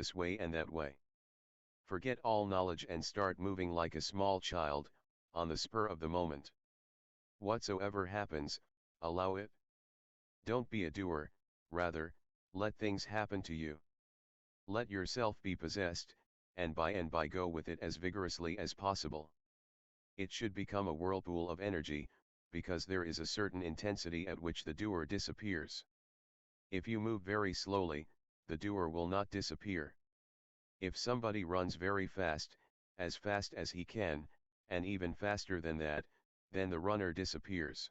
this way and that way. Forget all knowledge and start moving like a small child, on the spur of the moment. Whatsoever happens, allow it. Don't be a doer, rather, let things happen to you. Let yourself be possessed, and by go with it as vigorously as possible. It should become a whirlpool of energy, because there is a certain intensity at which the doer disappears. If you move very slowly, the doer will not disappear. If somebody runs very fast as he can, and even faster than that, then the runner disappears.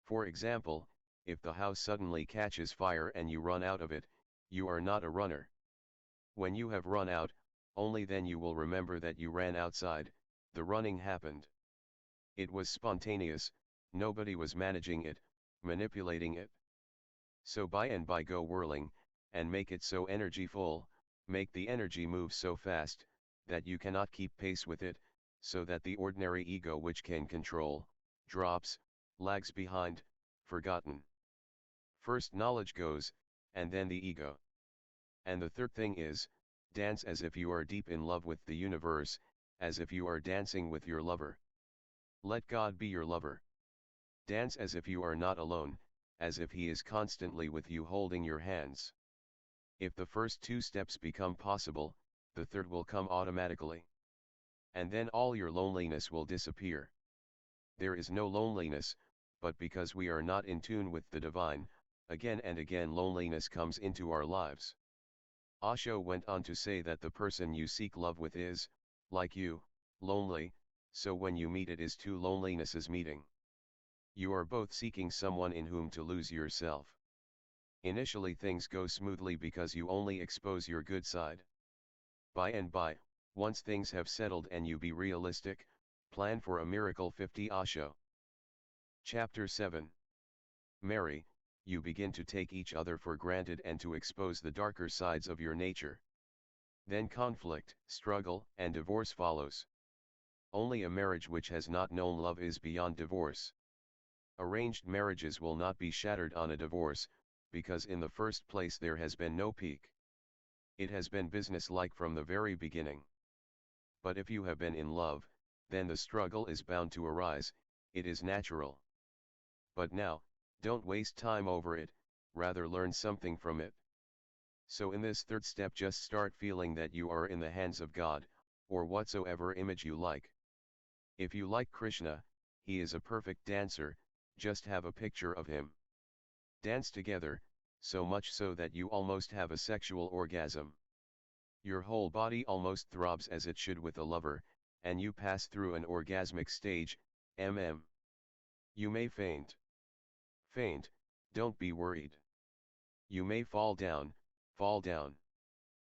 For example, if the house suddenly catches fire and you run out of it, you are not a runner. When you have run out, only then you will remember that you ran outside, the running happened. It was spontaneous, nobody was managing it, manipulating it. So by go whirling, and make it so energy full, make the energy move so fast, that you cannot keep pace with it, so that the ordinary ego which can control, drops, lags behind, forgotten. First knowledge goes, and then the ego. And the third thing is, dance as if you are deep in love with the universe, as if you are dancing with your lover. Let God be your lover. Dance as if you are not alone, as if he is constantly with you holding your hands. If the first two steps become possible, the third will come automatically. And then all your loneliness will disappear. There is no loneliness, but because we are not in tune with the divine, again and again loneliness comes into our lives. Osho went on to say that the person you seek love with is, like you, lonely, so when you meet it is two lonelinesses meeting. You are both seeking someone in whom to lose yourself. Initially things go smoothly because you only expose your good side. By, once things have settled and you be realistic, plan for a miracle. 50 Osho. Chapter 7. Marry, you begin to take each other for granted and to expose the darker sides of your nature. Then conflict, struggle, and divorce follows. Only a marriage which has not known love is beyond divorce. Arranged marriages will not be shattered on a divorce, because in the first place there has been no peak. It has been business-like from the very beginning. But if you have been in love, then the struggle is bound to arise, it is natural. But now, don't waste time over it, rather learn something from it. So in this third step just start feeling that you are in the hands of God, or whatsoever image you like. If you like Krishna, he is a perfect dancer, just have a picture of him. Dance together, so much so that you almost have a sexual orgasm. Your whole body almost throbs as it should with a lover, and you pass through an orgasmic stage, You may faint. Faint, don't be worried. You may fall down, fall down.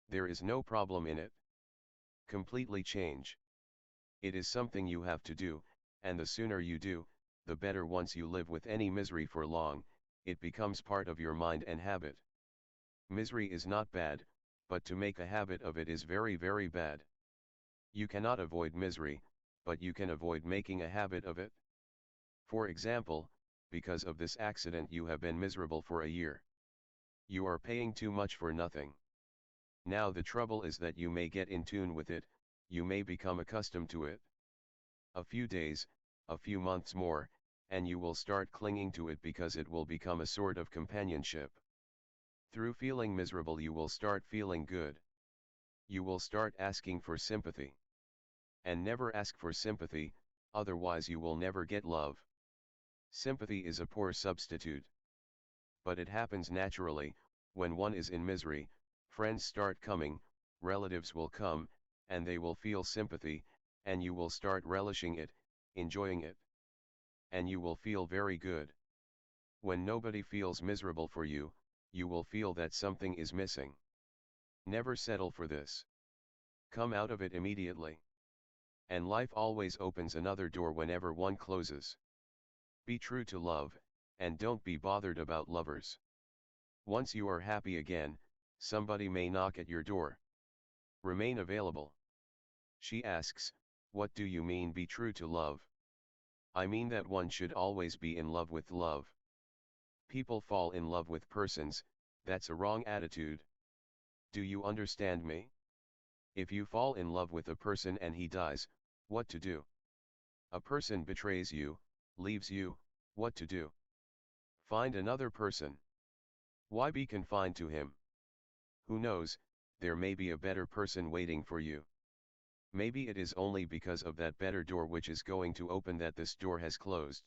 There is no problem in it. Completely change. It is something you have to do, and the sooner you do, the better. Once you live with any misery for long, it becomes part of your mind and habit. Misery is not bad, but to make a habit of it is very, very bad. You cannot avoid misery, but you can avoid making a habit of it. For example, because of this accident you have been miserable for a year. You are paying too much for nothing. Now the trouble is that you may get in tune with it, you may become accustomed to it. A few days, a few months more, and you will start clinging to it because it will become a sort of companionship. Through feeling miserable you will start feeling good. You will start asking for sympathy. And never ask for sympathy, otherwise you will never get love. Sympathy is a poor substitute. But it happens naturally, when one is in misery, friends start coming, relatives will come, and they will feel sympathy, and you will start relishing it, enjoying it. And you will feel very good. When nobody feels miserable for you, you will feel that something is missing. Never settle for this. Come out of it immediately. And life always opens another door whenever one closes. Be true to love, and don't be bothered about lovers. Once you are happy again, somebody may knock at your door. Remain available. She asks, what do you mean be true to love? I mean that one should always be in love with love. People fall in love with persons, that's a wrong attitude. Do you understand me? If you fall in love with a person and he dies, what to do? A person betrays you, leaves you, what to do? Find another person. Why be confined to him? Who knows, there may be a better person waiting for you. Maybe it is only because of that better door which is going to open that this door has closed.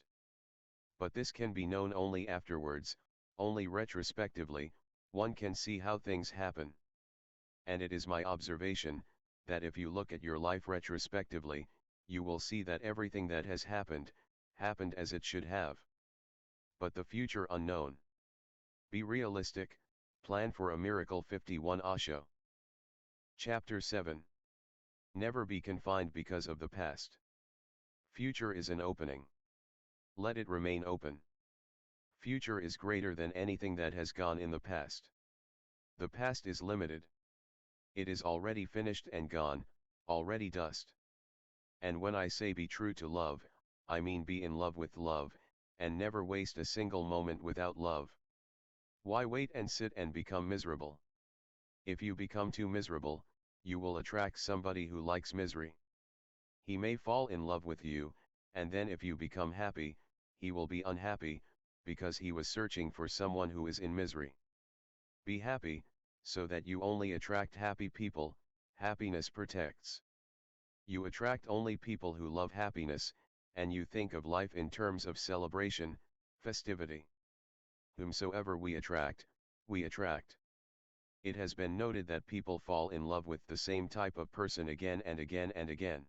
But this can be known only afterwards, only retrospectively, one can see how things happen. And it is my observation, that if you look at your life retrospectively, you will see that everything that has happened, happened as it should have. But the future unknown. Be realistic, plan for a miracle. 51 Osho. Chapter 7. Never be confined because of the past. Future is an opening. Let it remain open. Future is greater than anything that has gone in the past. The past is limited. It is already finished and gone, already dust. And when I say be true to love, I mean be in love with love, and never waste a single moment without love. Why wait and sit and become miserable? If you become too miserable, you will attract somebody who likes misery. He may fall in love with you, and then if you become happy, he will be unhappy, because he was searching for someone who is in misery. Be happy, so that you only attract happy people. Happiness protects. You attract only people who love happiness, and you think of life in terms of celebration, festivity. Whomsoever we attract, we attract. It has been noted that people fall in love with the same type of person again and again and again.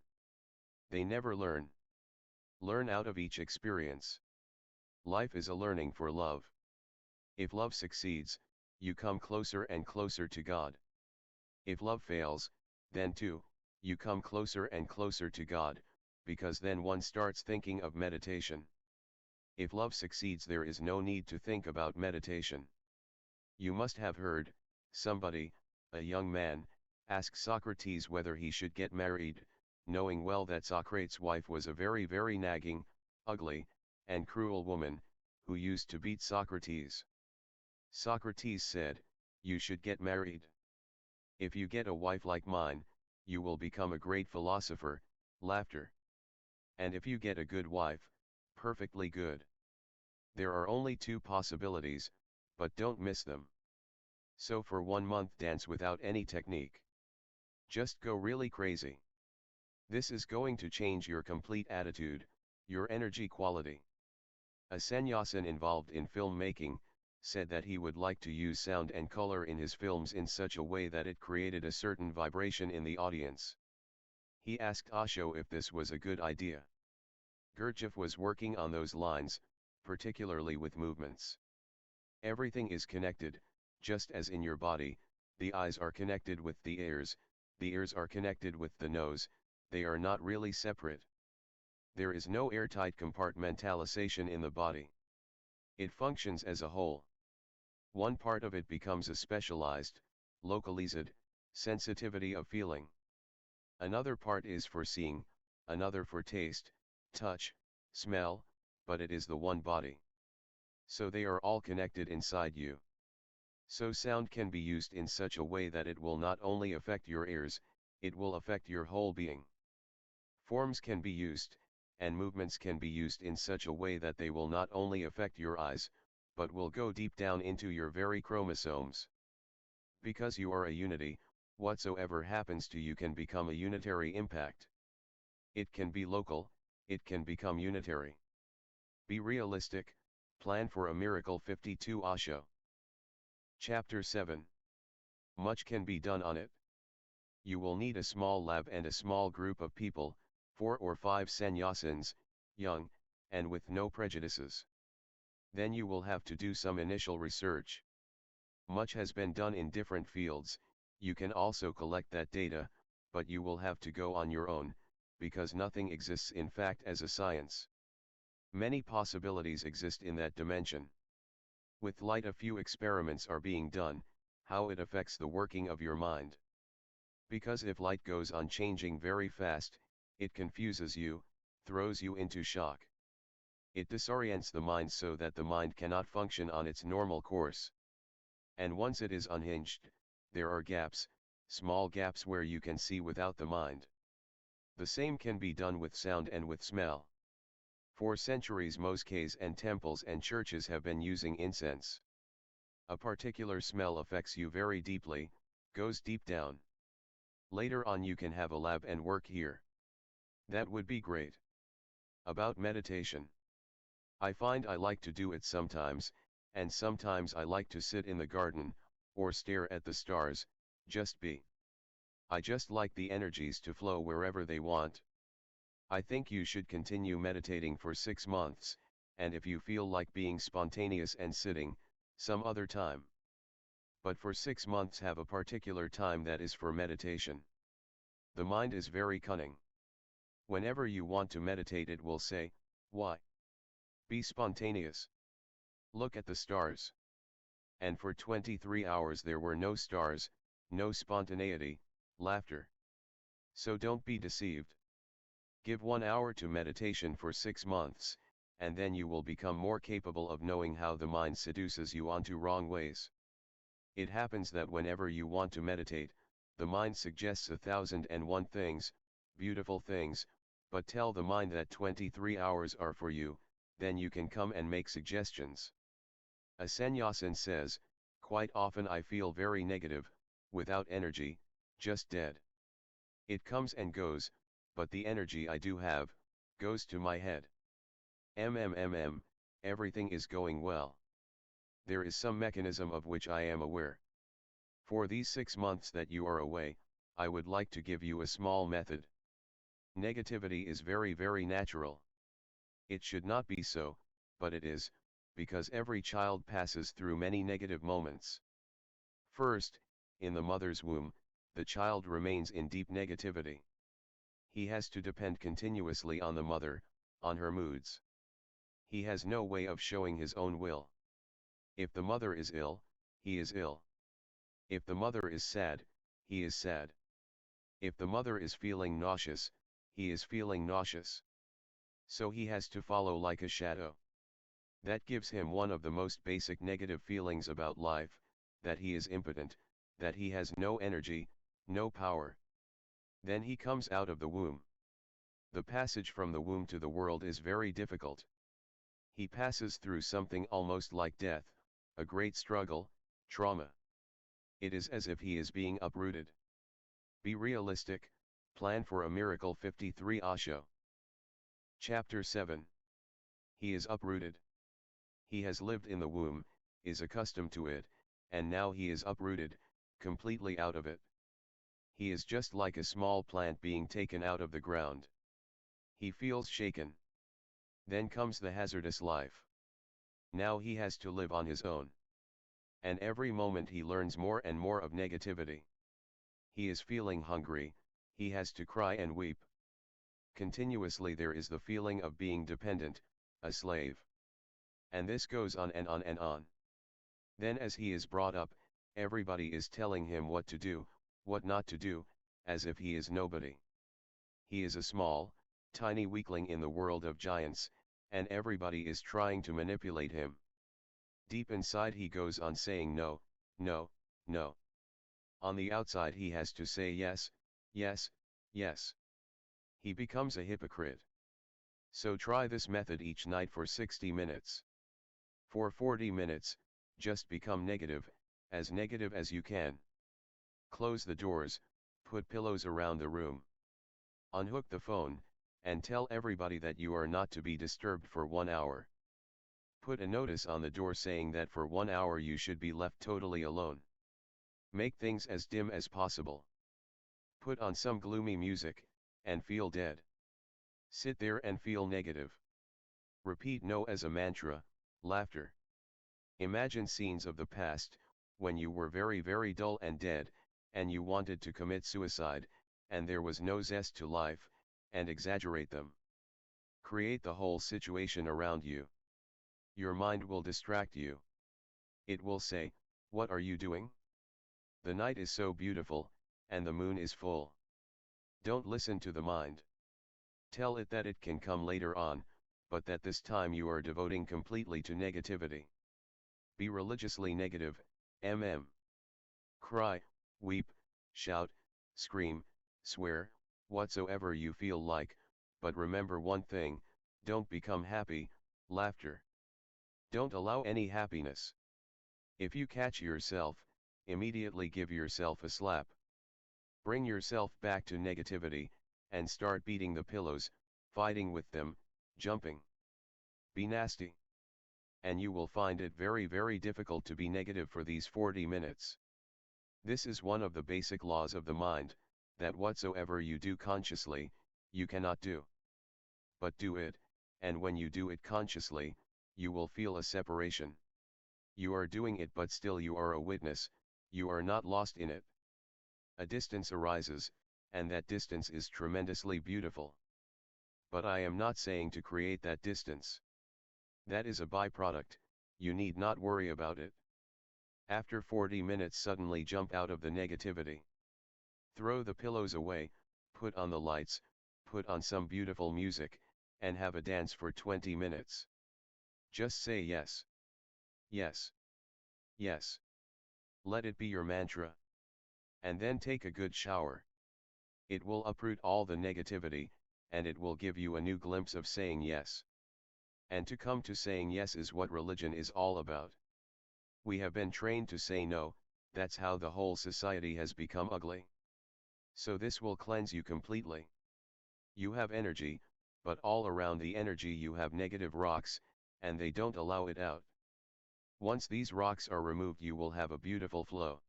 They never learn. Learn out of each experience. Life is a learning for love. If love succeeds, you come closer and closer to God. If love fails, then too, you come closer and closer to God, because then one starts thinking of meditation. If love succeeds, there is no need to think about meditation. You must have heard, somebody, a young man, ask Socrates whether he should get married, knowing well that Socrates' wife was a very, very nagging, ugly, and cruel woman, who used to beat Socrates. Socrates said, "You should get married. If you get a wife like mine, you will become a great philosopher." Laughter. And if you get a good wife, perfectly good. There are only two possibilities, but don't miss them. So for 1 month dance without any technique. Just go really crazy. This is going to change your complete attitude, your energy quality. A sannyasin involved in filmmaking said that he would like to use sound and color in his films in such a way that it created a certain vibration in the audience. He asked Osho if this was a good idea. Gurdjieff was working on those lines, particularly with movements. Everything is connected, just as in your body, the eyes are connected with the ears are connected with the nose, they are not really separate. There is no airtight compartmentalization in the body. It functions as a whole. One part of it becomes a specialized, localized, sensitivity of feeling. Another part is for seeing, another for taste, touch, smell, but it is the one body. So they are all connected inside you. So sound can be used in such a way that it will not only affect your ears, it will affect your whole being. Forms can be used, and movements can be used in such a way that they will not only affect your eyes, but will go deep down into your very chromosomes. Because you are a unity, whatsoever happens to you can become a unitary impact. It can be local, it can become unitary. Be realistic, plan for a miracle. 52 Osho. Chapter 7. Much can be done on it. You will need a small lab and a small group of people, 4 or 5 sannyasins, young, and with no prejudices. Then you will have to do some initial research. Much has been done in different fields, you can also collect that data, but you will have to go on your own, because nothing exists in fact as a science. Many possibilities exist in that dimension. With light, a few experiments are being done, how it affects the working of your mind. Because if light goes on changing very fast, it confuses you, throws you into shock. It disorients the mind so that the mind cannot function on its normal course. And once it is unhinged, there are gaps, small gaps where you can see without the mind. The same can be done with sound and with smell. For centuries mosques and temples and churches have been using incense. A particular smell affects you very deeply, goes deep down. Later on you can have a lab and work here. That would be great. About meditation. I find I like to do it sometimes, and sometimes I like to sit in the garden, or stare at the stars, just be. I just like the energies to flow wherever they want. I think you should continue meditating for 6 months, and if you feel like being spontaneous and sitting, some other time. But for 6 months have a particular time that is for meditation. The mind is very cunning. Whenever you want to meditate it will say, why? Be spontaneous. Look at the stars. And for 23 hours there were no stars, no spontaneity, laughter. So don't be deceived. Give 1 hour to meditation for 6 months, and then you will become more capable of knowing how the mind seduces you onto wrong ways. It happens that whenever you want to meditate, the mind suggests 1,001 things, beautiful things, but tell the mind that 23 hours are for you, then you can come and make suggestions. A sannyasin says, quite often I feel very negative, without energy, just dead. It comes and goes, but the energy I do have, goes to my head. Everything is going well. There is some mechanism of which I am aware. For these 6 months that you are away, I would like to give you a small method. Negativity is very, very natural. It should not be so, but it is, because every child passes through many negative moments. First, in the mother's womb, the child remains in deep negativity. He has to depend continuously on the mother, on her moods. He has no way of showing his own will. If the mother is ill, he is ill. If the mother is sad, he is sad. If the mother is feeling nauseous, he is feeling nauseous. So he has to follow like a shadow. That gives him one of the most basic negative feelings about life, that he is impotent, that he has no energy, no power. Then he comes out of the womb. The passage from the womb to the world is very difficult. He passes through something almost like death, a great struggle, trauma. It is as if he is being uprooted. Be realistic, plan for a miracle. 53 Osho. Chapter 7. He is uprooted. He has lived in the womb, is accustomed to it, and now he is uprooted, completely out of it. He is just like a small plant being taken out of the ground. He feels shaken. Then comes the hazardous life. Now he has to live on his own. And every moment he learns more and more of negativity. He is feeling hungry, he has to cry and weep. Continuously there is the feeling of being dependent, a slave. And this goes on and on and on. Then as he is brought up, everybody is telling him what to do, what not to do, as if he is nobody. He is a small, tiny weakling in the world of giants, and everybody is trying to manipulate him. Deep inside he goes on saying no, no, no. On the outside he has to say yes, yes, yes. He becomes a hypocrite. So try this method each night for 60 minutes. For 40 minutes, just become negative as you can. Close the doors, put pillows around the room. Unhook the phone, and tell everybody that you are not to be disturbed for 1 hour. Put a notice on the door saying that for 1 hour you should be left totally alone. Make things as dim as possible. Put on some gloomy music, and feel dead. Sit there and feel negative. Repeat no as a mantra, laughter. Imagine scenes of the past, when you were very, very dull and dead, and you wanted to commit suicide, and there was no zest to life, and exaggerate them. Create the whole situation around you. Your mind will distract you. It will say, what are you doing? The night is so beautiful, and the moon is full. Don't listen to the mind. Tell it that it can come later on, but that this time you are devoting completely to negativity. Be religiously negative, mm. Cry, weep, shout, scream, swear, whatsoever you feel like, but remember one thing, don't become happy, laughter. Don't allow any happiness. If you catch yourself, immediately give yourself a slap. Bring yourself back to negativity, and start beating the pillows, fighting with them, jumping. Be nasty. And you will find it very very difficult to be negative for these 40 minutes. This is one of the basic laws of the mind, that whatsoever you do consciously, you cannot do. But do it, and when you do it consciously, you will feel a separation. You are doing it but still you are a witness, you are not lost in it. A distance arises, and that distance is tremendously beautiful. But I am not saying to create that distance. That is a byproduct, you need not worry about it. After 40 minutes suddenly jump out of the negativity. Throw the pillows away, put on the lights, put on some beautiful music, and have a dance for 20 minutes. Just say yes. Yes. Yes. Let it be your mantra. And then take a good shower. It will uproot all the negativity, and it will give you a new glimpse of saying yes. And to come to saying yes is what religion is all about. We have been trained to say no, that's how the whole society has become ugly. So this will cleanse you completely. You have energy, but all around the energy you have negative rocks, and they don't allow it out. Once these rocks are removed you will have a beautiful flow.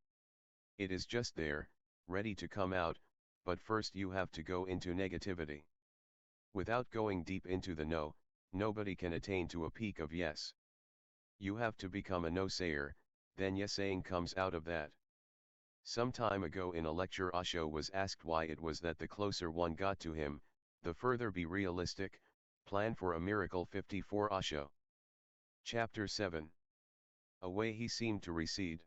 It is just there, ready to come out, but first you have to go into negativity. Without going deep into the no, nobody can attain to a peak of yes. You have to become a no-sayer, then yes-saying comes out of that. Some time ago in a lecture Osho was asked why it was that the closer one got to him, the further be realistic, plan for a miracle 54 Osho. Chapter 7. Away he seemed to recede.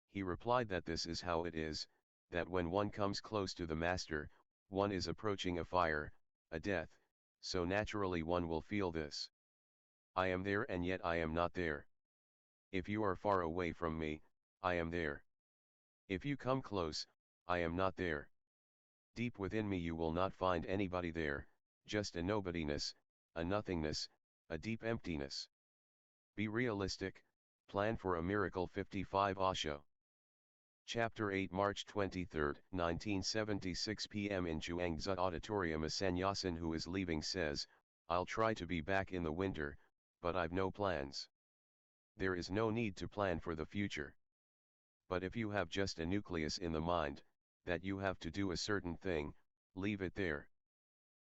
He replied that this is how it is, that when one comes close to the master, one is approaching a fire, a death, so naturally one will feel this. I am there and yet I am not there. If you are far away from me, I am there. If you come close, I am not there. Deep within me you will not find anybody there, just a nobodiness, a nothingness, a deep emptiness. Be realistic, plan for a miracle 55 Osho. Chapter 8 March 23, 1976 p.m. in Chuangzi Auditorium. A sannyasin who is leaving says, I'll try to be back in the winter, but I've no plans. There is no need to plan for the future. But if you have just a nucleus in the mind, that you have to do a certain thing, leave it there.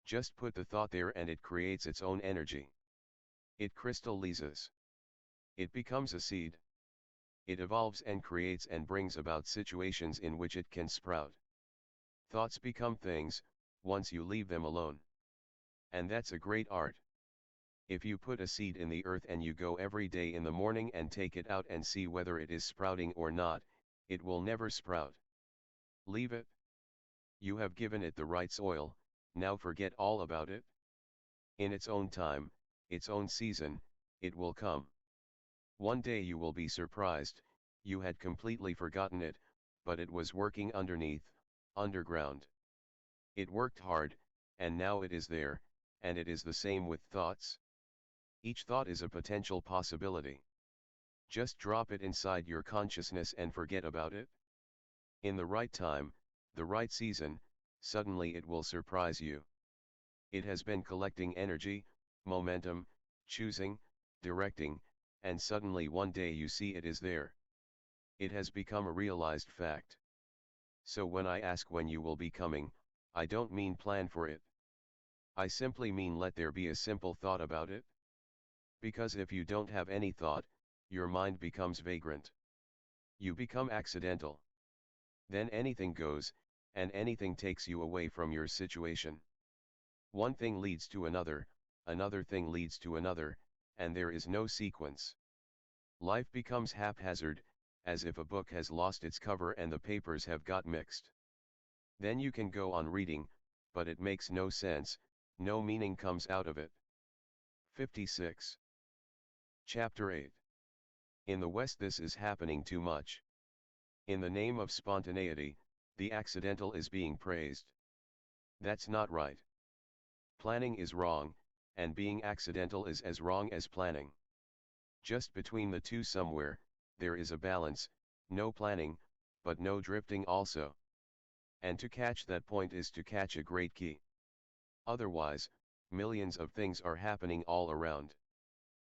Just put the thought there and it creates its own energy. It crystallizes. It becomes a seed. It evolves and creates and brings about situations in which it can sprout. Thoughts become things, once you leave them alone. And that's a great art. If you put a seed in the earth and you go every day in the morning and take it out and see whether it is sprouting or not, it will never sprout. Leave it. You have given it the right soil, now forget all about it. In its own time, its own season, it will come. One day you will be surprised, you had completely forgotten it, but it was working underneath, underground. It worked hard, and now it is there, and it is the same with thoughts. Each thought is a potential possibility. Just drop it inside your consciousness and forget about it. In the right time, the right season, suddenly it will surprise you. It has been collecting energy, momentum, choosing, directing, and suddenly one day you see it is there. It has become a realized fact. So when I ask when you will be coming, I don't mean plan for it. I simply mean let there be a simple thought about it. Because if you don't have any thought, your mind becomes vagrant. You become accidental. Then anything goes, and anything takes you away from your situation. One thing leads to another thing leads to another, and there is no sequence. Life becomes haphazard, as if a book has lost its cover and the papers have got mixed. Then you can go on reading, but it makes no sense, no meaning comes out of it. 56. Chapter 8. In the West this is happening too much. In the name of spontaneity, the accidental is being praised. That's not right. Planning is wrong, and being accidental is as wrong as planning. Just between the two somewhere, there is a balance, no planning, but no drifting also. And to catch that point is to catch a great key. Otherwise, millions of things are happening all around.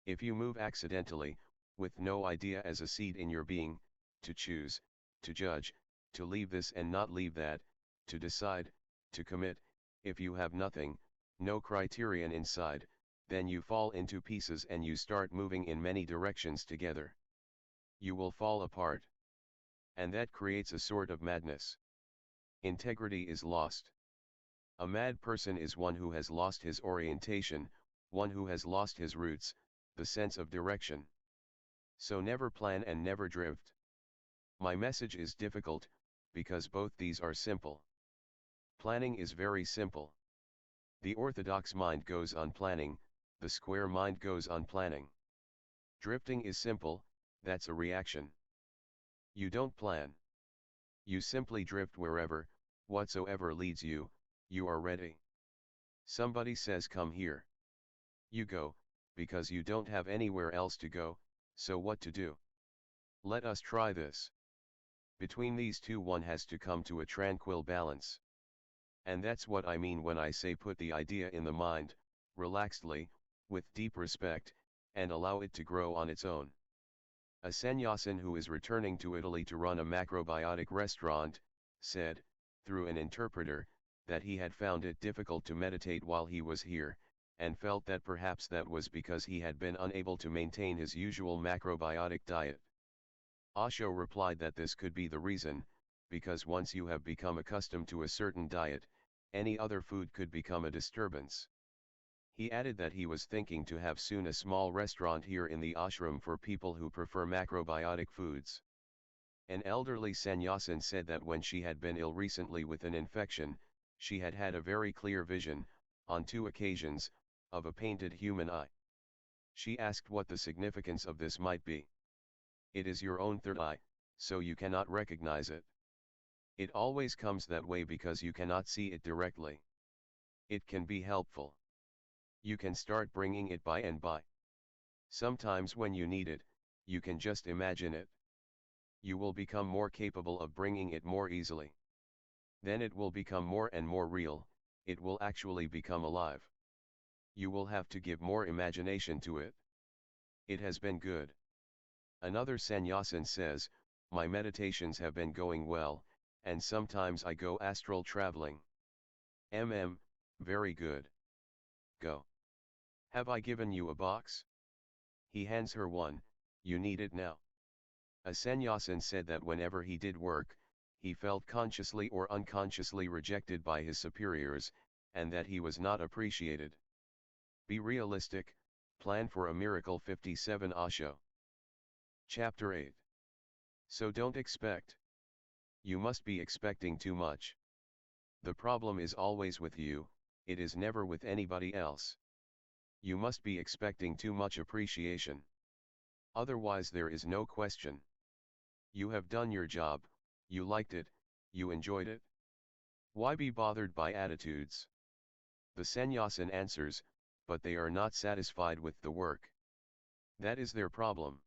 If you move accidentally, with no idea as a seed in your being, to choose, to judge, to leave this and not leave that, to decide, to commit, if you have nothing, no criterion inside, then you fall into pieces and you start moving in many directions together. You will fall apart. And that creates a sort of madness. Integrity is lost. A mad person is one who has lost his orientation, one who has lost his roots, the sense of direction. So never plan and never drift. My message is difficult, because both these are simple. Planning is very simple. The orthodox mind goes on planning, the square mind goes on planning. Drifting is simple, that's a reaction. You don't plan. You simply drift wherever, whatsoever leads you, you are ready. Somebody says come here. You go, because you don't have anywhere else to go, so what to do? Let us try this. Between these two one has to come to a tranquil balance. And that's what I mean when I say put the idea in the mind, relaxedly, with deep respect, and allow it to grow on its own. A sannyasin who is returning to Italy to run a macrobiotic restaurant, said, through an interpreter, that he had found it difficult to meditate while he was here, and felt that perhaps that was because he had been unable to maintain his usual macrobiotic diet. Osho replied that this could be the reason, because once you have become accustomed to a certain diet, any other food could become a disturbance. He added that he was thinking to have soon a small restaurant here in the ashram for people who prefer macrobiotic foods. An elderly sannyasin said that when she had been ill recently with an infection, she had had a very clear vision, on 2 occasions, of a painted human eye. She asked what the significance of this might be. It is your own third eye, so you cannot recognize it. It always comes that way because you cannot see it directly. It can be helpful. You can start bringing it by and by. Sometimes when you need it, you can just imagine it. You will become more capable of bringing it more easily. Then it will become more and more real, it will actually become alive. You will have to give more imagination to it. It has been good. Another sannyasin says, my meditations have been going well, and sometimes I go astral traveling. Very good. Go. Have I given you a box? He hands her one, you need it now. A sannyasin said that whenever he did work, he felt consciously or unconsciously rejected by his superiors, and that he was not appreciated. Be realistic, plan for a miracle. 57 Osho. Chapter 8. So don't expect. You must be expecting too much. The problem is always with you, it is never with anybody else. You must be expecting too much appreciation. Otherwise there is no question. You have done your job, you liked it, you enjoyed it. Why be bothered by attitudes? The sannyasin answers, but they are not satisfied with the work. That is their problem.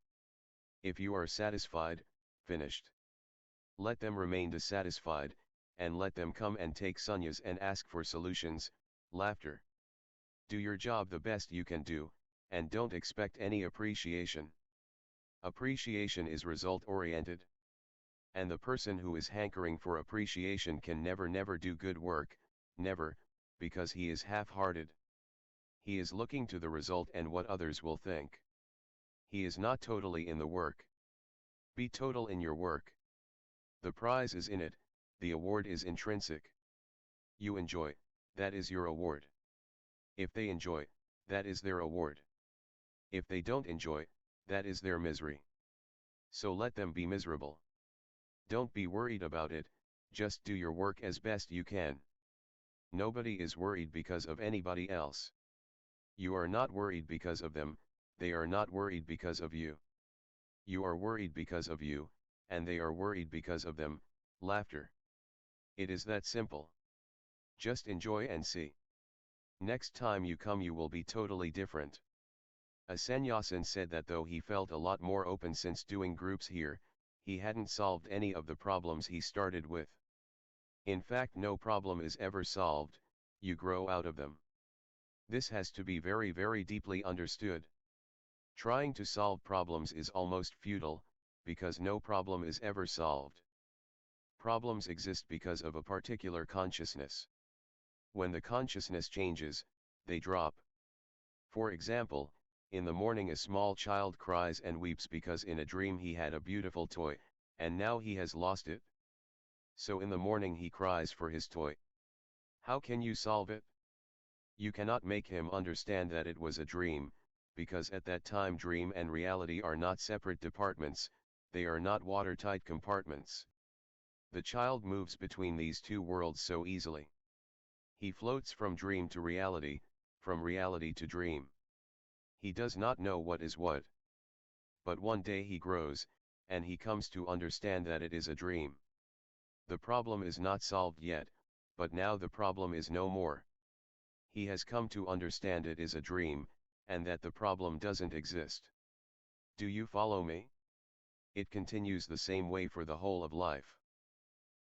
If you are satisfied, finished. Let them remain dissatisfied, and let them come and take sannyas and ask for solutions, laughter. Do your job the best you can do, and don't expect any appreciation. Appreciation is result-oriented. And the person who is hankering for appreciation can never do good work, never, because he is half-hearted. He is looking to the result and what others will think. He is not totally in the work. Be total in your work. The prize is in it, the award is intrinsic. You enjoy, that is your award. If they enjoy, that is their award. If they don't enjoy, that is their misery. So let them be miserable. Don't be worried about it, just do your work as best you can. Nobody is worried because of anybody else. You are not worried because of them, they are not worried because of you. You are worried because of you, and they are worried because of them, laughter. It is that simple. Just enjoy and see. Next time you come you will be totally different. A sannyasin said that though he felt a lot more open since doing groups here, he hadn't solved any of the problems he started with. In fact, no problem is ever solved, you grow out of them. This has to be very, very deeply understood. Trying to solve problems is almost futile, because no problem is ever solved. Problems exist because of a particular consciousness. When the consciousness changes, they drop. For example, in the morning a small child cries and weeps because in a dream he had a beautiful toy, and now he has lost it. So in the morning he cries for his toy. How can you solve it? You cannot make him understand that it was a dream, because at that time dream and reality are not separate departments, they are not watertight compartments. The child moves between these two worlds so easily. He floats from dream to reality, from reality to dream. He does not know what is what. But one day he grows, and he comes to understand that it is a dream. The problem is not solved yet, but now the problem is no more. He has come to understand it is a dream, and that the problem doesn't exist. Do you follow me? It continues the same way for the whole of life.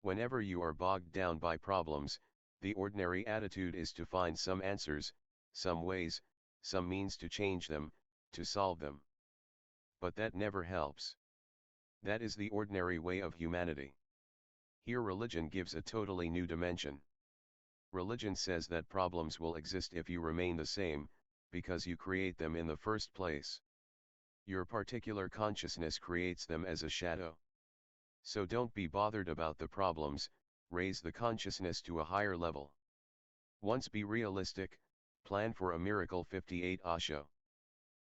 Whenever you are bogged down by problems, the ordinary attitude is to find some answers, some ways, some means to change them, to solve them. But that never helps. That is the ordinary way of humanity. Here religion gives a totally new dimension. Religion says that problems will exist if you remain the same, because you create them in the first place. Your particular consciousness creates them as a shadow. So don't be bothered about the problems, raise the consciousness to a higher level. Once be realistic, plan for a miracle. 58 Osho.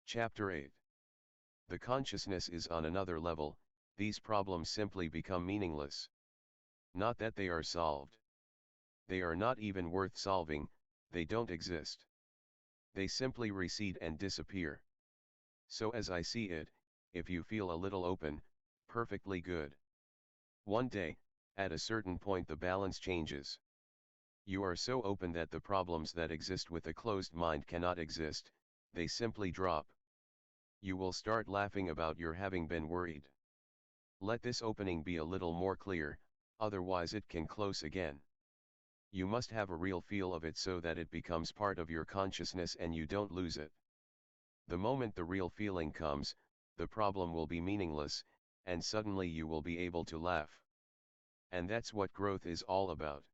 Chapter 8. The consciousness is on another level, these problems simply become meaningless. Not that they are solved. They are not even worth solving, they don't exist. They simply recede and disappear. So as I see it, if you feel a little open, perfectly good. One day, at a certain point the balance changes. You are so open that the problems that exist with a closed mind cannot exist, they simply drop. You will start laughing about your having been worried. Let this opening be a little more clear, otherwise it can close again. You must have a real feel of it so that it becomes part of your consciousness and you don't lose it. The moment the real feeling comes, the problem will be meaningless, and suddenly you will be able to laugh. And that's what growth is all about.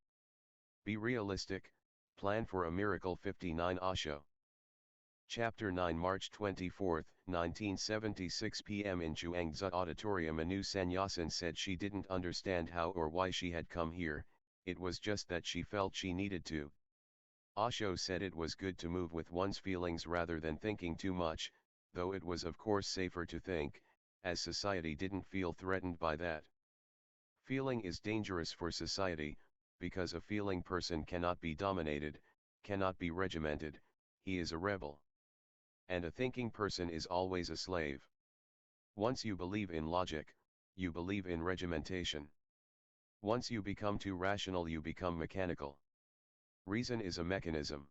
Be realistic, plan for a miracle. 59 Osho. Chapter 9 March 24, 1976 p.m. in Chuangzi Auditorium. A new sannyasin said she didn't understand how or why she had come here, it was just that she felt she needed to. Osho said it was good to move with one's feelings rather than thinking too much, though it was of course safer to think, as society didn't feel threatened by that. Feeling is dangerous for society, because a feeling person cannot be dominated, cannot be regimented, he is a rebel. And a thinking person is always a slave. Once you believe in logic, you believe in regimentation. Once you become too rational you become mechanical. Reason is a mechanism.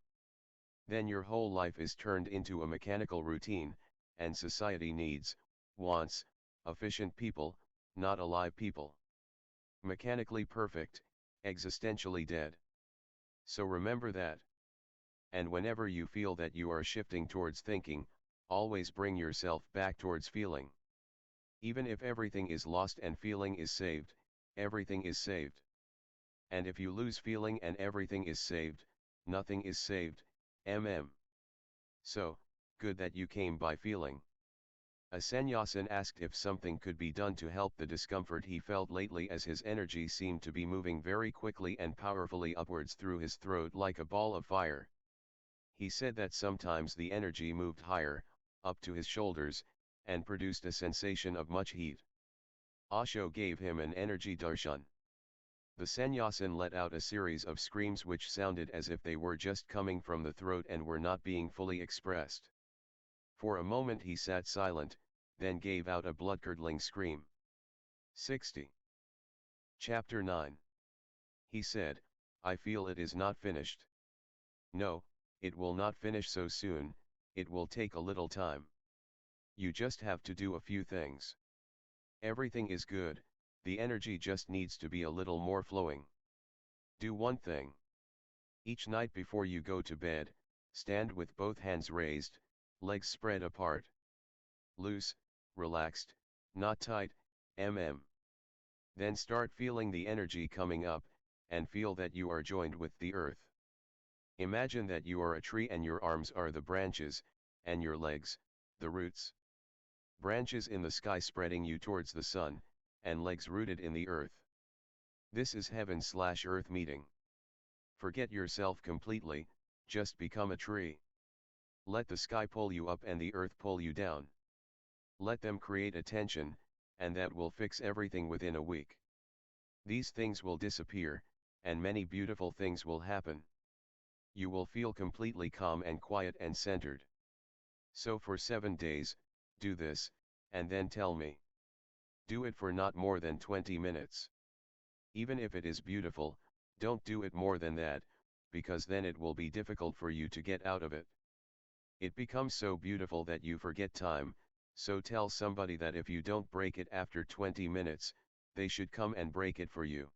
Then your whole life is turned into a mechanical routine, and society needs, wants, efficient people, not alive people. Mechanically perfect, existentially dead. So remember that. And whenever you feel that you are shifting towards thinking, always bring yourself back towards feeling. Even if everything is lost and feeling is saved, everything is saved. And if you lose feeling and everything is saved, nothing is saved, So, good that you came by feeling. A sannyasin asked if something could be done to help the discomfort he felt lately, as his energy seemed to be moving very quickly and powerfully upwards through his throat like a ball of fire. He said that sometimes the energy moved higher, up to his shoulders, and produced a sensation of much heat. Osho gave him an energy darshan. The sannyasin let out a series of screams which sounded as if they were just coming from the throat and were not being fully expressed. For a moment he sat silent, then gave out a blood-curdling scream. 60. Chapter 9. He said, I feel it is not finished. No, it will not finish so soon, it will take a little time. You just have to do a few things. Everything is good, the energy just needs to be a little more flowing. Do one thing. Each night before you go to bed, stand with both hands raised, legs spread apart. Loose, relaxed, not tight, Then start feeling the energy coming up, and feel that you are joined with the earth. Imagine that you are a tree and your arms are the branches, and your legs, the roots. Branches in the sky spreading you towards the sun, and legs rooted in the earth. This is heaven/earth meeting. Forget yourself completely, just become a tree. Let the sky pull you up and the earth pull you down. Let them create a tension, and that will fix everything within a week. These things will disappear, and many beautiful things will happen. You will feel completely calm and quiet and centered. So for 7 days, do this, and then tell me. Do it for not more than 20 minutes. Even if it is beautiful, don't do it more than that, because then it will be difficult for you to get out of it. It becomes so beautiful that you forget time, so tell somebody that if you don't break it after 20 minutes, they should come and break it for you.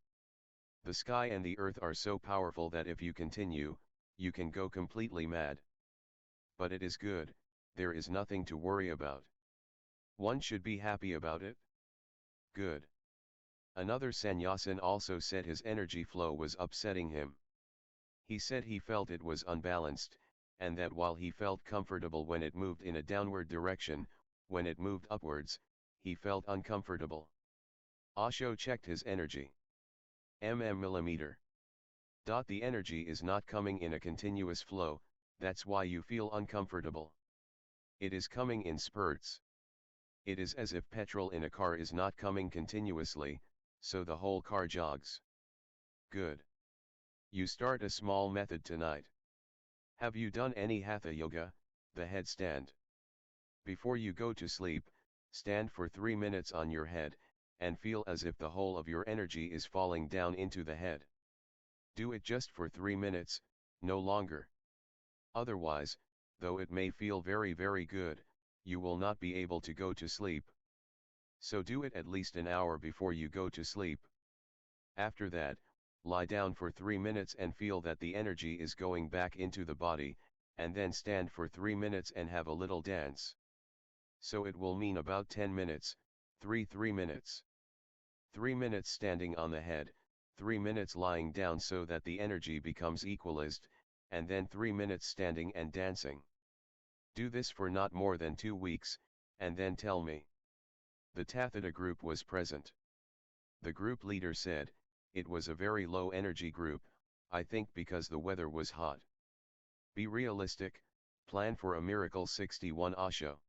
The sky and the earth are so powerful that if you continue, you can go completely mad. But it is good, there is nothing to worry about. One should be happy about it. Good. Another sannyasin also said his energy flow was upsetting him. He said he felt it was unbalanced, and that while he felt comfortable when it moved in a downward direction, when it moved upwards, he felt uncomfortable. Osho checked his energy. Millimeter. The energy is not coming in a continuous flow, that's why you feel uncomfortable. It is coming in spurts. It is as if petrol in a car is not coming continuously, so the whole car jogs. Good. You start a small method tonight. Have you done any hatha yoga, the headstand? Before you go to sleep, stand for 3 minutes on your head, and feel as if the whole of your energy is falling down into the head. Do it just for 3 minutes, no longer. Otherwise, though it may feel very good, you will not be able to go to sleep. So do it at least an hour before you go to sleep. After that, lie down for 3 minutes and feel that the energy is going back into the body, and then stand for 3 minutes and have a little dance. So it will mean about 10 minutes, 3 minutes. 3 minutes standing on the head, 3 minutes lying down so that the energy becomes equalized, and then 3 minutes standing and dancing. Do this for not more than 2 weeks, and then tell me. The Tathata group was present. The group leader said, it was a very low energy group, I think because the weather was hot. Be realistic, plan for a miracle. 61 Osho.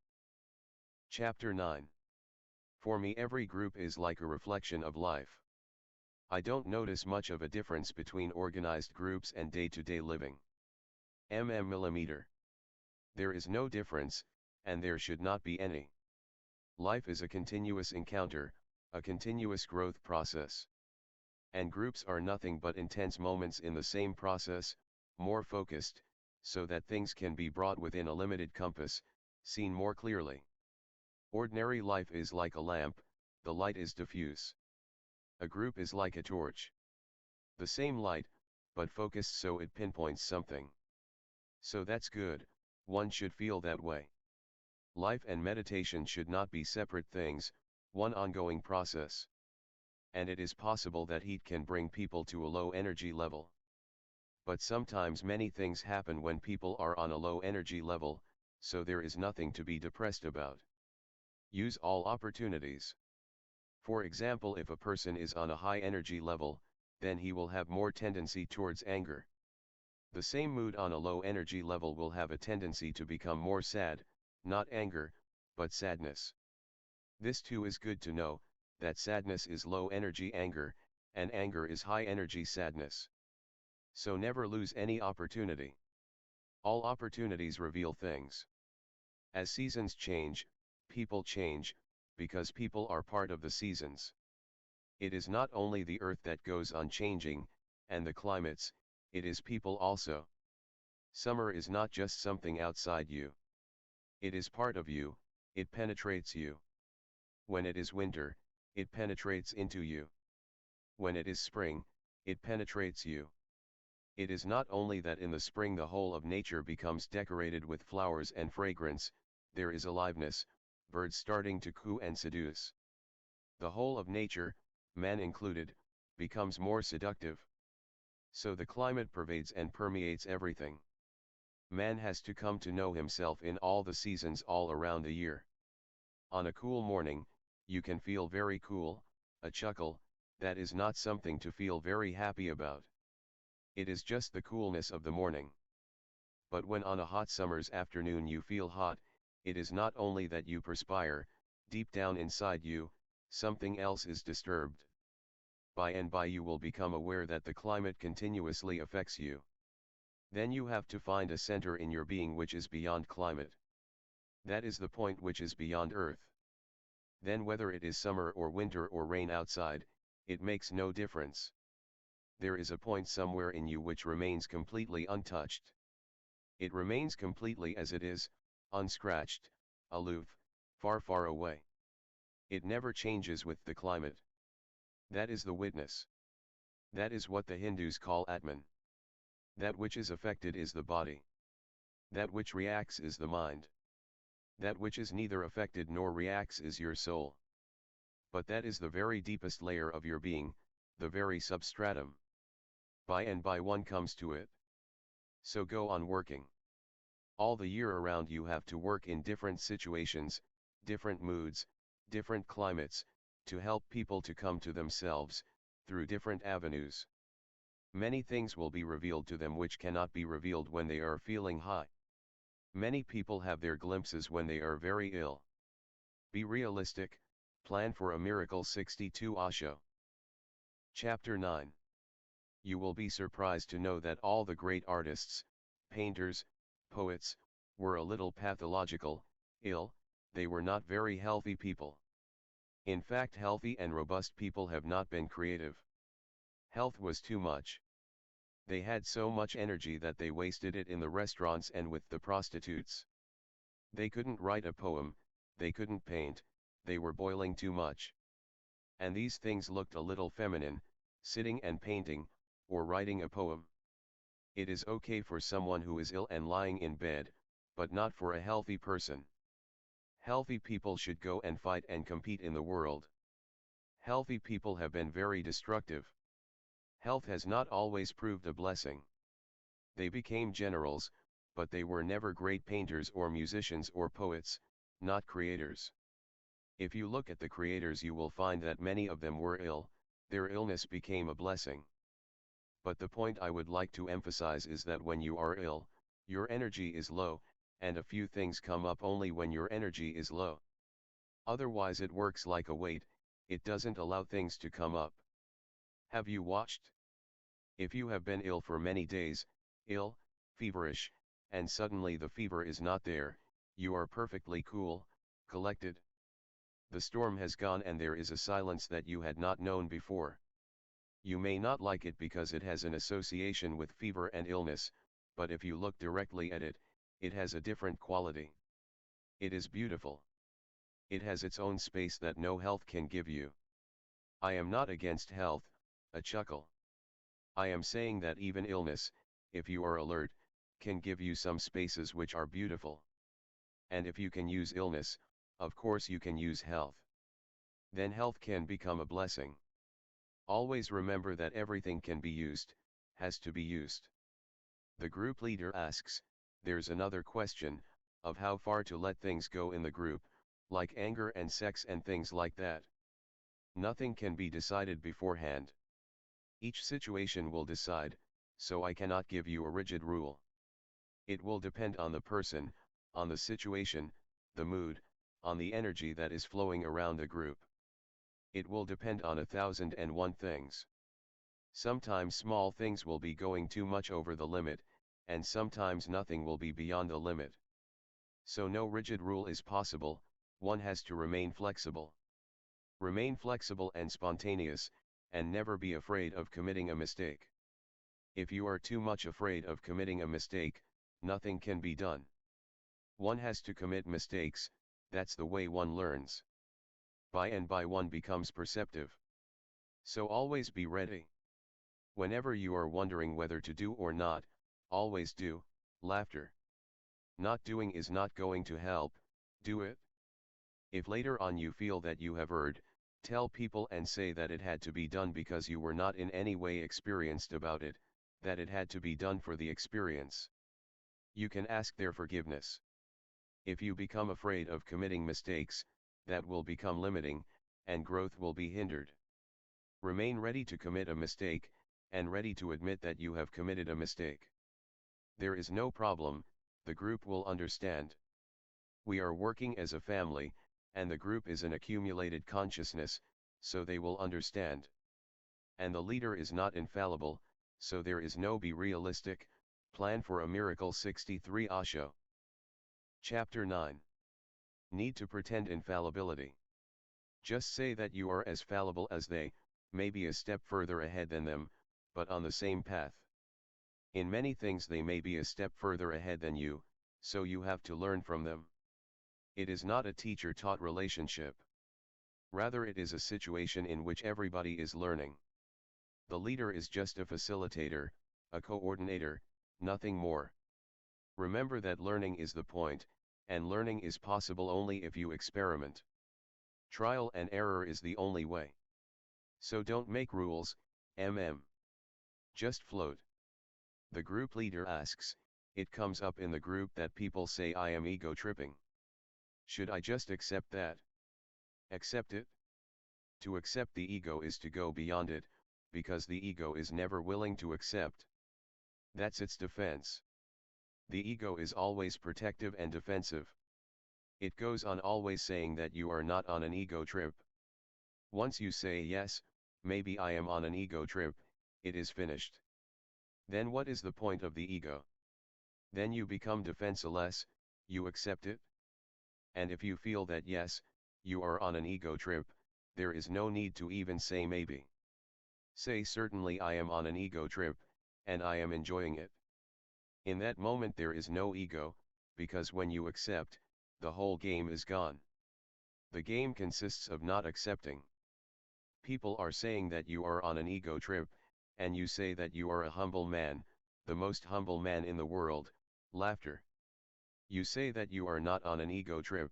Chapter 9. For me every group is like a reflection of life. I don't notice much of a difference between organized groups and day-to-day living. Millimeter. There is no difference, and there should not be any. Life is a continuous encounter, a continuous growth process. And groups are nothing but intense moments in the same process, more focused, so that things can be brought within a limited compass, seen more clearly. Ordinary life is like a lamp, the light is diffuse. A group is like a torch. The same light, but focused so it pinpoints something. So that's good, one should feel that way. Life and meditation should not be separate things, one ongoing process. And it is possible that heat can bring people to a low energy level. But sometimes many things happen when people are on a low energy level, so there is nothing to be depressed about. Use all opportunities. For example, if a person is on a high energy level, then he will have more tendency towards anger. The same mood on a low energy level will have a tendency to become more sad, not anger, but sadness. This too is good to know, that sadness is low energy anger, and anger is high energy sadness. So never lose any opportunity. All opportunities reveal things. As seasons change, people change, because people are part of the seasons. It is not only the earth that goes on changing, and the climates, it is people also. Summer is not just something outside you. It is part of you, it penetrates you. When it is winter, it penetrates into you. When it is spring, it penetrates you. It is not only that in the spring the whole of nature becomes decorated with flowers and fragrance, there is aliveness, birds starting to coo and seduce. The whole of nature, man included, becomes more seductive. So the climate pervades and permeates everything. Man has to come to know himself in all the seasons all around the year. On a cool morning, you can feel very cool, a chuckle, that is not something to feel very happy about. It is just the coolness of the morning. But when on a hot summer's afternoon you feel hot, it is not only that you perspire, deep down inside you, something else is disturbed. By and by you will become aware that the climate continuously affects you. Then you have to find a center in your being which is beyond climate. That is the point which is beyond earth. Then whether it is summer or winter or rain outside, it makes no difference. There is a point somewhere in you which remains completely untouched. It remains completely as it is, unscratched, aloof, far far away. It never changes with the climate. That is the witness. That is what the Hindus call Atman. That which is affected is the body. That which reacts is the mind. That which is neither affected nor reacts is your soul. But that is the very deepest layer of your being, the very substratum. By and by one comes to it. So go on working. All the year around you have to work in different situations, different moods, different climates, to help people to come to themselves, through different avenues. Many things will be revealed to them which cannot be revealed when they are feeling high. Many people have their glimpses when they are very ill. Be realistic, plan for a miracle. 62 Osho. Chapter 9. You will be surprised to know that all the great artists, painters, poets, were a little pathological, ill. They were not very healthy people. In fact, healthy and robust people have not been creative. Health was too much. They had so much energy that they wasted it in the restaurants and with the prostitutes. They couldn't write a poem, they couldn't paint, they were boiling too much. And these things looked a little feminine, sitting and painting, or writing a poem. It is okay for someone who is ill and lying in bed, but not for a healthy person. Healthy people should go and fight and compete in the world. Healthy people have been very destructive. Health has not always proved a blessing. They became generals, but they were never great painters or musicians or poets, not creators. If you look at the creators you will find that many of them were ill, their illness became a blessing. But the point I would like to emphasize is that when you are ill, your energy is low, and a few things come up only when your energy is low. Otherwise it works like a weight, it doesn't allow things to come up. Have you watched? If you have been ill for many days, ill, feverish, and suddenly the fever is not there, you are perfectly cool, collected. The storm has gone and there is a silence that you had not known before. You may not like it because it has an association with fever and illness, but if you look directly at it, it has a different quality. It is beautiful. It has its own space that no health can give you. I am not against health, a chuckle. I am saying that even illness, if you are alert, can give you some spaces which are beautiful. And if you can use illness, of course you can use health. Then health can become a blessing. Always remember that everything can be used, has to be used. The group leader asks, there's another question, of how far to let things go in the group, like anger and sex and things like that. Nothing can be decided beforehand. Each situation will decide, so I cannot give you a rigid rule. It will depend on the person, on the situation, the mood, on the energy that is flowing around the group. It will depend on 1,001 things. Sometimes small things will be going too much over the limit, and sometimes nothing will be beyond the limit. So no rigid rule is possible, one has to remain flexible. Remain flexible and spontaneous, and never be afraid of committing a mistake. If you are too much afraid of committing a mistake, nothing can be done. One has to commit mistakes, that's the way one learns. By and by one becomes perceptive. So always be ready. Whenever you are wondering whether to do or not, always do. Laughter. Not doing is not going to help, do it. If later on you feel that you have erred, tell people and say that it had to be done because you were not in any way experienced about it, that it had to be done for the experience. You can ask their forgiveness. If you become afraid of committing mistakes, that will become limiting, and growth will be hindered. Remain ready to commit a mistake, and ready to admit that you have committed a mistake. There is no problem, the group will understand. We are working as a family, and the group is an accumulated consciousness, so they will understand. And the leader is not infallible, so there is no be realistic, plan for a miracle. 63 Osho. Chapter 9. Need to pretend infallibility. Just say that you are as fallible as they, maybe a step further ahead than them, but on the same path. In many things they may be a step further ahead than you, so you have to learn from them. It is not a teacher-taught relationship. Rather it is a situation in which everybody is learning. The leader is just a facilitator, a coordinator, nothing more. Remember that learning is the point, and learning is possible only if you experiment. Trial and error is the only way. So don't make rules, just float. The group leader asks, it comes up in the group that people say I am ego tripping. Should I just accept that? Accept it? To accept the ego is to go beyond it, because the ego is never willing to accept. That's its defense. The ego is always protective and defensive. It goes on always saying that you are not on an ego trip. Once you say yes, maybe I am on an ego trip, it is finished. Then what is the point of the ego? Then you become defenseless, you accept it. And if you feel that yes, you are on an ego trip, there is no need to even say maybe. Say certainly I am on an ego trip, and I am enjoying it. In that moment there is no ego, because when you accept, the whole game is gone. The game consists of not accepting. People are saying that you are on an ego trip, and you say that you are a humble man, the most humble man in the world, laughter. You say that you are not on an ego trip.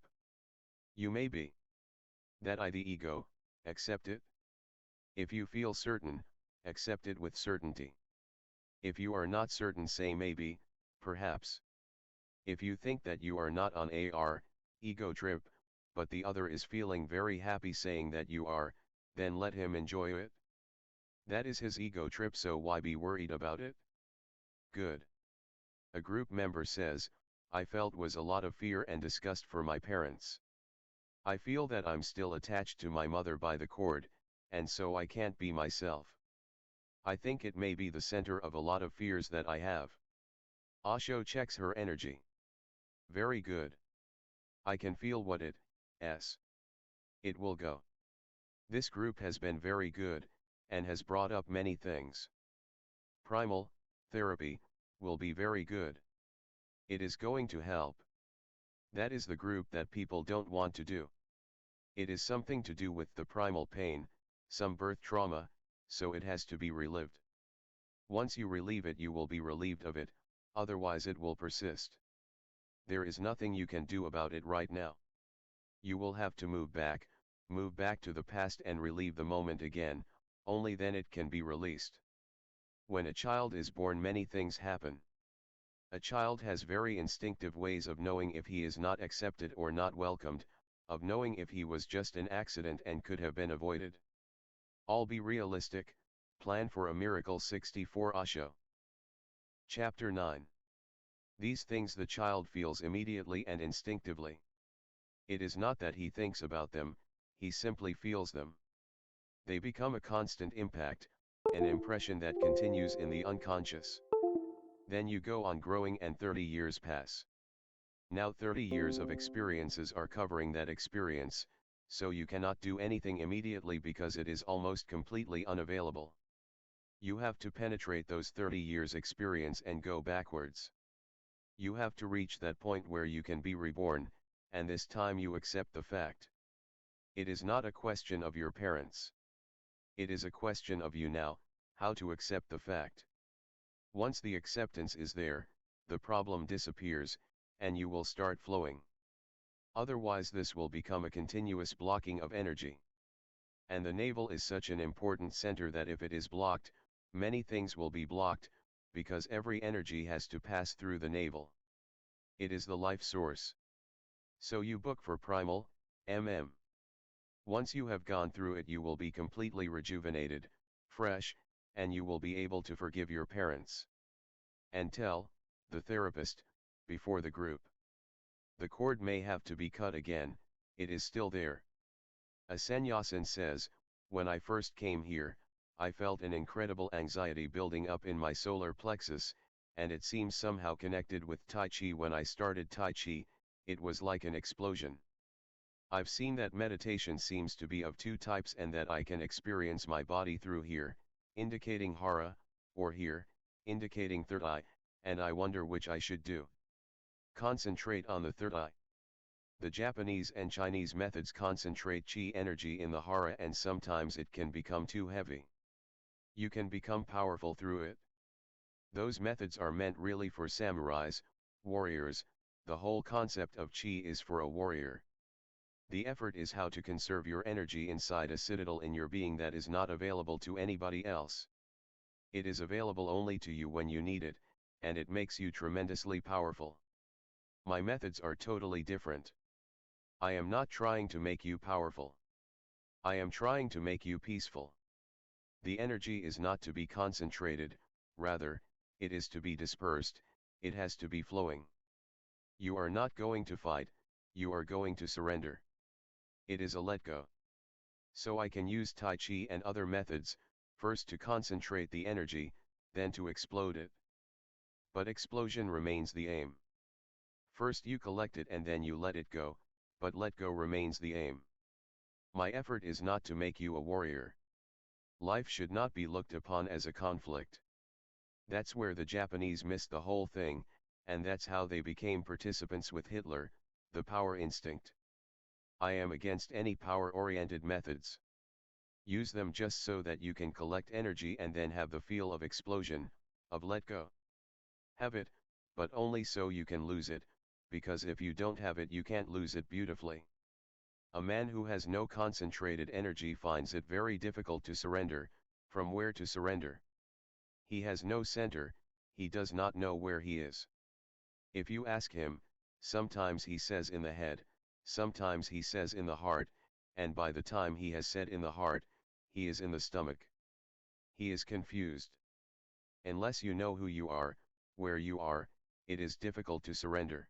You may be. That I the ego, accept it. If you feel certain, accept it with certainty. If you are not certain say maybe, perhaps. If you think that you are not on AR, ego trip, but the other is feeling very happy saying that you are, then let him enjoy it. That is his ego trip, so why be worried about it? Good. A group member says, I felt was a lot of fear and disgust for my parents. I feel that I'm still attached to my mother by the cord, and so I can't be myself. I think it may be the center of a lot of fears that I have. Osho checks her energy. Very good. I can feel what it is. It will go. This group has been very good, and has brought up many things. Primal, therapy, will be very good. It is going to help. That is the group that people don't want to do. It is something to do with the primal pain, some birth trauma, so it has to be relived. Once you relieve it you will be relieved of it, otherwise it will persist. There is nothing you can do about it right now. You will have to move back to the past and relieve the moment again, only then it can be released. When a child is born many things happen. A child has very instinctive ways of knowing if he is not accepted or not welcomed, of knowing if he was just an accident and could have been avoided. All be realistic, plan for a miracle. 64 Osho. Chapter 9. These things the child feels immediately and instinctively. It is not that he thinks about them, he simply feels them. They become a constant impact, an impression that continues in the unconscious. Then you go on growing and 30 years pass. Now 30 years of experiences are covering that experience, so you cannot do anything immediately because it is almost completely unavailable. You have to penetrate those 30 years experience and go backwards. You have to reach that point where you can be reborn, and this time you accept the fact. It is not a question of your parents. It is a question of you now, how to accept the fact. Once the acceptance is there, the problem disappears, and you will start flowing. Otherwise this will become a continuous blocking of energy. And the navel is such an important center that if it is blocked, many things will be blocked, because every energy has to pass through the navel. It is the life source. So you book for primal, Once you have gone through it you will be completely rejuvenated, fresh, and you will be able to forgive your parents. And tell, the therapist, before the group. The cord may have to be cut again, it is still there. A sannyasin says, when I first came here, I felt an incredible anxiety building up in my solar plexus, and it seems somehow connected with Tai Chi. When I started Tai Chi, it was like an explosion. I've seen that meditation seems to be of two types and that I can experience my body through here, indicating hara, or here, indicating third eye, and I wonder which I should do. Concentrate on the third eye. The Japanese and Chinese methods concentrate chi energy in the hara and sometimes it can become too heavy. You can become powerful through it. Those methods are meant really for samurais, warriors, the whole concept of chi is for a warrior. The effort is how to conserve your energy inside a citadel in your being that is not available to anybody else. It is available only to you when you need it, and it makes you tremendously powerful. My methods are totally different. I am not trying to make you powerful. I am trying to make you peaceful. The energy is not to be concentrated, rather, it is to be dispersed, it has to be flowing. You are not going to fight, you are going to surrender. It is a let go. So I can use Tai Chi and other methods, first to concentrate the energy, then to explode it. But explosion remains the aim. First you collect it and then you let it go, but let go remains the aim. My effort is not to make you a warrior. Life should not be looked upon as a conflict. That's where the Japanese missed the whole thing, and that's how they became participants with Hitler, the power instinct. I am against any power-oriented methods. Use them just so that you can collect energy and then have the feel of explosion, of let go. Have it, but only so you can lose it, because if you don't have it you can't lose it beautifully. A man who has no concentrated energy finds it very difficult to surrender. From where to surrender? He has no center, he does not know where he is. If you ask him, sometimes he says in the head, sometimes he says in the heart, and by the time he has said in the heart, he is in the stomach. He is confused. Unless you know who you are, where you are, it is difficult to surrender.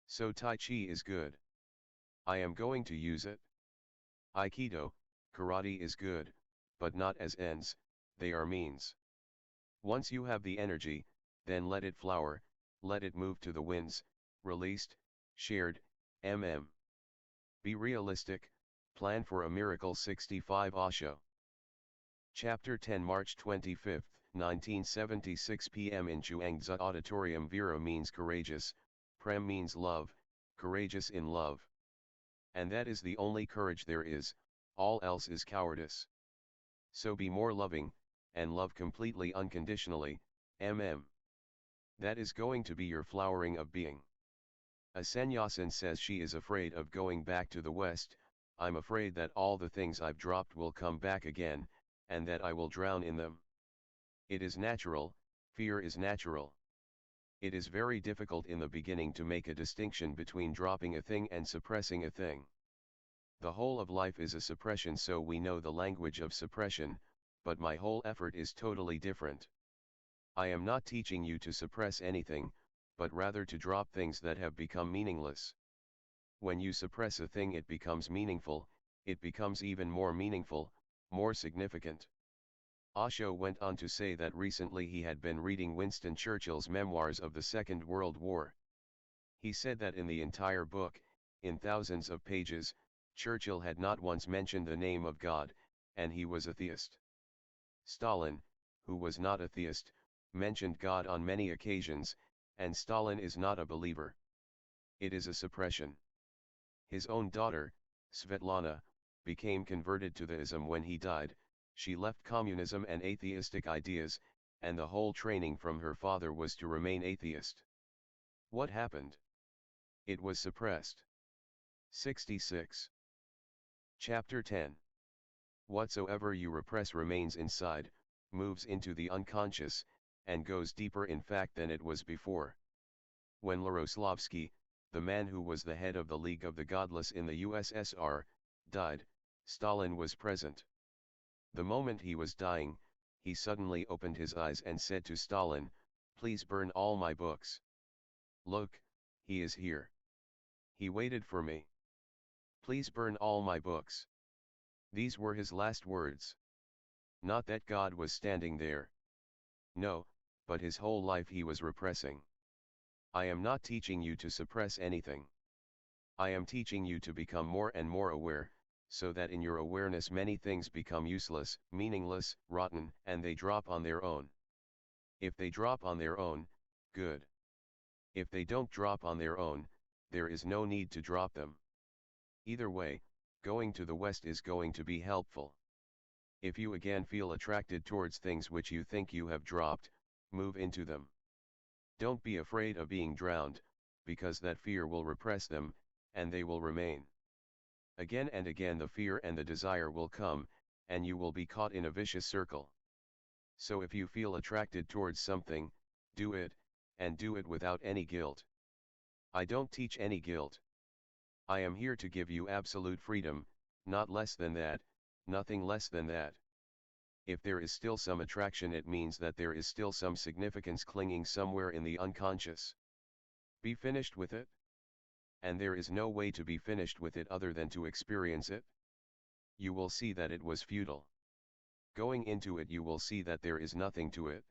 So Tai Chi is good. I am going to use it. Aikido, karate is good, but not as ends, they are means. Once you have the energy, then let it flower, let it move to the winds, released, shared, Be realistic, plan for a miracle. 65 Osho. Chapter 10 March 25, 1976 p.m. in Chuangzi Auditorium. Vira means courageous, Prem means love, courageous in love. And that is the only courage there is, all else is cowardice. So be more loving, and love completely unconditionally, That is going to be your flowering of being. A sannyasin says she is afraid of going back to the West. I'm afraid that all the things I've dropped will come back again, and that I will drown in them. It is natural, fear is natural. It is very difficult in the beginning to make a distinction between dropping a thing and suppressing a thing. The whole of life is a suppression, so we know the language of suppression, but my whole effort is totally different. I am not teaching you to suppress anything, but rather to drop things that have become meaningless. When you suppress a thing it becomes meaningful, it becomes even more meaningful, more significant. Osho went on to say that recently he had been reading Winston Churchill's memoirs of the Second World War. He said that in the entire book, in thousands of pages, Churchill had not once mentioned the name of God, and he was a theist. Stalin, who was not a theist, mentioned God on many occasions, and Stalin is not a believer. It is a suppression. His own daughter, Svetlana, became converted to the Islam when he died. She left communism and atheistic ideas, and the whole training from her father was to remain atheist. What happened? It was suppressed. 66. Chapter 10. Whatsoever you repress remains inside, moves into the unconscious, and goes deeper in fact than it was before. When Laroslavsky, the man who was the head of the League of the Godless in the USSR, died, Stalin was present. The moment he was dying, he suddenly opened his eyes and said to Stalin, "Please burn all my books. Look, he is here. He waited for me. Please burn all my books." These were his last words. Not that God was standing there. No, but his whole life he was repressing. I am not teaching you to suppress anything. I am teaching you to become more and more aware, so that in your awareness many things become useless, meaningless, rotten, and they drop on their own. If they drop on their own, good. If they don't drop on their own, there is no need to drop them. Either way, going to the West is going to be helpful. If you again feel attracted towards things which you think you have dropped, move into them. Don't be afraid of being drowned, because that fear will repress them, and they will remain. Again and again the fear and the desire will come, and you will be caught in a vicious circle. So if you feel attracted towards something, do it, and do it without any guilt. I don't teach any guilt. I am here to give you absolute freedom, not less than that, nothing less than that. If there is still some attraction, it means that there is still some significance clinging somewhere in the unconscious. Be finished with it. And there is no way to be finished with it other than to experience it. You will see that it was futile. Going into it you will see that there is nothing to it.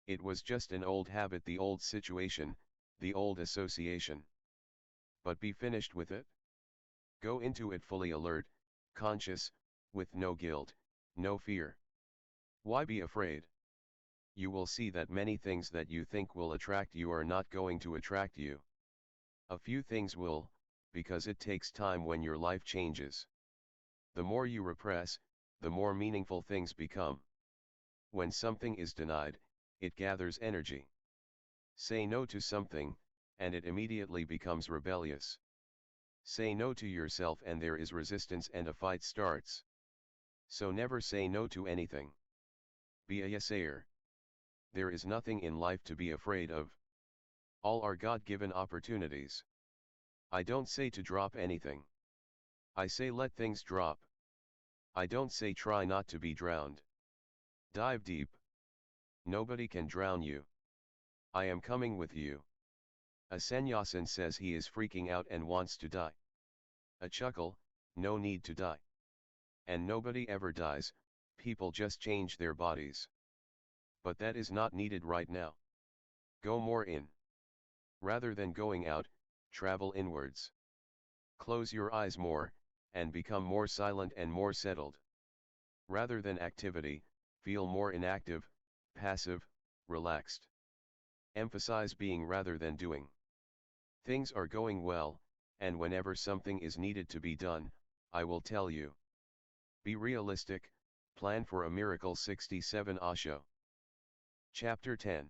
It was just an old habit, the old situation, the old association. But be finished with it. Go into it fully alert, conscious, with no guilt, no fear. Why be afraid? You will see that many things that you think will attract you are not going to attract you. A few things will, because it takes time when your life changes. The more you repress, the more meaningful things become. When something is denied, it gathers energy. Say no to something, and it immediately becomes rebellious. Say no to yourself and there is resistance and a fight starts. So never say no to anything. Be a yesayer. There is nothing in life to be afraid of. All are God-given opportunities. I don't say to drop anything. I say let things drop. I don't say try not to be drowned. Dive deep. Nobody can drown you. I am coming with you. A sannyasin says he is freaking out and wants to die. A chuckle, no need to die. And nobody ever dies, people just change their bodies. But that is not needed right now. Go more in. Rather than going out, travel inwards. Close your eyes more, and become more silent and more settled. Rather than activity, feel more inactive, passive, relaxed. Emphasize being rather than doing. Things are going well, and whenever something is needed to be done, I will tell you. Be realistic, plan for a miracle. 67 Osho. Chapter 10.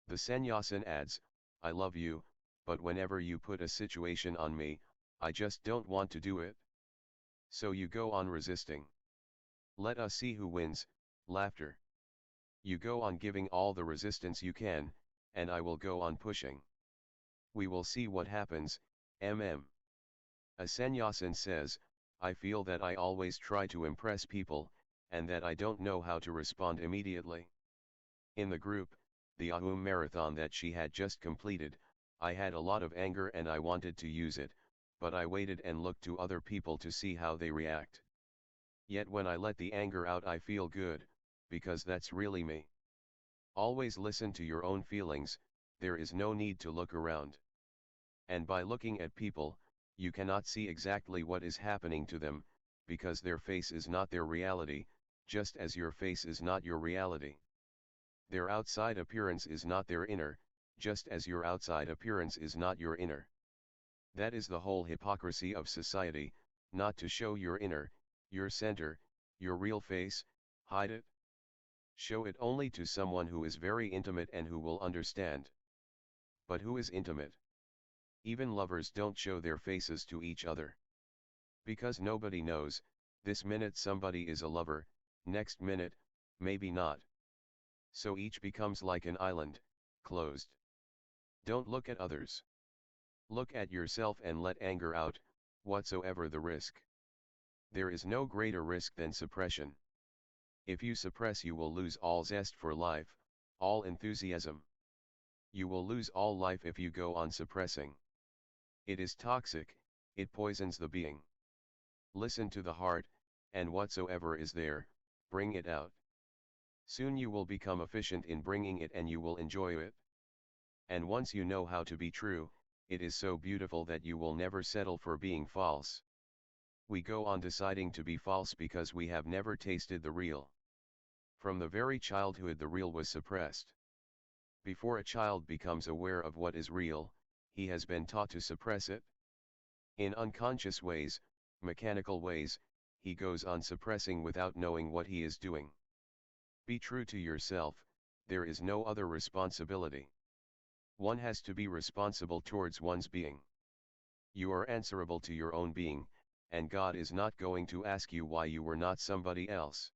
The sannyasin adds, I love you, but whenever you put a situation on me, I just don't want to do it. So you go on resisting. Let us see who wins, laughter. You go on giving all the resistance you can, and I will go on pushing. We will see what happens, mm. A sannyasin says, I feel that I always try to impress people, and that I don't know how to respond immediately. In the group, the Ahum marathon that she had just completed, I had a lot of anger and I wanted to use it, but I waited and looked to other people to see how they react. Yet when I let the anger out I feel good, because that's really me. Always listen to your own feelings, there is no need to look around. And by looking at people, you cannot see exactly what is happening to them, because their face is not their reality, just as your face is not your reality. Their outside appearance is not their inner, just as your outside appearance is not your inner. That is the whole hypocrisy of society, not to show your inner, your center, your real face, hide it. Show it only to someone who is very intimate and who will understand. But who is intimate? Even lovers don't show their faces to each other. Because nobody knows, this minute somebody is a lover, next minute, maybe not. So each becomes like an island, closed. Don't look at others. Look at yourself and let anger out, whatsoever the risk. There is no greater risk than suppression. If you suppress, you will lose all zest for life, all enthusiasm. You will lose all life if you go on suppressing. It is toxic, it poisons the being. Listen to the heart, and whatsoever is there, bring it out. Soon you will become efficient in bringing it and you will enjoy it. And once you know how to be true, it is so beautiful that you will never settle for being false. We go on deciding to be false because we have never tasted the real. From the very childhood the real was suppressed. Before a child becomes aware of what is real, he has been taught to suppress it. In unconscious ways, mechanical ways, he goes on suppressing without knowing what he is doing. Be true to yourself, there is no other responsibility. One has to be responsible towards one's being. You are answerable to your own being, and God is not going to ask you why you were not somebody else.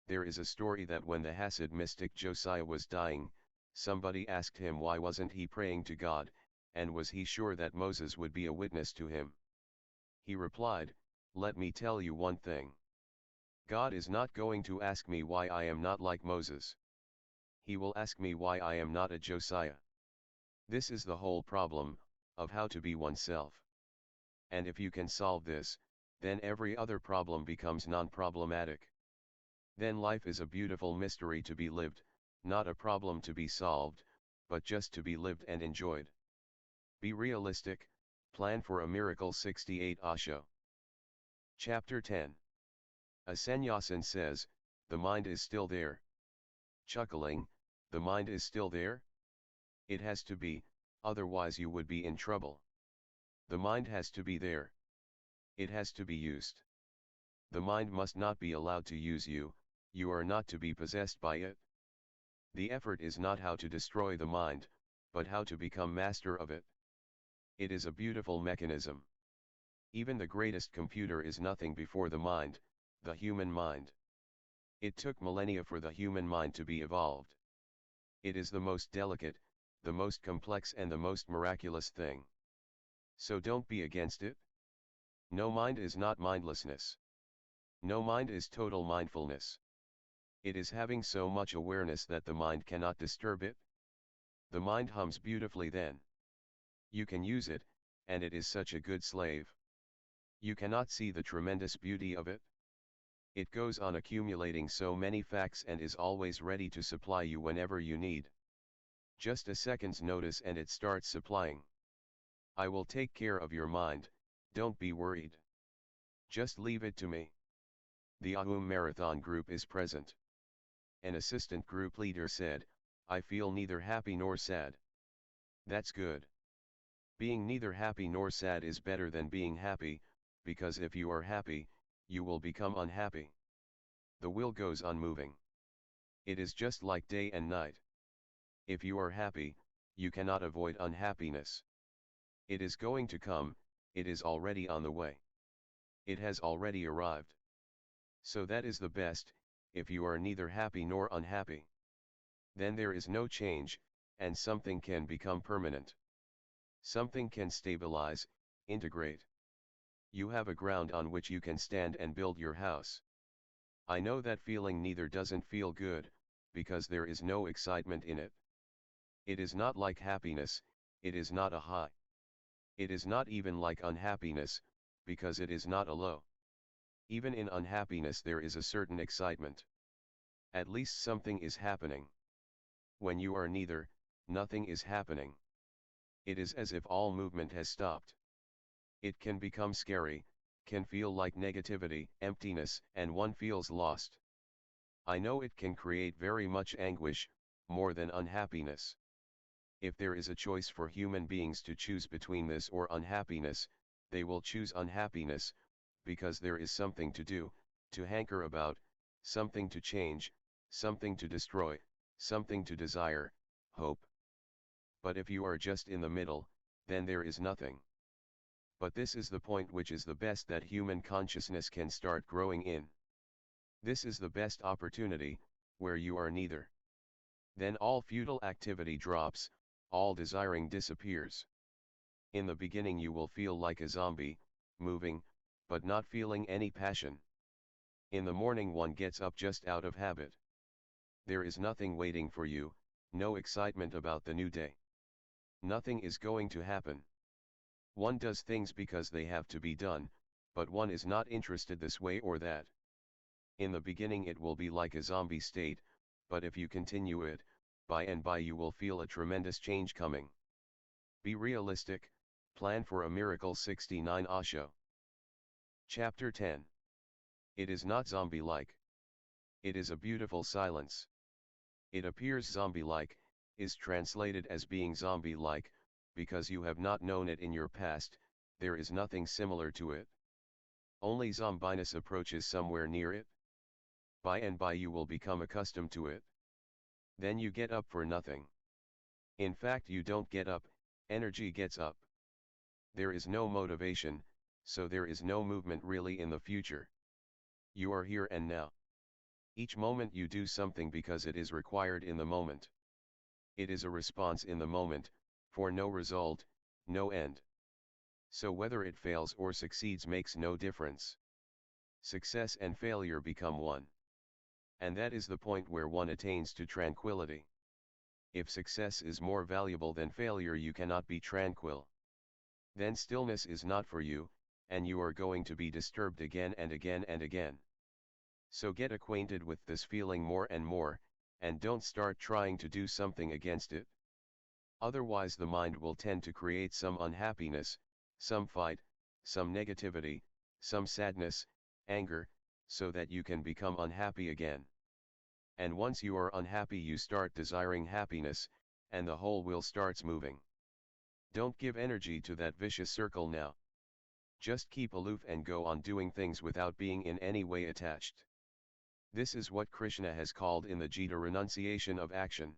There is a story that when the Hasid mystic Josiah was dying, somebody asked him why wasn't he praying to God, and was he sure that Moses would be a witness to him. He replied, "Let me tell you one thing. God is not going to ask me why I am not like Moses. He will ask me why I am not a Josiah." This is the whole problem, of how to be oneself. And if you can solve this, then every other problem becomes non-problematic. Then life is a beautiful mystery to be lived, not a problem to be solved, but just to be lived and enjoyed. Be realistic, plan for a miracle. 68 Osho. Chapter 10. A sannyasin says, the mind is still there. Chuckling, the mind is still there? It has to be, otherwise you would be in trouble. The mind has to be there. It has to be used. The mind must not be allowed to use you, you are not to be possessed by it. The effort is not how to destroy the mind, but how to become master of it. It is a beautiful mechanism. Even the greatest computer is nothing before the mind, the human mind. It took millennia for the human mind to be evolved. It is the most delicate, the most complex and the most miraculous thing. So don't be against it. No mind is not mindlessness. No mind is total mindfulness. It is having so much awareness that the mind cannot disturb it. The mind hums beautifully then. You can use it, and it is such a good slave. You cannot see the tremendous beauty of it. It goes on accumulating so many facts and is always ready to supply you whenever you need. Just a second's notice and it starts supplying. I will take care of your mind, don't be worried. Just leave it to me. The Ahum Marathon group is present. An assistant group leader said, I feel neither happy nor sad. That's good. Being neither happy nor sad is better than being happy, because if you are happy, you will become unhappy. The will goes on moving. It is just like day and night. If you are happy, you cannot avoid unhappiness. It is going to come, it is already on the way. It has already arrived. So that is the best, if you are neither happy nor unhappy. Then there is no change, and something can become permanent. Something can stabilize, integrate. You have a ground on which you can stand and build your house. I know that feeling neither doesn't feel good, because there is no excitement in it. It is not like happiness, it is not a high. It is not even like unhappiness, because it is not a low. Even in unhappiness there is a certain excitement. At least something is happening. When you are neither, nothing is happening. It is as if all movement has stopped. It can become scary, can feel like negativity, emptiness, and one feels lost. I know it can create very much anguish, more than unhappiness. If there is a choice for human beings to choose between this or unhappiness, they will choose unhappiness, because there is something to do, to hanker about, something to change, something to destroy, something to desire, hope. But if you are just in the middle, then there is nothing. But this is the point which is the best that human consciousness can start growing in. This is the best opportunity, where you are neither. Then all futile activity drops, all desiring disappears. In the beginning you will feel like a zombie, moving, but not feeling any passion. In the morning one gets up just out of habit. There is nothing waiting for you, no excitement about the new day. Nothing is going to happen. One does things because they have to be done, but one is not interested this way or that. In the beginning it will be like a zombie state, but if you continue it, by and by you will feel a tremendous change coming. Be realistic, plan for a miracle. 69 Osho. Chapter 10. It is not zombie-like. It is a beautiful silence. It appears zombie-like, is translated as being zombie-like, because you have not known it in your past, there is nothing similar to it. Only zombiness approaches somewhere near it. By and by you will become accustomed to it. Then you get up for nothing. In fact you don't get up, energy gets up. There is no motivation, so there is no movement really in the future. You are here and now. Each moment you do something because it is required in the moment. It is a response in the moment, for no result, no end. So whether it fails or succeeds makes no difference. Success and failure become one. And that is the point where one attains to tranquility. If success is more valuable than failure you cannot be tranquil. Then stillness is not for you, and you are going to be disturbed again and again and again. So get acquainted with this feeling more and more, and don't start trying to do something against it. Otherwise the mind will tend to create some unhappiness, some fight, some negativity, some sadness, anger, so that you can become unhappy again. And once you are unhappy you start desiring happiness, and the whole wheel starts moving. Don't give energy to that vicious circle now. Just keep aloof and go on doing things without being in any way attached. This is what Krishna has called in the Gita renunciation of action.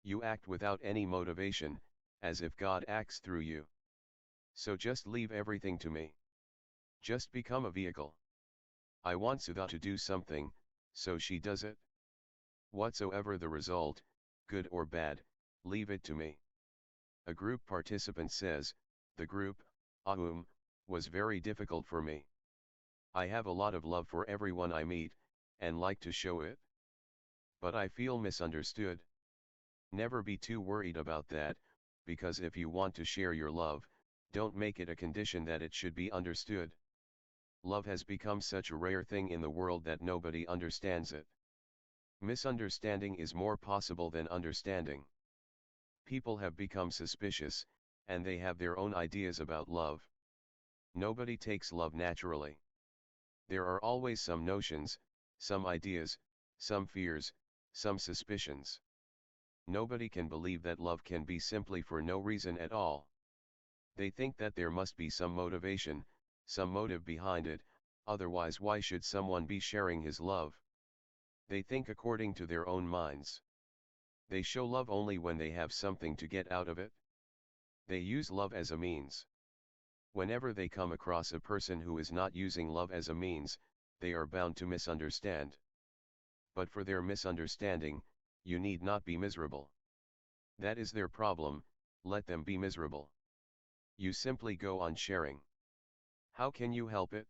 You act without any motivation, as if God acts through you. So just leave everything to me. Just become a vehicle. I want Sudha to do something, so she does it. Whatsoever the result, good or bad, leave it to me. A group participant says, the group, Ahum, was very difficult for me. I have a lot of love for everyone I meet, and like to show it. But I feel misunderstood. Never be too worried about that, because if you want to share your love, don't make it a condition that it should be understood. Love has become such a rare thing in the world that nobody understands it. Misunderstanding is more possible than understanding. People have become suspicious, and they have their own ideas about love. Nobody takes love naturally. There are always some notions, some ideas, some fears, some suspicions. Nobody can believe that love can be simply for no reason at all. They think that there must be some motivation, some motive behind it, otherwise why should someone be sharing his love? They think according to their own minds. They show love only when they have something to get out of it. They use love as a means. Whenever they come across a person who is not using love as a means, they are bound to misunderstand. But for their misunderstanding, you need not be miserable. That is their problem, let them be miserable. You simply go on sharing. How can you help it?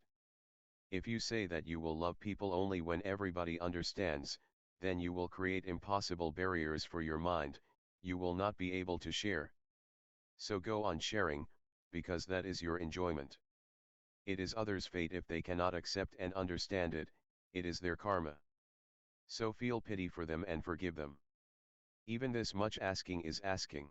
If you say that you will love people only when everybody understands, then you will create impossible barriers for your mind, you will not be able to share. So go on sharing, because that is your enjoyment. It is others' fate if they cannot accept and understand it, it is their karma. So feel pity for them and forgive them. Even this much asking is asking.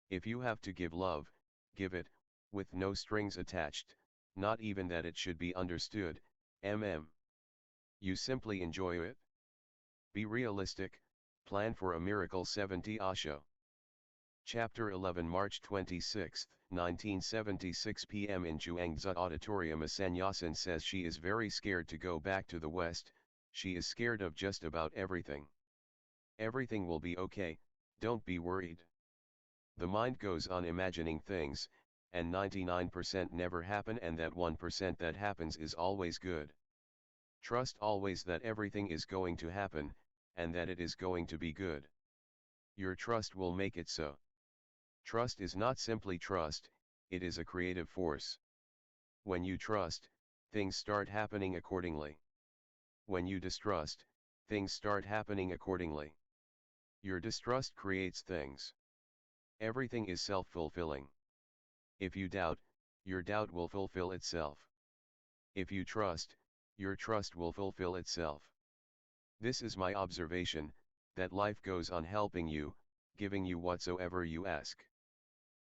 If you have to give love, give it, with no strings attached, not even that it should be understood, You simply enjoy it. Be realistic, plan for a miracle. 70 Osho. Chapter 11 March 26, 1976 p.m. in Zhuangzi Auditorium. A sannyasin says she is very scared to go back to the West, she is scared of just about everything. Everything will be okay, don't be worried. The mind goes on imagining things, and 99% never happen, and that 1% that happens is always good. Trust always that everything is going to happen, and that it is going to be good. Your trust will make it so. Trust is not simply trust, it is a creative force. When you trust, things start happening accordingly. When you distrust, things start happening accordingly. Your distrust creates things. Everything is self-fulfilling. If you doubt, your doubt will fulfill itself. If you trust, your trust will fulfill itself. This is my observation, that life goes on helping you, giving you whatsoever you ask.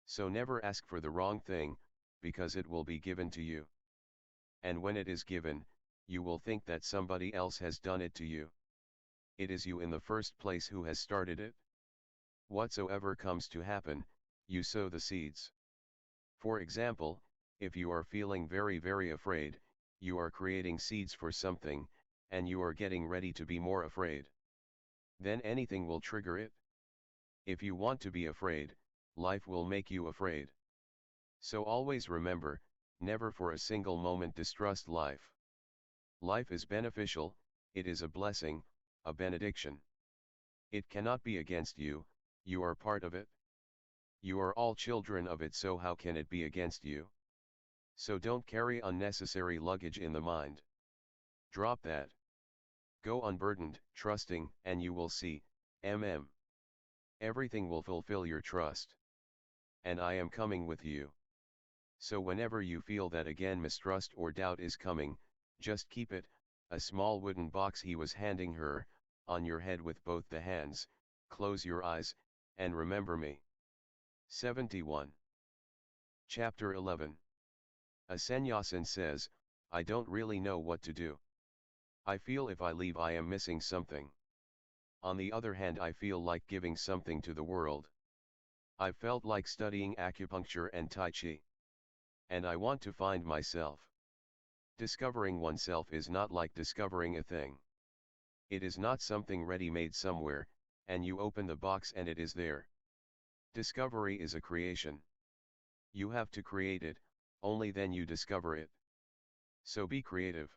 So never ask for the wrong thing, because it will be given to you. And when it is given, you will think that somebody else has done it to you. It is you in the first place who has started it. Whatsoever comes to happen, you sow the seeds. For example, if you are feeling very afraid, you are creating seeds for something, and you are getting ready to be more afraid. Then anything will trigger it. If you want to be afraid, life will make you afraid. So always remember, never for a single moment distrust life. Life is beneficial, it is a blessing, a benediction. It cannot be against you, you are part of it. You are all children of it, so how can it be against you? So don't carry unnecessary luggage in the mind. Drop that. Go unburdened, trusting, and you will see, Everything will fulfill your trust. And I am coming with you. So whenever you feel that again mistrust or doubt is coming, just keep it, a small wooden box he was handing her, on your head with both the hands, close your eyes, and remember me. 71. Chapter 11. A sannyasin says, I don't really know what to do. I feel if I leave I am missing something. On the other hand, I feel like giving something to the world. I felt like studying acupuncture and Tai Chi. And I want to find myself. Discovering oneself is not like discovering a thing. It is not something ready-made somewhere, and you open the box and it is there. Discovery is a creation. You have to create it, only then you discover it. So be creative.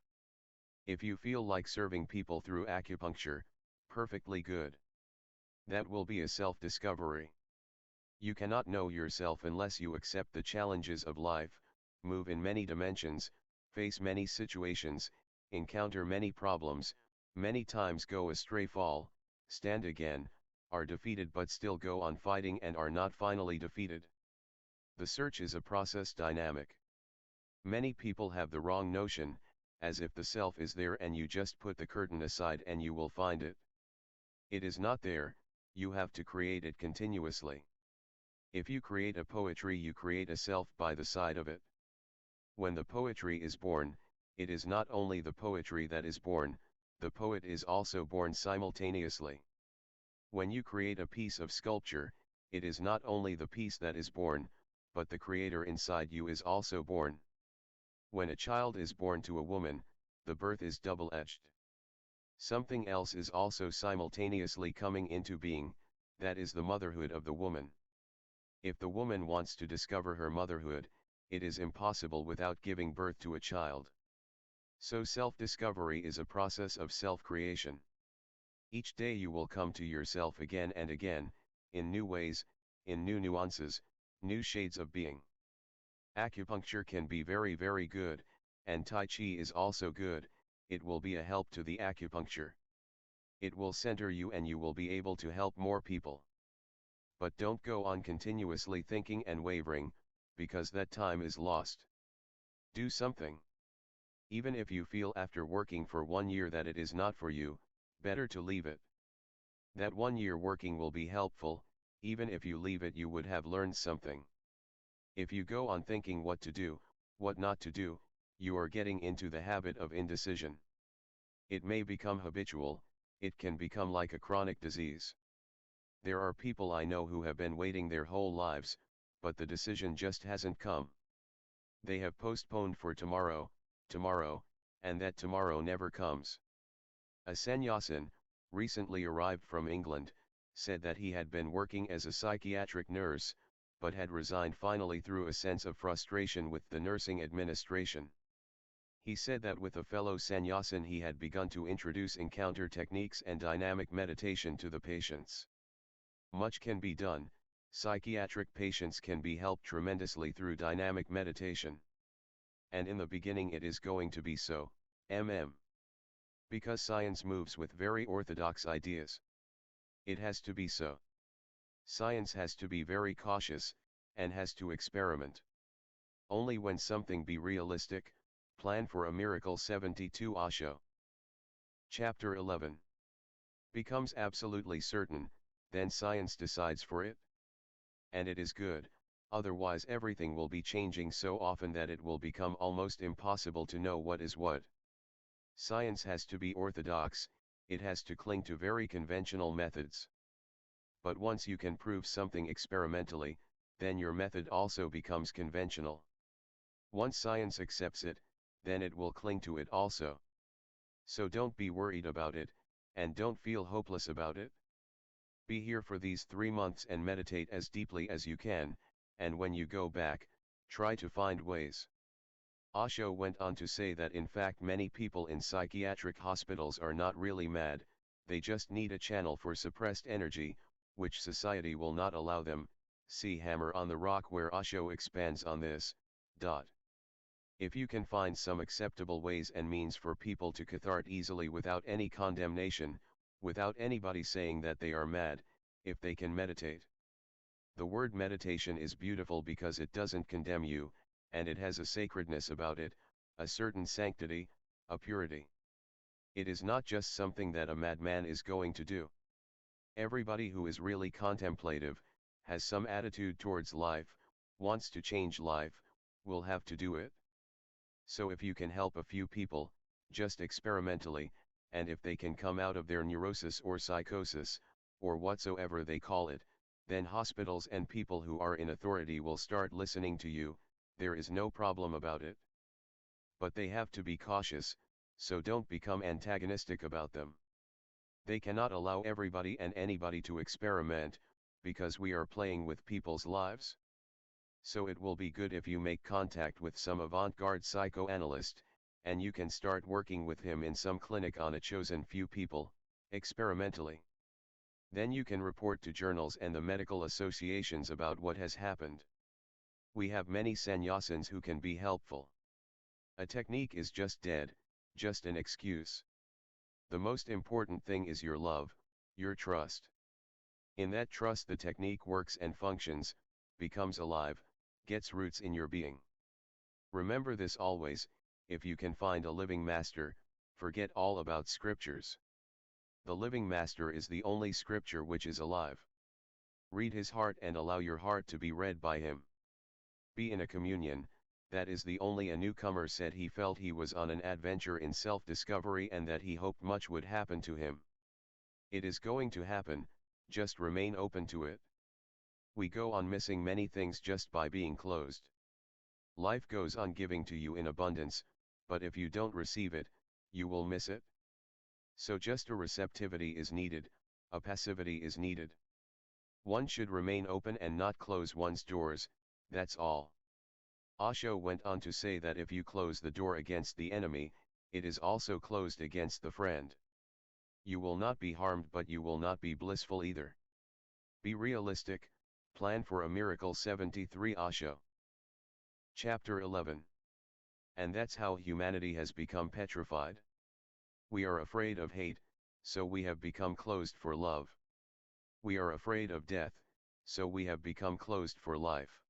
If you feel like serving people through acupuncture, perfectly good. That will be a self-discovery. You cannot know yourself unless you accept the challenges of life, move in many dimensions, face many situations, encounter many problems, many times go astray, fall, stand again, are defeated but still go on fighting and are not finally defeated. The search is a process, dynamic. Many people have the wrong notion, as if the self is there and you just put the curtain aside and you will find it. It is not there, you have to create it continuously. If you create a poetry, you create a self by the side of it. When the poetry is born, it is not only the poetry that is born, the poet is also born simultaneously. When you create a piece of sculpture, it is not only the piece that is born, but the creator inside you is also born. When a child is born to a woman, the birth is double-edged. Something else is also simultaneously coming into being, that is the motherhood of the woman. If the woman wants to discover her motherhood, it is impossible without giving birth to a child. So self-discovery is a process of self-creation. Each day you will come to yourself again and again, in new ways, in new nuances, new shades of being. Acupuncture can be very good, and Tai Chi is also good, it will be a help to the acupuncture. It will center you and you will be able to help more people. But don't go on continuously thinking and wavering, because that time is lost. Do something. Even if you feel after working for 1 year that it is not for you, better to leave it. That 1 year working will be helpful, even if you leave it you would have learned something. If you go on thinking what to do, what not to do, you are getting into the habit of indecision. It may become habitual, it can become like a chronic disease. There are people I know who have been waiting their whole lives, but the decision just hasn't come. They have postponed for tomorrow, tomorrow, and that tomorrow never comes. A sannyasin, recently arrived from England, said that he had been working as a psychiatric nurse, but had resigned finally through a sense of frustration with the nursing administration. He said that with a fellow sannyasin he had begun to introduce encounter techniques and dynamic meditation to the patients. Much can be done. Psychiatric patients can be helped tremendously through dynamic meditation. And in the beginning it is going to be so, because science moves with very orthodox ideas. It has to be so. Science has to be very cautious, and has to experiment. Only when something be realistic, plan for a miracle. 72 Osho. Chapter 11. Becomes absolutely certain, then science decides for it. And it is good, otherwise everything will be changing so often that it will become almost impossible to know what is what. Science has to be orthodox, it has to cling to very conventional methods. But once you can prove something experimentally, then your method also becomes conventional. Once science accepts it, then it will cling to it also. So don't be worried about it, and don't feel hopeless about it. Be here for these 3 months and meditate as deeply as you can, and when you go back, try to find ways. Osho went on to say that in fact many people in psychiatric hospitals are not really mad, they just need a channel for suppressed energy, which society will not allow them. See Hammer on the Rock where Osho expands on this. If you can find some acceptable ways and means for people to cathart easily without any condemnation, without anybody saying that they are mad, if they can meditate. The word meditation is beautiful because it doesn't condemn you, and it has a sacredness about it, a certain sanctity, a purity. It is not just something that a madman is going to do. Everybody who is really contemplative, has some attitude towards life, wants to change life, will have to do it. So if you can help a few people, just experimentally, and if they can come out of their neurosis or psychosis, or whatsoever they call it, then hospitals and people who are in authority will start listening to you, there is no problem about it. But they have to be cautious, so don't become antagonistic about them. They cannot allow everybody and anybody to experiment, because we are playing with people's lives. So it will be good if you make contact with some avant-garde psychoanalyst, and you can start working with him in some clinic on a chosen few people, experimentally. Then you can report to journals and the medical associations about what has happened. We have many sannyasins who can be helpful. A technique is just dead, just an excuse. The most important thing is your love, your trust. In that trust the technique works and functions, becomes alive, gets roots in your being. Remember this always, if you can find a living master, forget all about scriptures. The living master is the only scripture which is alive. Read his heart and allow your heart to be read by him. Be in a communion, that is the only. A newcomer said he felt he was on an adventure in self-discovery and that he hoped much would happen to him. It is going to happen, just remain open to it. We go on missing many things just by being closed. Life goes on giving to you in abundance, but if you don't receive it, you will miss it. So just a receptivity is needed, a passivity is needed. One should remain open and not close one's doors, that's all. Osho went on to say that if you close the door against the enemy, it is also closed against the friend. You will not be harmed but you will not be blissful either. Be realistic, plan for a miracle. 73 Osho. Chapter 11. And that's how humanity has become petrified. We are afraid of hate, so we have become closed for love. We are afraid of death, so we have become closed for life.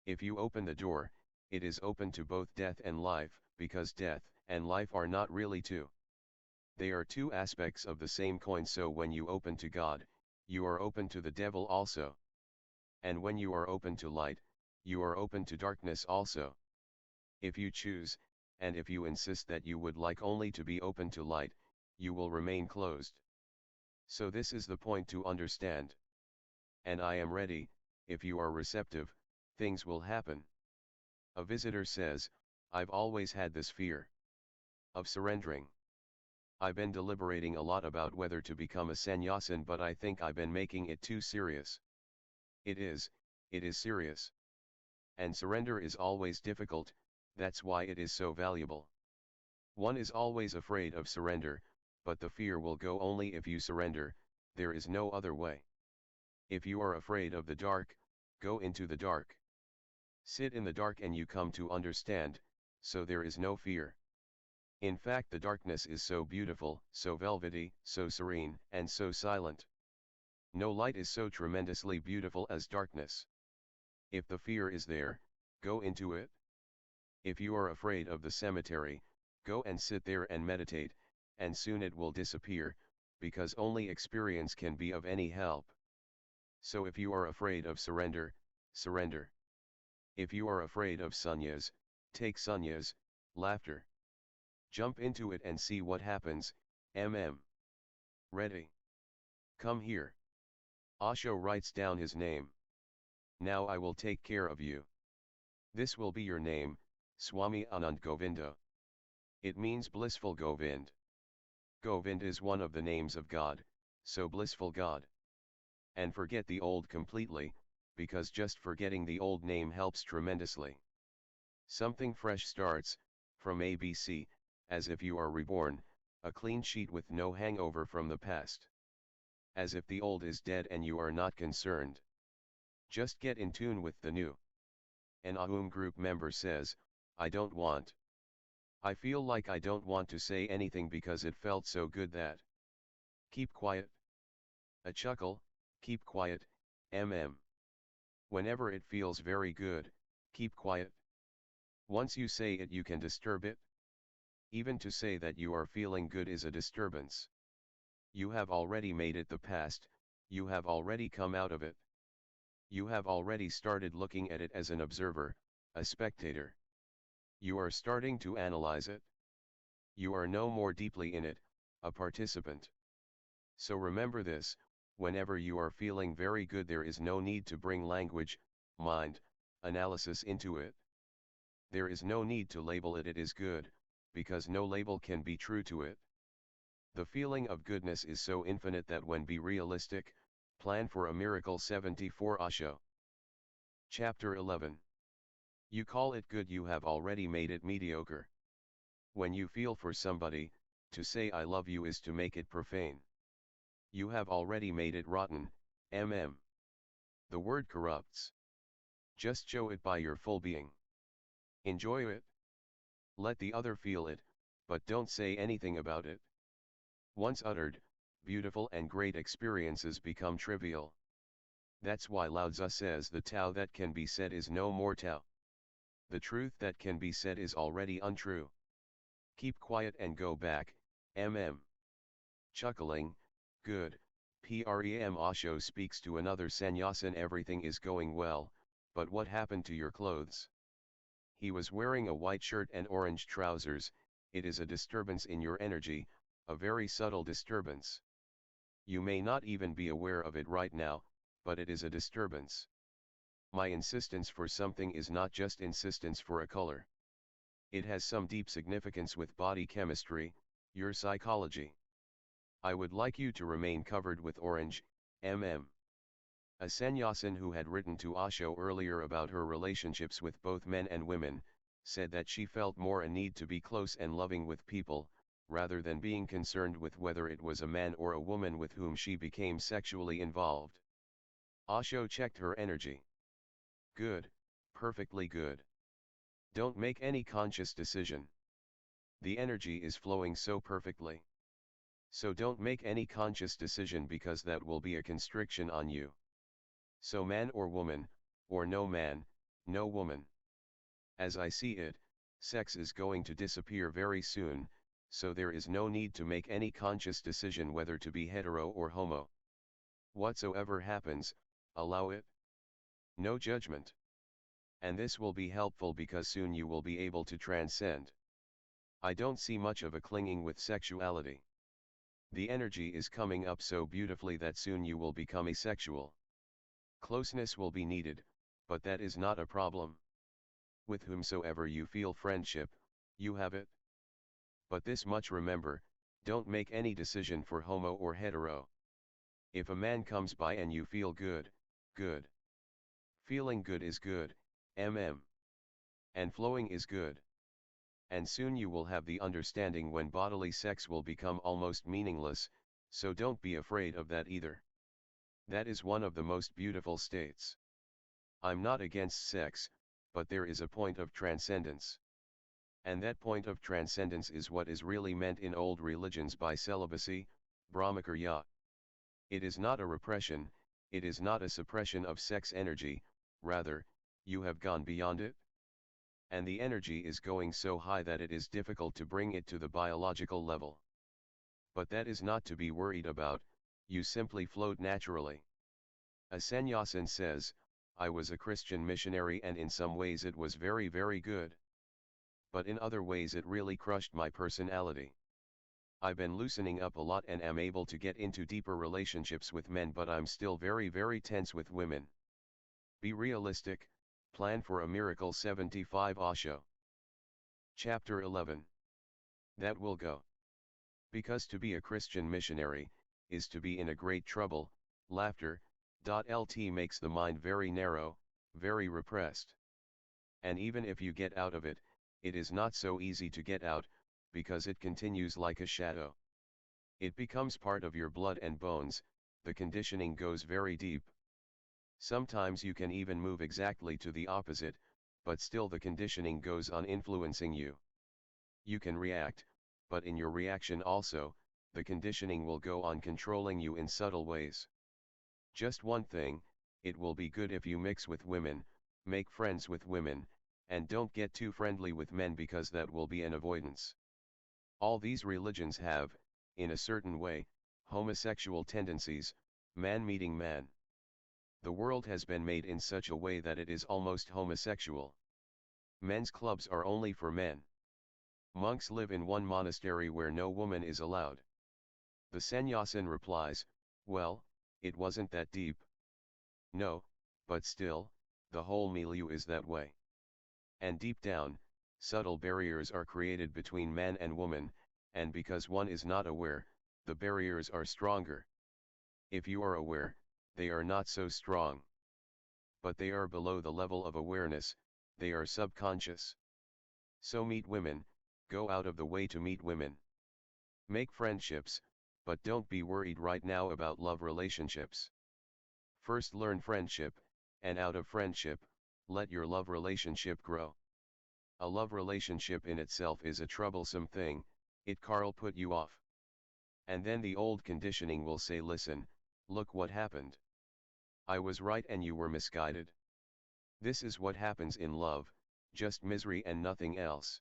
If you open the door, it is open to both death and life, because death and life are not really two. They are two aspects of the same coin. So when you open to God, you are open to the devil also. And when you are open to light, you are open to darkness also. If you choose, and if you insist that you would like only to be open to light, you will remain closed. So this is the point to understand. And I am ready, if you are receptive, things will happen. A visitor says, I've always had this fear of surrendering. I've been deliberating a lot about whether to become a sannyasin, but I think I've been making it too serious. It is serious. And surrender is always difficult, that's why it is so valuable. One is always afraid of surrender, but the fear will go only if you surrender, there is no other way. If you are afraid of the dark, go into the dark. Sit in the dark and you come to understand, so there is no fear. In fact, the darkness is so beautiful, so velvety, so serene, and so silent. No light is so tremendously beautiful as darkness. If the fear is there, go into it. If you are afraid of the cemetery, go and sit there and meditate, and soon it will disappear, because only experience can be of any help. So if you are afraid of surrender, surrender. If you are afraid of sannyas, take sannyas, laughter. Jump into it and see what happens. Ready? Come here. Osho writes down his name. Now I will take care of you. This will be your name, Swami Anand Govinda. It means blissful Govind. Govind is one of the names of God, so blissful God. And forget the old completely, because just forgetting the old name helps tremendously. Something fresh starts, from ABC, as if you are reborn, a clean sheet with no hangover from the past. As if the old is dead and you are not concerned. Just get in tune with the new. An Ahum group member says, I don't want. I feel like I don't want to say anything because it felt so good that. Keep quiet. A chuckle, keep quiet, Whenever it feels very good, keep quiet. Once you say it, you can disturb it. Even to say that you are feeling good is a disturbance. You have already made it the past, you have already come out of it. You have already started looking at it as an observer, a spectator. You are starting to analyze it. You are no more deeply in it, a participant. So remember this, whenever you are feeling very good, there is no need to bring language, mind, analysis into it. There is no need to label it is good, because no label can be true to it. The feeling of goodness is so infinite that when be realistic, plan for a miracle. 74 Osho. Chapter 11. You call it good, you have already made it mediocre. When you feel for somebody, to say I love you is to make it profane. You have already made it rotten, The word corrupts. Just show it by your full being. Enjoy it. Let the other feel it, but don't say anything about it. Once uttered, beautiful and great experiences become trivial. That's why Lao Tzu says the Tao that can be said is no more Tao. The truth that can be said is already untrue. Keep quiet and go back, Chuckling, good, Prem. Osho speaks to another sannyasin. Everything is going well, but what happened to your clothes? He was wearing a white shirt and orange trousers. It is a disturbance in your energy, a very subtle disturbance. You may not even be aware of it right now, but it is a disturbance. My insistence for something is not just insistence for a color. It has some deep significance with body chemistry, your psychology. I would like you to remain covered with orange, A sannyasin who had written to Osho earlier about her relationships with both men and women, said that she felt more a need to be close and loving with people, rather than being concerned with whether it was a man or a woman with whom she became sexually involved. Osho checked her energy. Good, perfectly good. Don't make any conscious decision. The energy is flowing so perfectly. So don't make any conscious decision, because that will be a constriction on you. So man or woman, or no man, no woman. As I see it, sex is going to disappear very soon, so there is no need to make any conscious decision whether to be hetero or homo. Whatsoever happens, allow it. No judgment. And this will be helpful because soon you will be able to transcend. I don't see much of a clinging with sexuality. The energy is coming up so beautifully that soon you will become asexual. Closeness will be needed, but that is not a problem. With whomsoever you feel friendship, you have it. But this much remember, don't make any decision for homo or hetero. If a man comes by and you feel good, good. Feeling good is good, and flowing is good. And soon you will have the understanding when bodily sex will become almost meaningless, so don't be afraid of that either. That is one of the most beautiful states. I'm not against sex, but there is a point of transcendence. And that point of transcendence is what is really meant in old religions by celibacy, brahmacharya. It is not a repression, it is not a suppression of sex energy, rather, you have gone beyond it. And the energy is going so high that it is difficult to bring it to the biological level. But that is not to be worried about, you simply float naturally. A sannyasin says, I was a Christian missionary and in some ways it was very very good. But in other ways it really crushed my personality. I've been loosening up a lot and am able to get into deeper relationships with men, but I'm still very very tense with women. Be realistic, plan for a miracle. 75 Osho. Chapter 11. That will go. Because to be a Christian missionary, is to be in a great trouble, laughter. Lt makes the mind very narrow, very repressed. And even if you get out of it, it is not so easy to get out, because it continues like a shadow. It becomes part of your blood and bones, the conditioning goes very deep. Sometimes you can even move exactly to the opposite, but still the conditioning goes on influencing you. You can react, but in your reaction also, the conditioning will go on controlling you in subtle ways. Just one thing, it will be good if you mix with women, make friends with women, and don't get too friendly with men because that will be an avoidance. All these religions have, in a certain way, homosexual tendencies, man meeting man. The world has been made in such a way that it is almost homosexual. Men's clubs are only for men. Monks live in one monastery where no woman is allowed. The sannyasin replies, well, it wasn't that deep. No, but still, the whole milieu is that way. And deep down, subtle barriers are created between man and woman, and because one is not aware, the barriers are stronger. If you are aware, they are not so strong. But they are below the level of awareness, they are subconscious. So meet women, go out of the way to meet women. Make friendships, but don't be worried right now about love relationships. First learn friendship, and out of friendship, let your love relationship grow. A love relationship in itself is a troublesome thing, it Carl put you off. And then the old conditioning will say, listen, look what happened. I was right and you were misguided. This is what happens in love, just misery and nothing else.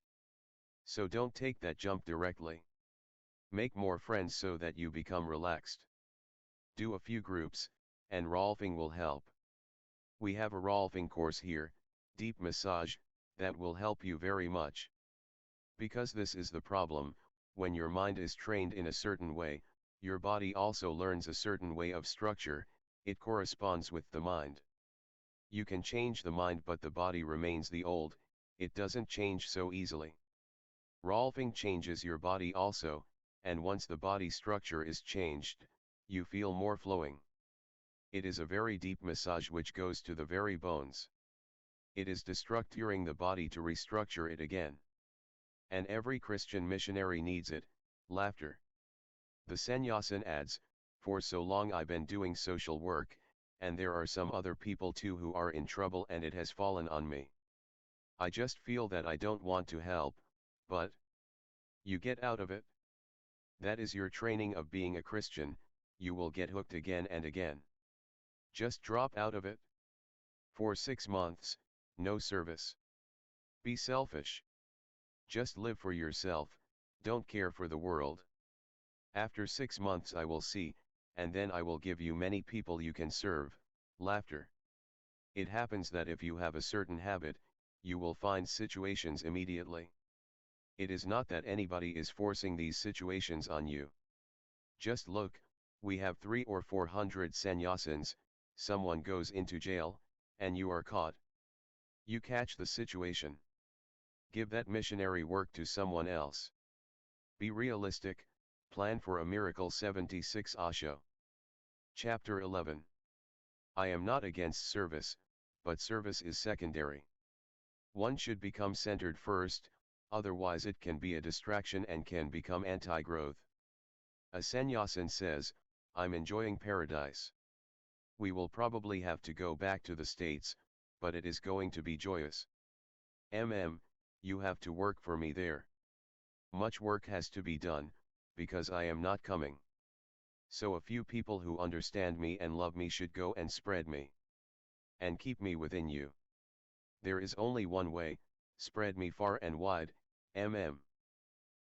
So don't take that jump directly. Make more friends so that you become relaxed. Do a few groups, and Rolfing will help. We have a Rolfing course here, deep massage, that will help you very much. Because this is the problem, when your mind is trained in a certain way, your body also learns a certain way of structure, it corresponds with the mind. You can change the mind but the body remains the old, it doesn't change so easily. Rolfing changes your body also, and once the body structure is changed, you feel more flowing. It is a very deep massage which goes to the very bones. It is destructuring the body to restructure it again. And every Christian missionary needs it, laughter. The sannyasin adds, for so long I've been doing social work, and there are some other people too who are in trouble and it has fallen on me. I just feel that I don't want to help, but you get out of it. That is your training of being a Christian, you will get hooked again and again. Just drop out of it. For 6 months, no service. Be selfish. Just live for yourself, don't care for the world. After 6 months I will see, and then I will give you many people you can serve, laughter. It happens that if you have a certain habit, you will find situations immediately. It is not that anybody is forcing these situations on you. Just look, we have 3 or 400 sannyasins, someone goes into jail, and you are caught. You catch the situation. Give that missionary work to someone else. Be realistic, plan for a miracle. 76 Osho. Chapter 11. I am not against service, but service is secondary. One should become centered first, otherwise it can be a distraction and can become anti-growth. A sannyasin says, I'm enjoying paradise. We will probably have to go back to the States, but it is going to be joyous. You have to work for me there. Much work has to be done, because I am not coming. So a few people who understand me and love me should go and spread me. And keep me within you. There is only one way, spread me far and wide,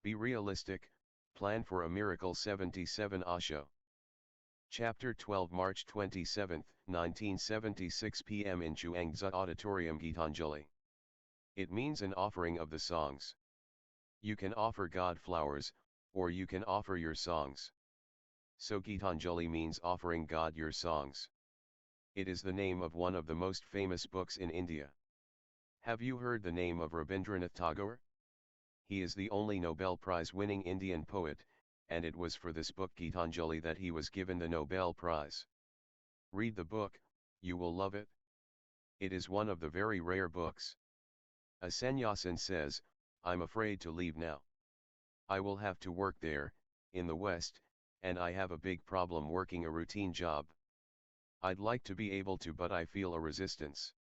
Be realistic, plan for a miracle. 77 Osho. Chapter 12 March 27, 1976 p.m. in Chuangzi Auditorium Gitanjali. It means an offering of the songs. You can offer God flowers, or you can offer your songs. So Gitanjali means offering God your songs. It is the name of one of the most famous books in India. Have you heard the name of Rabindranath Tagore? He is the only Nobel Prize-winning Indian poet, and it was for this book Gitanjali that he was given the Nobel Prize. Read the book, you will love it. It is one of the very rare books. A sannyasin says, I'm afraid to leave now. I will have to work there, in the West, and I have a big problem working a routine job. I'd like to be able to, but I feel a resistance.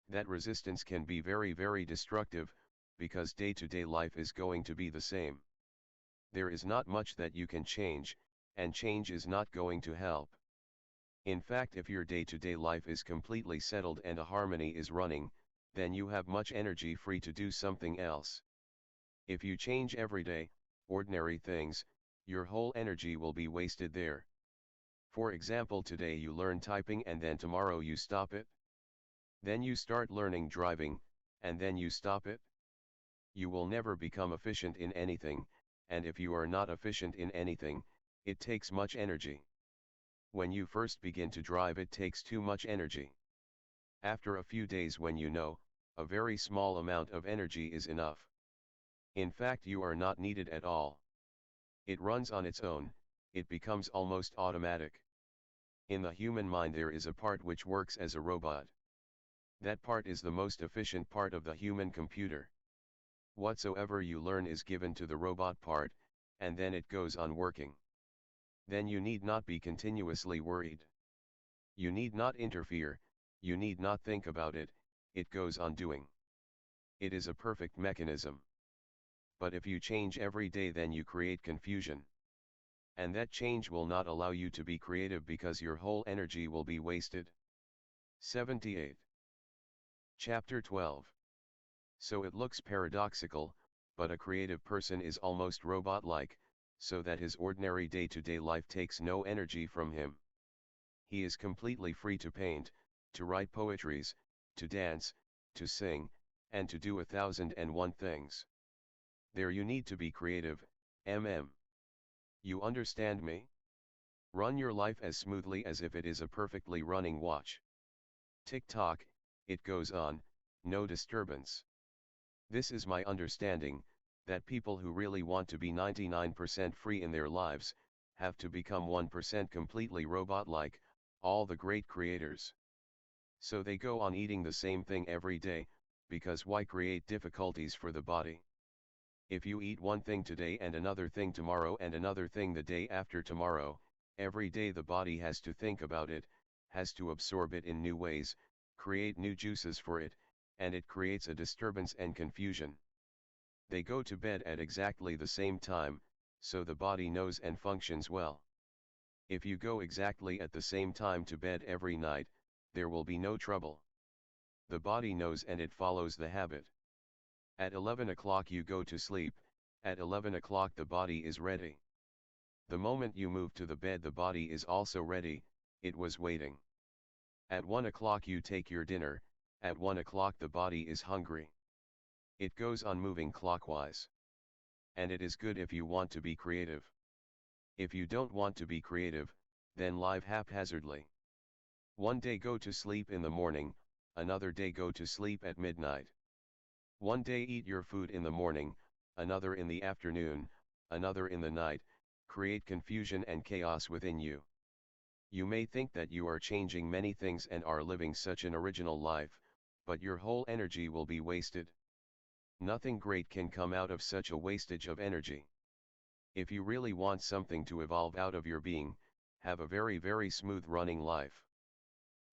That resistance can be very, very destructive, because day-to-day life is going to be the same. There is not much that you can change, and change is not going to help. In fact, if your day-to-day life is completely settled and a harmony is running, then you have much energy free to do something else. If you change every day, ordinary things, your whole energy will be wasted there. For example, today you learn typing and then tomorrow you stop it. Then you start learning driving, and then you stop it. You will never become efficient in anything, and if you are not efficient in anything, it takes much energy. When you first begin to drive, it takes too much energy. After a few days, when you know, a very small amount of energy is enough. In fact, you are not needed at all. It runs on its own, it becomes almost automatic. In the human mind there is a part which works as a robot. That part is the most efficient part of the human computer. Whatsoever you learn is given to the robot part, and then it goes on working. Then you need not be continuously worried. You need not interfere, you need not think about it, it goes on doing. It is a perfect mechanism. But if you change every day, then you create confusion. And that change will not allow you to be creative, because your whole energy will be wasted. 78. Chapter 12. So it looks paradoxical, but a creative person is almost robot-like, so that his ordinary day-to-day life takes no energy from him. He is completely free to paint, to write poetries, to dance, to sing, and to do 1,001 things. There you need to be creative, You understand me? Run your life as smoothly as if it is a perfectly running watch. Tick-tock, it goes on, no disturbance. This is my understanding, that people who really want to be 99% free in their lives, have to become 1% completely robot-like, all the great creators. So they go on eating the same thing every day, because why create difficulties for the body? If you eat one thing today and another thing tomorrow and another thing the day after tomorrow, every day the body has to think about it, has to absorb it in new ways, create new juices for it, and it creates a disturbance and confusion. They go to bed at exactly the same time, so the body knows and functions well. If you go exactly at the same time to bed every night, there will be no trouble. The body knows and it follows the habit. At 11 o'clock you go to sleep, at 11 o'clock the body is ready. The moment you move to the bed, the body is also ready, it was waiting. At 1 o'clock you take your dinner, at 1 o'clock the body is hungry. It goes on moving clockwise. And it is good if you want to be creative. If you don't want to be creative, then live haphazardly. One day go to sleep in the morning, another day go to sleep at midnight. One day eat your food in the morning, another in the afternoon, another in the night, create confusion and chaos within you. You may think that you are changing many things and are living such an original life, but your whole energy will be wasted. Nothing great can come out of such a wastage of energy. If you really want something to evolve out of your being, have a very smooth running life.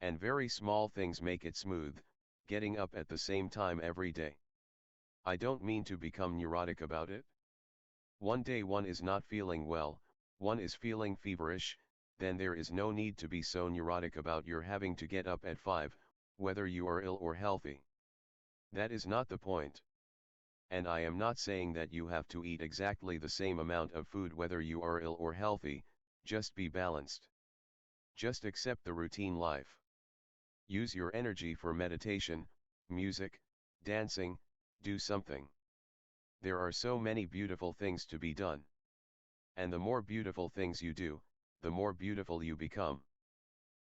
And very small things make it smooth, getting up at the same time every day. I don't mean to become neurotic about it. One day one is not feeling well, one is feeling feverish, then there is no need to be so neurotic about your having to get up at 5, whether you are ill or healthy. That is not the point. And I am not saying that you have to eat exactly the same amount of food whether you are ill or healthy, just be balanced. Just accept the routine life. Use your energy for meditation, music, dancing, do something. There are so many beautiful things to be done. And the more beautiful things you do, the more beautiful you become.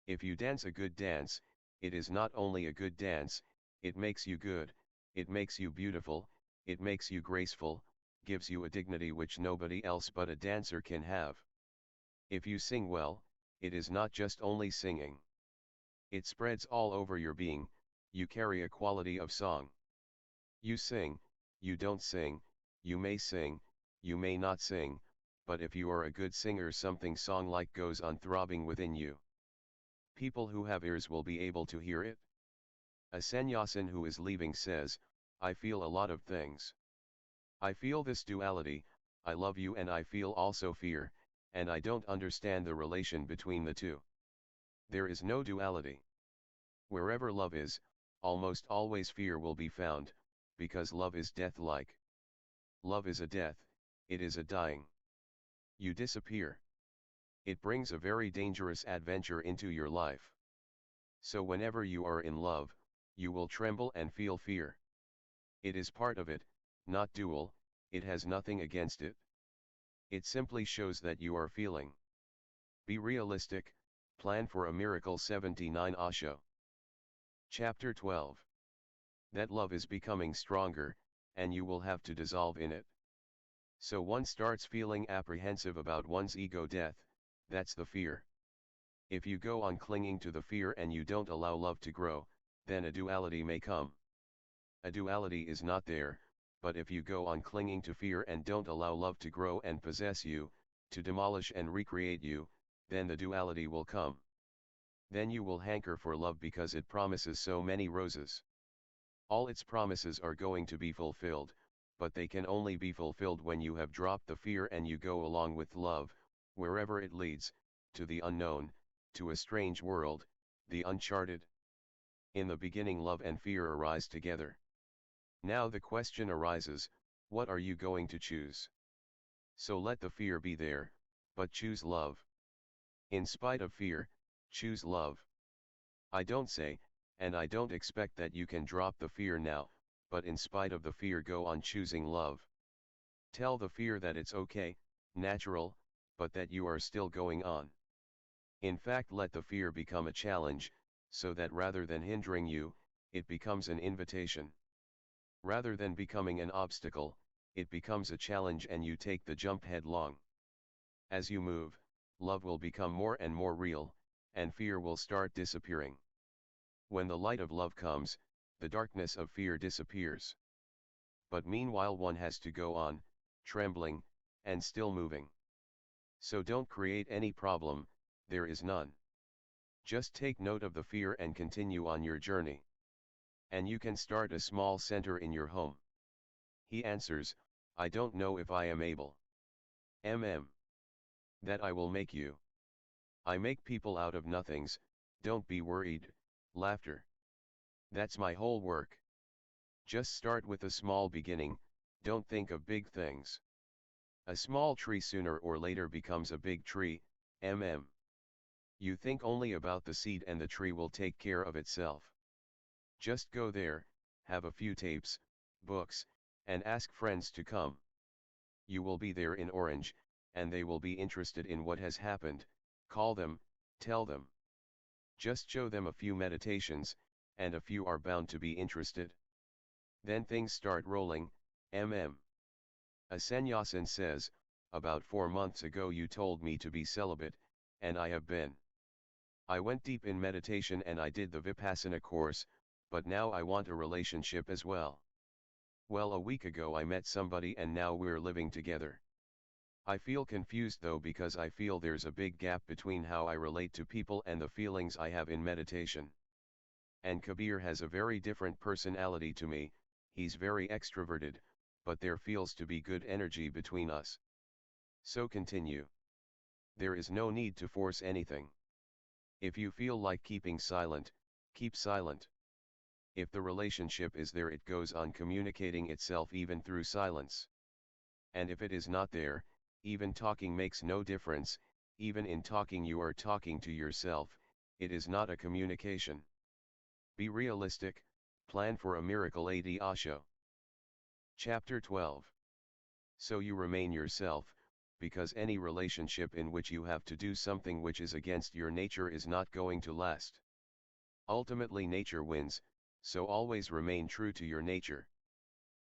If you dance a good dance, it is not only a good dance, it makes you good, it makes you beautiful, it makes you graceful, gives you a dignity which nobody else but a dancer can have. If you sing well, it is not just only singing. It spreads all over your being, you carry a quality of song. You sing, you don't sing, you may sing, you may not sing, but if you are a good singer something song-like goes on throbbing within you. People who have ears will be able to hear it. A sannyasin who is leaving says, I feel a lot of things. I feel this duality, I love you and I feel also fear, and I don't understand the relation between the two. There is no duality. Wherever love is, almost always fear will be found, because love is death-like. Love is a death, it is a dying. You disappear. It brings a very dangerous adventure into your life. So whenever you are in love, you will tremble and feel fear. It is part of it, not dual, it has nothing against it. It simply shows that you are feeling. Be realistic, plan for a miracle. 79 Osho. Chapter 12. That love is becoming stronger, and you will have to dissolve in it. So one starts feeling apprehensive about one's ego death, that's the fear. If you go on clinging to the fear and you don't allow love to grow, then a duality may come. A duality is not there, but if you go on clinging to fear and don't allow love to grow and possess you, to demolish and recreate you, then the duality will come. Then you will hanker for love because it promises so many roses. All its promises are going to be fulfilled, but they can only be fulfilled when you have dropped the fear and you go along with love, wherever it leads, to the unknown, to a strange world, the uncharted. In the beginning love and fear arise together. Now the question arises, what are you going to choose? So let the fear be there, but choose love. In spite of fear, choose love. I don't say, and I don't expect that you can drop the fear now, but in spite of the fear go on choosing love. Tell the fear that it's okay, natural, but that you are still going on. In fact, let the fear become a challenge, so that rather than hindering you, it becomes an invitation. Rather than becoming an obstacle, it becomes a challenge and you take the jump headlong. As you move, love will become more and more real, and fear will start disappearing. When the light of love comes, the darkness of fear disappears. But meanwhile one has to go on, trembling, and still moving. So don't create any problem, there is none. Just take note of the fear and continue on your journey. And you can start a small center in your home. He answers, I don't know if I am able. That I will make you. I make people out of nothings, don't be worried, laughter. That's my whole work. Just start with a small beginning, don't think of big things. A small tree sooner or later becomes a big tree, You think only about the seed and the tree will take care of itself. Just go there, have a few tapes, books, and ask friends to come. You will be there in orange, and they will be interested in what has happened. Call them, tell them. Just show them a few meditations, and a few are bound to be interested. Then things start rolling. A sannyasin says, about 4 months ago you told me to be celibate, and I have been. I went deep in meditation and I did the Vipassana course, but now I want a relationship as well. Well, a week ago I met somebody and now we're living together. I feel confused though because I feel there's a big gap between how I relate to people and the feelings I have in meditation. And Kabir has a very different personality to me, he's very extroverted, but there feels to be good energy between us. So continue. There is no need to force anything. If you feel like keeping silent, keep silent. If the relationship is there, it goes on communicating itself even through silence. And if it is not there, even talking makes no difference, even in talking you are talking to yourself, it is not a communication. Be realistic, plan for a miracle. Ad Osho. Chapter 12. So you remain yourself, because any relationship in which you have to do something which is against your nature is not going to last. Ultimately nature wins, so always remain true to your nature.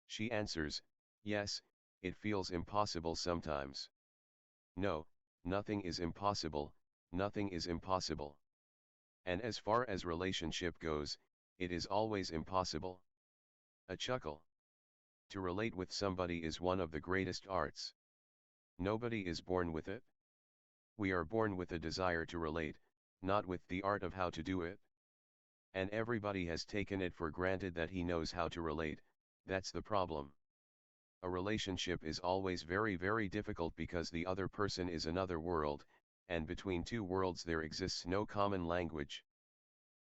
She answers, yes, it feels impossible sometimes. No, nothing is impossible, nothing is impossible. And as far as relationship goes, it is always impossible. A chuckle. To relate with somebody is one of the greatest arts. Nobody is born with it. We are born with a desire to relate, not with the art of how to do it. And everybody has taken it for granted that he knows how to relate, that's the problem. A relationship is always very, very difficult because the other person is another world, and between two worlds there exists no common language.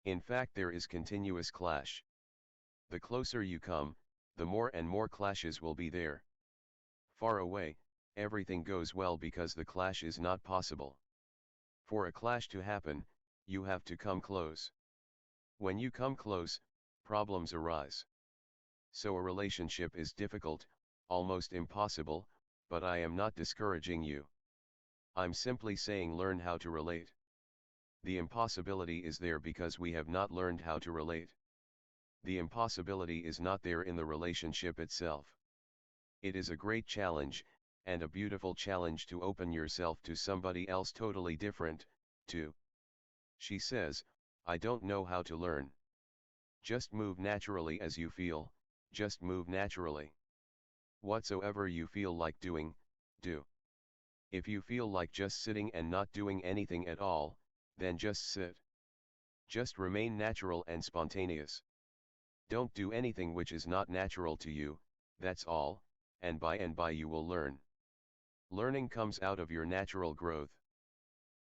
In fact, there is continuous clash. The closer you come, the more and more clashes will be there. Far away, everything goes well because the clash is not possible. For a clash to happen, you have to come close. When you come close, problems arise. So a relationship is difficult, almost impossible, but I am not discouraging you. I'm simply saying learn how to relate. The impossibility is there because we have not learned how to relate. The impossibility is not there in the relationship itself. It is a great challenge, and a beautiful challenge to open yourself to somebody else totally different, too. She says, I don't know how to learn. Just move naturally as you feel, just move naturally. Whatsoever you feel like doing, do. If you feel like just sitting and not doing anything at all, then just sit. Just remain natural and spontaneous. Don't do anything which is not natural to you, that's all, and by you will learn. Learning comes out of your natural growth.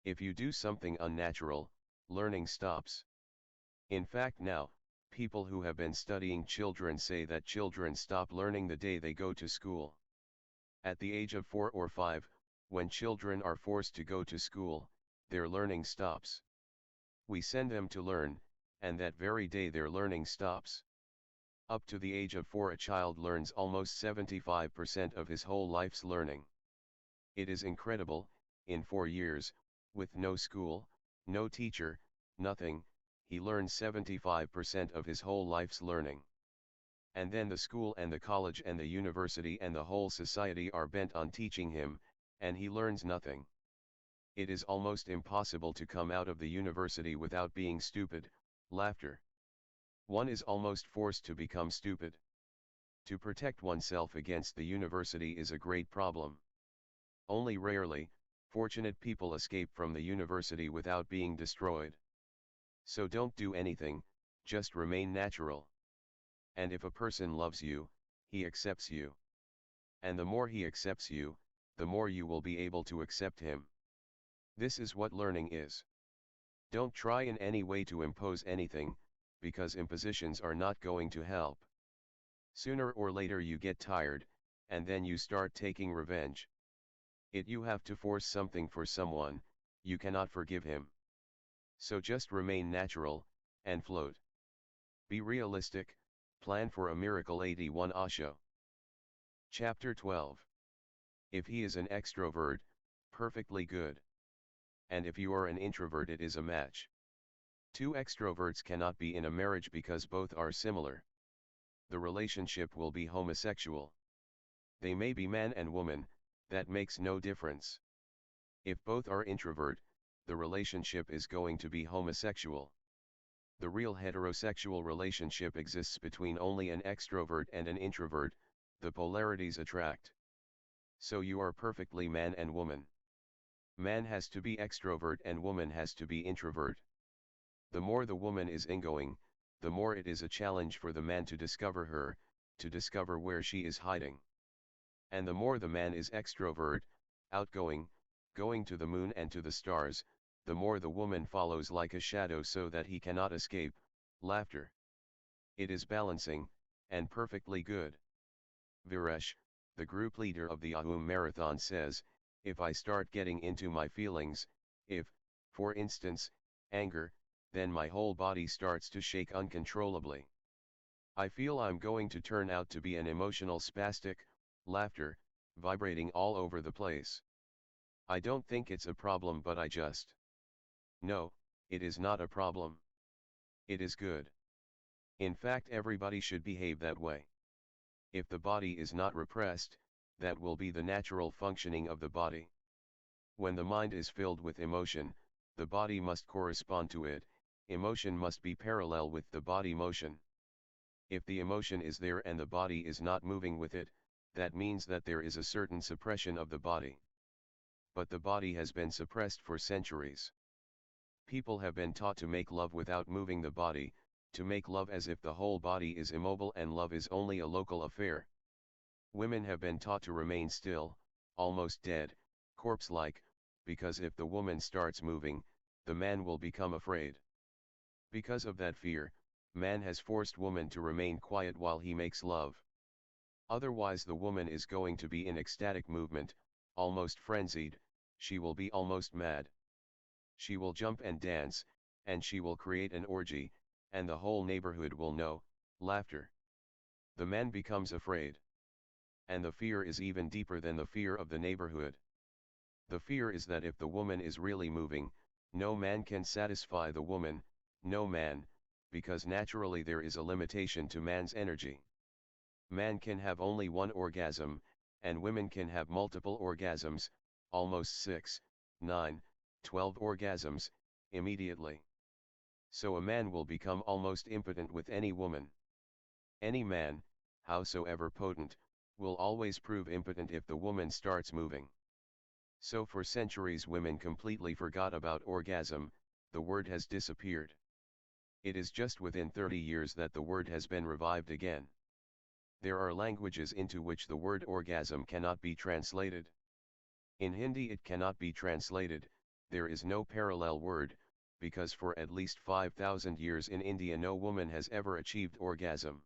If you do something unnatural, learning stops. In fact now, people who have been studying children say that children stop learning the day they go to school. At the age of 4 or 5, when children are forced to go to school, their learning stops. We send them to learn, and that very day their learning stops. Up to the age of 4 a child learns almost 75% of his whole life's learning. It is incredible, in 4 years, with no school, no teacher, nothing, he learns 75% of his whole life's learning. And then the school and the college and the university and the whole society are bent on teaching him, and he learns nothing. It is almost impossible to come out of the university without being stupid. Laughter. One is almost forced to become stupid. To protect oneself against the university is a great problem. Only rarely, fortunate people escape from the university without being destroyed. So don't do anything, just remain natural. And if a person loves you, he accepts you. And the more he accepts you, the more you will be able to accept him. This is what learning is. Don't try in any way to impose anything, because impositions are not going to help. Sooner or later you get tired, and then you start taking revenge. You have to force something for someone, you cannot forgive him. So just remain natural, and float. Be realistic, plan for a miracle. 81 Osho. Chapter 12. If he is an extrovert, perfectly good. And if you are an introvert, it is a match. Two extroverts cannot be in a marriage because both are similar. The relationship will be homosexual. They may be man and woman, that makes no difference. If both are introvert, the relationship is going to be homosexual. The real heterosexual relationship exists between only an extrovert and an introvert, the polarities attract. So you are perfectly man and woman. Man has to be extrovert and woman has to be introvert. The more the woman is ingoing, the more it is a challenge for the man to discover her, to discover where she is hiding. And the more the man is extrovert, outgoing, going to the moon and to the stars, the more the woman follows like a shadow so that he cannot escape. Laughter. It is balancing, and perfectly good. Viresh, the group leader of the Ahum Marathon, says, if I start getting into my feelings, if, for instance, anger, then my whole body starts to shake uncontrollably. I feel I'm going to turn out to be an emotional spastic. Laughter, vibrating all over the place. I don't think it's a problem, but I just. No, it is not a problem. It is good. In fact, everybody should behave that way. If the body is not repressed, that will be the natural functioning of the body. When the mind is filled with emotion, the body must correspond to it, emotion must be parallel with the body motion. If the emotion is there and the body is not moving with it, that means that there is a certain suppression of the body. But the body has been suppressed for centuries. People have been taught to make love without moving the body, to make love as if the whole body is immobile and love is only a local affair. Women have been taught to remain still, almost dead, corpse-like, because if the woman starts moving, the man will become afraid. Because of that fear, man has forced woman to remain quiet while he makes love. Otherwise the woman is going to be in ecstatic movement, almost frenzied, she will be almost mad. She will jump and dance, and she will create an orgy, and the whole neighborhood will know. Laughter. The man becomes afraid. And the fear is even deeper than the fear of the neighborhood. The fear is that if the woman is really moving, no man can satisfy the woman, no man, because naturally there is a limitation to man's energy. Man can have only one orgasm, and women can have multiple orgasms, almost 6, 9, 12 orgasms, immediately. So a man will become almost impotent with any woman. Any man, howsoever potent, will always prove impotent if the woman starts moving. So for centuries women completely forgot about orgasm, the word has disappeared. It is just within 30 years that the word has been revived again. There are languages into which the word orgasm cannot be translated. In Hindi it cannot be translated, there is no parallel word, because for at least 5,000 years in India no woman has ever achieved orgasm.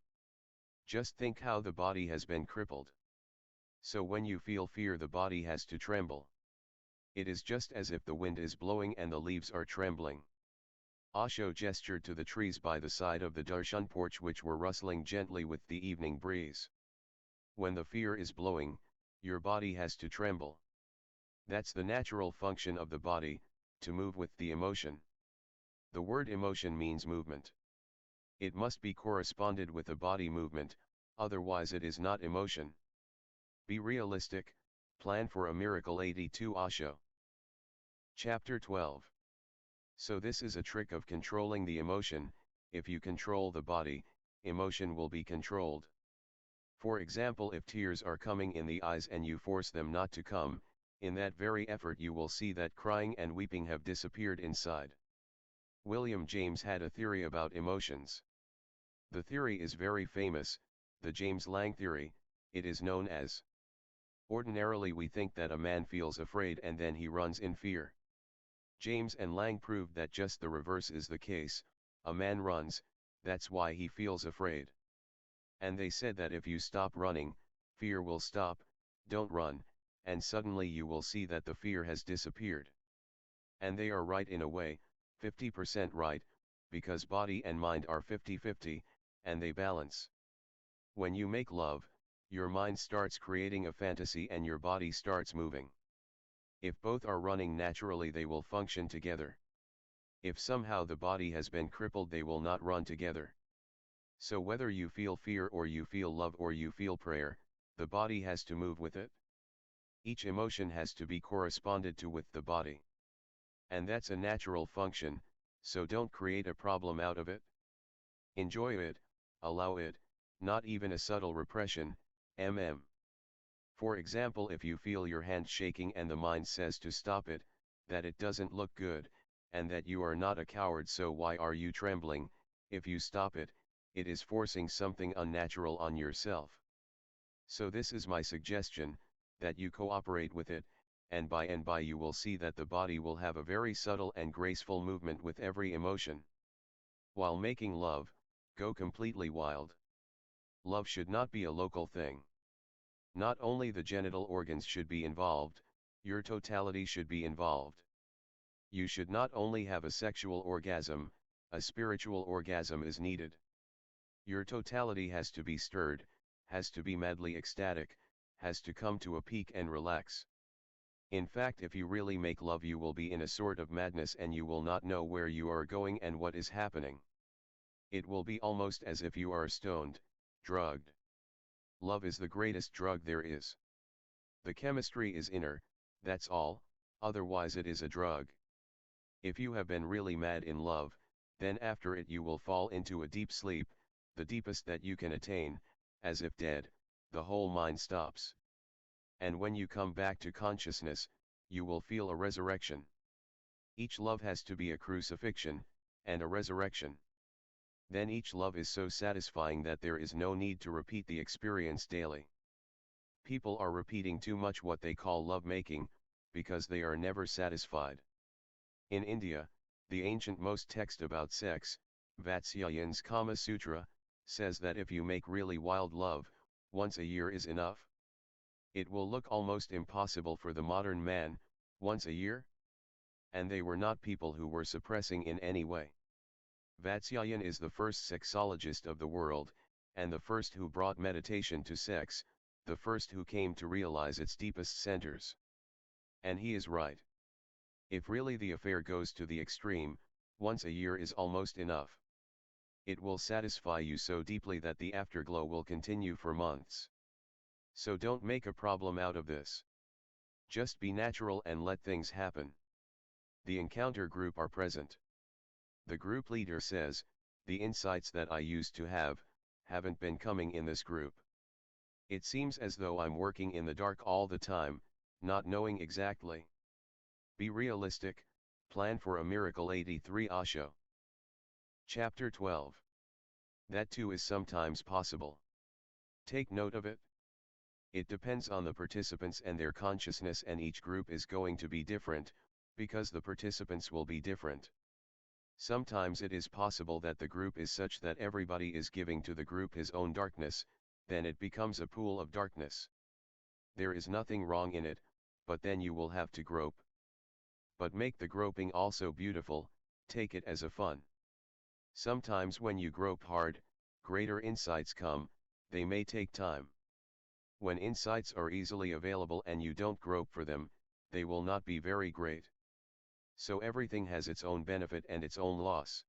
Just think how the body has been crippled. So when you feel fear, the body has to tremble. It is just as if the wind is blowing and the leaves are trembling. Osho gestured to the trees by the side of the darshan porch which were rustling gently with the evening breeze. When the fear is blowing, your body has to tremble. That's the natural function of the body, to move with the emotion. The word emotion means movement. It must be corresponded with a body movement, otherwise it is not emotion. Be realistic, plan for a miracle. 82 Osho. Chapter 12. So this is a trick of controlling the emotion. If you control the body, emotion will be controlled. For example, if tears are coming in the eyes and you force them not to come, in that very effort you will see that crying and weeping have disappeared inside. William James had a theory about emotions. The theory is very famous, the James Lang theory. It is known as. Ordinarily we think that a man feels afraid and then he runs in fear. James and Lang proved that just the reverse is the case, a man runs, that's why he feels afraid. And they said that if you stop running, fear will stop, don't run, and suddenly you will see that the fear has disappeared. And they are right in a way, 50% right, because body and mind are 50-50, and they balance. When you make love, your mind starts creating a fantasy and your body starts moving. If both are running naturally, they will function together. If somehow the body has been crippled, they will not run together. So whether you feel fear or you feel love or you feel prayer, the body has to move with it. Each emotion has to be corresponded to with the body. And that's a natural function, so don't create a problem out of it. Enjoy it, allow it, not even a subtle repression, For example, if you feel your hand shaking and the mind says to stop it, that it doesn't look good, and that you are not a coward, so why are you trembling? If you stop it, it is forcing something unnatural on yourself. So this is my suggestion, that you cooperate with it, and by you will see that the body will have a very subtle and graceful movement with every emotion. While making love, go completely wild. Love should not be a local thing. Not only the genital organs should be involved, your totality should be involved. You should not only have a sexual orgasm, a spiritual orgasm is needed. Your totality has to be stirred, has to be madly ecstatic, has to come to a peak and relax. In fact, if you really make love, you will be in a sort of madness and you will not know where you are going and what is happening. It will be almost as if you are stoned, drugged. Love is the greatest drug there is. The chemistry is inner, that's all, otherwise it is a drug. If you have been really mad in love, then after it you will fall into a deep sleep, the deepest that you can attain, as if dead, the whole mind stops. And when you come back to consciousness, you will feel a resurrection. Each love has to be a crucifixion, and a resurrection. Then each love is so satisfying that there is no need to repeat the experience daily. People are repeating too much what they call love-making, because they are never satisfied. In India, the ancient most text about sex, Vatsayan's Kama Sutra, says that if you make really wild love, once a year is enough. It will look almost impossible for the modern man, once a year? And they were not people who were suppressing in any way. Vatsayan is the first sexologist of the world, and the first who brought meditation to sex, the first who came to realize its deepest centers. And he is right. If really the affair goes to the extreme, once a year is almost enough. It will satisfy you so deeply that the afterglow will continue for months. So don't make a problem out of this. Just be natural and let things happen. The encounter group are present. The group leader says, the insights that I used to have, haven't been coming in this group. It seems as though I'm working in the dark all the time, not knowing exactly. Be realistic, plan for a miracle. 83 Osho. Chapter 12. That too is sometimes possible. Take note of it. It depends on the participants and their consciousness, and each group is going to be different, because the participants will be different. Sometimes it is possible that the group is such that everybody is giving to the group his own darkness, then it becomes a pool of darkness. There is nothing wrong in it, but then you will have to grope. But make the groping also beautiful, take it as a fun. Sometimes when you grope hard, greater insights come, they may take time. When insights are easily available and you don't grope for them, they will not be very great. So everything has its own benefit and its own loss.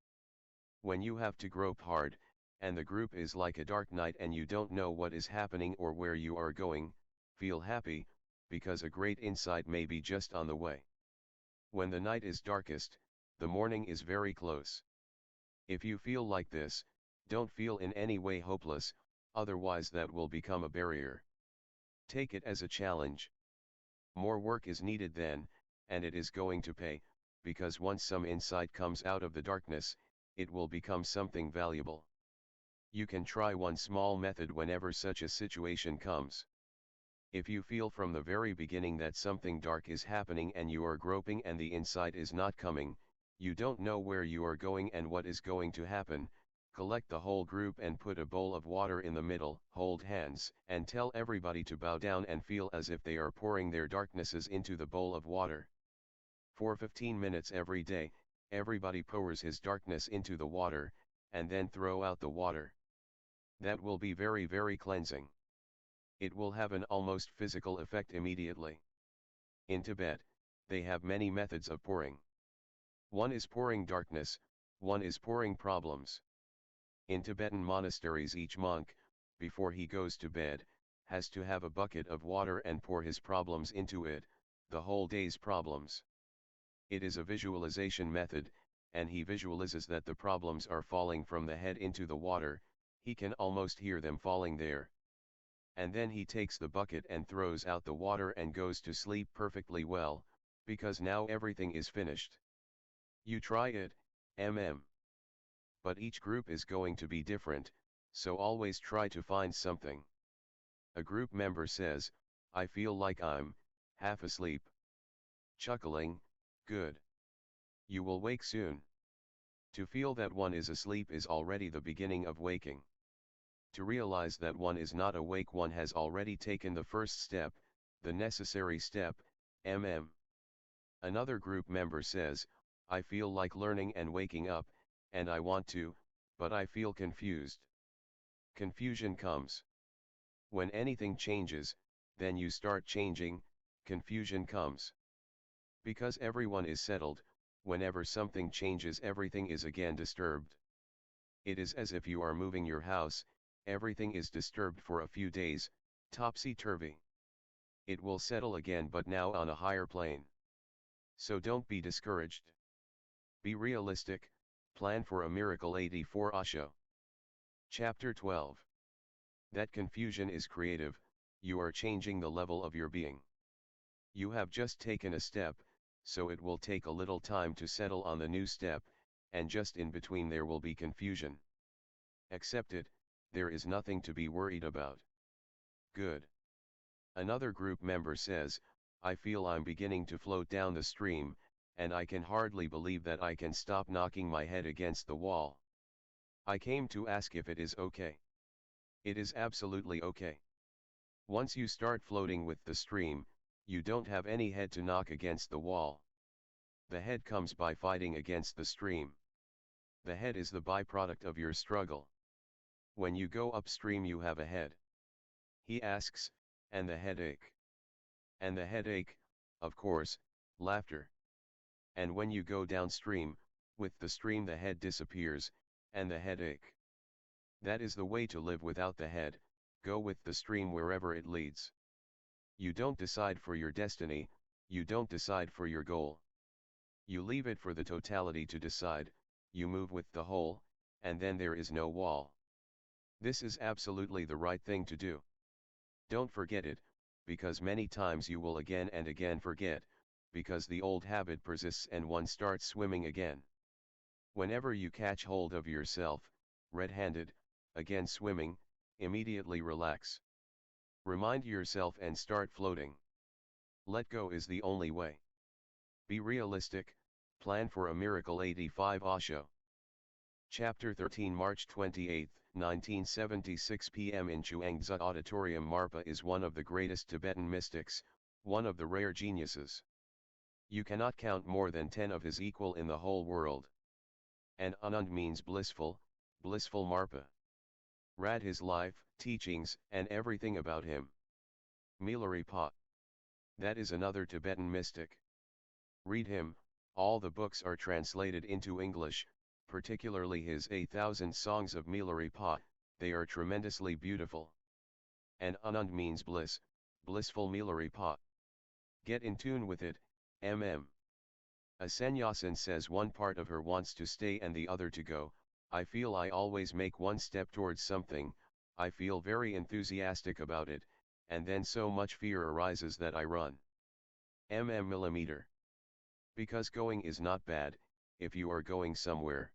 When you have to grope hard, and the group is like a dark night and you don't know what is happening or where you are going, feel happy, because a great insight may be just on the way. When the night is darkest, the morning is very close. If you feel like this, don't feel in any way hopeless, otherwise that will become a barrier. Take it as a challenge. More work is needed then, and it is going to pay, because once some insight comes out of the darkness, it will become something valuable. You can try one small method whenever such a situation comes. If you feel from the very beginning that something dark is happening and you are groping and the insight is not coming, you don't know where you are going and what is going to happen, collect the whole group and put a bowl of water in the middle, hold hands, and tell everybody to bow down and feel as if they are pouring their darknesses into the bowl of water. For 15 minutes every day, everybody pours his darkness into the water, and then throw out the water. That will be very very cleansing. It will have an almost physical effect immediately. In Tibet, they have many methods of pouring. One is pouring darkness, one is pouring problems. In Tibetan monasteries each monk, before he goes to bed, has to have a bucket of water and pour his problems into it, the whole day's problems. It is a visualization method, and he visualizes that the problems are falling from the head into the water, he can almost hear them falling there. And then he takes the bucket and throws out the water and goes to sleep perfectly well, because now everything is finished. You try it, But each group is going to be different, so always try to find something. A group member says, I feel like I'm half asleep. Chuckling, good. You will wake soon. To feel that one is asleep is already the beginning of waking. To realize that one is not awake, one has already taken the first step, the necessary step, Another group member says, I feel like learning and waking up, and I want to, but I feel confused. Confusion comes. When anything changes, then you start changing, confusion comes. Because everyone is settled, whenever something changes everything is again disturbed. It is as if you are moving your house, everything is disturbed for a few days, topsy-turvy. It will settle again but now on a higher plane. So don't be discouraged. Be realistic, plan for a miracle. 84 Osho. Chapter 12. That confusion is creative, you are changing the level of your being. You have just taken a step, so it will take a little time to settle on the new step, and just in between there will be confusion. Accept it, there is nothing to be worried about. Good. Another group member says, I feel I'm beginning to float down the stream, and I can hardly believe that I can stop knocking my head against the wall. I came to ask if it is okay. It is absolutely okay. Once you start floating with the stream, you don't have any head to knock against the wall. The head comes by fighting against the stream. The head is the byproduct of your struggle. When you go upstream you have a head. He asks, and the headache? And the headache, of course, laughter. And when you go downstream, with the stream the head disappears, and the headache. That is the way to live without the head, go with the stream wherever it leads. You don't decide for your destiny, you don't decide for your goal. You leave it for the totality to decide, you move with the whole, and then there is no wall. This is absolutely the right thing to do. Don't forget it, because many times you will again and again forget, because the old habit persists and one starts swimming again. Whenever you catch hold of yourself, red-handed, again swimming, immediately relax. Remind yourself and start floating. Let go is the only way. Be realistic, plan for a miracle. 85 Osho. Chapter 13 March 28, 1976 p.m. in Chuangzi Auditorium. Marpa is one of the greatest Tibetan mystics, one of the rare geniuses. You cannot count more than 10 of his equal in the whole world. And Anand means blissful, blissful Marpa. Read his life, teachings, and everything about him. Milarepa. That is another Tibetan mystic. Read him, all the books are translated into English, particularly his 8,000 Songs of Milarepa, they are tremendously beautiful. And Anand means bliss, blissful Milarepa. Get in tune with it, A sannyasin says one part of her wants to stay and the other to go. I feel I always make one step towards something, I feel very enthusiastic about it, and then so much fear arises that I run. Millimeter. Because going is not bad, if you are going somewhere.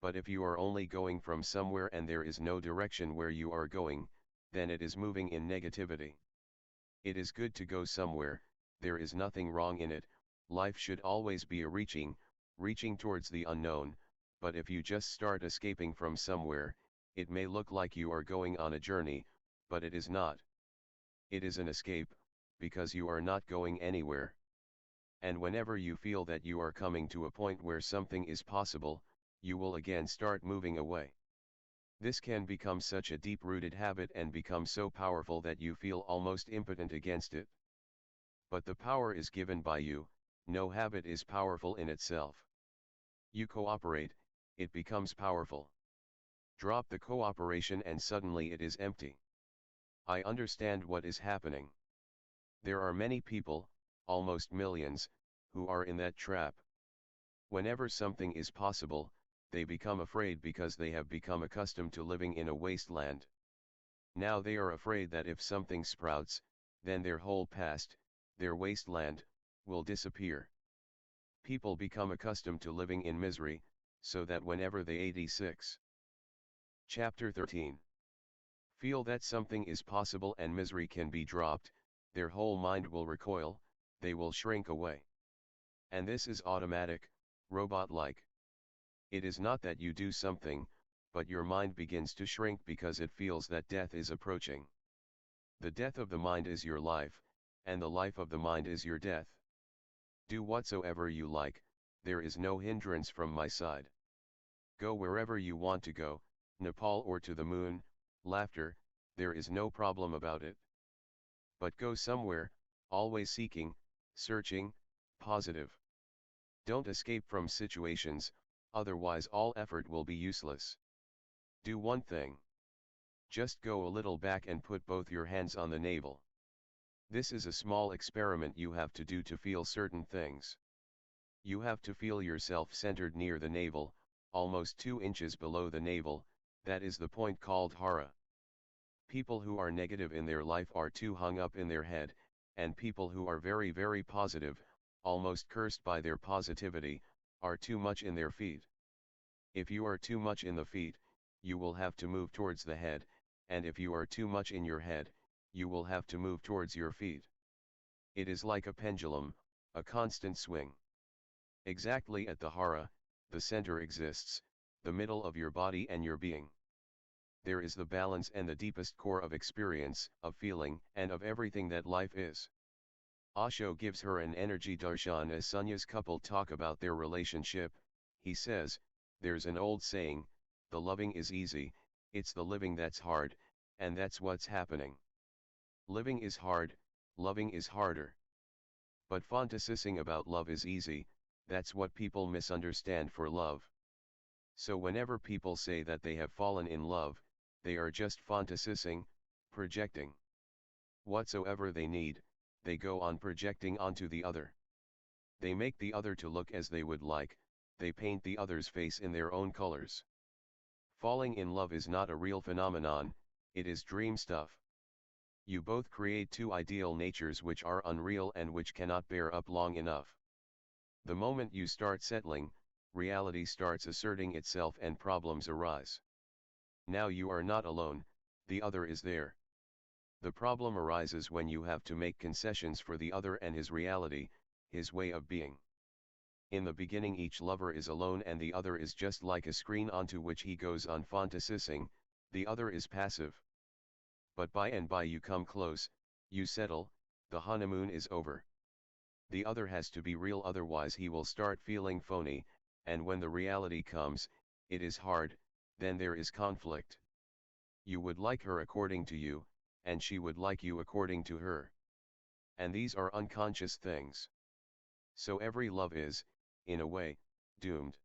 But if you are only going from somewhere and there is no direction where you are going, then it is moving in negativity. It is good to go somewhere, there is nothing wrong in it, life should always be a reaching towards the unknown, but if you just start escaping from somewhere, it may look like you are going on a journey, but it is not. It is an escape, because you are not going anywhere. And whenever you feel that you are coming to a point where something is possible, you will again start moving away. This can become such a deep-rooted habit and become so powerful that you feel almost impotent against it. But the power is given by you, no habit is powerful in itself. You cooperate, it becomes powerful. Drop the cooperation and suddenly it is empty. I understand what is happening. There are many people, almost millions, who are in that trap. Whenever something is possible, they become afraid because they have become accustomed to living in a wasteland. Now they are afraid that if something sprouts, then their whole past, their wasteland, will disappear. People become accustomed to living in misery, so that whenever they 86. Chapter 13. Feel that something is possible and misery can be dropped, their whole mind will recoil, they will shrink away. And this is automatic, robot-like. It is not that you do something, but your mind begins to shrink because it feels that death is approaching. The death of the mind is your life, and the life of the mind is your death. Do whatsoever you like, there is no hindrance from my side. Go wherever you want to go, Nepal or to the moon, laughter, there is no problem about it. But go somewhere, always seeking, searching, positive. Don't escape from situations, otherwise all effort will be useless. Do one thing. Just go a little back and put both your hands on the navel. This is a small experiment you have to do to feel certain things. You have to feel yourself centered near the navel, almost 2 inches below the navel, that is the point called hara. People who are negative in their life are too hung up in their head, and people who are very very positive, almost cursed by their positivity, are too much in their feet. If you are too much in the feet, you will have to move towards the head, and if you are too much in your head, you will have to move towards your feet. It is like a pendulum, a constant swing. Exactly at the hara, the center exists, the middle of your body and your being. There is the balance and the deepest core of experience, of feeling, and of everything that life is. Osho gives her an energy darshan as Sunya's couple talk about their relationship. He says, there's an old saying, the loving is easy, it's the living that's hard, and that's what's happening. Living is hard, loving is harder. But fantasizing about love is easy, that's what people misunderstand for love. So whenever people say that they have fallen in love, they are just fantasizing, projecting. Whatsoever they need, they go on projecting onto the other. They make the other to look as they would like, they paint the other's face in their own colors. Falling in love is not a real phenomenon, it is dream stuff. You both create two ideal natures which are unreal and which cannot bear up long enough. The moment you start settling, reality starts asserting itself and problems arise. Now you are not alone, the other is there. The problem arises when you have to make concessions for the other and his reality, his way of being. In the beginning each lover is alone and the other is just like a screen onto which he goes on fantasizing, the other is passive. But by and by you come close, you settle, the honeymoon is over. The other has to be real, otherwise he will start feeling phony, and when the reality comes, it is hard, then there is conflict. You would like her according to you, and she would like you according to her. And these are unconscious things. So every love is, in a way, doomed.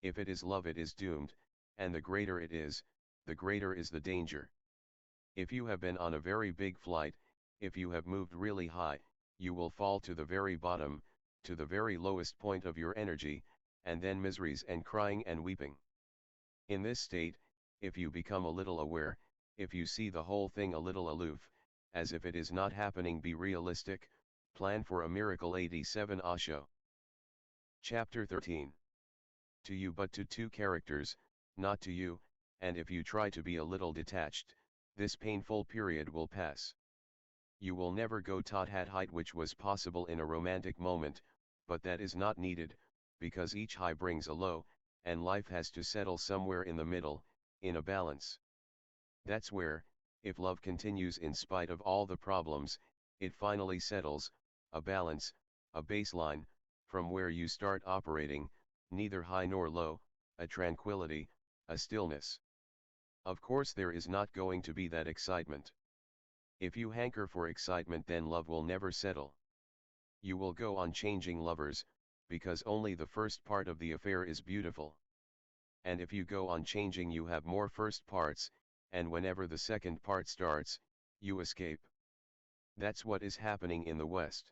If it is love it is doomed, and the greater it is, the greater is the danger. If you have been on a very big flight, if you have moved really high, you will fall to the very bottom, to the very lowest point of your energy, and then miseries and crying and weeping. In this state, if you become a little aware, if you see the whole thing a little aloof, as if it is not happening, be realistic, plan for a miracle. 87 Osho. Chapter 13. To you but to two characters, not to you, and if you try to be a little detached, this painful period will pass. You will never go tot-hat height, which was possible in a romantic moment, but that is not needed, because each high brings a low, and life has to settle somewhere in the middle, in a balance. That's where, if love continues in spite of all the problems, it finally settles, a balance, a baseline, from where you start operating, neither high nor low, a tranquility, a stillness. Of course there is not going to be that excitement. If you hanker for excitement, then love will never settle. You will go on changing lovers, because only the first part of the affair is beautiful. And if you go on changing, you have more first parts, and whenever the second part starts, you escape. That's what is happening in the West.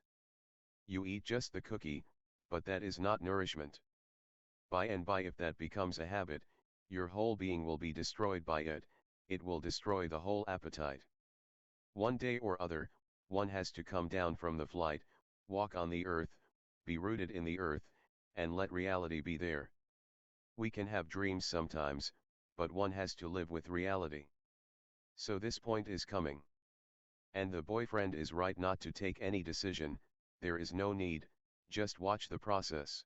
You eat just the cookie, but that is not nourishment. By and by, if that becomes a habit, your whole being will be destroyed by it, it will destroy the whole appetite. One day or other, one has to come down from the flight, walk on the earth, be rooted in the earth, and let reality be there. We can have dreams sometimes, but one has to live with reality. So this point is coming. And the boyfriend is right not to take any decision, there is no need, just watch the process.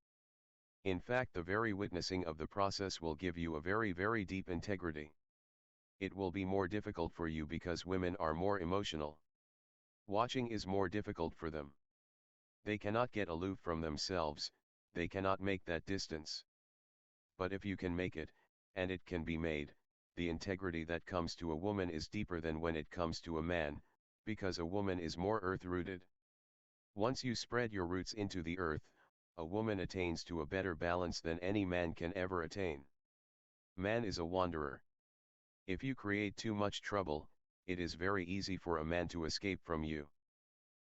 In fact, the very witnessing of the process will give you a very, very deep integrity. It will be more difficult for you because women are more emotional. Watching is more difficult for them. They cannot get aloof from themselves, they cannot make that distance. But if you can make it, and it can be made, the integrity that comes to a woman is deeper than when it comes to a man, because a woman is more earth-rooted. Once you spread your roots into the earth, a woman attains to a better balance than any man can ever attain. Man is a wanderer. If you create too much trouble, it is very easy for a man to escape from you.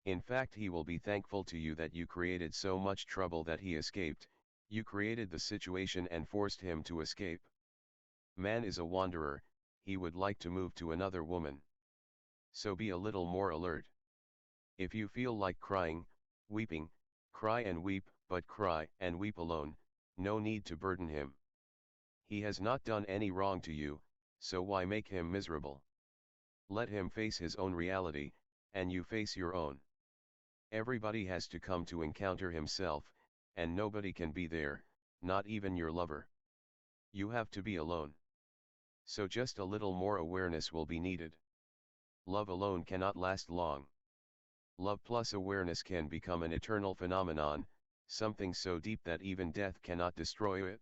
In fact, he will be thankful to you that you created so much trouble that he escaped, you created the situation and forced him to escape. Man is a wanderer, he would like to move to another woman. So be a little more alert. If you feel like crying, weeping, cry and weep, but cry and weep alone, no need to burden him. He has not done any wrong to you, so why make him miserable? Let him face his own reality, and you face your own. Everybody has to come to encounter himself, and nobody can be there, not even your lover. You have to be alone. So just a little more awareness will be needed. Love alone cannot last long. Love plus awareness can become an eternal phenomenon, something so deep that even death cannot destroy it.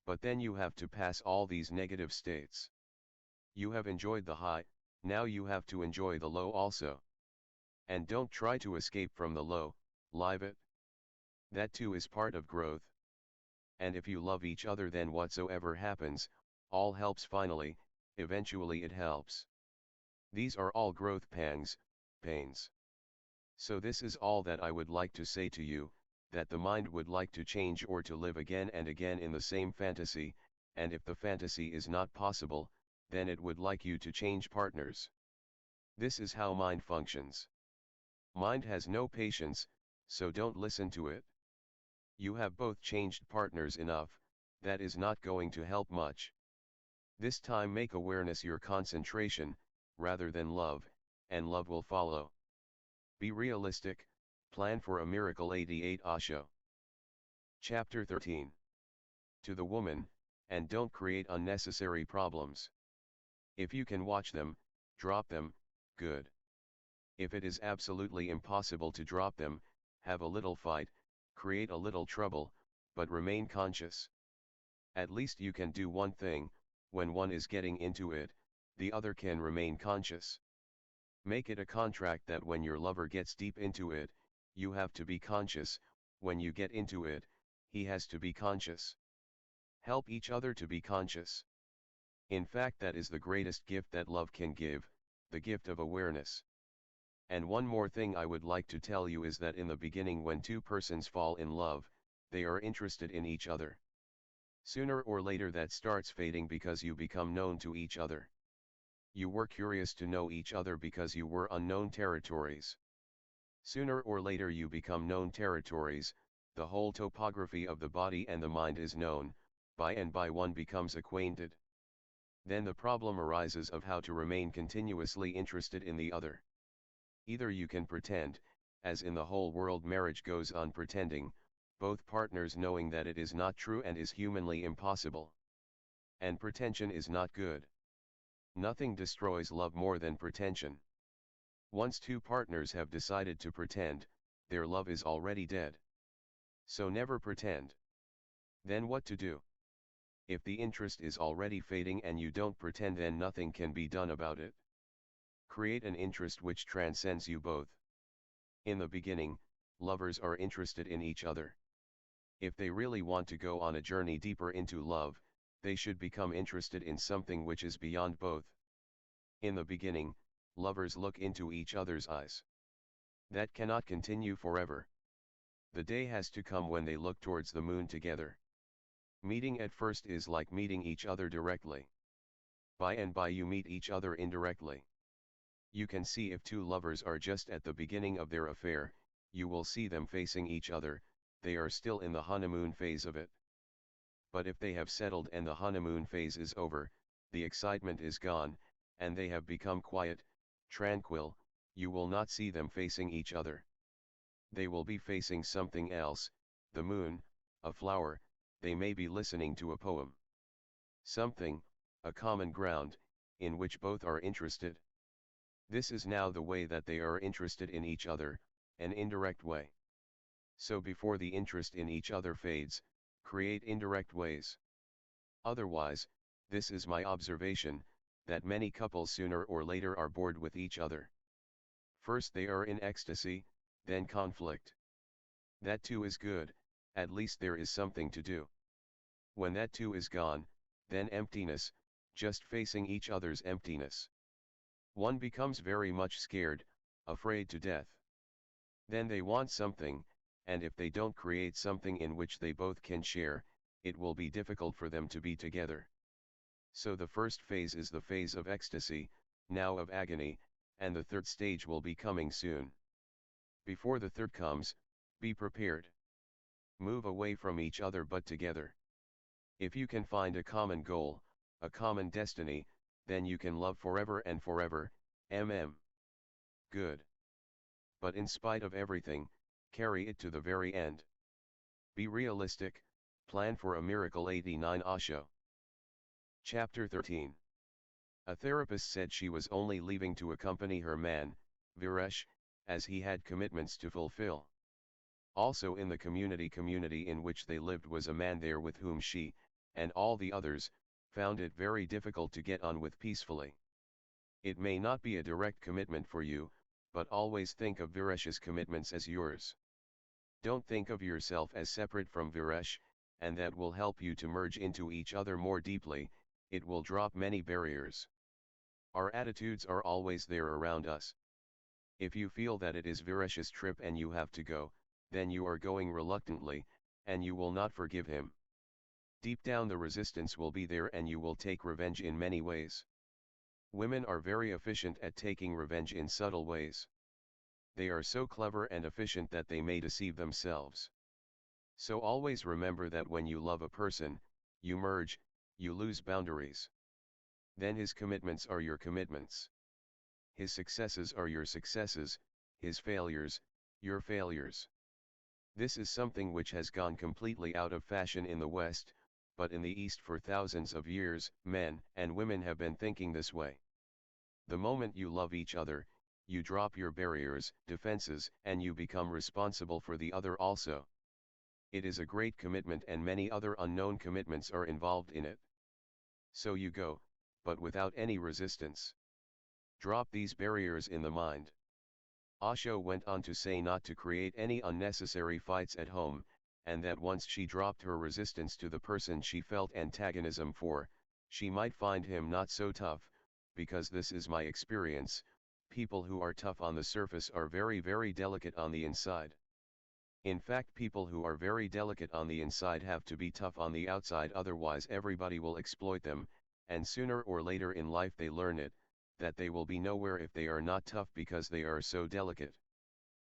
But then you have to pass all these negative states. You have enjoyed the high, now you have to enjoy the low also. And don't try to escape from the low, live it. That too is part of growth. And if you love each other, then whatsoever happens, all helps finally, eventually it helps. These are all growth pangs, pains. So this is all that I would like to say to you, that the mind would like to change or to live again and again in the same fantasy, and if the fantasy is not possible, then it would like you to change partners. This is how mind functions. Mind has no patience, so don't listen to it. You have both changed partners enough, that is not going to help much. This time make awareness your concentration, rather than love, and love will follow. Be realistic, plan for a miracle. 88 Osho. Chapter 13. To the woman, and don't create unnecessary problems. If you can watch them, drop them, good. If it is absolutely impossible to drop them, have a little fight, create a little trouble, but remain conscious. At least you can do one thing, when one is getting into it, the other can remain conscious. Make it a contract that when your lover gets deep into it, you have to be conscious, when you get into it, he has to be conscious. Help each other to be conscious. In fact, that is the greatest gift that love can give, the gift of awareness. And one more thing I would like to tell you is that in the beginning, when two persons fall in love, they are interested in each other. Sooner or later that starts fading because you become known to each other. You were curious to know each other because you were unknown territories. Sooner or later you become known territories, the whole topography of the body and the mind is known, by and by one becomes acquainted. Then the problem arises of how to remain continuously interested in the other. Either you can pretend, as in the whole world marriage goes on pretending, both partners knowing that it is not true and is humanly impossible. And pretension is not good. Nothing destroys love more than pretension. Once two partners have decided to pretend, their love is already dead. So never pretend. Then what to do? If the interest is already fading and you don't pretend, then nothing can be done about it. Create an interest which transcends you both. In the beginning, lovers are interested in each other. If they really want to go on a journey deeper into love, they should become interested in something which is beyond both. In the beginning, lovers look into each other's eyes. That cannot continue forever. The day has to come when they look towards the moon together. Meeting at first is like meeting each other directly. By and by you meet each other indirectly. You can see if two lovers are just at the beginning of their affair, you will see them facing each other, they are still in the honeymoon phase of it. But if they have settled and the honeymoon phase is over, the excitement is gone, and they have become quiet, tranquil, you will not see them facing each other. They will be facing something else, the moon, a flower, they may be listening to a poem. Something, a common ground, in which both are interested. This is now the way that they are interested in each other, an indirect way. So before the interest in each other fades, create indirect ways. Otherwise, this is my observation, that many couples sooner or later are bored with each other. First they are in ecstasy, then conflict. That too is good, at least there is something to do. When that too is gone, then emptiness, just facing each other's emptiness. One becomes very much scared, afraid to death. Then they want something, and if they don't create something in which they both can share, it will be difficult for them to be together. So the first phase is the phase of ecstasy, now of agony, and the third stage will be coming soon. Before the third comes, be prepared. Move away from each other but together. If you can find a common goal, a common destiny, then you can love forever and forever, Good. But in spite of everything, carry it to the very end. Be realistic, plan for a miracle. 89 Osho. Chapter 13. A therapist said she was only leaving to accompany her man, Viresh, as he had commitments to fulfill. Also in the community in which they lived was a man there with whom she, and all the others, found it very difficult to get on with peacefully. It may not be a direct commitment for you, but always think of Viresh's commitments as yours. Don't think of yourself as separate from Viresh, and that will help you to merge into each other more deeply, it will drop many barriers. Our attitudes are always there around us. If you feel that it is Viresh's trip and you have to go, then you are going reluctantly, and you will not forgive him. Deep down the resistance will be there and you will take revenge in many ways. Women are very efficient at taking revenge in subtle ways. They are so clever and efficient that they may deceive themselves. So always remember that when you love a person, you merge, you lose boundaries. Then his commitments are your commitments. His successes are your successes, his failures, your failures. This is something which has gone completely out of fashion in the West, but in the East for thousands of years, men and women have been thinking this way. The moment you love each other, you drop your barriers, defenses, and you become responsible for the other also. It is a great commitment and many other unknown commitments are involved in it. So you go, but without any resistance. Drop these barriers in the mind. Osho went on to say not to create any unnecessary fights at home, and that once she dropped her resistance to the person she felt antagonism for, she might find him not so tough, because this is my experience, people who are tough on the surface are very very delicate on the inside. In fact, people who are very delicate on the inside have to be tough on the outside, otherwise everybody will exploit them, and sooner or later in life they learn it, that they will be nowhere if they are not tough because they are so delicate.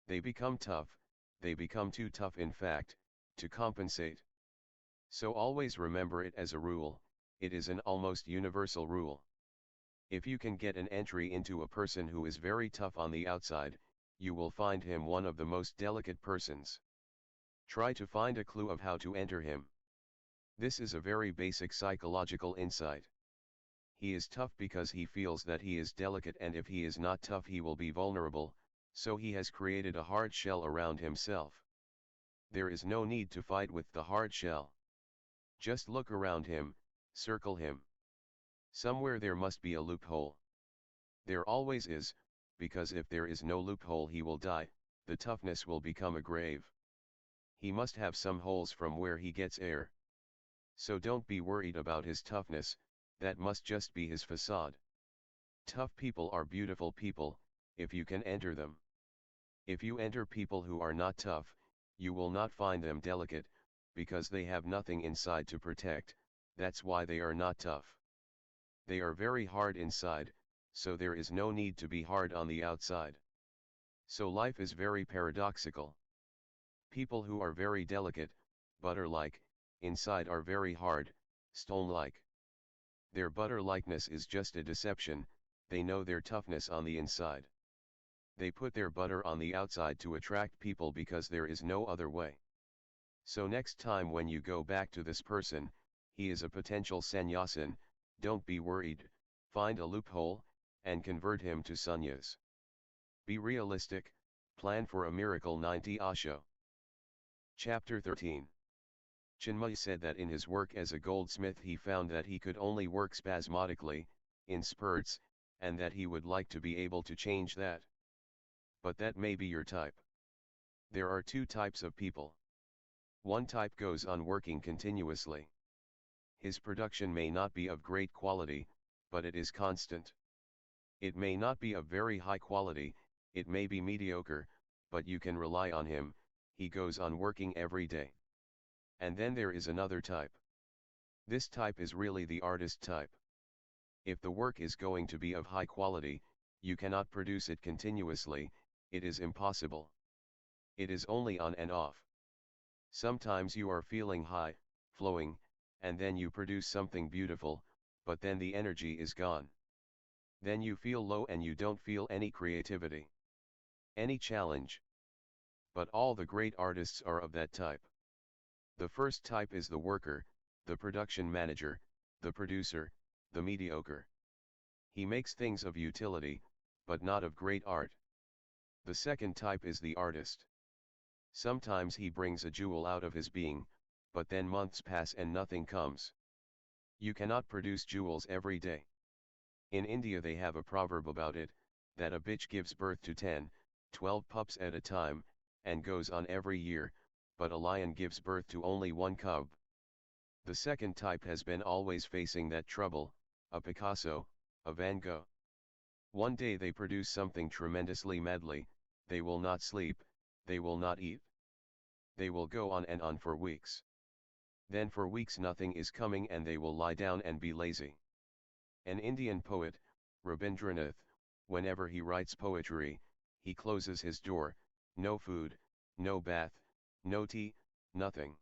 They become tough, they become too tough in fact, to compensate. So always remember it as a rule, it is an almost universal rule. If you can get an entry into a person who is very tough on the outside, you will find him one of the most delicate persons. Try to find a clue of how to enter him. This is a very basic psychological insight. He is tough because he feels that he is delicate, and if he is not tough he will be vulnerable, So he has created a hard shell around himself. There is no need to fight with the hard shell. Just look around him, circle him. Somewhere there must be a loophole. There always is, because if there is no loophole he will die, the toughness will become a grave. He must have some holes from where he gets air. So don't be worried about his toughness, that must just be his facade. Tough people are beautiful people, if you can enter them. If you enter people who are not tough, you will not find them delicate, because they have nothing inside to protect, that's why they are not tough. They are very hard inside, so there is no need to be hard on the outside. So life is very paradoxical. People who are very delicate, butter-like, inside are very hard, stone-like. Their butter-likeness is just a deception, they know their toughness on the inside. They put their butter on the outside to attract people because there is no other way. So next time when you go back to this person, he is a potential sannyasin, don't be worried, find a loophole, and convert him to sannyas. Be realistic, plan for a miracle. 90 Osho. Chapter 13. Chinmay said that in his work as a goldsmith he found that he could only work spasmodically, in spurts, and that he would like to be able to change that. But that may be your type. There are two types of people. One type goes on working continuously. His production may not be of great quality, but it is constant. It may not be of very high quality, it may be mediocre, but you can rely on him, he goes on working every day. And then there is another type. This type is really the artist type. If the work is going to be of high quality, you cannot produce it continuously, it is impossible. It is only on and off. Sometimes you are feeling high, flowing, and then you produce something beautiful, but then the energy is gone. Then you feel low and you don't feel any creativity, any challenge. But all the great artists are of that type. The first type is the worker, the production manager, the producer, the mediocre. He makes things of utility, but not of great art. The second type is the artist. Sometimes he brings a jewel out of his being, but then months pass and nothing comes. You cannot produce jewels every day. In India they have a proverb about it, that a bitch gives birth to 10, 12 pups at a time, and goes on every year, but a lion gives birth to only one cub. The second type has been always facing that trouble, a Picasso, a Van Gogh. One day they produce something tremendously madly, they will not sleep, they will not eat. They will go on and on for weeks. Then for weeks nothing is coming and they will lie down and be lazy. An Indian poet, Rabindranath, whenever he writes poetry, he closes his door, no food, no bath, no tea, nothing.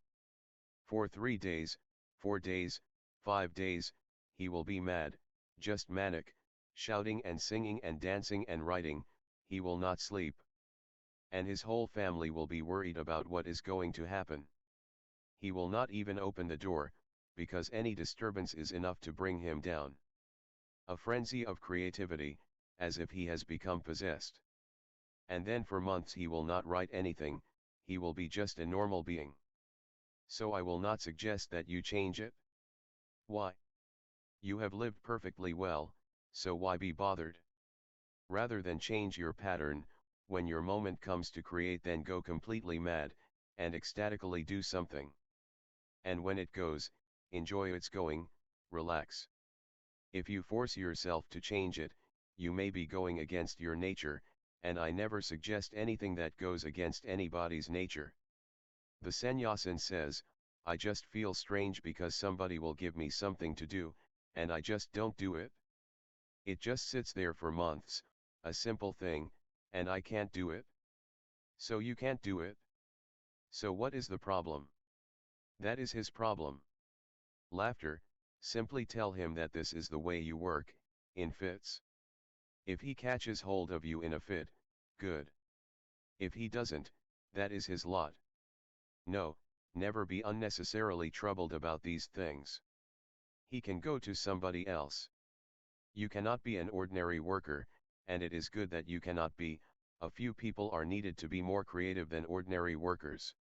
For 3 days, 4 days, 5 days, he will be mad, just manic, shouting and singing and dancing and writing, he will not sleep. And his whole family will be worried about what is going to happen. He will not even open the door, because any disturbance is enough to bring him down. A frenzy of creativity, as if he has become possessed. And then for months he will not write anything, he will be just a normal being. So I will not suggest that you change it. Why? You have lived perfectly well, so why be bothered? Rather than change your pattern, when your moment comes to create, then go completely mad, and ecstatically do something. And when it goes, enjoy its going, relax. If you force yourself to change it, you may be going against your nature, and I never suggest anything that goes against anybody's nature. The sannyasin says, I just feel strange because somebody will give me something to do, and I just don't do it. It just sits there for months, a simple thing, and I can't do it. So you can't do it? So what is the problem? That is his problem. Laughter, simply tell him that this is the way you work, in fits. If he catches hold of you in a fit, good. If he doesn't, that is his lot. No, never be unnecessarily troubled about these things. He can go to somebody else. You cannot be an ordinary worker, and it is good that you cannot be, a few people are needed to be more creative than ordinary workers.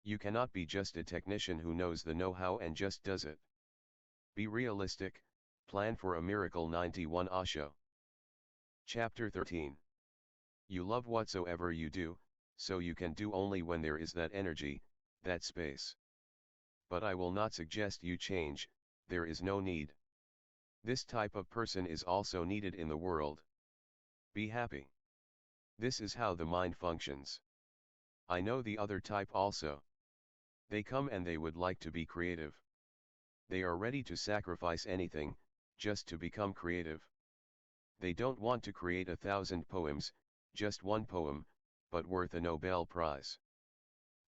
You cannot be just a technician who knows the know-how and just does it. Be realistic, plan for a miracle. 91 Osho. Chapter 13. You love whatsoever you do, so you can do only when there is that energy, that space. But I will not suggest you change, there is no need. This type of person is also needed in the world. Be happy. This is how the mind functions. I know the other type also. They come and they would like to be creative. They are ready to sacrifice anything, just to become creative. They don't want to create 1,000 poems, just one poem, but worth a Nobel Prize.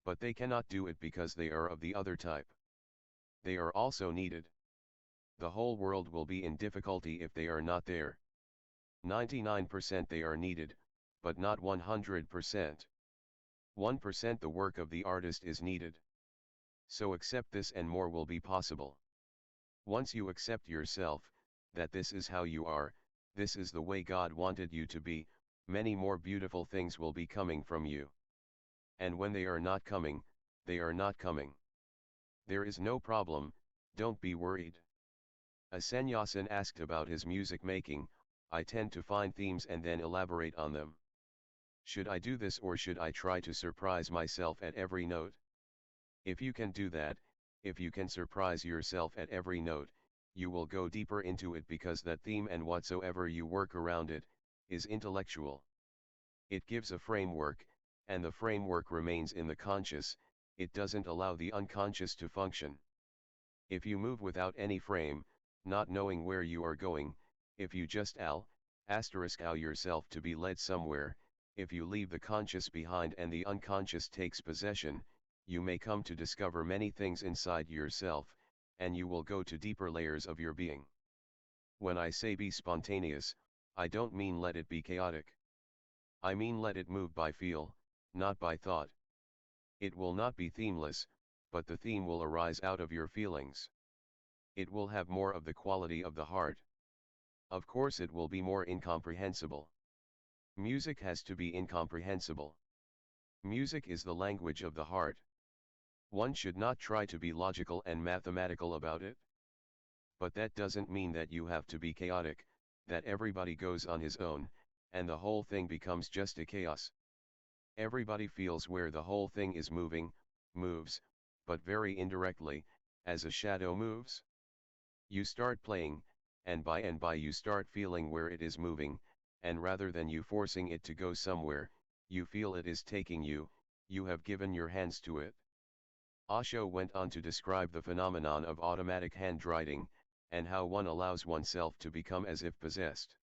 But they cannot do it because they are of the other type. They are also needed. The whole world will be in difficulty if they are not there. 99% they are needed, but not 100%. 1% the work of the artist is needed. So accept this and more will be possible. Once you accept yourself, that this is how you are, this is the way God wanted you to be, many more beautiful things will be coming from you. And when they are not coming, they are not coming. There is no problem, don't be worried. A sannyasin asked about his music making. I tend to find themes and then elaborate on them. Should I do this or should I try to surprise myself at every note? If you can do that, if you can surprise yourself at every note, you will go deeper into it because that theme and whatsoever you work around it, is intellectual. It gives a framework, and the framework remains in the conscious, it doesn't allow the unconscious to function. If you move without any frame, not knowing where you are going, if you just allow yourself to be led somewhere, if you leave the conscious behind and the unconscious takes possession, you may come to discover many things inside yourself, and you will go to deeper layers of your being. When I say be spontaneous, I don't mean let it be chaotic. I mean let it move by feel, not by thought. It will not be themeless, but the theme will arise out of your feelings. It will have more of the quality of the heart. Of course it will be more incomprehensible. Music has to be incomprehensible. Music is the language of the heart. One should not try to be logical and mathematical about it. But that doesn't mean that you have to be chaotic, that everybody goes on his own, and the whole thing becomes just a chaos. Everybody feels where the whole thing is moving, moves, but very indirectly, as a shadow moves. You start playing, and by you start feeling where it is moving, and rather than you forcing it to go somewhere, you feel it is taking you, you have given your hands to it. Osho went on to describe the phenomenon of automatic handwriting, and how one allows oneself to become as if possessed.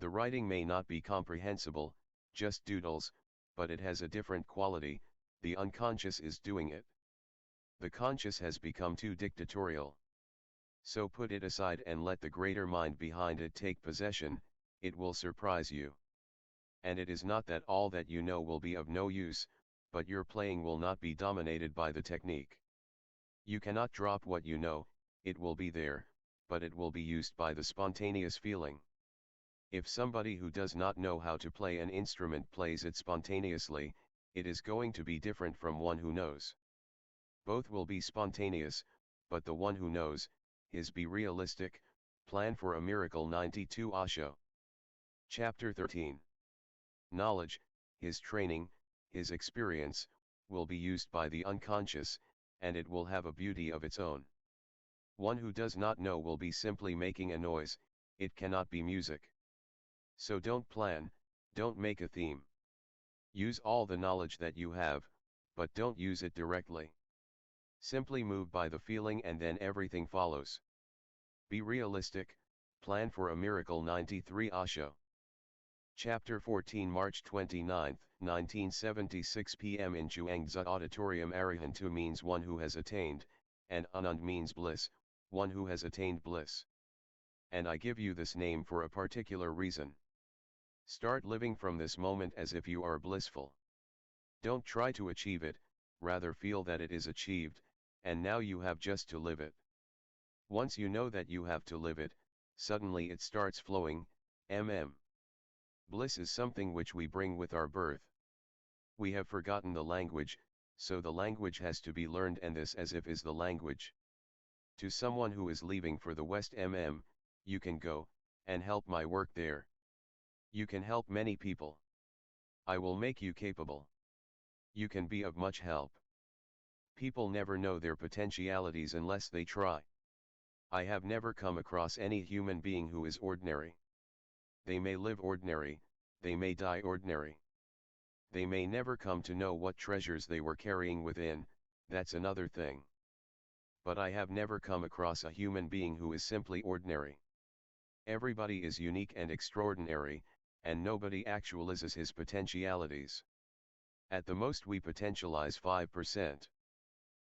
The writing may not be comprehensible, just doodles, but it has a different quality, the unconscious is doing it. The conscious has become too dictatorial. So put it aside and let the greater mind behind it take possession, it will surprise you. And it is not that all that you know will be of no use, but your playing will not be dominated by the technique. You cannot drop what you know, it will be there, but it will be used by the spontaneous feeling. If somebody who does not know how to play an instrument plays it spontaneously, it is going to be different from one who knows. Both will be spontaneous, but the one who knows, his be realistic, plan for a miracle. 92 Osho. Chapter 13. Knowledge, his training, his experience, will be used by the unconscious, and it will have a beauty of its own. One who does not know will be simply making a noise, it cannot be music. So don't plan, don't make a theme. Use all the knowledge that you have, but don't use it directly. Simply move by the feeling and then everything follows. Be realistic, plan for a miracle. 93 Osho. Chapter 14 March 29, 1976 p.m. in Chuangzi Auditorium. Arihantu means one who has attained, and Anand means bliss, one who has attained bliss. And I give you this name for a particular reason. Start living from this moment as if you are blissful. Don't try to achieve it, rather feel that it is achieved, and now you have just to live it. Once you know that you have to live it, suddenly it starts flowing, mm. Bliss is something which we bring with our birth. We have forgotten the language, so the language has to be learned, and this as if is the language. To someone who is leaving for the West you can go, and help my work there. You can help many people. I will make you capable. You can be of much help. People never know their potentialities unless they try. I have never come across any human being who is ordinary. They may live ordinary, they may die ordinary. They may never come to know what treasures they were carrying within, that's another thing. But I have never come across a human being who is simply ordinary. Everybody is unique and extraordinary, and nobody actualizes his potentialities. At the most we potentialize 5%.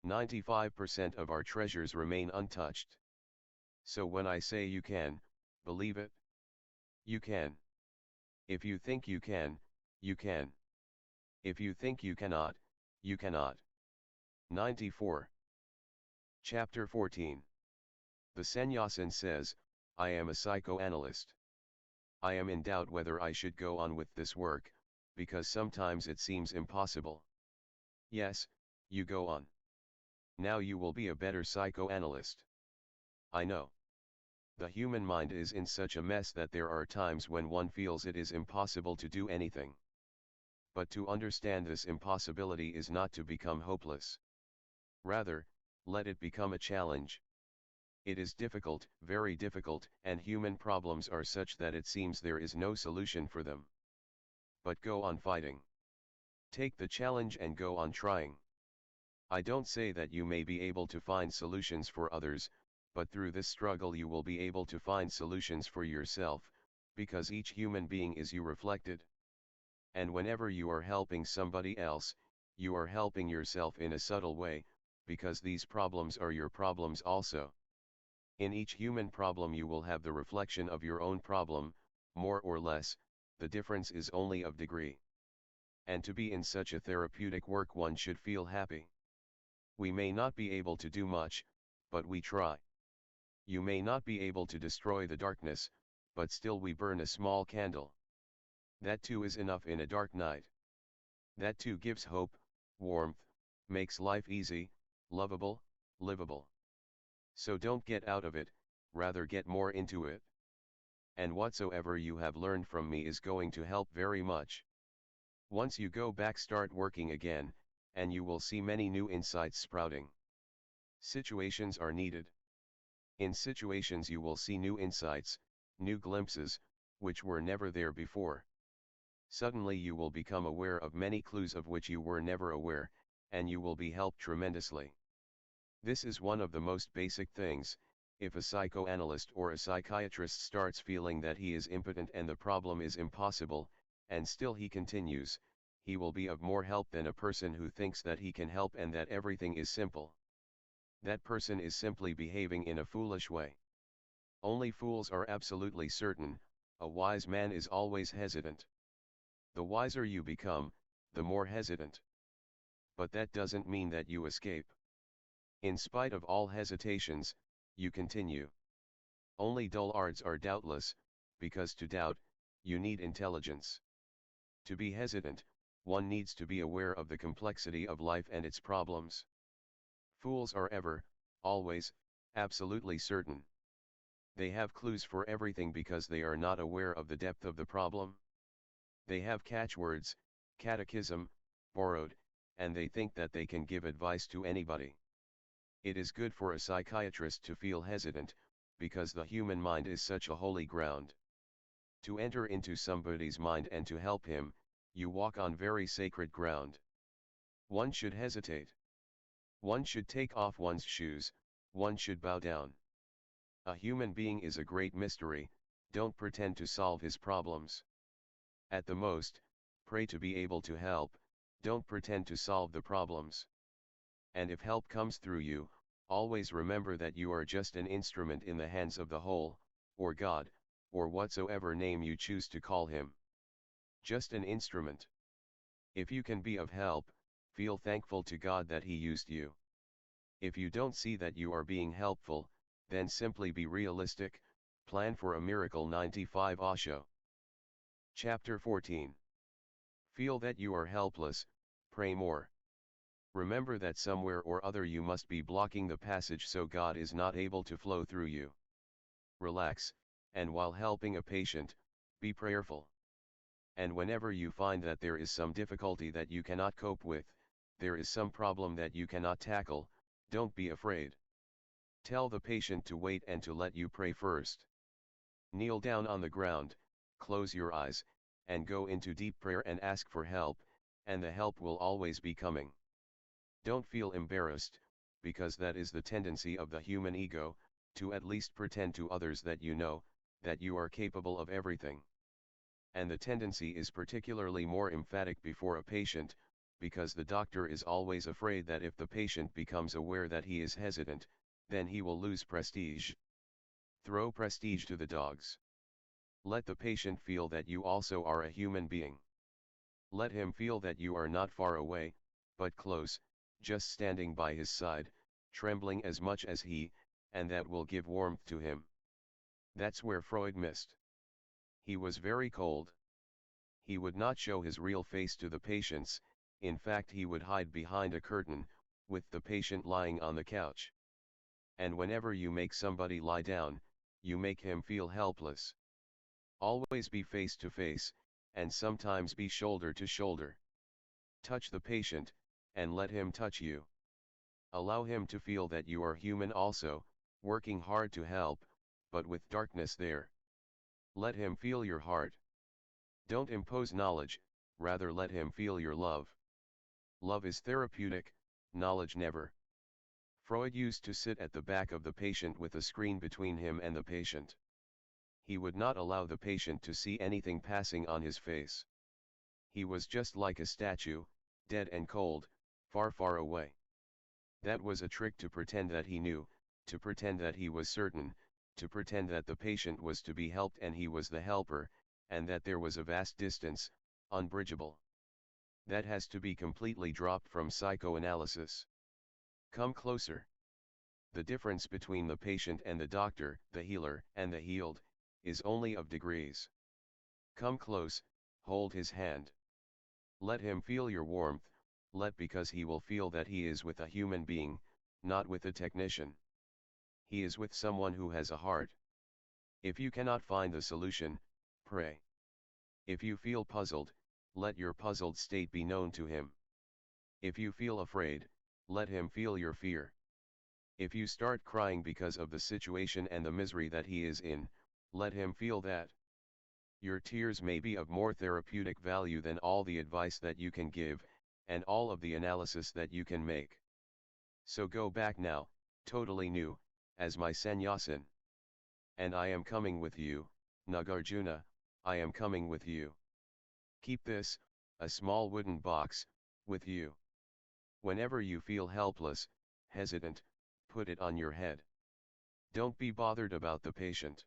95% of our treasures remain untouched. So when I say you can, believe it. You can. If you think you can, you can. If you think you cannot, you cannot. 94. Chapter 14. The Sannyasin says, I am a psychoanalyst. I am in doubt whether I should go on with this work, because sometimes it seems impossible. Yes, you go on. Now you will be a better psychoanalyst. I know. The human mind is in such a mess that there are times when one feels it is impossible to do anything. But to understand this impossibility is not to become hopeless. Rather, let it become a challenge. It is difficult, very difficult, and human problems are such that it seems there is no solution for them. But go on fighting. Take the challenge and go on trying. I don't say that you may be able to find solutions for others, but through this struggle you will be able to find solutions for yourself, because each human being is you reflected. And whenever you are helping somebody else, you are helping yourself in a subtle way, because these problems are your problems also. In each human problem you will have the reflection of your own problem, more or less, the difference is only of degree. And to be in such a therapeutic work one should feel happy. We may not be able to do much, but we try. You may not be able to destroy the darkness, but still we burn a small candle. That too is enough in a dark night. That too gives hope, warmth, makes life easy, lovable, livable. So don't get out of it, rather get more into it. And whatsoever you have learned from me is going to help very much. Once you go back, start working again, and you will see many new insights sprouting. Situations are needed. In situations you will see new insights, new glimpses, which were never there before. Suddenly you will become aware of many clues of which you were never aware, and you will be helped tremendously. This is one of the most basic things. If a psychoanalyst or a psychiatrist starts feeling that he is impotent and the problem is impossible, and still he continues, he will be of more help than a person who thinks that he can help and that everything is simple. That person is simply behaving in a foolish way. Only fools are absolutely certain, a wise man is always hesitant. The wiser you become, the more hesitant. But that doesn't mean that you escape. In spite of all hesitations, you continue. Only dullards are doubtless, because to doubt, you need intelligence. To be hesitant, one needs to be aware of the complexity of life and its problems. Fools are ever, always, absolutely certain. They have clues for everything because they are not aware of the depth of the problem. They have catchwords, catechism, borrowed, and they think that they can give advice to anybody. It is good for a psychiatrist to feel hesitant, because the human mind is such a holy ground. To enter into somebody's mind and to help him, you walk on very sacred ground. One should hesitate. One should take off one's shoes, one should bow down. A human being is a great mystery, don't pretend to solve his problems. At the most, pray to be able to help, don't pretend to solve the problems. And if help comes through you, always remember that you are just an instrument in the hands of the whole, or God, or whatsoever name you choose to call him. Just an instrument. If you can be of help, feel thankful to God that he used you. If you don't see that you are being helpful, then simply be realistic, plan for a miracle. 95 Osho. Chapter 14. Feel that you are helpless, pray more. Remember that somewhere or other you must be blocking the passage so God is not able to flow through you. Relax, and while helping a patient, be prayerful. And whenever you find that there is some difficulty that you cannot cope with, there is some problem that you cannot tackle, don't be afraid. Tell the patient to wait and to let you pray first. Kneel down on the ground, close your eyes, and go into deep prayer and ask for help, and the help will always be coming. Don't feel embarrassed, because that is the tendency of the human ego, to at least pretend to others that you know, that you are capable of everything. And the tendency is particularly more emphatic before a patient, because the doctor is always afraid that if the patient becomes aware that he is hesitant, then he will lose prestige. Throw prestige to the dogs. Let the patient feel that you also are a human being. Let him feel that you are not far away, but close, just standing by his side, trembling as much as he, and that will give warmth to him. That's where Freud missed. He was very cold. He would not show his real face to the patients, in fact he would hide behind a curtain, with the patient lying on the couch. And whenever you make somebody lie down, you make him feel helpless. Always be face to face, and sometimes be shoulder to shoulder. Touch the patient, and let him touch you. Allow him to feel that you are human also, working hard to help, but with darkness there. Let him feel your heart. Don't impose knowledge, rather let him feel your love. Love is therapeutic, knowledge never. Freud used to sit at the back of the patient with a screen between him and the patient. He would not allow the patient to see anything passing on his face. He was just like a statue, dead and cold, far far away. That was a trick to pretend that he knew, to pretend that he was certain, to pretend that the patient was to be helped and he was the helper, and that there was a vast distance, unbridgeable. That has to be completely dropped from psychoanalysis. Come closer. The difference between the patient and the doctor, the healer and the healed, is only of degrees. Come close, hold his hand. Let him feel your warmth, because he will feel that he is with a human being, not with a technician. He is with someone who has a heart. If you cannot find the solution, pray. If you feel puzzled, let your puzzled state be known to him. If you feel afraid, let him feel your fear. If you start crying because of the situation and the misery that he is in, let him feel that. Your tears may be of more therapeutic value than all the advice that you can give, and all of the analysis that you can make. So go back now, totally new, as my sannyasin. And I am coming with you, Nagarjuna, I am coming with you. Keep this, a small wooden box, with you. Whenever you feel helpless, hesitant, put it on your head. Don't be bothered about the patient.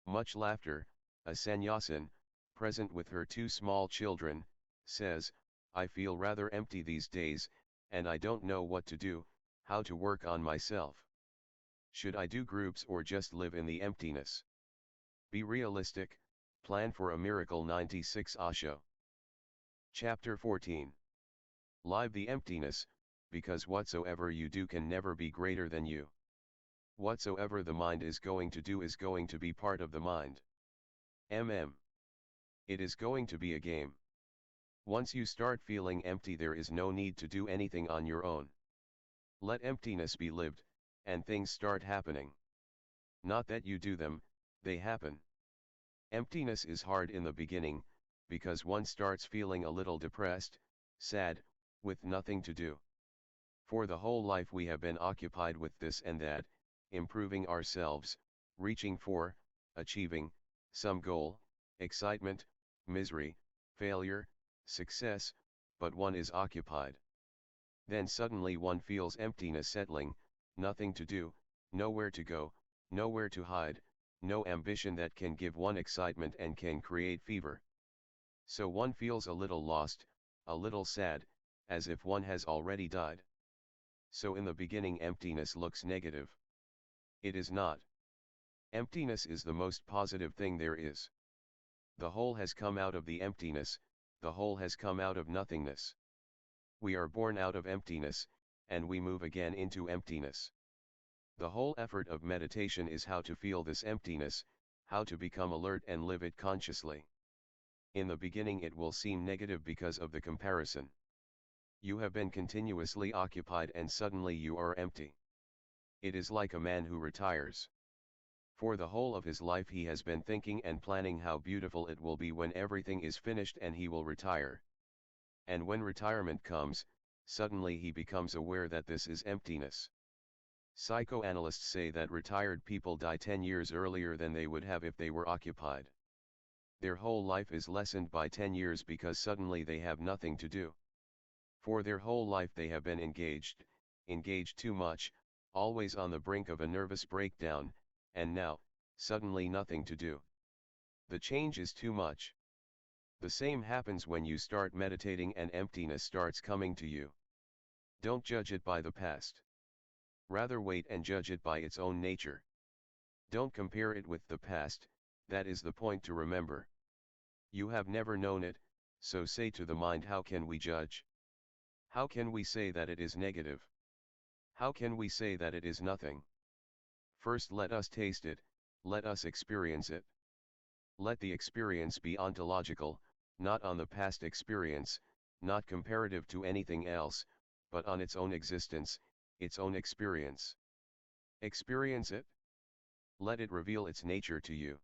Much laughter, a sannyasin, present with her two small children, says, I feel rather empty these days, and I don't know what to do, how to work on myself. Should I do groups or just live in the emptiness? Be realistic, plan for a miracle. 96 Osho. Chapter 14. Live the emptiness, because whatsoever you do can never be greater than you. Whatsoever the mind is going to do is going to be part of the mind. It is going to be a game. Once you start feeling empty, there is no need to do anything on your own. Let emptiness be lived, and things start happening. Not that you do them, they happen. Emptiness is hard in the beginning, because one starts feeling a little depressed, sad, with nothing to do. For the whole life we have been occupied with this and that, improving ourselves, reaching for, achieving, some goal, excitement, misery, failure, success, but one is occupied. Then suddenly one feels emptiness settling, nothing to do, nowhere to go, nowhere to hide, no ambition that can give one excitement and can create fever. So one feels a little lost, a little sad, as if one has already died. So in the beginning emptiness looks negative. It is not. Emptiness is the most positive thing there is. The whole has come out of the emptiness, the whole has come out of nothingness. We are born out of emptiness, and we move again into emptiness. The whole effort of meditation is how to feel this emptiness, how to become alert and live it consciously. In the beginning it will seem negative because of the comparison. You have been continuously occupied and suddenly you are empty. It is like a man who retires. For the whole of his life he has been thinking and planning how beautiful it will be when everything is finished and he will retire. And when retirement comes, suddenly he becomes aware that this is emptiness. Psychoanalysts say that retired people die 10 years earlier than they would have if they were occupied. Their whole life is lessened by 10 years because suddenly they have nothing to do. For their whole life they have been engaged too much, always on the brink of a nervous breakdown, and now, suddenly nothing to do. The change is too much. The same happens when you start meditating and emptiness starts coming to you. Don't judge it by the past. Rather wait and judge it by its own nature. Don't compare it with the past, that is the point to remember. You have never known it, so say to the mind, how can we judge? How can we say that it is negative? How can we say that it is nothing? First let us taste it, let us experience it. Let the experience be ontological, not on the past experience, not comparative to anything else, but on its own existence, its own experience. Experience it. Let it reveal its nature to you.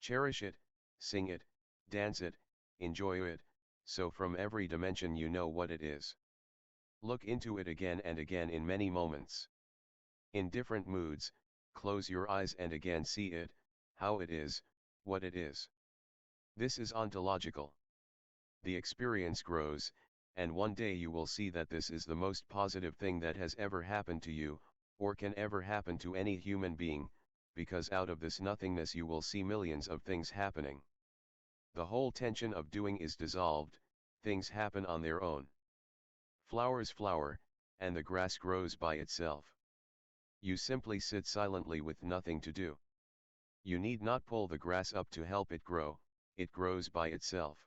Cherish it, sing it, dance it, enjoy it, so from every dimension you know what it is. Look into it again and again in many moments. In different moods, close your eyes and again see it, how it is, what it is. This is ontological. The experience grows, and one day you will see that this is the most positive thing that has ever happened to you, or can ever happen to any human being, because out of this nothingness you will see millions of things happening. The whole tension of doing is dissolved, things happen on their own. Flowers flower, and the grass grows by itself. You simply sit silently with nothing to do. You need not pull the grass up to help it grow, it grows by itself.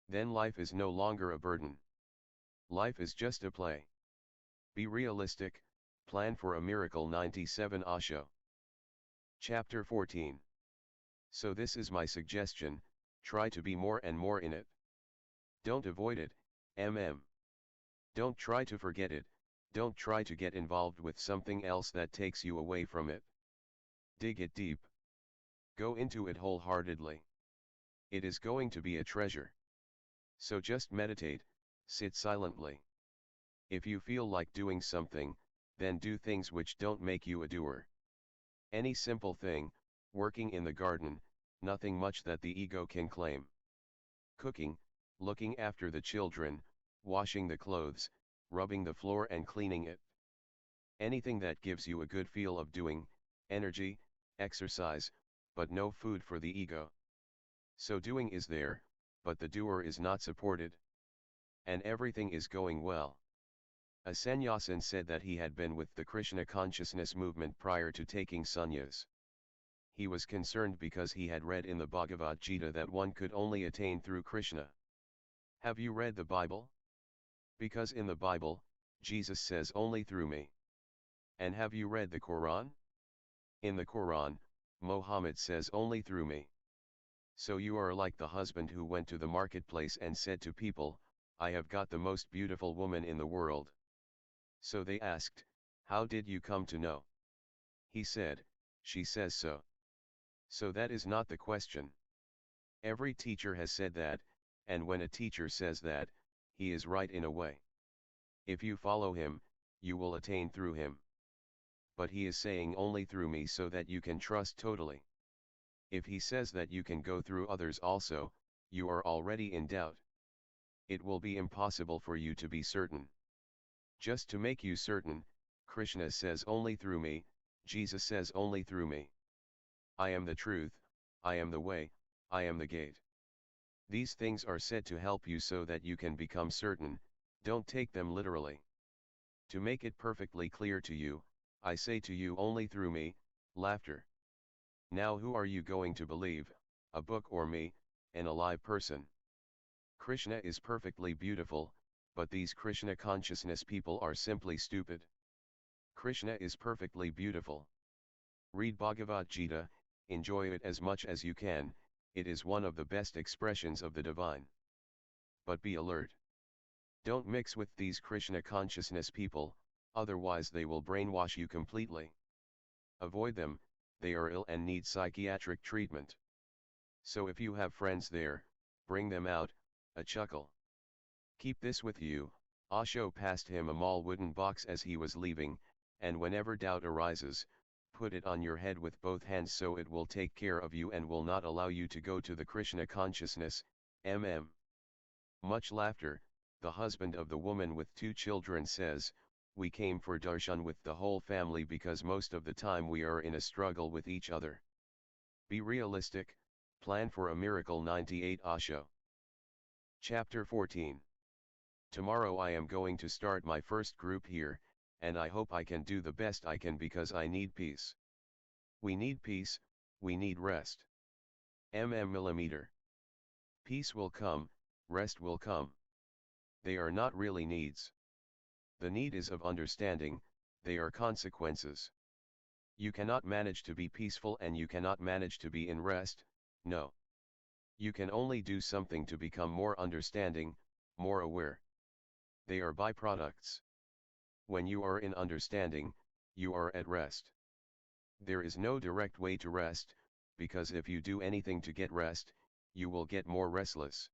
Then life is no longer a burden. Life is just a play. Be realistic, plan for a miracle. 97 Osho. Chapter 14. So this is my suggestion, try to be more and more in it. Don't avoid it, Don't try to forget it, don't try to get involved with something else that takes you away from it. Dig it deep. Go into it wholeheartedly. It is going to be a treasure. So just meditate, sit silently. If you feel like doing something, then do things which don't make you a doer. Any simple thing, working in the garden, nothing much that the ego can claim. Cooking, looking after the children, washing the clothes, rubbing the floor and cleaning it. Anything that gives you a good feel of doing, energy, exercise, but no food for the ego. So doing is there, but the doer is not supported. And everything is going well. A sannyasin said that he had been with the Krishna consciousness movement prior to taking sannyas. He was concerned because he had read in the Bhagavad Gita that one could only attain through Krishna. Have you read the Bible? Because in the Bible, Jesus says only through me. And have you read the Quran? In the Quran, Muhammad says only through me. So you are like the husband who went to the marketplace and said to people, I have got the most beautiful woman in the world. So they asked, how did you come to know? He said, she says so. So that is not the question. Every teacher has said that, and when a teacher says that, he is right in a way. If you follow him, you will attain through him. But he is saying only through me so that you can trust totally. If he says that you can go through others also, you are already in doubt. It will be impossible for you to be certain. Just to make you certain, Krishna says only through me, Jesus says only through me. I am the truth, I am the way, I am the gate. These things are said to help you so that you can become certain, don't take them literally. To make it perfectly clear to you, I say to you only through me, laughter. Now who are you going to believe, a book or me, an alive person. Krishna is perfectly beautiful, but these Krishna consciousness people are simply stupid. Krishna is perfectly beautiful. Read Bhagavad Gita, enjoy it as much as you can, it is one of the best expressions of the divine. But be alert. Don't mix with these Krishna consciousness people, otherwise they will brainwash you completely. Avoid them, they are ill and need psychiatric treatment. So if you have friends there, bring them out, a chuckle. Keep this with you. Osho passed him a small wooden box as he was leaving, and whenever doubt arises, put it on your head with both hands so it will take care of you and will not allow you to go to the Krishna consciousness, Much laughter. The husband of the woman with 2 children says, "We came for darshan with the whole family because most of the time we are in a struggle with each other." Be realistic, plan for a miracle. 98 Osho. Chapter 14. Tomorrow I am going to start my first group here, and I hope I can do the best I can because I need peace. We need peace, we need rest. Millimeter. Peace will come, rest will come. They are not really needs. The need is of understanding, they are consequences. You cannot manage to be peaceful and you cannot manage to be in rest, no. You can only do something to become more understanding, more aware. They are byproducts. When you are in understanding, you are at rest. There is no direct way to rest, because if you do anything to get rest, you will get more restless.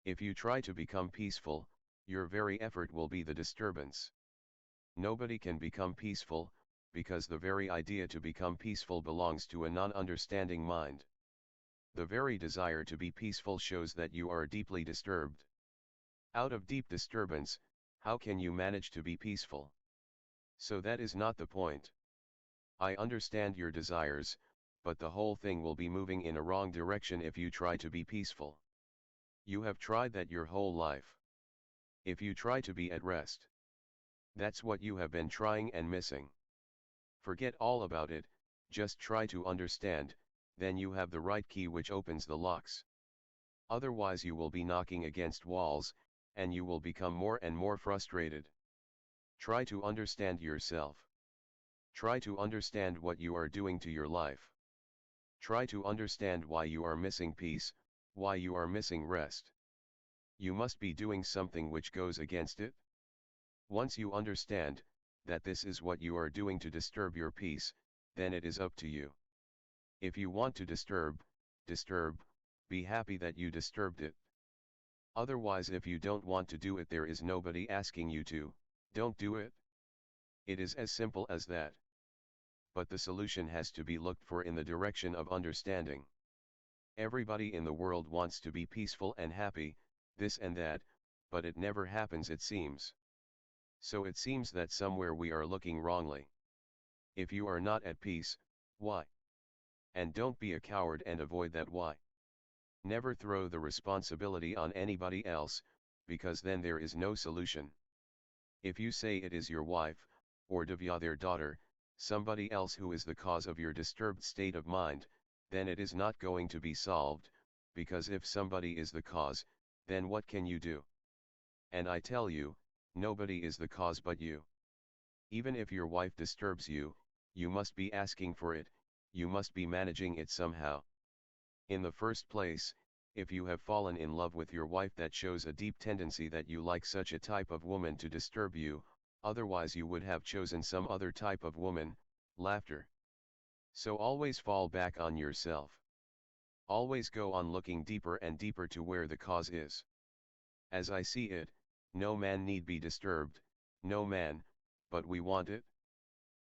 If you try to become peaceful, your very effort will be the disturbance. Nobody can become peaceful, because the very idea to become peaceful belongs to a non-understanding mind. The very desire to be peaceful shows that you are deeply disturbed. Out of deep disturbance, how can you manage to be peaceful? So that is not the point. I understand your desires, but the whole thing will be moving in a wrong direction if you try to be peaceful. You have tried that your whole life. If you try to be at rest, that's what you have been trying and missing. Forget all about it, just try to understand, then you have the right key which opens the locks. Otherwise you will be knocking against walls, and you will become more and more frustrated. Try to understand yourself. Try to understand what you are doing to your life. Try to understand why you are missing peace, why you are missing rest. You must be doing something which goes against it. Once you understand that this is what you are doing to disturb your peace, then it is up to you. If you want to disturb, be happy that you disturbed it. Otherwise, if you don't want to do it, there is nobody asking you to, don't do it. It is as simple as that. But the solution has to be looked for in the direction of understanding. Everybody in the world wants to be peaceful and happy, this and that, but it never happens, it seems. So it seems that somewhere we are looking wrongly. If you are not at peace, why? And don't be a coward and avoid that why. Never throw the responsibility on anybody else, because then there is no solution. If you say it is your wife, or Divya their daughter, somebody else who is the cause of your disturbed state of mind, then it is not going to be solved, because if somebody is the cause, then what can you do? And I tell you, nobody is the cause but you. Even if your wife disturbs you, you must be asking for it, you must be managing it somehow. In the first place, if you have fallen in love with your wife, that shows a deep tendency that you like such a type of woman to disturb you, otherwise you would have chosen some other type of woman. Laughter. So always fall back on yourself. Always go on looking deeper and deeper to where the cause is. As I see it, no man need be disturbed, no man, but we want it.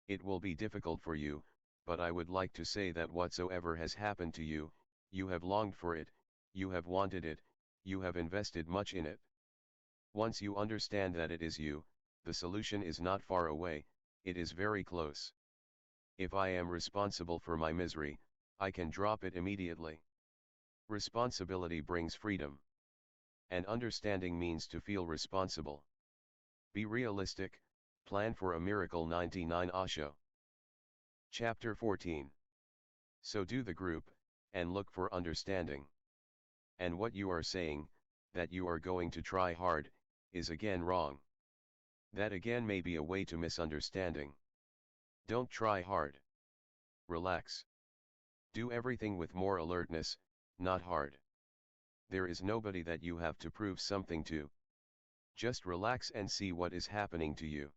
It will be difficult for you, but I would like to say that whatsoever has happened to you, you have longed for it, you have wanted it, you have invested much in it. Once you understand that it is you, the solution is not far away, it is very close. If I am responsible for my misery, I can drop it immediately. Responsibility brings freedom. And understanding means to feel responsible. Be realistic, plan for a miracle. 99 Osho. Chapter 14. So do the group, and look for understanding. And what you are saying, that you are going to try hard, is again wrong. That again may be a way to misunderstanding. Don't try hard. Relax. Do everything with more alertness, not hard. There is nobody that you have to prove something to. Just relax and see what is happening to you.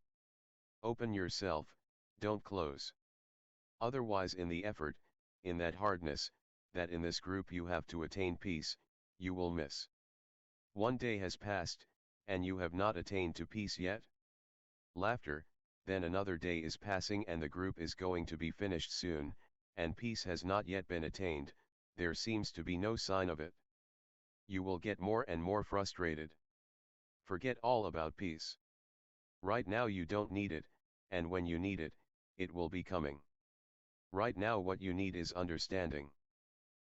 Open yourself, don't close. Otherwise, in the effort, in that hardness, that in this group you have to attain peace, you will miss. One day has passed, and you have not attained to peace yet? Laughter, then another day is passing and the group is going to be finished soon, and peace has not yet been attained, there seems to be no sign of it. You will get more and more frustrated. Forget all about peace. Right now you don't need it, and when you need it, it will be coming. Right now what you need is understanding.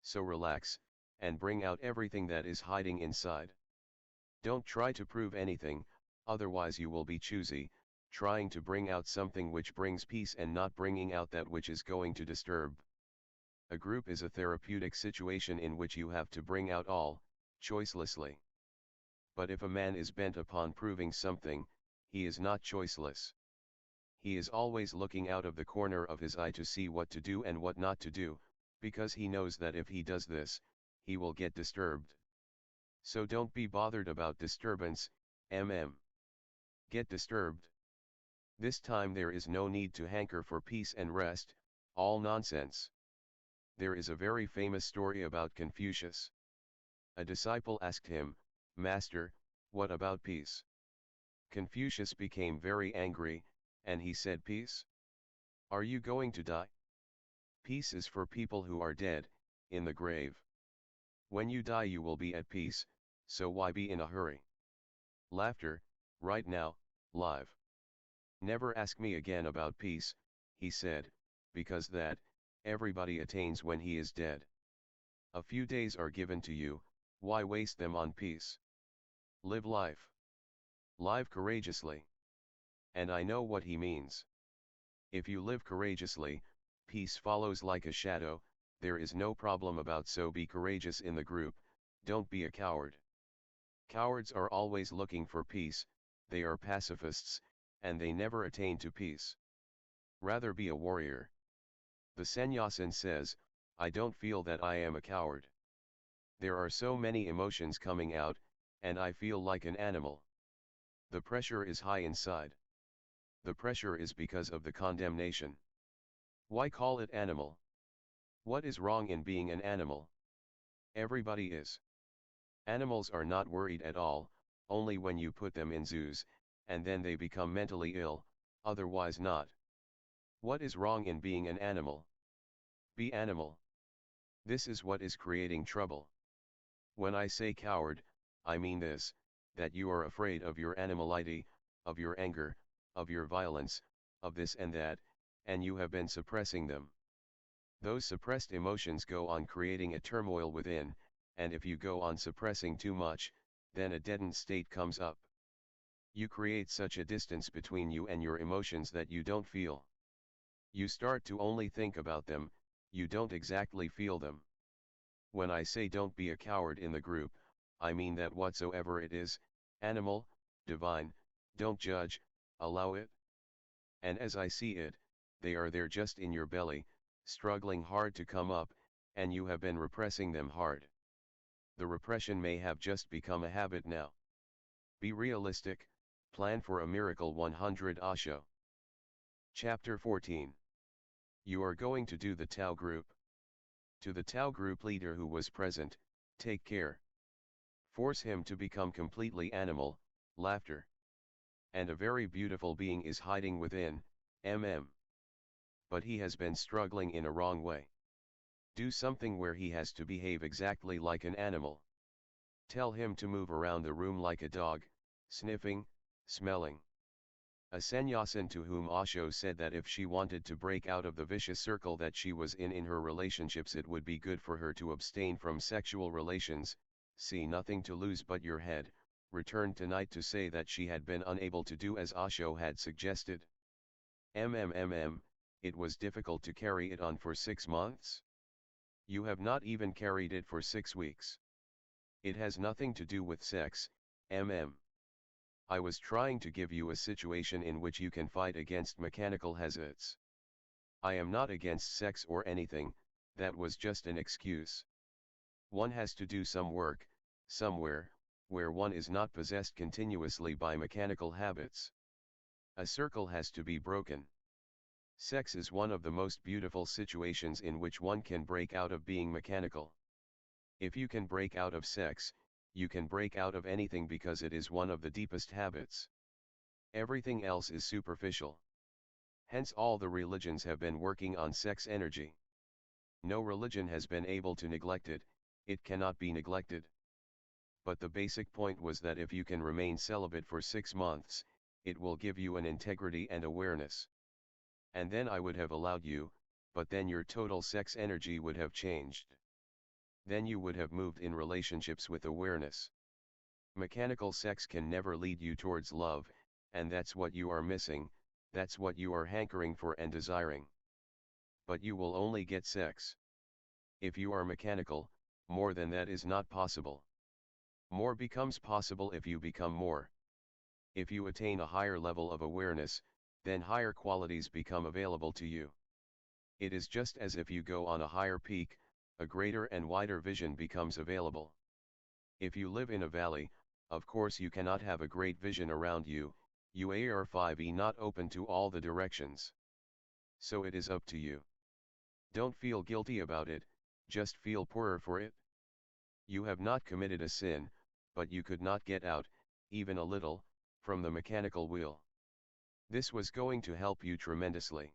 So relax, and bring out everything that is hiding inside. Don't try to prove anything, otherwise you will be choosy, trying to bring out something which brings peace and not bringing out that which is going to disturb. A group is a therapeutic situation in which you have to bring out all, choicelessly. But if a man is bent upon proving something, he is not choiceless. He is always looking out of the corner of his eye to see what to do and what not to do, because he knows that if he does this, he will get disturbed. So don't be bothered about disturbance, Get disturbed. This time there is no need to hanker for peace and rest, all nonsense. There is a very famous story about Confucius. A disciple asked him, "Master, what about peace?" Confucius became very angry, and he said, "Peace? Are you going to die? Peace is for people who are dead, in the grave. When you die you will be at peace, so why be in a hurry?" Laughter, right now, live. "Never ask me again about peace," he said, "because that, everybody attains when he is dead. A few days are given to you, why waste them on peace? Live life. Live courageously." And I know what he means. If you live courageously, peace follows like a shadow, there is no problem about, so be courageous in the group, don't be a coward. Cowards are always looking for peace, they are pacifists, and they never attain to peace. Rather be a warrior. The sannyasin says, "I don't feel that I am a coward. There are so many emotions coming out, and I feel like an animal. The pressure is high inside. The pressure is because of the condemnation. Why call it animal? What is wrong in being an animal? Everybody is. Animals are not worried at all, only when you put them in zoos, and then they become mentally ill, otherwise not. What is wrong in being an animal? Be animal. This is what is creating trouble. When I say coward, I mean this, that you are afraid of your animality, of your anger, of your violence, of this and that, and you have been suppressing them. Those suppressed emotions go on creating a turmoil within, and if you go on suppressing too much, then a deadened state comes up. You create such a distance between you and your emotions that you don't feel. You start to only think about them, you don't exactly feel them. When I say don't be a coward in the group, I mean that whatsoever it is, animal, divine, don't judge, allow it. And as I see it, they are there just in your belly, struggling hard to come up, and you have been repressing them hard. The repression may have just become a habit now. Be realistic, plan for a miracle. 100 Osho. Chapter 14. You are going to do the Tao group. To the Tao group leader who was present, take care. Force him to become completely animal, laughter. And a very beautiful being is hiding within, But he has been struggling in a wrong way. Do something where he has to behave exactly like an animal. Tell him to move around the room like a dog, sniffing, smelling. A sannyasin to whom Osho said that if she wanted to break out of the vicious circle that she was in her relationships, it would be good for her to abstain from sexual relations, see nothing to lose but your head, returned tonight to say that she had been unable to do as Osho had suggested. It was difficult to carry it on for 6 months. You have not even carried it for 6 weeks. It has nothing to do with sex, I was trying to give you a situation in which you can fight against mechanical hazards. I am not against sex or anything, that was just an excuse. One has to do some work, somewhere, where one is not possessed continuously by mechanical habits. A circle has to be broken. Sex is one of the most beautiful situations in which one can break out of being mechanical. If you can break out of sex, you can break out of anything because it is one of the deepest habits. Everything else is superficial. Hence all the religions have been working on sex energy. No religion has been able to neglect it, it cannot be neglected. But the basic point was that if you can remain celibate for 6 months, it will give you an integrity and awareness. And then I would have allowed you, but then your total sex energy would have changed. Then you would have moved in relationships with awareness. Mechanical sex can never lead you towards love, and that's what you are missing, that's what you are hankering for and desiring. But you will only get sex. If you are mechanical, more than that is not possible. More becomes possible if you become more. If you attain a higher level of awareness, then higher qualities become available to you. It is just as if you go on a higher peak, a greater and wider vision becomes available. If you live in a valley, of course you cannot have a great vision around you, you are 5e not open to all the directions. So it is up to you. Don't feel guilty about it, just feel poorer for it. You have not committed a sin, but you could not get out, even a little, from the mechanical wheel. This was going to help you tremendously.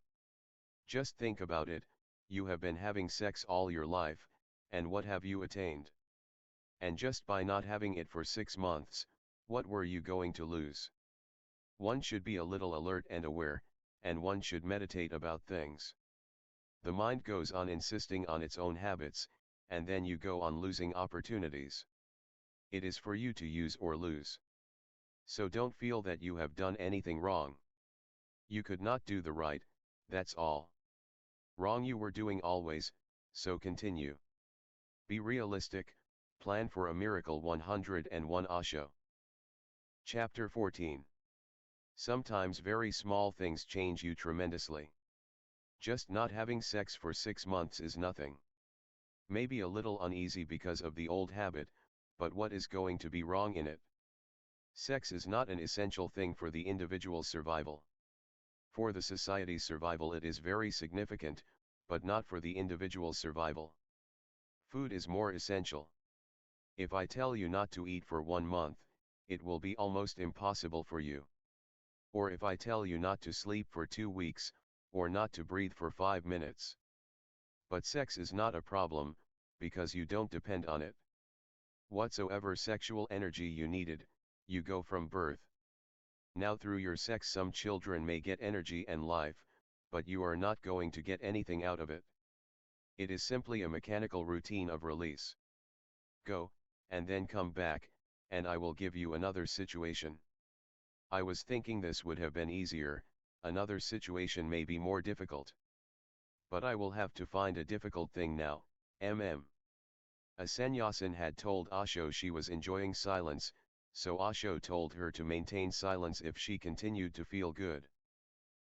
Just think about it, you have been having sex all your life, and what have you attained? And just by not having it for 6 months, what were you going to lose? One should be a little alert and aware, and one should meditate about things. The mind goes on insisting on its own habits, and then you go on losing opportunities. It is for you to use or lose. So don't feel that you have done anything wrong. You could not do the right, that's all. Wrong you were doing always, so continue. Be realistic, plan for a miracle. 101 Osho. Chapter 14. Sometimes very small things change you tremendously. Just not having sex for 6 months is nothing. Maybe a little uneasy because of the old habit, but what is going to be wrong in it? Sex is not an essential thing for the individual's survival. For the society's survival it is very significant, but not for the individual's survival. Food is more essential. If I tell you not to eat for 1 month, it will be almost impossible for you. Or if I tell you not to sleep for 2 weeks, or not to breathe for 5 minutes. But sex is not a problem, because you don't depend on it. Whatsoever sexual energy you needed, you go from birth. Now through your sex some children may get energy and life, but you are not going to get anything out of it. It is simply a mechanical routine of release. Go, and then come back, and I will give you another situation. I was thinking this would have been easier, another situation may be more difficult. But I will have to find a difficult thing now, A sannyasin had told Osho she was enjoying silence, so Osho told her to maintain silence if she continued to feel good.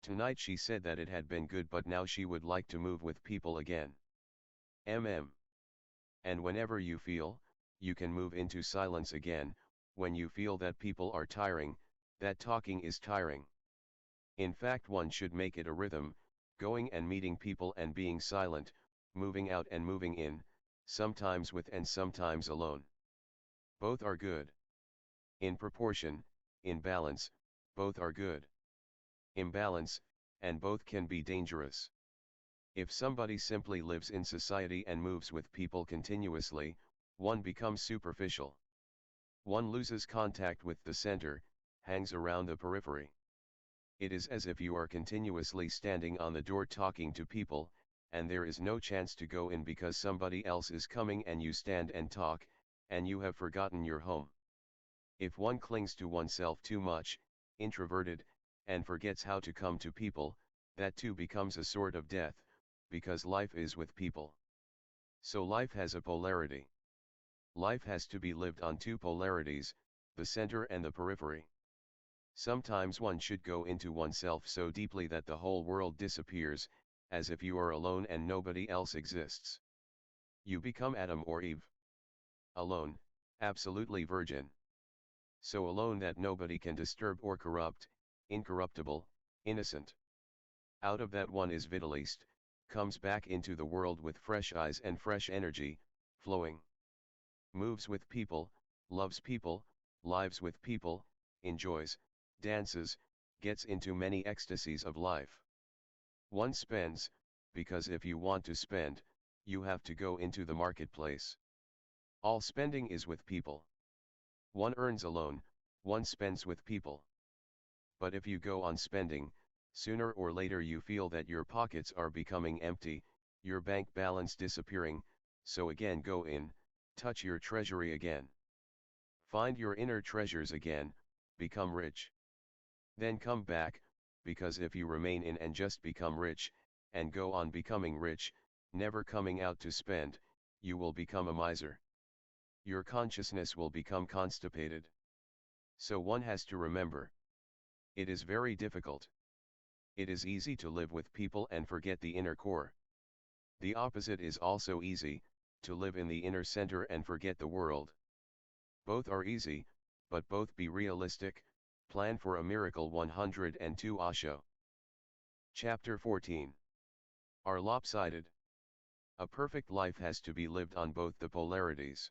Tonight she said that it had been good but now she would like to move with people again. And whenever you feel, you can move into silence again, when you feel that people are tiring, that talking is tiring. In fact one should make it a rhythm, going and meeting people and being silent, moving out and moving in, sometimes with and sometimes alone. Both are good. In proportion, in balance, both are good. Imbalance, and both can be dangerous. If somebody simply lives in society and moves with people continuously, one becomes superficial. One loses contact with the center, hangs around the periphery. It is as if you are continuously standing on the door talking to people, and there is no chance to go in because somebody else is coming and you stand and talk, and you have forgotten your home. If one clings to oneself too much, introverted, and forgets how to come to people, that too becomes a sort of death, because life is with people. So life has a polarity. Life has to be lived on two polarities, the center and the periphery. Sometimes one should go into oneself so deeply that the whole world disappears, as if you are alone and nobody else exists. You become Adam or Eve. Alone, absolutely virgin. So alone that nobody can disturb or corrupt, incorruptible, innocent. Out of that one is vitalist, comes back into the world with fresh eyes and fresh energy, flowing. Moves with people, loves people, lives with people, enjoys, dances, gets into many ecstasies of life. One spends, because if you want to spend, you have to go into the marketplace. All spending is with people. One earns alone, one spends with people. But if you go on spending, sooner or later you feel that your pockets are becoming empty, your bank balance disappearing, so again go in, touch your treasury again. Find your inner treasures again, become rich. Then come back, because if you remain in and just become rich, and go on becoming rich, never coming out to spend, you will become a miser. Your consciousness will become constipated. So one has to remember. It is very difficult. It is easy to live with people and forget the inner core. The opposite is also easy, to live in the inner center and forget the world. Both are easy, but both be realistic. Plan for a miracle. 102 Osho. Chapter 14. Are lopsided. A perfect life has to be lived on both the polarities.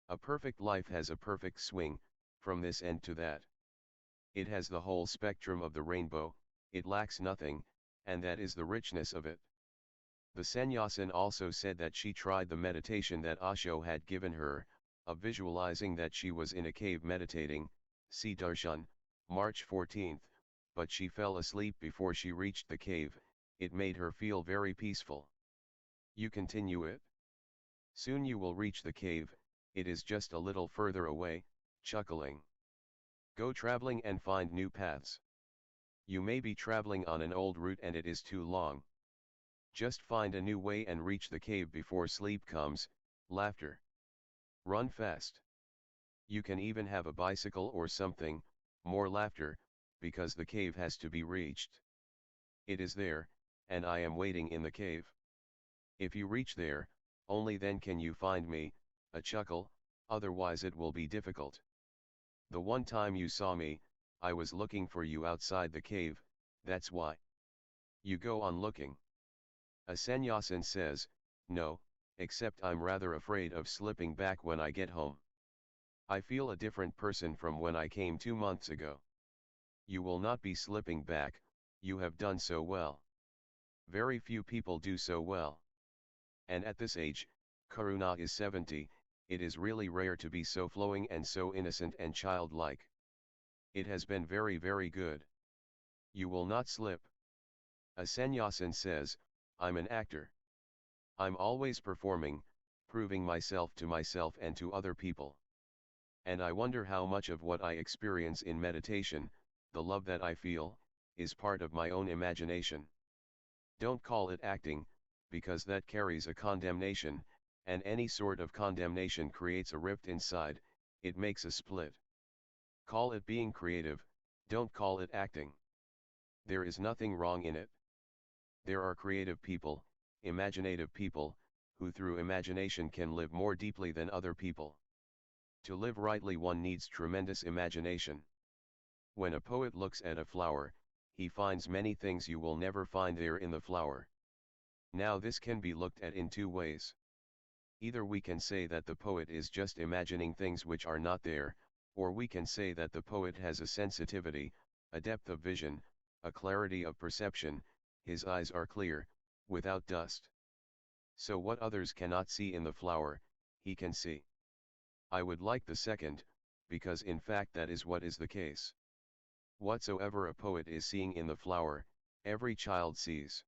A perfect life has a perfect swing, from this end to that. It has the whole spectrum of the rainbow, it lacks nothing, and that is the richness of it. The sannyasin also said that she tried the meditation that Osho had given her, of visualizing that she was in a cave meditating, see Darshan, March 14, but she fell asleep before she reached the cave. It made her feel very peaceful. You continue it. Soon you will reach the cave, it is just a little further away, chuckling. Go traveling and find new paths. You may be traveling on an old route and it is too long. Just find a new way and reach the cave before sleep comes. Laughter. Run fast. You can even have a bicycle or something. More laughter, because the cave has to be reached. It is there, and I am waiting in the cave. If you reach there, only then can you find me. A chuckle, otherwise it will be difficult. The one time you saw me, I was looking for you outside the cave, that's why. You go on looking. A sannyasin says, no, except I'm rather afraid of slipping back when I get home. I feel a different person from when I came 2 months ago. You will not be slipping back, you have done so well. Very few people do so well. And at this age, Karuna is 70, it is really rare to be so flowing and so innocent and childlike. It has been very, very good. You will not slip. A sannyasin says, I'm an actor. I'm always performing, proving myself to myself and to other people. And I wonder how much of what I experience in meditation, the love that I feel, is part of my own imagination. Don't call it acting, because that carries a condemnation, and any sort of condemnation creates a rift inside, it makes a split. Call it being creative, don't call it acting. There is nothing wrong in it. There are creative people, imaginative people, who through imagination can live more deeply than other people. To live rightly one needs tremendous imagination. When a poet looks at a flower, he finds many things you will never find there in the flower. Now this can be looked at in two ways. Either we can say that the poet is just imagining things which are not there, or we can say that the poet has a sensitivity, a depth of vision, a clarity of perception, his eyes are clear, without dust. So what others cannot see in the flower, he can see. I would like the second, because in fact that is what is the case. Whatsoever a poet is seeing in the flower, every child sees.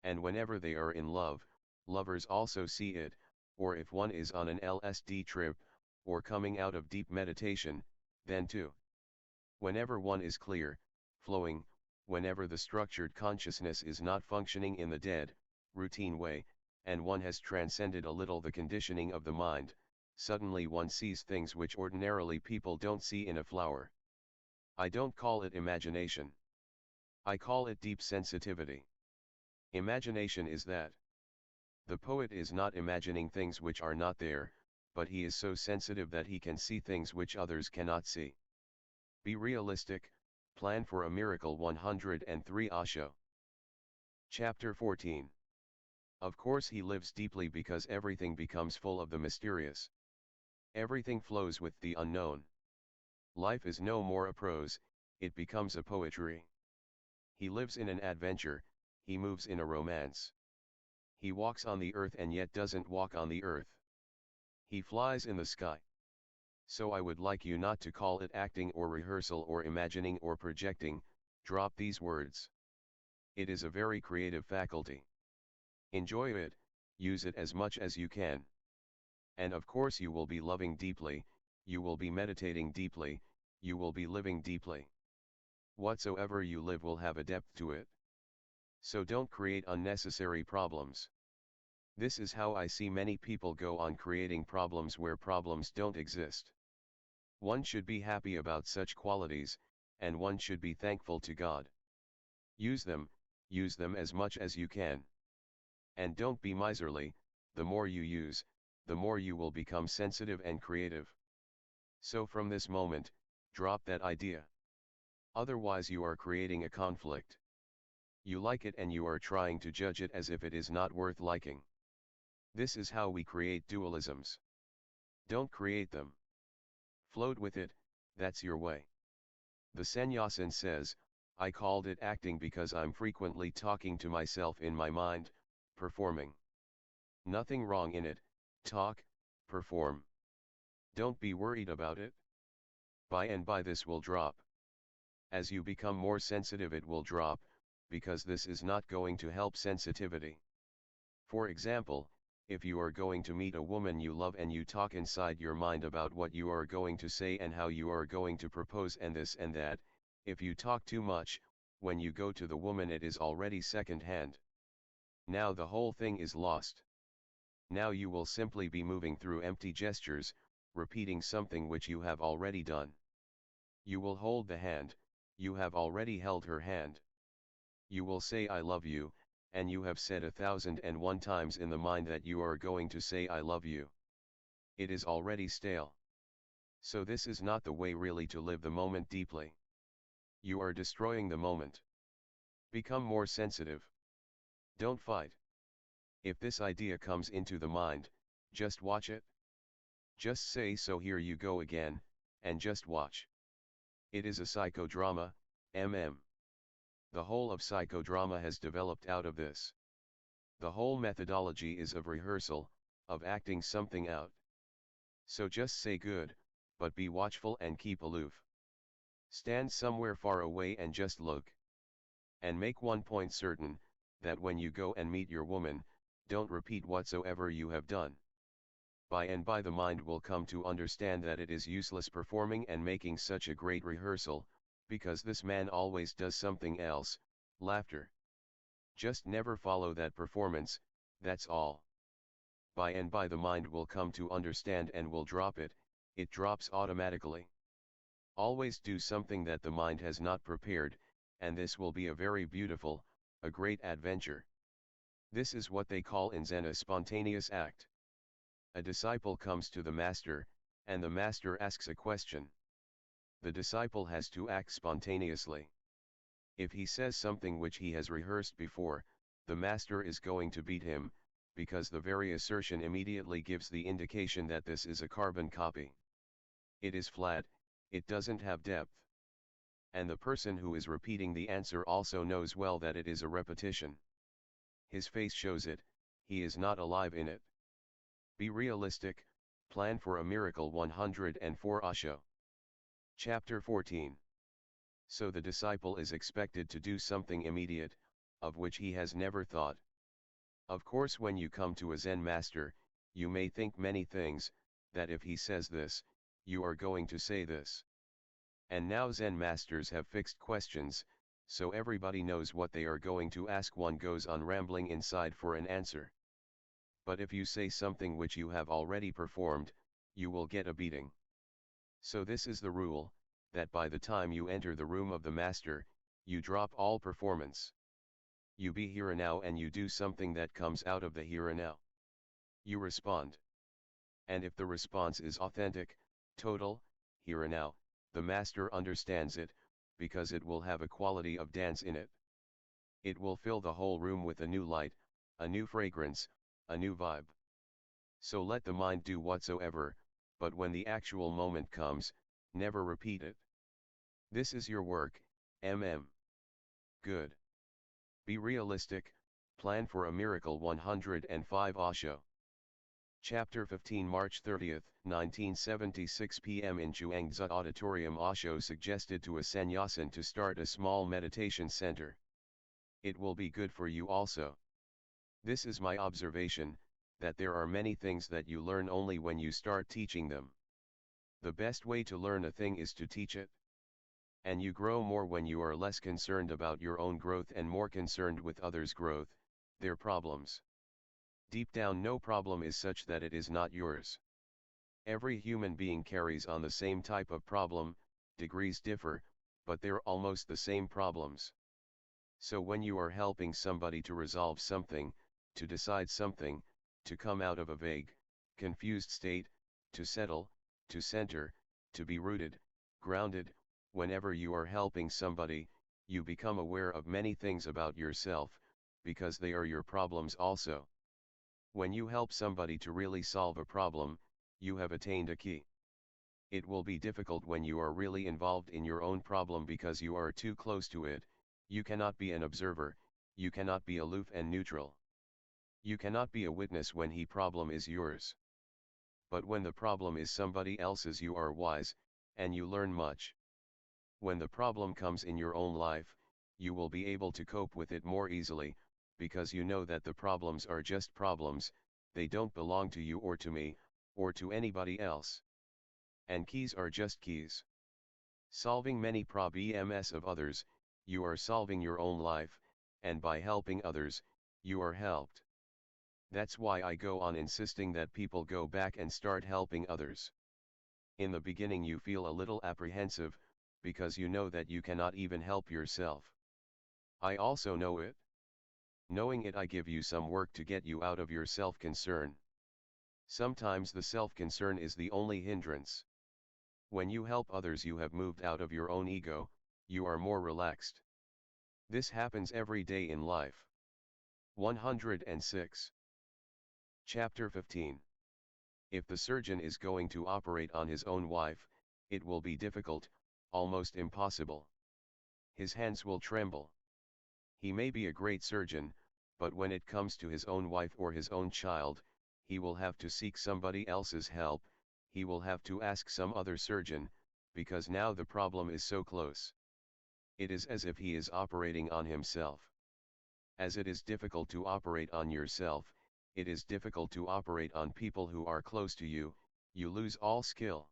And whenever they are in love, lovers also see it, or if one is on an LSD trip, or coming out of deep meditation, then too. Whenever one is clear, flowing, whenever the structured consciousness is not functioning in the dead, routine way, and one has transcended a little the conditioning of the mind, suddenly one sees things which ordinarily people don't see in a flower. I don't call it imagination. I call it deep sensitivity. Imagination is that. The poet is not imagining things which are not there, but he is so sensitive that he can see things which others cannot see. Be realistic, plan for a miracle. 103 Osho. Chapter 14. Of course he lives deeply because everything becomes full of the mysterious. Everything flows with the unknown. Life is no more a prose, it becomes a poetry. He lives in an adventure, he moves in a romance. He walks on the earth and yet doesn't walk on the earth. He flies in the sky. So I would like you not to call it acting or rehearsal or imagining or projecting, drop these words. It is a very creative faculty. Enjoy it, use it as much as you can. And of course you will be loving deeply, you will be meditating deeply, you will be living deeply. Whatsoever you live will have a depth to it. So don't create unnecessary problems. This is how I see many people go on creating problems where problems don't exist. One should be happy about such qualities, and one should be thankful to God. Use them as much as you can. And don't be miserly, the more you use, the more you will become sensitive and creative. So from this moment, drop that idea. Otherwise you are creating a conflict. You like it and you are trying to judge it as if it is not worth liking. This is how we create dualisms. Don't create them. Float with it, that's your way. The sannyasin says, I called it acting because I'm frequently talking to myself in my mind, performing. Nothing wrong in it, talk, perform. Don't be worried about it. By and by this will drop. As you become more sensitive it will drop, because this is not going to help sensitivity. For example, if you are going to meet a woman you love and you talk inside your mind about what you are going to say and how you are going to propose and this and that, if you talk too much, when you go to the woman it is already second hand. Now the whole thing is lost. Now you will simply be moving through empty gestures, repeating something which you have already done. You will hold the hand, you have already held her hand. You will say I love you, and you have said 1,001 times in the mind that you are going to say I love you. It is already stale. So this is not the way really to live the moment deeply. You are destroying the moment. Become more sensitive. Don't fight. If this idea comes into the mind, just watch it. Just say so here you go again, and just watch. It is a psychodrama, The whole of psychodrama has developed out of this. The whole methodology is of rehearsal, of acting something out. So just say good, but be watchful and keep aloof. Stand somewhere far away and just look. And make one point certain, that when you go and meet your woman, don't repeat whatsoever you have done. By and by the mind will come to understand that it is useless performing and making such a great rehearsal, because this man always does something else, laughter. Just never follow that performance, that's all. By and by the mind will come to understand and will drop it, it drops automatically. Always do something that the mind has not prepared, and this will be a very beautiful, a great adventure. This is what they call in Zen a spontaneous act. A disciple comes to the master, and the master asks a question. The disciple has to act spontaneously. If he says something which he has rehearsed before, the master is going to beat him, because the very assertion immediately gives the indication that this is a carbon copy. It is flat, it doesn't have depth. And the person who is repeating the answer also knows well that it is a repetition. His face shows it, he is not alive in it. Be realistic, plan for a miracle. 104 Osho. Chapter 14. So the disciple is expected to do something immediate, of which he has never thought. Of course when you come to a Zen master, you may think many things, that if he says this, you are going to say this. And now Zen masters have fixed questions, so everybody knows what they are going to ask. One goes on rambling inside for an answer. But if you say something which you have already performed, you will get a beating. So this is the rule, that by the time you enter the room of the master, you drop all performance. You be here and now and you do something that comes out of the here and now. You respond. And if the response is authentic, total, here and now, the master understands it, because it will have a quality of dance in it. It will fill the whole room with a new light, a new fragrance, a new vibe. So let the mind do whatsoever, but when the actual moment comes, never repeat it. This is your work, Good. Be realistic, plan for a miracle. 105 Osho. Chapter 15 March 30, 1976 p.m. In Zhuangzi Auditorium. Osho suggested to a sannyasin to start a small meditation center. It will be good for you also. This is my observation, that there are many things that you learn only when you start teaching them. The best way to learn a thing is to teach it. And you grow more when you are less concerned about your own growth and more concerned with others' growth, their problems. Deep down, no problem is such that it is not yours. Every human being carries on the same type of problem, degrees differ, but they're almost the same problems. So when you are helping somebody to resolve something, to decide something, to come out of a vague, confused state, to settle, to center, to be rooted, grounded, whenever you are helping somebody, you become aware of many things about yourself, because they are your problems also. When you help somebody to really solve a problem, you have attained a key. It will be difficult when you are really involved in your own problem because you are too close to it. You cannot be an observer, you cannot be aloof and neutral. You cannot be a witness when the problem is yours. But when the problem is somebody else's, you are wise, and you learn much. When the problem comes in your own life, you will be able to cope with it more easily, because you know that the problems are just problems, they don't belong to you or to me, or to anybody else. And keys are just keys. Solving many problems of others, you are solving your own life, and by helping others, you are helped. That's why I go on insisting that people go back and start helping others. In the beginning you feel a little apprehensive, because you know that you cannot even help yourself. I also know it. Knowing it, I give you some work to get you out of your self-concern. Sometimes the self-concern is the only hindrance. When you help others, you have moved out of your own ego, you are more relaxed. This happens every day in life. 106. Chapter 15. If the surgeon is going to operate on his own wife, it will be difficult, almost impossible. His hands will tremble. He may be a great surgeon, but when it comes to his own wife or his own child, he will have to seek somebody else's help, he will have to ask some other surgeon, because now the problem is so close. It is as if he is operating on himself. As it is difficult to operate on yourself, it is difficult to operate on people who are close to you, you lose all skill.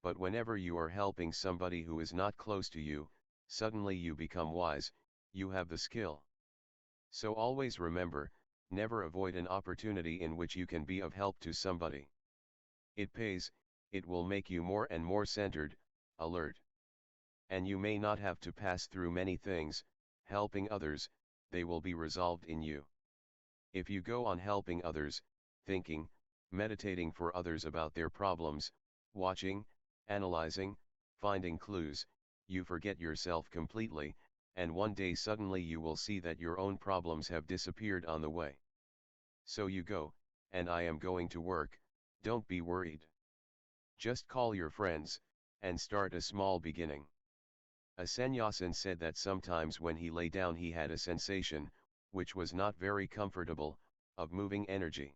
But whenever you are helping somebody who is not close to you, suddenly you become wise, you have the skill. So always remember, never avoid an opportunity in which you can be of help to somebody. It pays, it will make you more and more centered, alert. And you may not have to pass through many things, helping others, they will be resolved in you. If you go on helping others, thinking, meditating for others about their problems, watching, analyzing, finding clues, you forget yourself completely, and one day suddenly you will see that your own problems have disappeared on the way. So you go, and I am going to work, don't be worried. Just call your friends, and start a small beginning. A sannyasin said that sometimes when he lay down he had a sensation, which was not very comfortable, of moving energy.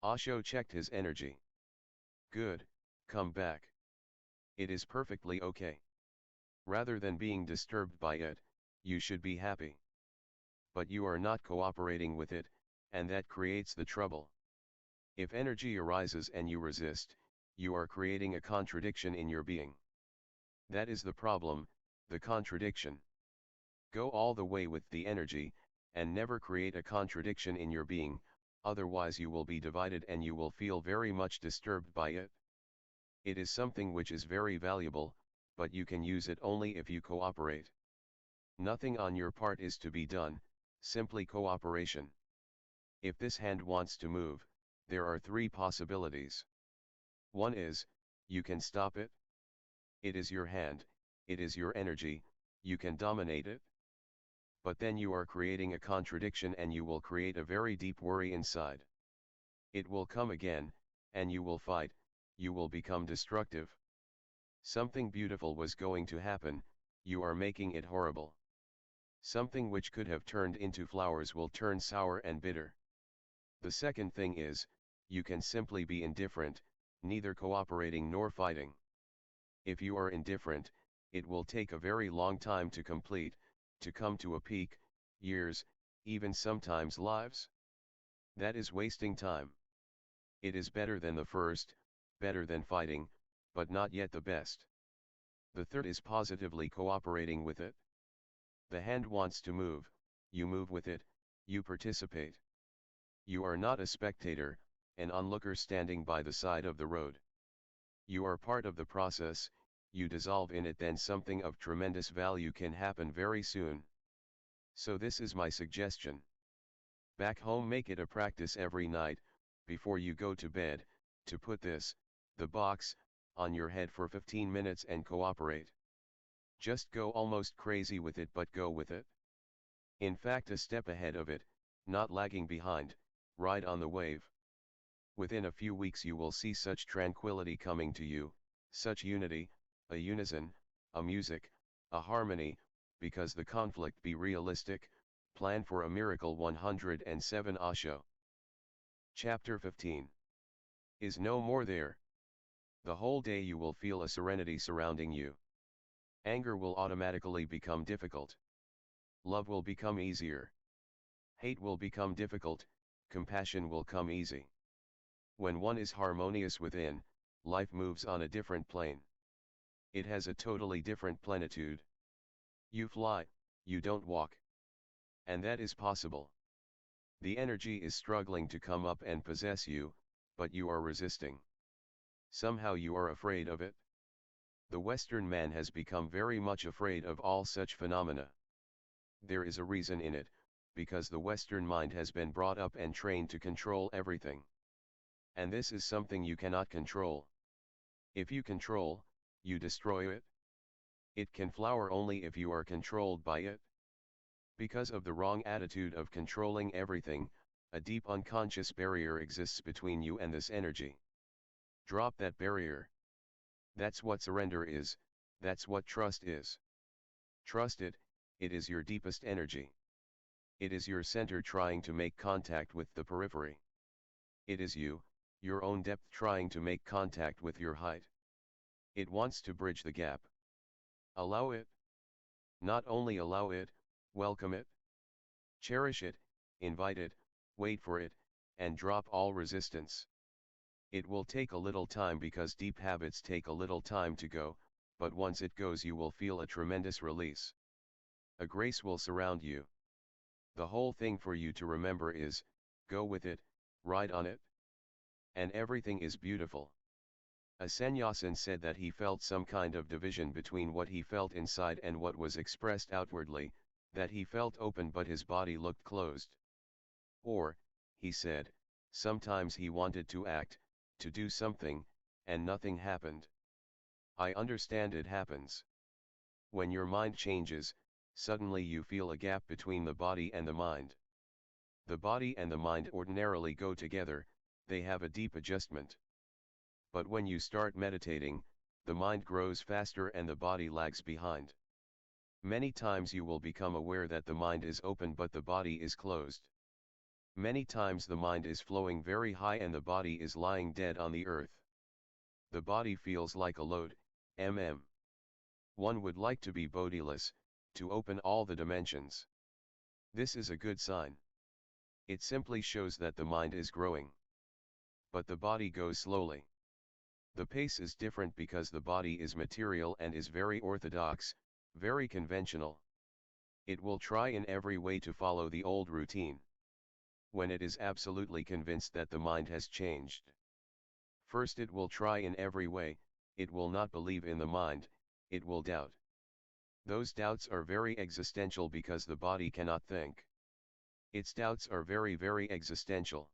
Osho checked his energy. Good, come back. It is perfectly okay. Rather than being disturbed by it, you should be happy. But you are not cooperating with it, and that creates the trouble. If energy arises and you resist, you are creating a contradiction in your being. That is the problem, the contradiction. Go all the way with the energy, and never create a contradiction in your being, otherwise you will be divided and you will feel very much disturbed by it. It is something which is very valuable, but you can use it only if you cooperate. Nothing on your part is to be done, simply cooperation. If this hand wants to move, there are three possibilities. One is, you can stop it. It is your hand, it is your energy, you can dominate it. But then you are creating a contradiction and you will create a very deep worry inside. It will come again, and you will fight, you will become destructive. Something beautiful was going to happen, you are making it horrible. Something which could have turned into flowers will turn sour and bitter. The second thing is, you can simply be indifferent, neither cooperating nor fighting. If you are indifferent, it will take a very long time to complete, to come to a peak, years, even sometimes lives. That is wasting time. It is better than the first, better than fighting, but not yet the best. The third is positively cooperating with it. The hand wants to move, you move with it, you participate. You are not a spectator, an onlooker standing by the side of the road. You are part of the process, you dissolve in it, then something of tremendous value can happen very soon. So this is my suggestion. Back home, make it a practice every night, before you go to bed, to put this, the box, on your head for 15 minutes and cooperate. Just go almost crazy with it, but go with it. In fact, a step ahead of it, not lagging behind, ride on the wave. Within a few weeks you will see such tranquility coming to you, such unity, a unison, a music, a harmony, because the conflict be realistic, plan for a miracle. 107 Osho. Chapter 15. Is no more there. The whole day you will feel a serenity surrounding you. Anger will automatically become difficult. Love will become easier. Hate will become difficult, compassion will come easy. When one is harmonious within, life moves on a different plane. It has a totally different plenitude. You fly, you don't walk. And that is possible. The energy is struggling to come up and possess you, but you are resisting. Somehow you are afraid of it. The Western man has become very much afraid of all such phenomena. There is a reason in it, because the Western mind has been brought up and trained to control everything. And this is something you cannot control. If you control, you destroy it. It can flower only if you are controlled by it. Because of the wrong attitude of controlling everything, a deep unconscious barrier exists between you and this energy. Drop that barrier. That's what surrender is, that's what trust is. Trust it, it is your deepest energy. It is your center trying to make contact with the periphery. It is you, your own depth trying to make contact with your height. It wants to bridge the gap. Allow it. Not only allow it, welcome it. Cherish it, invite it, wait for it, and drop all resistance. It will take a little time because deep habits take a little time to go, but once it goes you will feel a tremendous release. A grace will surround you. The whole thing for you to remember is, go with it, ride on it. And everything is beautiful. A sannyasin said that he felt some kind of division between what he felt inside and what was expressed outwardly, that he felt open but his body looked closed. Or, he said, sometimes he wanted to act, to do something, and nothing happened. I understand it happens. When your mind changes, suddenly you feel a gap between the body and the mind. The body and the mind ordinarily go together, they have a deep adjustment. But when you start meditating, the mind grows faster and the body lags behind. Many times you will become aware that the mind is open but the body is closed. Many times the mind is flowing very high and the body is lying dead on the earth. The body feels like a load, One would like to be bodiless, to open all the dimensions. This is a good sign. It simply shows that the mind is growing. But the body goes slowly. The pace is different because the body is material and is very orthodox, very conventional. It will try in every way to follow the old routine. when it is absolutely convinced that the mind has changed. First it will try in every way, it will not believe in the mind, it will doubt. Those doubts are very existential because the body cannot think. Its doubts are very, very existential.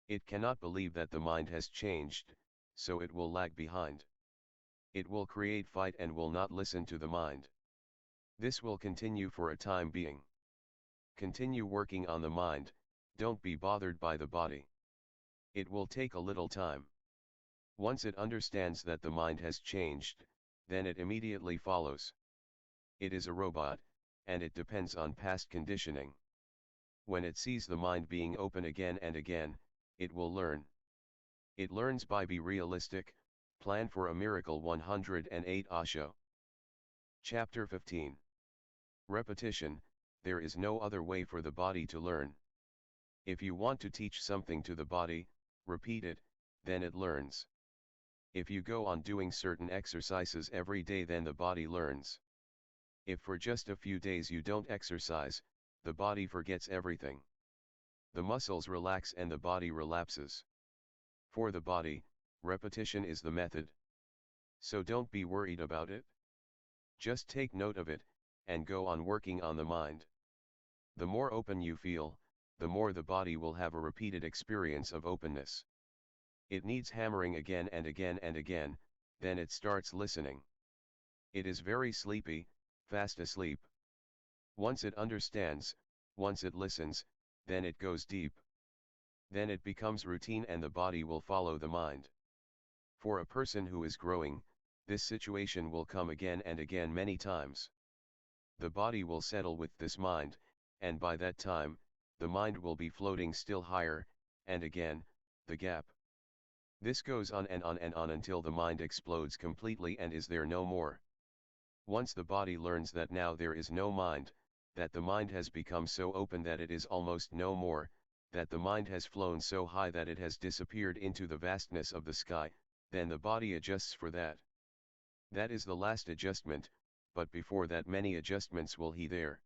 It cannot believe that the mind has changed, so it will lag behind. It will create fight and will not listen to the mind. This will continue for a time being. Continue working on the mind, don't be bothered by the body. It will take a little time. Once it understands that the mind has changed, then it immediately follows. It is a robot, and it depends on past conditioning. When it sees the mind being open again and again, it will learn. It learns by be realistic, plan for a miracle 108 Osho. Chapter 15. Repetition, there is no other way for the body to learn. If you want to teach something to the body, repeat it, then it learns. If you go on doing certain exercises every day, then the body learns. If for just a few days you don't exercise, the body forgets everything. The muscles relax and the body relapses. For the body, repetition is the method. So don't be worried about it. Just take note of it, and go on working on the mind. The more open you feel, the more the body will have a repeated experience of openness. It needs hammering again and again and again, then it starts listening. It is very sleepy, fast asleep. Once it understands, once it listens, then it goes deep. Then it becomes routine and the body will follow the mind. For a person who is growing, this situation will come again and again many times. The body will settle with this mind, and by that time, the mind will be floating still higher, and again, the gap. This goes on and on and on until the mind explodes completely and is there no more. Once the body learns that now there is no mind, that the mind has become so open that it is almost no more, that the mind has flown so high that it has disappeared into the vastness of the sky, then the body adjusts for that. That is the last adjustment, but before that many adjustments will be there.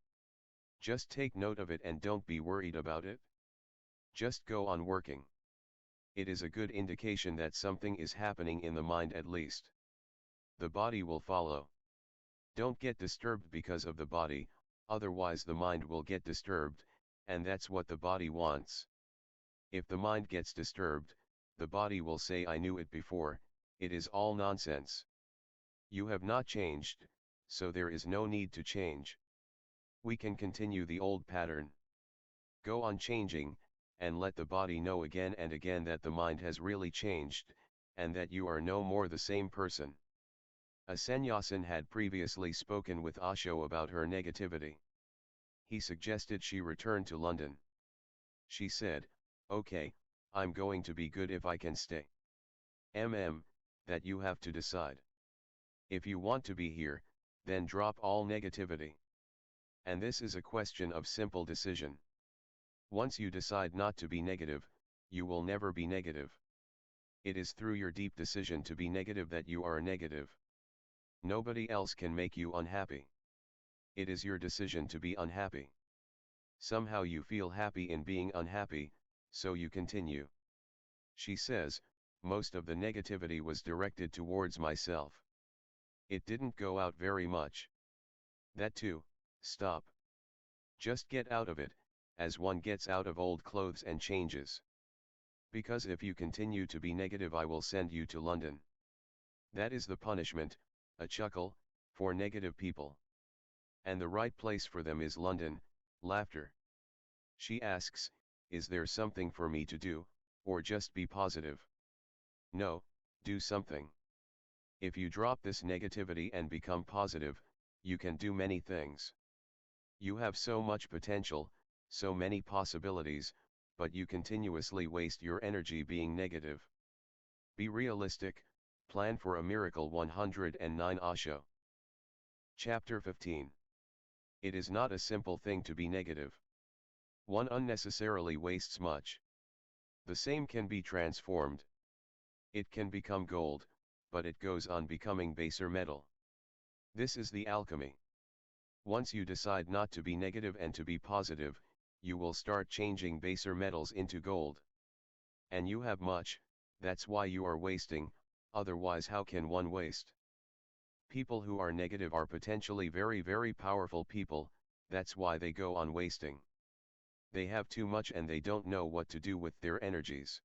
Just take note of it and don't be worried about it. Just go on working. It is a good indication that something is happening in the mind at least. The body will follow. Don't get disturbed because of the body, otherwise the mind will get disturbed, and that's what the body wants. If the mind gets disturbed, the body will say I knew it before, it is all nonsense. You have not changed, so there is no need to change. We can continue the old pattern. Go on changing, and let the body know again and again that the mind has really changed, and that you are no more the same person. A sannyasin had previously spoken with Osho about her negativity. He suggested she return to London. She said, "Okay, I'm going to be good if I can stay." That you have to decide. If you want to be here, then drop all negativity. And this is a question of simple decision. Once you decide not to be negative, you will never be negative. It is through your deep decision to be negative that you are negative. Nobody else can make you unhappy. It is your decision to be unhappy. Somehow you feel happy in being unhappy, so you continue. She says, most of the negativity was directed towards myself. It didn't go out very much. That too, stop. Just get out of it, as one gets out of old clothes and changes. Because if you continue to be negative I will send you to London. That is the punishment, a chuckle, for negative people. And the right place for them is London, laughter. She asks, is there something for me to do, or just be positive? No, do something. If you drop this negativity and become positive, you can do many things. You have so much potential, so many possibilities, but you continuously waste your energy being negative. Be realistic, plan for a miracle 109 Osho. Chapter 15. It is not a simple thing to be negative. One unnecessarily wastes much. The same can be transformed. It can become gold, but it goes on becoming baser metal. This is the alchemy. Once you decide not to be negative and to be positive, you will start changing baser metals into gold. And you have much, that's why you are wasting, otherwise how can one waste? People who are negative are potentially very very powerful people, that's why they go on wasting. They have too much and they don't know what to do with their energies.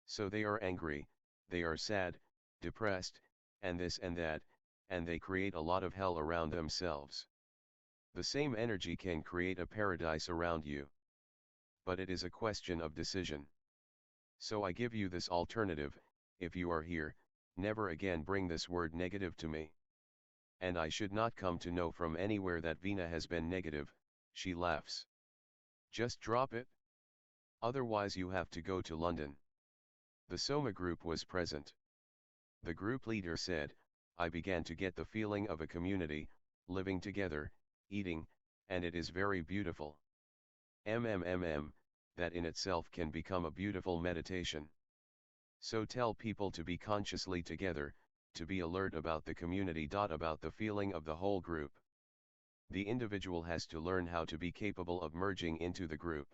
So they are angry, they are sad, depressed, and this and that, and they create a lot of hell around themselves. The same energy can create a paradise around you. But it is a question of decision. So I give you this alternative: if you are here, never again bring this word negative to me. And I should not come to know from anywhere that Veena has been negative, she laughs. Just drop it. Otherwise you have to go to London. The Soma group was present. The group leader said, I began to get the feeling of a community, living together, eating, and it is very beautiful. That in itself can become a beautiful meditation. So tell people to be consciously together, to be alert about the community. About the feeling of the whole group. The individual has to learn how to be capable of merging into the group.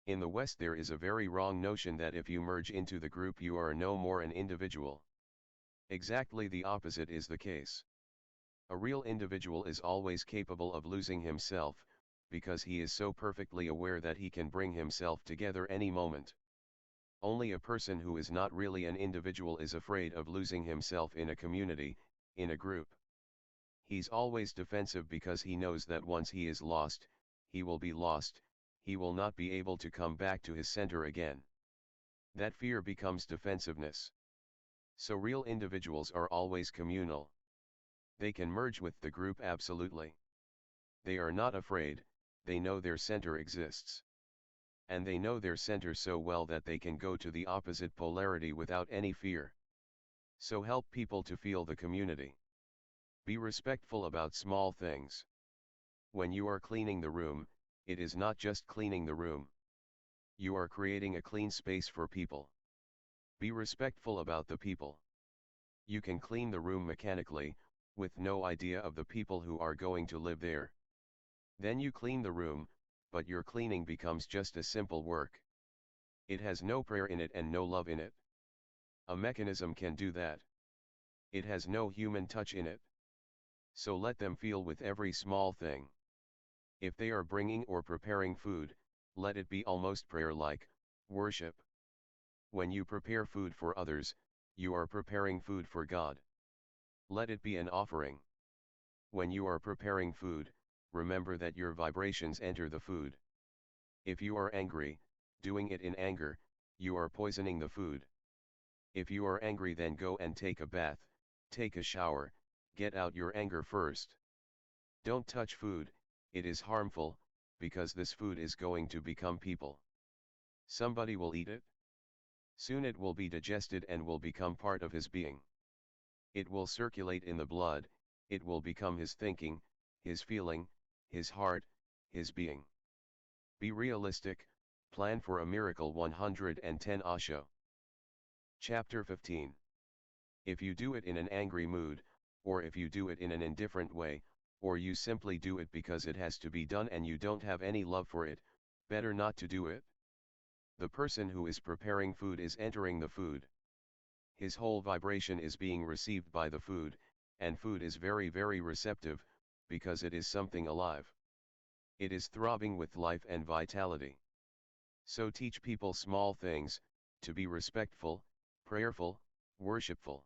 In the West there is a very wrong notion that if you merge into the group you are no more an individual. Exactly the opposite is the case. A real individual is always capable of losing himself, because he is so perfectly aware that he can bring himself together any moment. Only a person who is not really an individual is afraid of losing himself in a community, in a group. He's always defensive because he knows that once he is lost, he will be lost, he will not be able to come back to his center again. That fear becomes defensiveness. So real individuals are always communal. They can merge with the group absolutely. They are not afraid, they know their center exists. And they know their center so well that they can go to the opposite polarity without any fear. So help people to feel the community. Be respectful about small things. When you are cleaning the room, it is not just cleaning the room. You are creating a clean space for people. Be respectful about the people. You can clean the room mechanically, with no idea of the people who are going to live there. Then you clean the room, but your cleaning becomes just a simple work. It has no prayer in it and no love in it. A mechanism can do that. It has no human touch in it. So let them feel with every small thing. If they are bringing or preparing food, let it be almost prayer-like, worship. When you prepare food for others, you are preparing food for God. Let it be an offering. When you are preparing food, remember that your vibrations enter the food. If you are angry, doing it in anger, you are poisoning the food. If you are angry, then go and take a bath, take a shower, get out your anger first. Don't touch food, it is harmful, because this food is going to become people. Somebody will eat it. Soon it will be digested and will become part of his being. It will circulate in the blood, it will become his thinking, his feeling, his heart, his being. Be realistic, plan for a miracle. 110 Osho. Chapter 15. If you do it in an angry mood, or if you do it in an indifferent way, or you simply do it because it has to be done and you don't have any love for it, better not to do it. The person who is preparing food is entering the food. His whole vibration is being received by the food, and food is very very receptive, because it is something alive. It is throbbing with life and vitality. So teach people small things, to be respectful, prayerful, worshipful.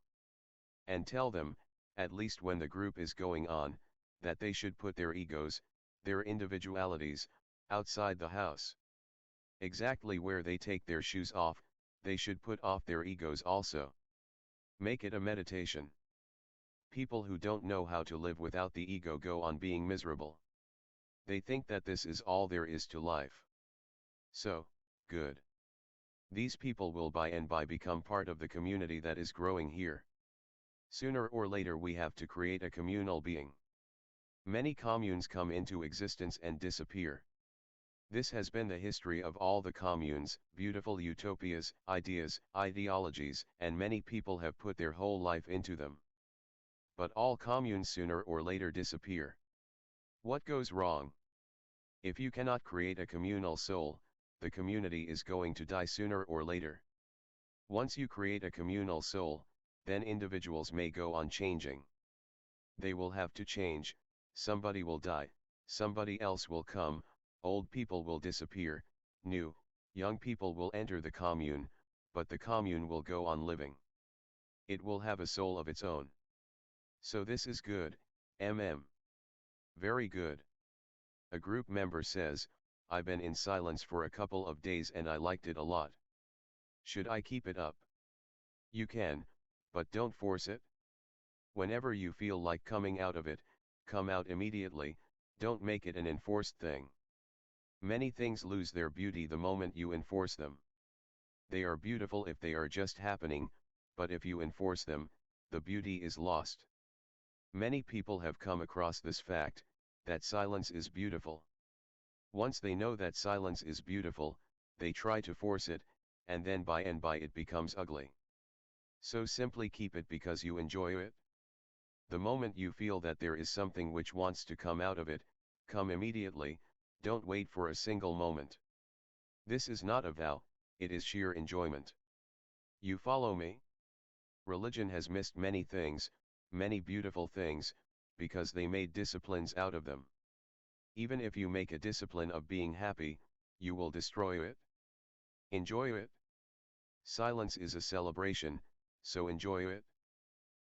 And tell them, at least when the group is going on, that they should put their egos, their individualities, outside the house. Exactly where they take their shoes off, they should put off their egos also. Make it a meditation. People who don't know how to live without the ego go on being miserable. They think that this is all there is to life. So, good. These people will by and by become part of the community that is growing here. Sooner or later we have to create a communal being. Many communes come into existence and disappear. This has been the history of all the communes, beautiful utopias, ideas, ideologies, and many people have put their whole life into them. But all communes sooner or later disappear. What goes wrong? If you cannot create a communal soul, the community is going to die sooner or later. Once you create a communal soul, then individuals may go on changing. They will have to change, somebody will die, somebody else will come, old people will disappear, new, young people will enter the commune, but the commune will go on living. It will have a soul of its own. So this is good, Very good. A group member says, I've been in silence for a couple of days and I liked it a lot. Should I keep it up? You can, but don't force it. Whenever you feel like coming out of it, come out immediately, don't make it an enforced thing. Many things lose their beauty the moment you enforce them. They are beautiful if they are just happening, but if you enforce them, the beauty is lost. Many people have come across this fact, that silence is beautiful. Once they know that silence is beautiful, they try to force it, and then by and by it becomes ugly. So simply keep it because you enjoy it. The moment you feel that there is something which wants to come out of it, come immediately, don't wait for a single moment. This is not a vow, it is sheer enjoyment. You follow me? Religion has missed many things, many beautiful things, because they made disciplines out of them. Even if you make a discipline of being happy, you will destroy it. Enjoy it. Silence is a celebration, so enjoy it.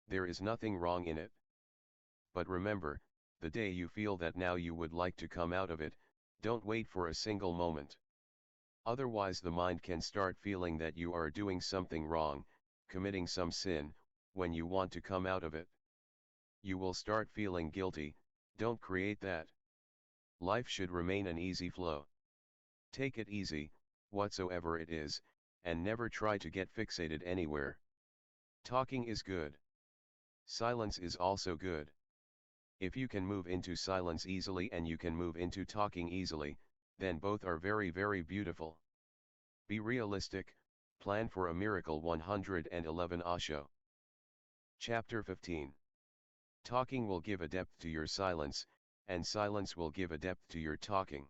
There is nothing wrong in it. But remember, the day you feel that now you would like to come out of it, don't wait for a single moment. Otherwise the mind can start feeling that you are doing something wrong, committing some sin, when you want to come out of it. You will start feeling guilty, don't create that. Life should remain an easy flow. Take it easy, whatsoever it is, and never try to get fixated anywhere. Talking is good. Silence is also good. If you can move into silence easily and you can move into talking easily, then both are very beautiful. Be realistic, plan for a miracle. 111 Osho. Chapter 15. Talking will give a depth to your silence, and silence will give a depth to your talking.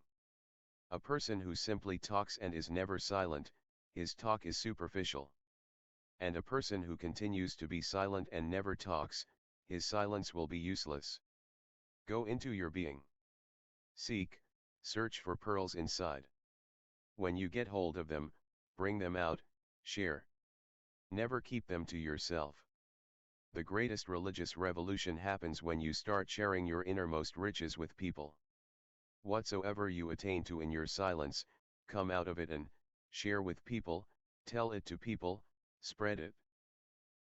A person who simply talks and is never silent, his talk is superficial. And a person who continues to be silent and never talks, his silence will be useless. Go into your being. Seek, search for pearls inside. When you get hold of them, bring them out, share. Never keep them to yourself. The greatest religious revolution happens when you start sharing your innermost riches with people. Whatsoever you attain to in your silence, come out of it and share with people, tell it to people, spread it.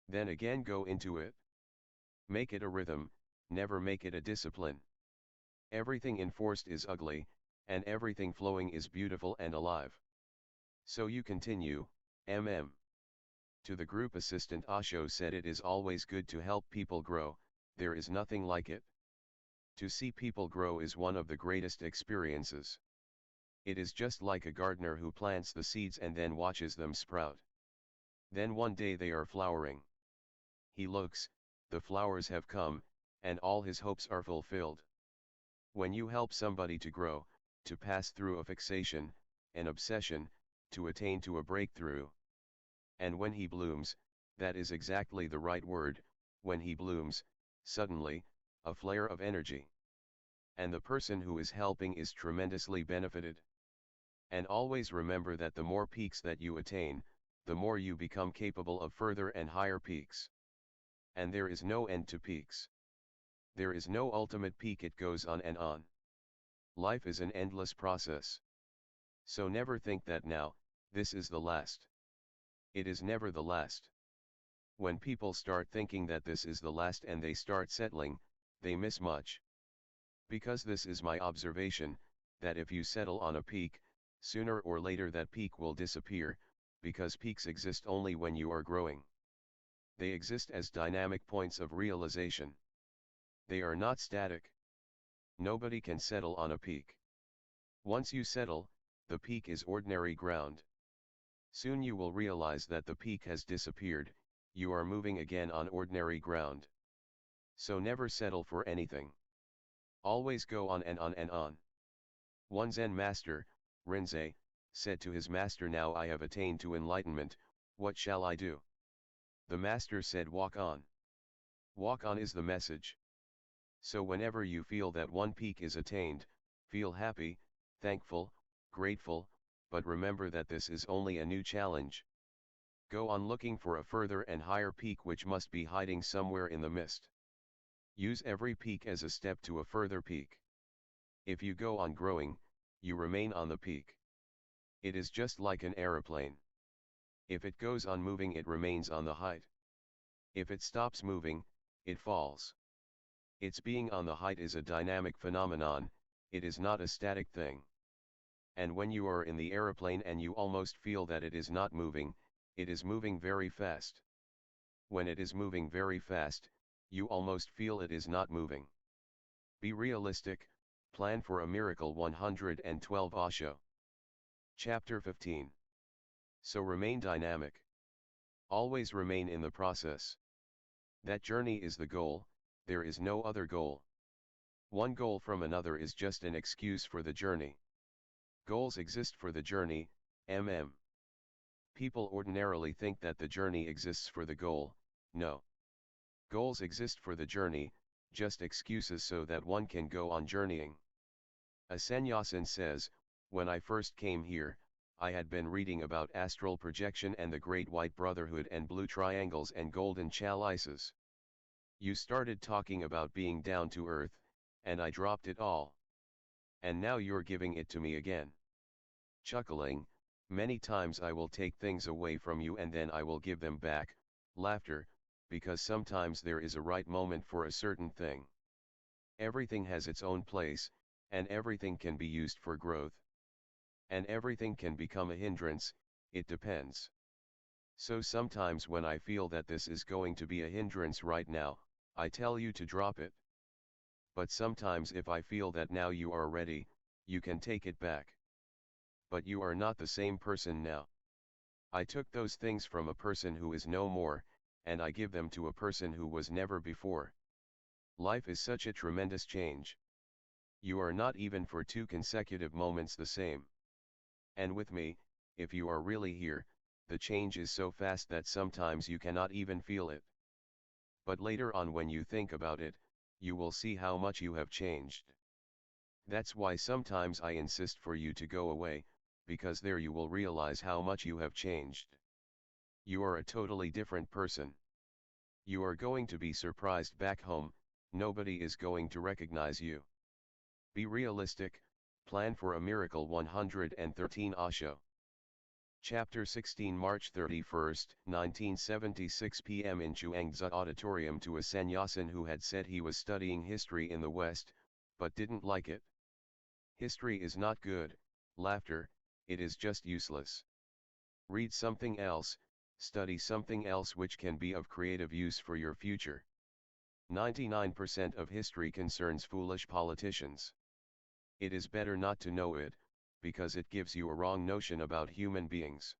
Then again go into it. Make it a rhythm, never make it a discipline. Everything enforced is ugly, and everything flowing is beautiful and alive. So you continue, To the group assistant, Osho said, it is always good to help people grow, there is nothing like it. To see people grow is one of the greatest experiences. It is just like a gardener who plants the seeds and then watches them sprout. Then one day they are flowering. He looks, the flowers have come, and all his hopes are fulfilled. When you help somebody to grow, to pass through a fixation, an obsession, to attain to a breakthrough. And when he blooms, that is exactly the right word, when he blooms, suddenly, a flare of energy. And the person who is helping is tremendously benefited. And always remember that the more peaks that you attain, the more you become capable of further and higher peaks. And there is no end to peaks. There is no ultimate peak, it goes on and on. Life is an endless process. So never think that now, this is the last. It is never the last. When people start thinking that this is the last and they start settling, they miss much. Because this is my observation, that if you settle on a peak, sooner or later that peak will disappear, because peaks exist only when you are growing. They exist as dynamic points of realization. They are not static. Nobody can settle on a peak. Once you settle, the peak is ordinary ground. Soon you will realize that the peak has disappeared, you are moving again on ordinary ground. So never settle for anything. Always go on and on and on. One Zen master, Rinzai, said to his master, "Now I have attained to enlightenment, what shall I do?" The master said, "Walk on." Walk on is the message. So whenever you feel that one peak is attained, feel happy, thankful, grateful, but remember that this is only a new challenge. Go on looking for a further and higher peak which must be hiding somewhere in the mist. Use every peak as a step to a further peak. If you go on growing, you remain on the peak. It is just like an aeroplane. If it goes on moving, it remains on the height. If it stops moving, it falls. Its being on the height is a dynamic phenomenon, it is not a static thing. And when you are in the aeroplane and you almost feel that it is not moving, it is moving very fast. When it is moving very fast, you almost feel it is not moving. Be realistic, plan for a miracle. 112 Osho. Chapter 15. So remain dynamic. Always remain in the process. That journey is the goal, there is no other goal. One goal from another is just an excuse for the journey. Goals exist for the journey, People ordinarily think that the journey exists for the goal. No. Goals exist for the journey, just excuses so that one can go on journeying. A sannyasin says, "When I first came here, I had been reading about astral projection and the Great White Brotherhood and blue triangles and golden chalices. You started talking about being down to earth, and I dropped it all. And now you're giving it to me again." Chuckling, "Many times I will take things away from you and then I will give them back." Laughter, because sometimes there is a right moment for a certain thing. Everything has its own place, and everything can be used for growth. And everything can become a hindrance, it depends. So sometimes when I feel that this is going to be a hindrance right now, I tell you to drop it. But sometimes if I feel that now you are ready, you can take it back. But you are not the same person now. I took those things from a person who is no more, and I give them to a person who was never before. Life is such a tremendous change. You are not even for 2 consecutive moments the same. And with me, if you are really here, the change is so fast that sometimes you cannot even feel it. But later on when you think about it, you will see how much you have changed. That's why sometimes I insist for you to go away, because there you will realize how much you have changed. You are a totally different person. You are going to be surprised back home, nobody is going to recognize you. Be realistic, plan for a miracle. 113 Osho. Chapter 16 March 31, 1976 p.m. in Chuangzi Auditorium. To a sannyasin who had said he was studying history in the West, but didn't like it. History is not good, laughter, it is just useless. Read something else, study something else which can be of creative use for your future. 99% of history concerns foolish politicians. It is better not to know it, because it gives you a wrong notion about human beings.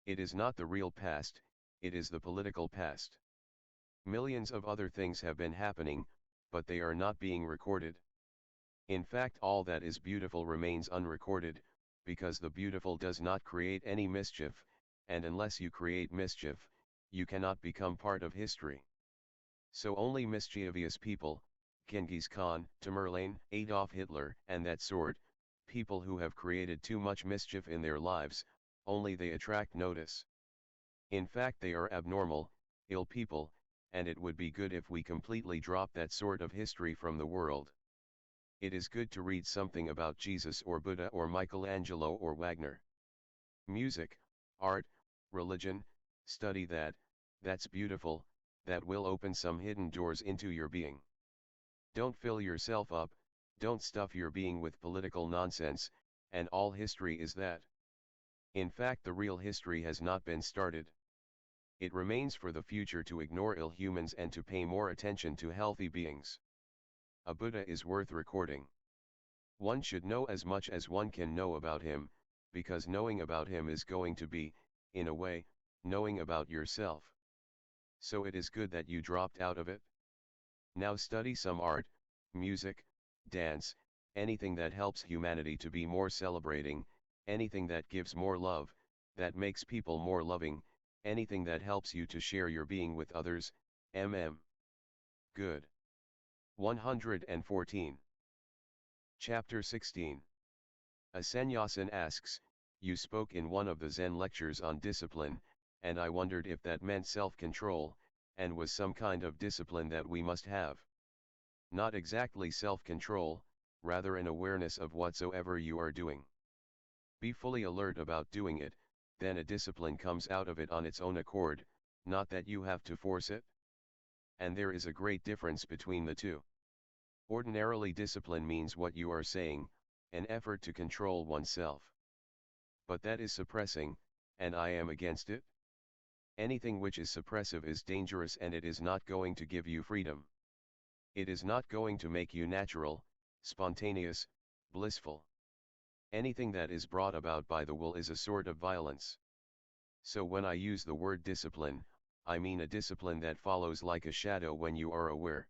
It is not the real past, it is the political past. Millions of other things have been happening, but they are not being recorded. In fact, all that is beautiful remains unrecorded, because the beautiful does not create any mischief, and unless you create mischief, you cannot become part of history. So only mischievous people, Genghis Khan, Tamerlane, Adolf Hitler, and that sort, people who have created too much mischief in their lives, only they attract notice. In fact, they are abnormal, ill people, and it would be good if we completely drop that sort of history from the world. It is good to read something about Jesus or Buddha or Michelangelo or Wagner. Music, art, religion, study that, that's beautiful, that will open some hidden doors into your being. Don't fill yourself up, don't stuff your being with political nonsense, and all history is that. In fact, the real history has not been started. It remains for the future to ignore ill humans and to pay more attention to healthy beings. A Buddha is worth recording. One should know as much as one can know about him, because knowing about him is going to be, in a way, knowing about yourself. So it is good that you dropped out of it. Now study some art, music, dance, anything that helps humanity to be more celebrating, anything that gives more love, that makes people more loving, anything that helps you to share your being with others, Good. 114. Chapter 16. A sannyasin asks, you spoke in one of the Zen lectures on discipline, and I wondered if that meant self-control, and was some kind of discipline that we must have. Not exactly self-control, rather an awareness of whatsoever you are doing. Be fully alert about doing it, then a discipline comes out of it on its own accord, not that you have to force it. And there is a great difference between the two. Ordinarily, discipline means what you are saying, an effort to control oneself. But that is suppressing, and I am against it. Anything which is suppressive is dangerous, and it is not going to give you freedom. It is not going to make you natural, spontaneous, blissful. Anything that is brought about by the will is a sort of violence. So when I use the word discipline, I mean a discipline that follows like a shadow when you are aware.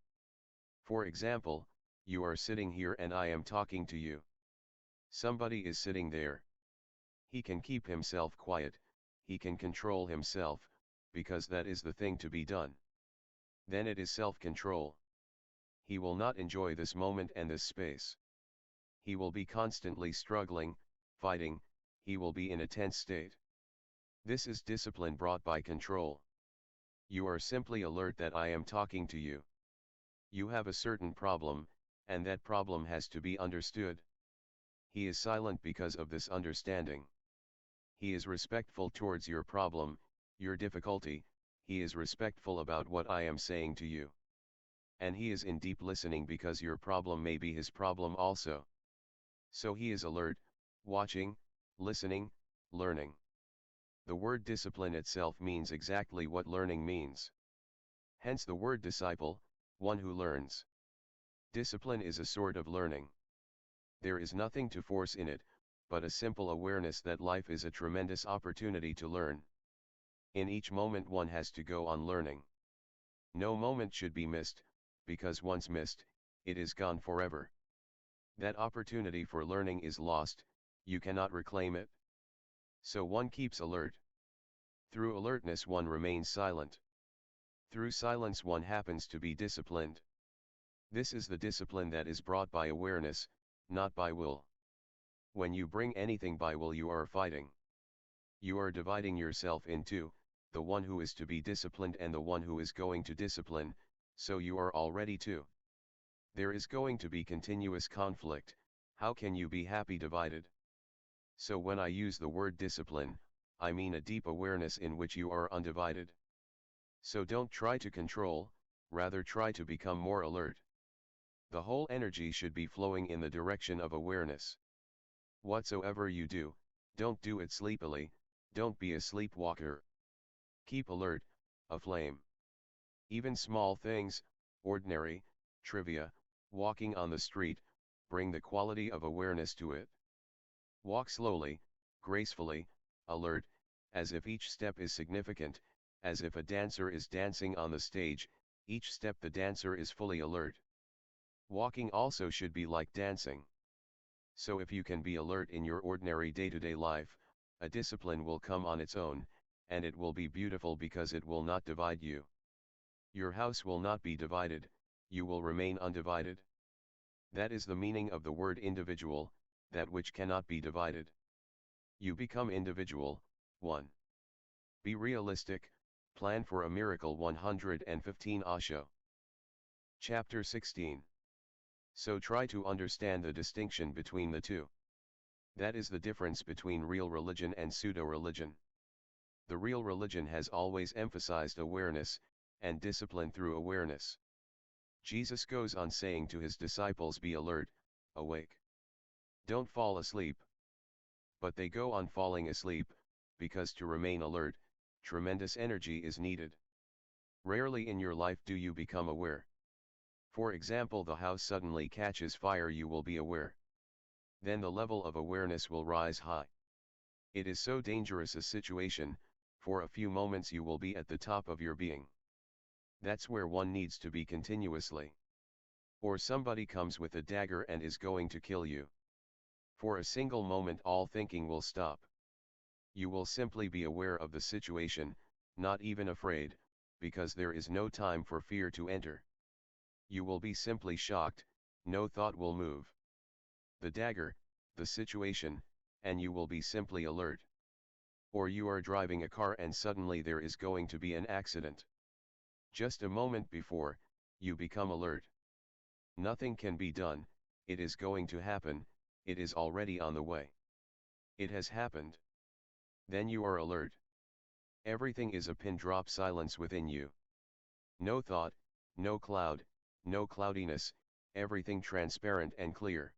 For example, you are sitting here and I am talking to you. Somebody is sitting there. He can keep himself quiet, he can control himself, because that is the thing to be done. Then it is self-control. He will not enjoy this moment and this space. He will be constantly struggling, fighting, he will be in a tense state. This is discipline brought by control. You are simply alert that I am talking to you. You have a certain problem, and that problem has to be understood. He is silent because of this understanding. He is respectful towards your problem, your difficulty, he is respectful about what I am saying to you. And he is in deep listening because your problem may be his problem also. So he is alert, watching, listening, learning. The word discipline itself means exactly what learning means. Hence the word disciple, one who learns. Discipline is a sort of learning. There is nothing to force in it, but a simple awareness that life is a tremendous opportunity to learn. In each moment one has to go on learning. No moment should be missed, because once missed, it is gone forever. That opportunity for learning is lost, you cannot reclaim it. So one keeps alert. Through alertness one remains silent. Through silence one happens to be disciplined. This is the discipline that is brought by awareness, not by will. When you bring anything by will you are fighting. You are dividing yourself in two, the one who is to be disciplined and the one who is going to discipline, so you are already two. There is going to be continuous conflict, how can you be happy divided? So when I use the word discipline, I mean a deep awareness in which you are undivided. So don't try to control, rather try to become more alert. The whole energy should be flowing in the direction of awareness. Whatsoever you do, don't do it sleepily, don't be a sleepwalker. Keep alert, aflame. Even small things, ordinary, trivia, walking on the street, bring the quality of awareness to it. Walk slowly, gracefully, alert, as if each step is significant, as if a dancer is dancing on the stage, each step the dancer is fully alert. Walking also should be like dancing. So if you can be alert in your ordinary day-to-day life, a discipline will come on its own, and it will be beautiful because it will not divide you. Your house will not be divided, you will remain undivided. That is the meaning of the word individual, that which cannot be divided. You become individual, one. Be realistic, plan for a miracle. 115 Osho. Chapter 16. So try to understand the distinction between the two. That is the difference between real religion and pseudo-religion. The real religion has always emphasized awareness, and discipline through awareness. Jesus goes on saying to his disciples, be alert, awake. Don't fall asleep. But they go on falling asleep, because to remain alert, tremendous energy is needed. Rarely in your life do you become aware. For example, the house suddenly catches fire, you will be aware. Then the level of awareness will rise high. It is so dangerous a situation, for a few moments you will be at the top of your being. That's where one needs to be continuously. Or somebody comes with a dagger and is going to kill you. For a single moment all thinking will stop. You will simply be aware of the situation, not even afraid, because there is no time for fear to enter. You will be simply shocked, no thought will move. The dagger, the situation, and you will be simply alert. Or you are driving a car and suddenly there is going to be an accident. Just a moment before, you become alert. Nothing can be done, it is going to happen, it is already on the way. It has happened. Then you are alert. Everything is a pin drop silence within you. No thought, no cloud, no cloudiness, everything transparent and clear.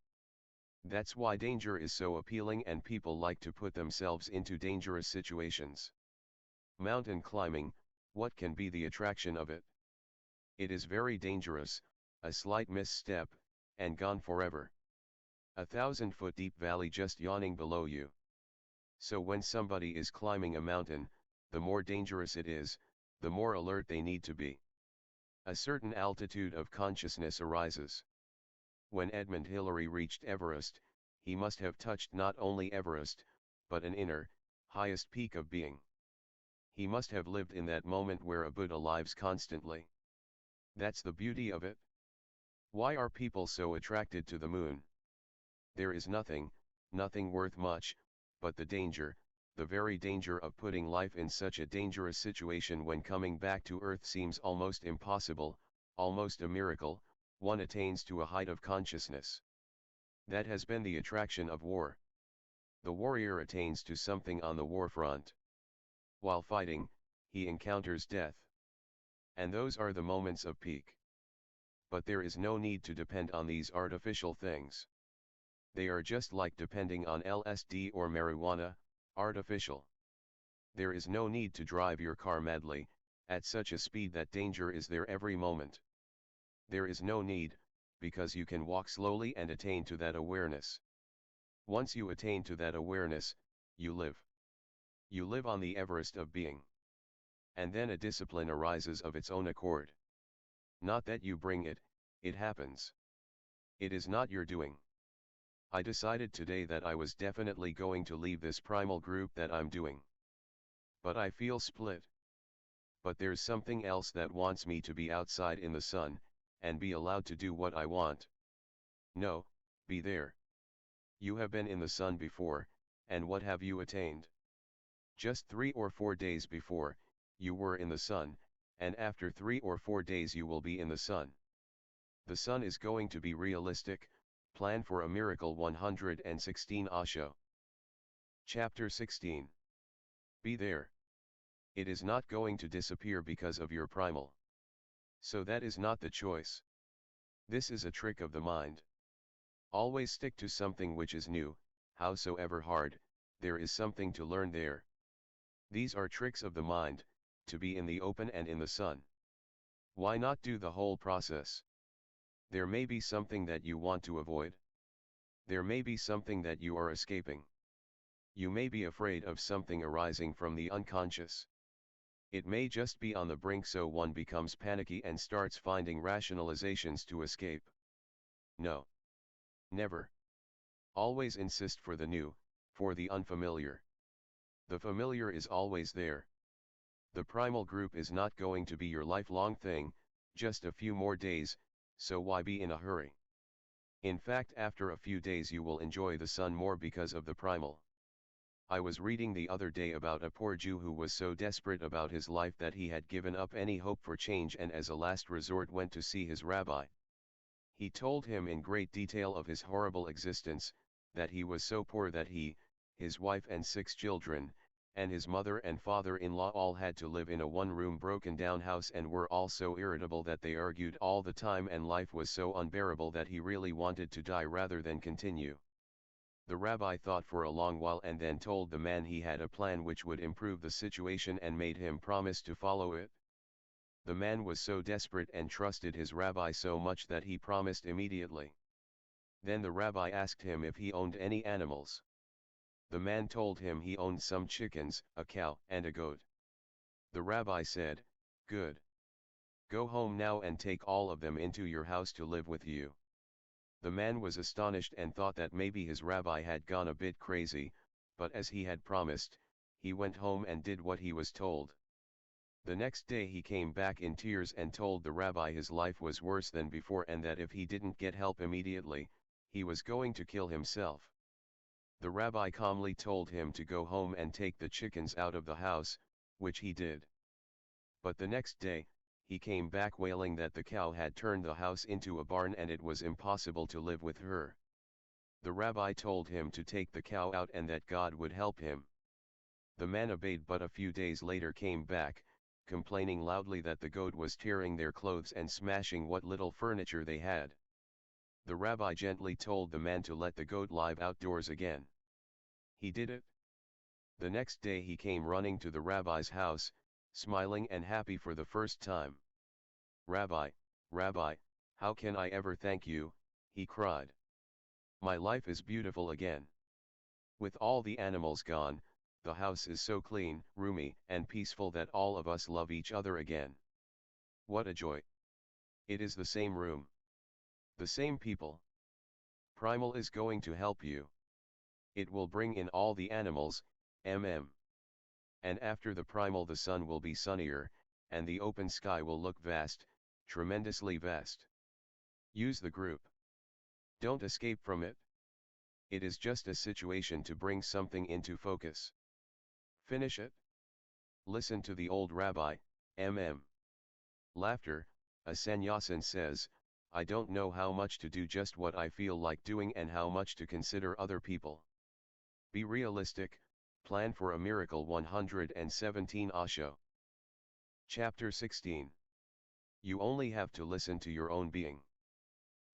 That's why danger is so appealing and people like to put themselves into dangerous situations. Mountain climbing, what can be the attraction of it? It is very dangerous, a slight misstep, and gone forever. 1,000-foot deep valley just yawning below you. So when somebody is climbing a mountain, the more dangerous it is, the more alert they need to be. A certain altitude of consciousness arises. When Edmund Hillary reached Everest, he must have touched not only Everest, but an inner, highest peak of being. He must have lived in that moment where a Buddha lives constantly. That's the beauty of it. Why are people so attracted to the moon? There is nothing worth much, but the danger, the very danger of putting life in such a dangerous situation when coming back to Earth seems almost impossible, almost a miracle. One attains to a height of consciousness. That has been the attraction of war. The warrior attains to something on the war front. While fighting, he encounters death. And those are the moments of peak. But there is no need to depend on these artificial things. They are just like depending on LSD or marijuana, artificial. There is no need to drive your car madly, at such a speed that danger is there every moment. There is no need, because you can walk slowly and attain to that awareness. Once you attain to that awareness, you live. You live on the Everest of being. And then a discipline arises of its own accord. Not that you bring it, it happens. It is not your doing. I decided today that I was definitely going to leave this primal group that I'm doing. But I feel split. But there's something else that wants me to be outside in the sun, and be allowed to do what I want. No, be there. You have been in the sun before, and what have you attained? Just 3 or 4 days before, you were in the sun, and after 3 or 4 days you will be in the sun. The sun is going to be realistic. Plan for a Miracle 116 Osho. Chapter 16. Be there. It is not going to disappear because of your primal. So that is not the choice. This is a trick of the mind. Always stick to something which is new, howsoever hard, there is something to learn there. These are tricks of the mind, to be in the open and in the sun. Why not do the whole process? There may be something that you want to avoid. There may be something that you are escaping. You may be afraid of something arising from the unconscious. It may just be on the brink, so one becomes panicky and starts finding rationalizations to escape. No. Never. Always insist for the new, for the unfamiliar. The familiar is always there. The primal group is not going to be your lifelong thing, just a few more days, so why be in a hurry? In fact, after a few days you will enjoy the sun more because of the primal. I was reading the other day about a poor Jew who was so desperate about his life that he had given up any hope for change and as a last resort went to see his rabbi. He told him in great detail of his horrible existence, that he was so poor that he, his wife and 6 children, and his mother and father-in-law all had to live in a one-room broken-down house and were all so irritable that they argued all the time, and life was so unbearable that he really wanted to die rather than continue. The rabbi thought for a long while and then told the man he had a plan which would improve the situation and made him promise to follow it. The man was so desperate and trusted his rabbi so much that he promised immediately. Then the rabbi asked him if he owned any animals. The man told him he owned some chickens, a cow, and a goat. The rabbi said, "Good. Go home now and take all of them into your house to live with you. The man was astonished and thought that maybe his rabbi had gone a bit crazy, but as he had promised, he went home and did what he was told. The next day he came back in tears and told the rabbi his life was worse than before and that if he didn't get help immediately, he was going to kill himself. The rabbi calmly told him to go home and take the chickens out of the house, which he did. But the next day, he came back wailing that the cow had turned the house into a barn and it was impossible to live with her. The rabbi told him to take the cow out and that God would help him. The man obeyed, but a few days later came back, complaining loudly that the goat was tearing their clothes and smashing what little furniture they had. The rabbi gently told the man to let the goat live outdoors again. He did it. The next day he came running to the rabbi's house, smiling and happy for the first time. "Rabbi, Rabbi, how can I ever thank you?" he cried. "My life is beautiful again. With all the animals gone, the house is so clean, roomy, and peaceful that all of us love each other again. What a joy! It is the same room. The same people. Primal is going to help you. It will bring in all the animals, mm. And after the primal the sun will be sunnier, and the open sky will look vast, tremendously vast. Use the group. Don't escape from it. It is just a situation to bring something into focus. Finish it. Listen to the old rabbi, mm. Laughter, a sannyasin says, I don't know how much to do, just what I feel like doing, and how much to consider other people. Be realistic, plan for a miracle. 117 Osho. Chapter 16. You only have to listen to your own being.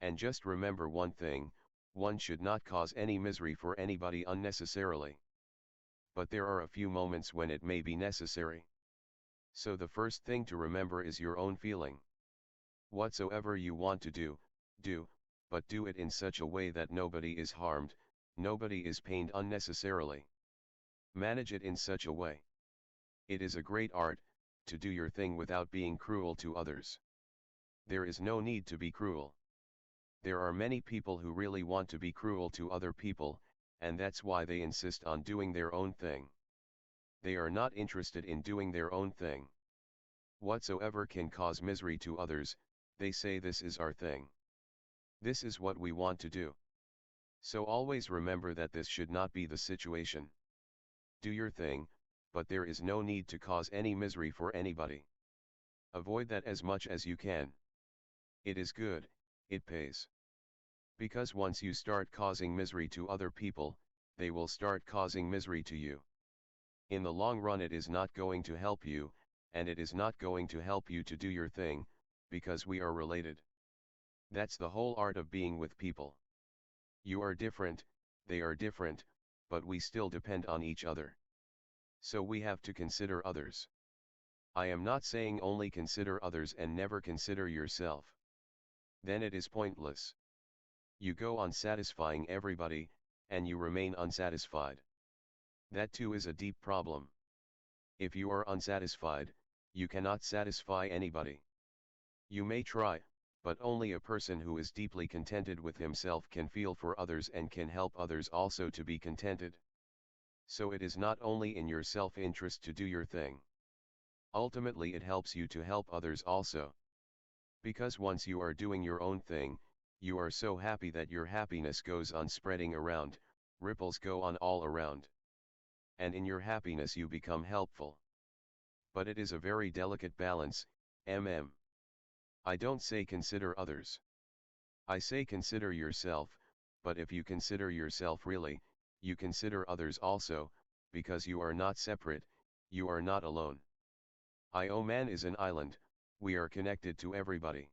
And just remember one thing, one should not cause any misery for anybody unnecessarily. But there are a few moments when it may be necessary. So the first thing to remember is your own feeling. Whatsoever you want to do, but do it in such a way that nobody is harmed, nobody is pained unnecessarily. Manage it in such a way. It is a great art, to do your thing without being cruel to others. There is no need to be cruel. There are many people who really want to be cruel to other people, and that's why they insist on doing their own thing. They are not interested in doing their own thing. Whatsoever can cause misery to others, they say this is our thing. This is what we want to do. So always remember that this should not be the situation. Do your thing, but there is no need to cause any misery for anybody. Avoid that as much as you can. It is good, it pays. Because once you start causing misery to other people, they will start causing misery to you. In the long run it is not going to help you, and it is not going to help you to do your thing, because we are related. That's the whole art of being with people. You are different, they are different, but we still depend on each other. So we have to consider others. I am not saying only consider others and never consider yourself. Then it is pointless. You go on satisfying everybody, and you remain unsatisfied. That too is a deep problem. If you are unsatisfied, you cannot satisfy anybody. You may try, but only a person who is deeply contented with himself can feel for others and can help others also to be contented. So it is not only in your self-interest to do your thing. Ultimately it helps you to help others also. Because once you are doing your own thing, you are so happy that your happiness goes on spreading around, ripples go on all around. And in your happiness you become helpful. But it is a very delicate balance, mm. I don't say consider others. I say consider yourself, but if you consider yourself really, you consider others also, because you are not separate, you are not alone. Man is an island, we are connected to everybody.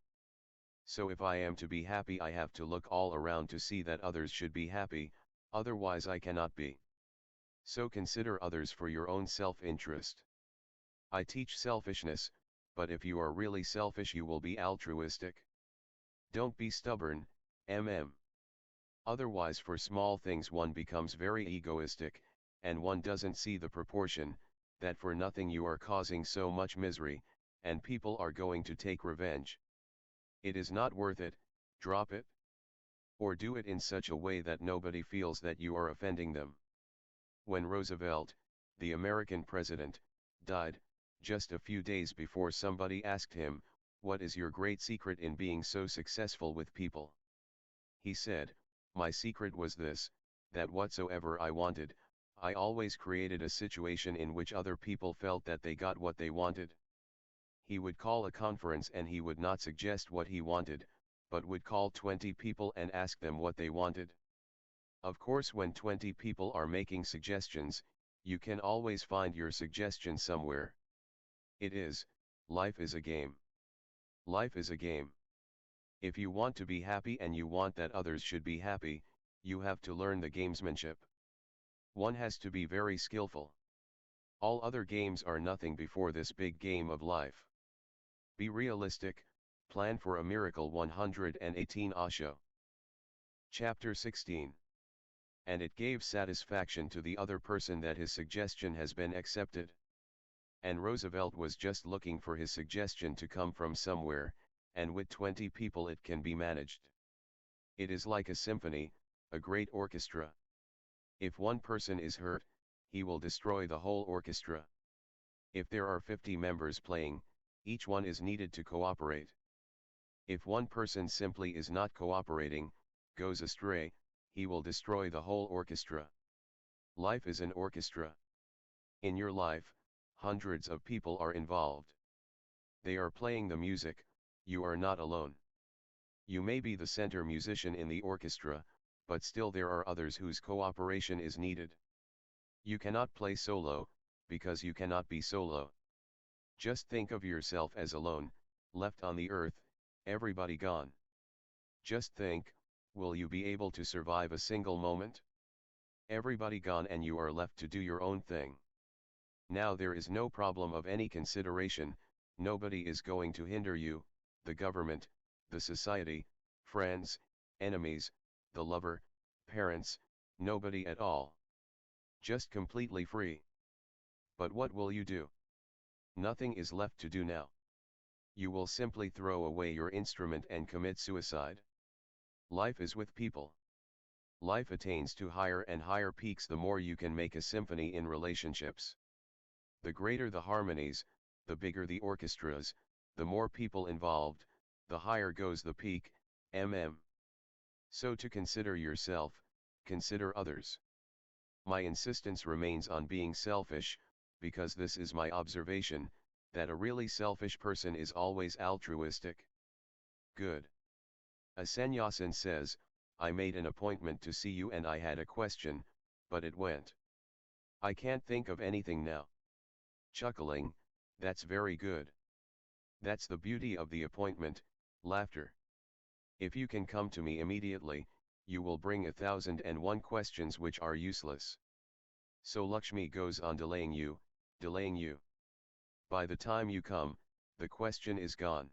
So if I am to be happy I have to look all around to see that others should be happy, otherwise I cannot be. So consider others for your own self-interest. I teach selfishness, but if you are really selfish you will be altruistic. Don't be stubborn, mm. Otherwise for small things one becomes very egoistic, and one doesn't see the proportion, that for nothing you are causing so much misery, and people are going to take revenge. It is not worth it, drop it. Or do it in such a way that nobody feels that you are offending them. When Roosevelt, the American president, died, just a few days before somebody asked him, "What is your great secret in being so successful with people?" He said, "My secret was this, that whatsoever I wanted, I always created a situation in which other people felt that they got what they wanted." He would call a conference and he would not suggest what he wanted, but would call 20 people and ask them what they wanted. Of course, when 20 people are making suggestions, you can always find your suggestion somewhere. Life is a game. Life is a game. If you want to be happy and you want that others should be happy, you have to learn the gamesmanship. One has to be very skillful. All other games are nothing before this big game of life. Be realistic, plan for a miracle. 118 Osho. Chapter 16. And it gave satisfaction to the other person that his suggestion has been accepted. And Roosevelt was just looking for his suggestion to come from somewhere, and with 20 people it can be managed. It is like a symphony, a great orchestra. If one person is hurt, he will destroy the whole orchestra. If there are 50 members playing, each one is needed to cooperate. If one person simply is not cooperating, goes astray, he will destroy the whole orchestra. Life is an orchestra. In your life, hundreds of people are involved. They are playing the music, you are not alone. You may be the center musician in the orchestra, but still there are others whose cooperation is needed. You cannot play solo, because you cannot be solo. Just think of yourself as alone, left on the earth, everybody gone. Just think, will you be able to survive a single moment? Everybody gone and you are left to do your own thing. Now there is no problem of any consideration, nobody is going to hinder you, the government, the society, friends, enemies, the lover, parents, nobody at all. Just completely free. But what will you do? Nothing is left to do now. You will simply throw away your instrument and commit suicide. Life is with people. Life attains to higher and higher peaks the more you can make a symphony in relationships. The greater the harmonies, the bigger the orchestras, the more people involved, the higher goes the peak, So to consider yourself, consider others. My insistence remains on being selfish, because this is my observation, that a really selfish person is always altruistic. Good. A sannyasin says, "I made an appointment to see you and I had a question, but it went. I can't think of anything now." Chuckling, that's very good. That's the beauty of the appointment, laughter. If you can come to me immediately, you will bring 1,001 questions which are useless. So Lakshmi goes on delaying you, delaying you. By the time you come, the question is gone.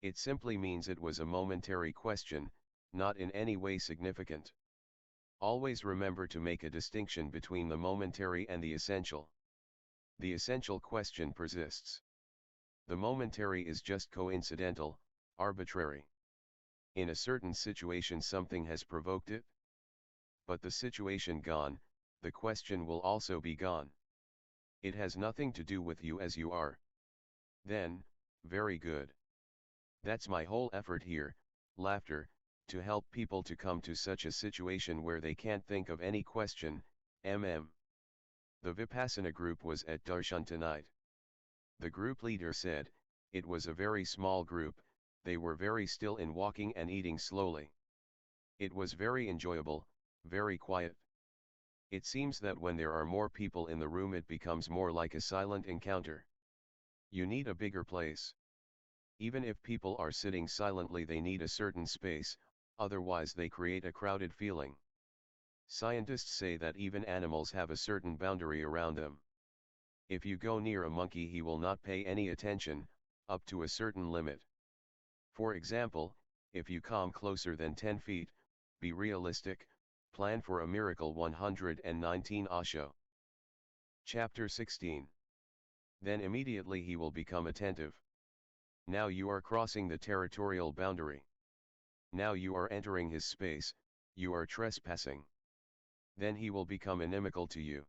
It simply means it was a momentary question, not in any way significant. Always remember to make a distinction between the momentary and the essential. The essential question persists. The momentary is just coincidental, arbitrary. In a certain situation something has provoked it. But the situation gone, the question will also be gone. It has nothing to do with you as you are. Then, very good. That's my whole effort here, laughter, to help people to come to such a situation where they can't think of any question, The Vipassana group was at Darshan tonight. The group leader said, it was a very small group, they were very still in walking and eating slowly. It was very enjoyable, very quiet. It seems that when there are more people in the room it becomes more like a silent encounter. You need a bigger place. Even if people are sitting silently they need a certain space, otherwise they create a crowded feeling. Scientists say that even animals have a certain boundary around them. If you go near a monkey he will not pay any attention, up to a certain limit. For example, if you come closer than 10 feet, be realistic, plan for a miracle. 119 Osho. Chapter 16. Then immediately he will become attentive. Now you are crossing the territorial boundary. Now you are entering his space, you are trespassing. Then he will become inimical to you.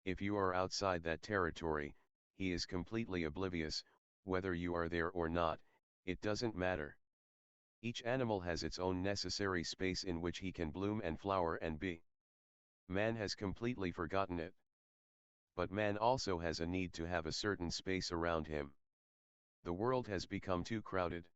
If you are outside that territory, he is completely oblivious, whether you are there or not, it doesn't matter. Each animal has its own necessary space in which he can bloom and flower and be. Man has completely forgotten it. But man also has a need to have a certain space around him. The world has become too crowded.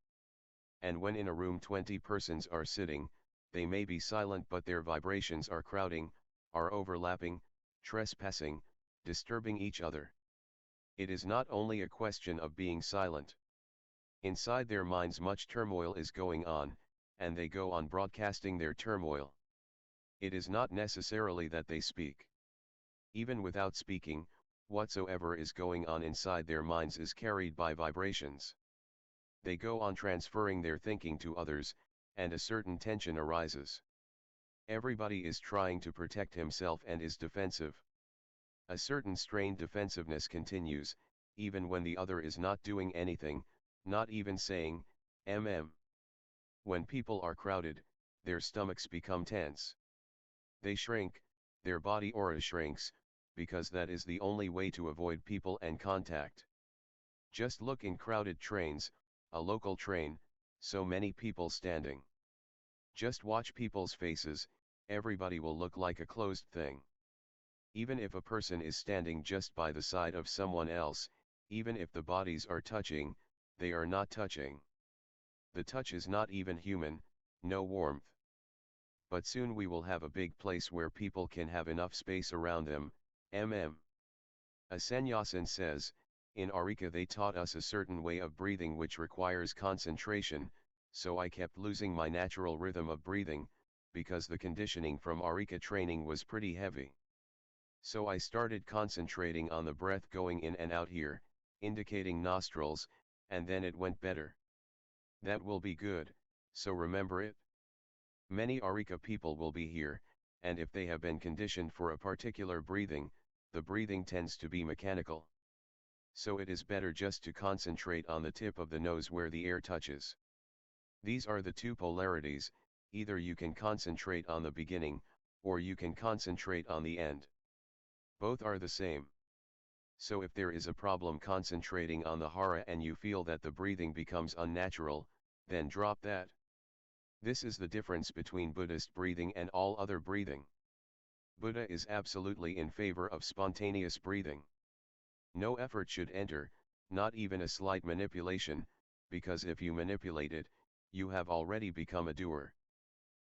And when in a room 20 persons are sitting, they may be silent but their vibrations are crowding, are overlapping, trespassing, disturbing each other. It is not only a question of being silent. Inside their minds much turmoil is going on, and they go on broadcasting their turmoil. It is not necessarily that they speak. Even without speaking, whatsoever is going on inside their minds is carried by vibrations. They go on transferring their thinking to others, and a certain tension arises. Everybody is trying to protect himself and is defensive. A certain strained defensiveness continues, even when the other is not doing anything, not even saying, When people are crowded, their stomachs become tense. They shrink, their body aura shrinks, because that is the only way to avoid people and contact. Just look in crowded trains, a local train, so many people standing. Just watch people's faces, everybody will look like a closed thing. Even if a person is standing just by the side of someone else, even if the bodies are touching, they are not touching. The touch is not even human, no warmth. But soon we will have a big place where people can have enough space around them, A sannyasin says, in Arika they taught us a certain way of breathing which requires concentration, so I kept losing my natural rhythm of breathing, because the conditioning from Arika training was pretty heavy. So I started concentrating on the breath going in and out here, indicating nostrils, and then it went better. That will be good, so remember it. Many Arika people will be here, and if they have been conditioned for a particular breathing, the breathing tends to be mechanical. So it is better just to concentrate on the tip of the nose where the air touches. These are the two polarities, either you can concentrate on the beginning, or you can concentrate on the end. Both are the same. So if there is a problem concentrating on the hara and you feel that the breathing becomes unnatural, then drop that. This is the difference between Buddhist breathing and all other breathing. Buddha is absolutely in favor of spontaneous breathing. No effort should enter, not even a slight manipulation, because if you manipulate it, you have already become a doer.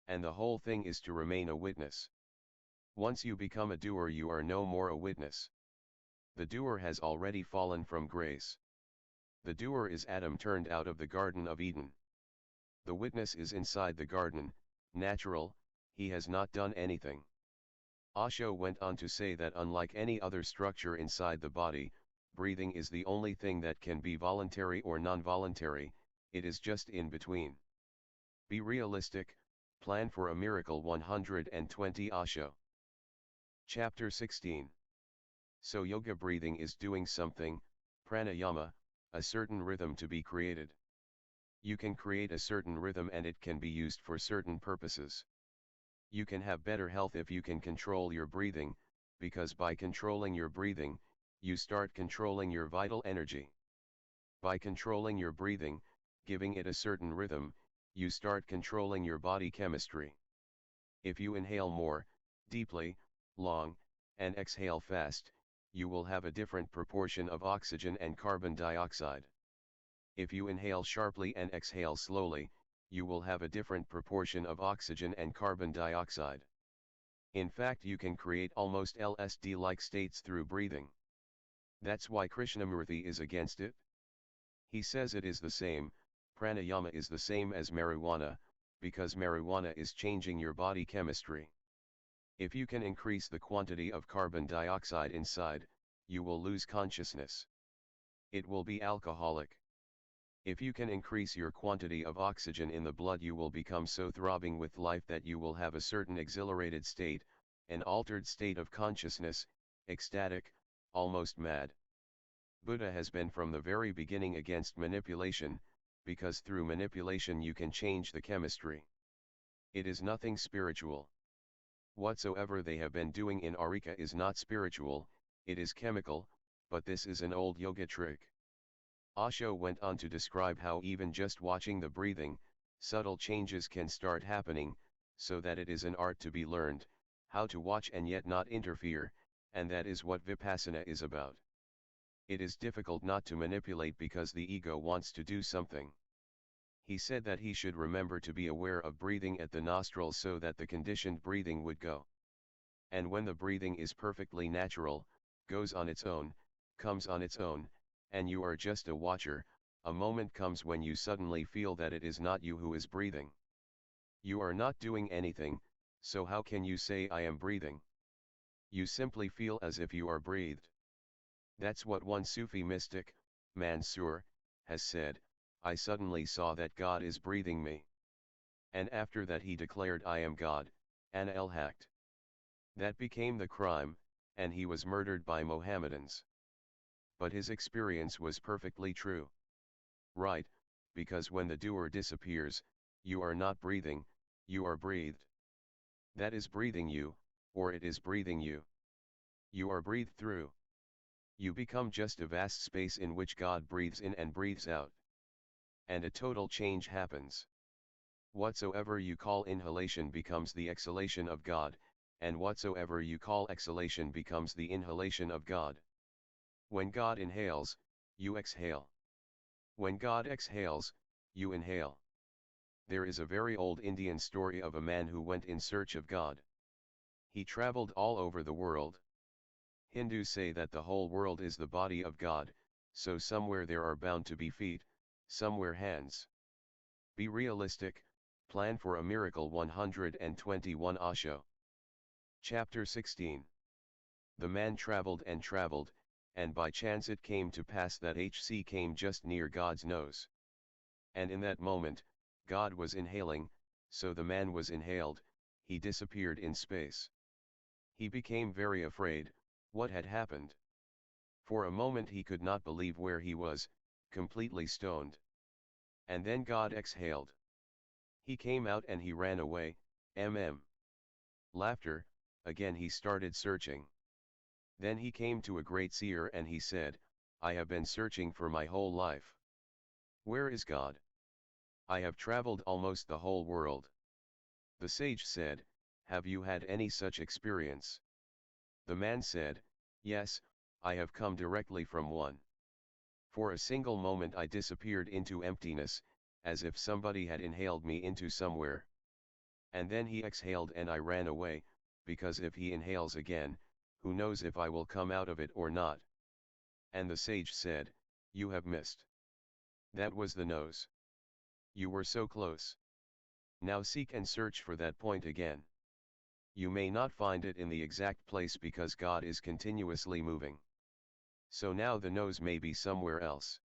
And the whole thing is to remain a witness. Once you become a doer, you are no more a witness. The doer has already fallen from grace. The doer is Adam turned out of the Garden of Eden. The witness is inside the garden, natural, he has not done anything. Osho went on to say that unlike any other structure inside the body, breathing is the only thing that can be voluntary or non-voluntary, it is just in between. Be realistic, plan for a miracle. 120 Osho. Chapter 16. So yoga breathing is doing something, pranayama, a certain rhythm to be created. You can create a certain rhythm and it can be used for certain purposes. You can have better health if you can control your breathing, because by controlling your breathing, you start controlling your vital energy. By controlling your breathing, giving it a certain rhythm, you start controlling your body chemistry. If you inhale more, deeply, long, and exhale fast, you will have a different proportion of oxygen and carbon dioxide. If you inhale sharply and exhale slowly, you will have a different proportion of oxygen and carbon dioxide. In fact, you can create almost LSD-like states through breathing. That's why Krishnamurti is against it. He says it is the same, pranayama is the same as marijuana, because marijuana is changing your body chemistry. If you can increase the quantity of carbon dioxide inside, you will lose consciousness. It will be alcoholic. If you can increase your quantity of oxygen in the blood, you will become so throbbing with life that you will have a certain exhilarated state, an altered state of consciousness, ecstatic, almost mad. Buddha has been from the very beginning against manipulation, because through manipulation you can change the chemistry. It is nothing spiritual. Whatsoever they have been doing in Arika is not spiritual, it is chemical, but this is an old yoga trick. Osho went on to describe how even just watching the breathing, subtle changes can start happening, so that it is an art to be learned, how to watch and yet not interfere, and that is what Vipassana is about. It is difficult not to manipulate because the ego wants to do something. He said that he should remember to be aware of breathing at the nostrils so that the conditioned breathing would go. And when the breathing is perfectly natural, goes on its own, comes on its own, and you are just a watcher, a moment comes when you suddenly feel that it is not you who is breathing. You are not doing anything, so how can you say I am breathing? You simply feel as if you are breathed. That's what one Sufi mystic, Mansur, has said, I suddenly saw that God is breathing me. And after that he declared I am God, Ana el Haqt. That became the crime, and he was murdered by Mohammedans. But his experience was perfectly true. Right, because when the doer disappears, you are not breathing, you are breathed. That is breathing you, or it is breathing you. You are breathed through. You become just a vast space in which God breathes in and breathes out. And a total change happens. Whatsoever you call inhalation becomes the exhalation of God, and whatsoever you call exhalation becomes the inhalation of God. When God inhales, you exhale. When God exhales, you inhale. There is a very old Indian story of a man who went in search of God. He traveled all over the world. Hindus say that the whole world is the body of God, so somewhere there are bound to be feet, somewhere hands. Be realistic, plan for a miracle. 121 Osho. Chapter 16. The man traveled, and by chance it came to pass that HC came just near God's nose. And in that moment, God was inhaling, so the man was inhaled, he disappeared in space. He became very afraid, what had happened? For a moment he could not believe where he was, completely stoned. And then God exhaled. He came out and he ran away, Laughter, again he started searching. Then he came to a great seer and he said, I have been searching for my whole life. Where is God? I have traveled almost the whole world. The sage said, have you had any such experience? The man said, yes, I have come directly from one. For a single moment I disappeared into emptiness, as if somebody had inhaled me into somewhere. And then he exhaled and I ran away, because if he inhales again, who knows if I will come out of it or not. And the sage said, you have missed. That was the nose. You were so close. Now seek and search for that point again. You may not find it in the exact place because God is continuously moving. So now the nose may be somewhere else.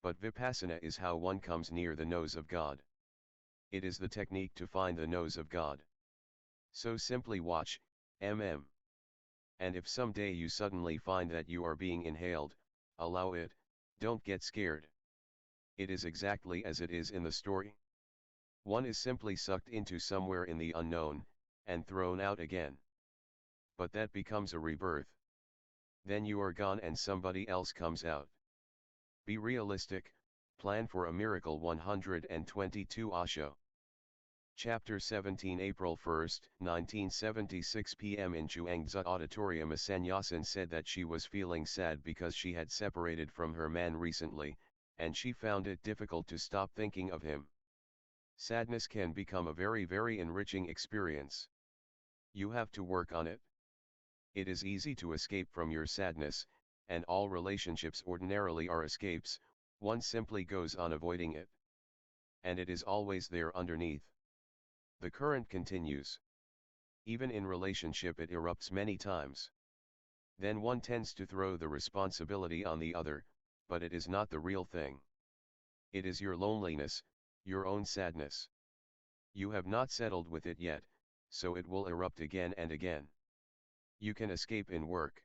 But Vipassana is how one comes near the nose of God. It is the technique to find the nose of God. So simply watch, And if someday you suddenly find that you are being inhaled, allow it, don't get scared. It is exactly as it is in the story. One is simply sucked into somewhere in the unknown, and thrown out again. But that becomes a rebirth. Then you are gone and somebody else comes out. Be realistic, plan for a miracle. 122 Osho. Chapter 17 April 1, 1976 p.m. in Chuangzi Auditorium. A sannyasin said that she was feeling sad because she had separated from her man recently, and she found it difficult to stop thinking of him. Sadness can become a very enriching experience. You have to work on it. It is easy to escape from your sadness, and all relationships ordinarily are escapes, one simply goes on avoiding it. And it is always there underneath. The current continues. Even in relationship it erupts many times. Then one tends to throw the responsibility on the other, but it is not the real thing. It is your loneliness, your own sadness. You have not settled with it yet, so it will erupt again and again. You can escape in work.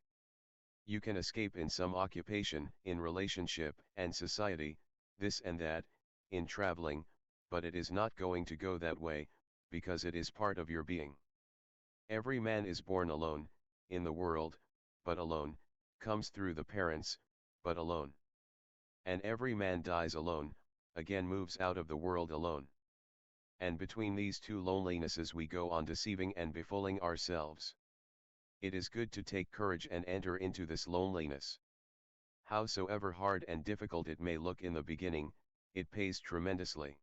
You can escape in some occupation, in relationship and society, this and that, in traveling, but it is not going to go that way, because it is part of your being. Every man is born alone, in the world, but alone, comes through the parents, but alone. And every man dies alone, again moves out of the world alone. And between these two lonelinesses we go on deceiving and befooling ourselves. It is good to take courage and enter into this loneliness. Howsoever hard and difficult it may look in the beginning, it pays tremendously.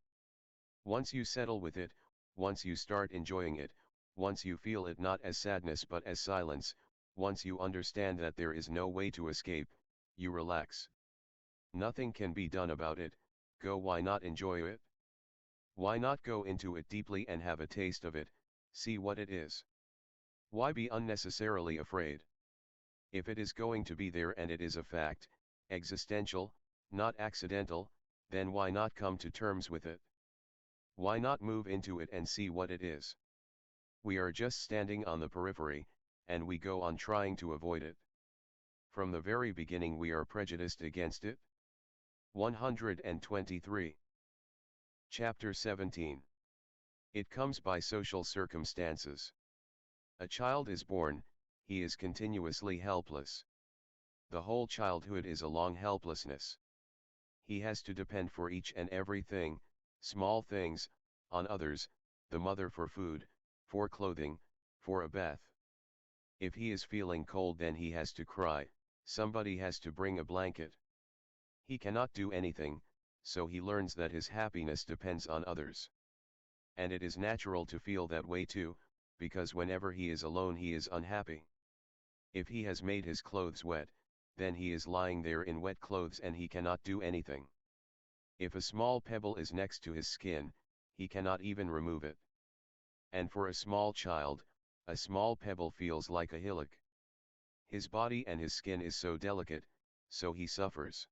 Once you settle with it, once you start enjoying it, once you feel it not as sadness but as silence, once you understand that there is no way to escape, you relax. Nothing can be done about it, why not enjoy it? Why not go into it deeply and have a taste of it, see what it is? Why be unnecessarily afraid? If it is going to be there and it is a fact, existential, not accidental, then why not come to terms with it? Why not move into it and see what it is? We are just standing on the periphery, and we go on trying to avoid it. From the very beginning we are prejudiced against it. 123. Chapter 17. It comes by social circumstances. A child is born, he is continuously helpless. The whole childhood is a long helplessness. He has to depend for each and everything, small things, on others, the mother for food, for clothing, for a bath. If he is feeling cold then he has to cry, somebody has to bring a blanket. He cannot do anything, so he learns that his happiness depends on others. And it is natural to feel that way too, because whenever he is alone he is unhappy. If he has made his clothes wet, then he is lying there in wet clothes and he cannot do anything. If a small pebble is next to his skin, he cannot even remove it. And for a small child, a small pebble feels like a hillock. His body and his skin is so delicate, so he suffers.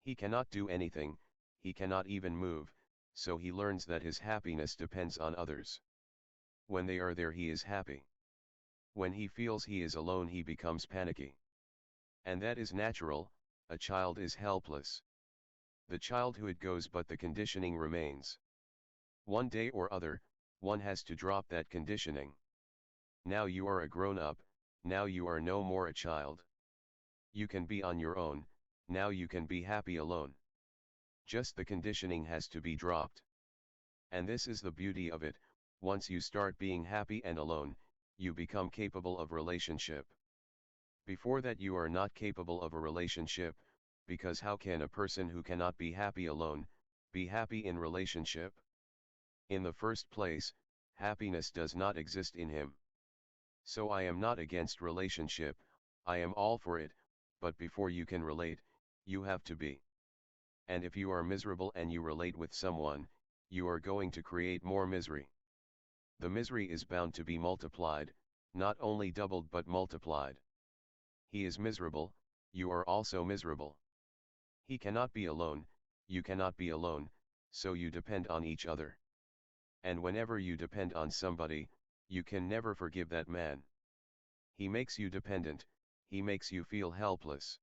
He cannot do anything, he cannot even move, so he learns that his happiness depends on others. When they are there he is happy. When he feels he is alone he becomes panicky. And that is natural, a child is helpless. The childhood goes but the conditioning remains. One day or other, one has to drop that conditioning. Now you are a grown-up, now you are no more a child. You can be on your own, now you can be happy alone. Just the conditioning has to be dropped. And this is the beauty of it, once you start being happy and alone, you become capable of relationship. Before that you are not capable of a relationship, because how can a person who cannot be happy alone, be happy in relationship? In the first place, happiness does not exist in him. So I am not against relationship, I am all for it, but before you can relate, you have to be. And if you are miserable and you relate with someone, you are going to create more misery. The misery is bound to be multiplied, not only doubled but multiplied. He is miserable, you are also miserable. He cannot be alone, you cannot be alone, so you depend on each other. And whenever you depend on somebody, you can never forgive that man. He makes you dependent, he makes you feel helpless.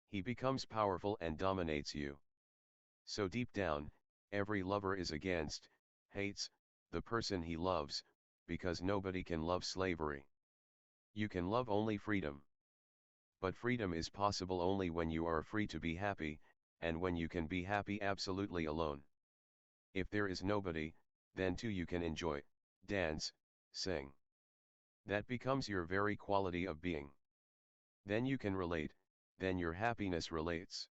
He becomes powerful and dominates you. So deep down, every lover is against, hates, the person he loves, because nobody can love slavery. You can love only freedom. But freedom is possible only when you are free to be happy, and when you can be happy absolutely alone. If there is nobody, then too you can enjoy, dance, sing. That becomes your very quality of being. Then you can relate, then your happiness relates.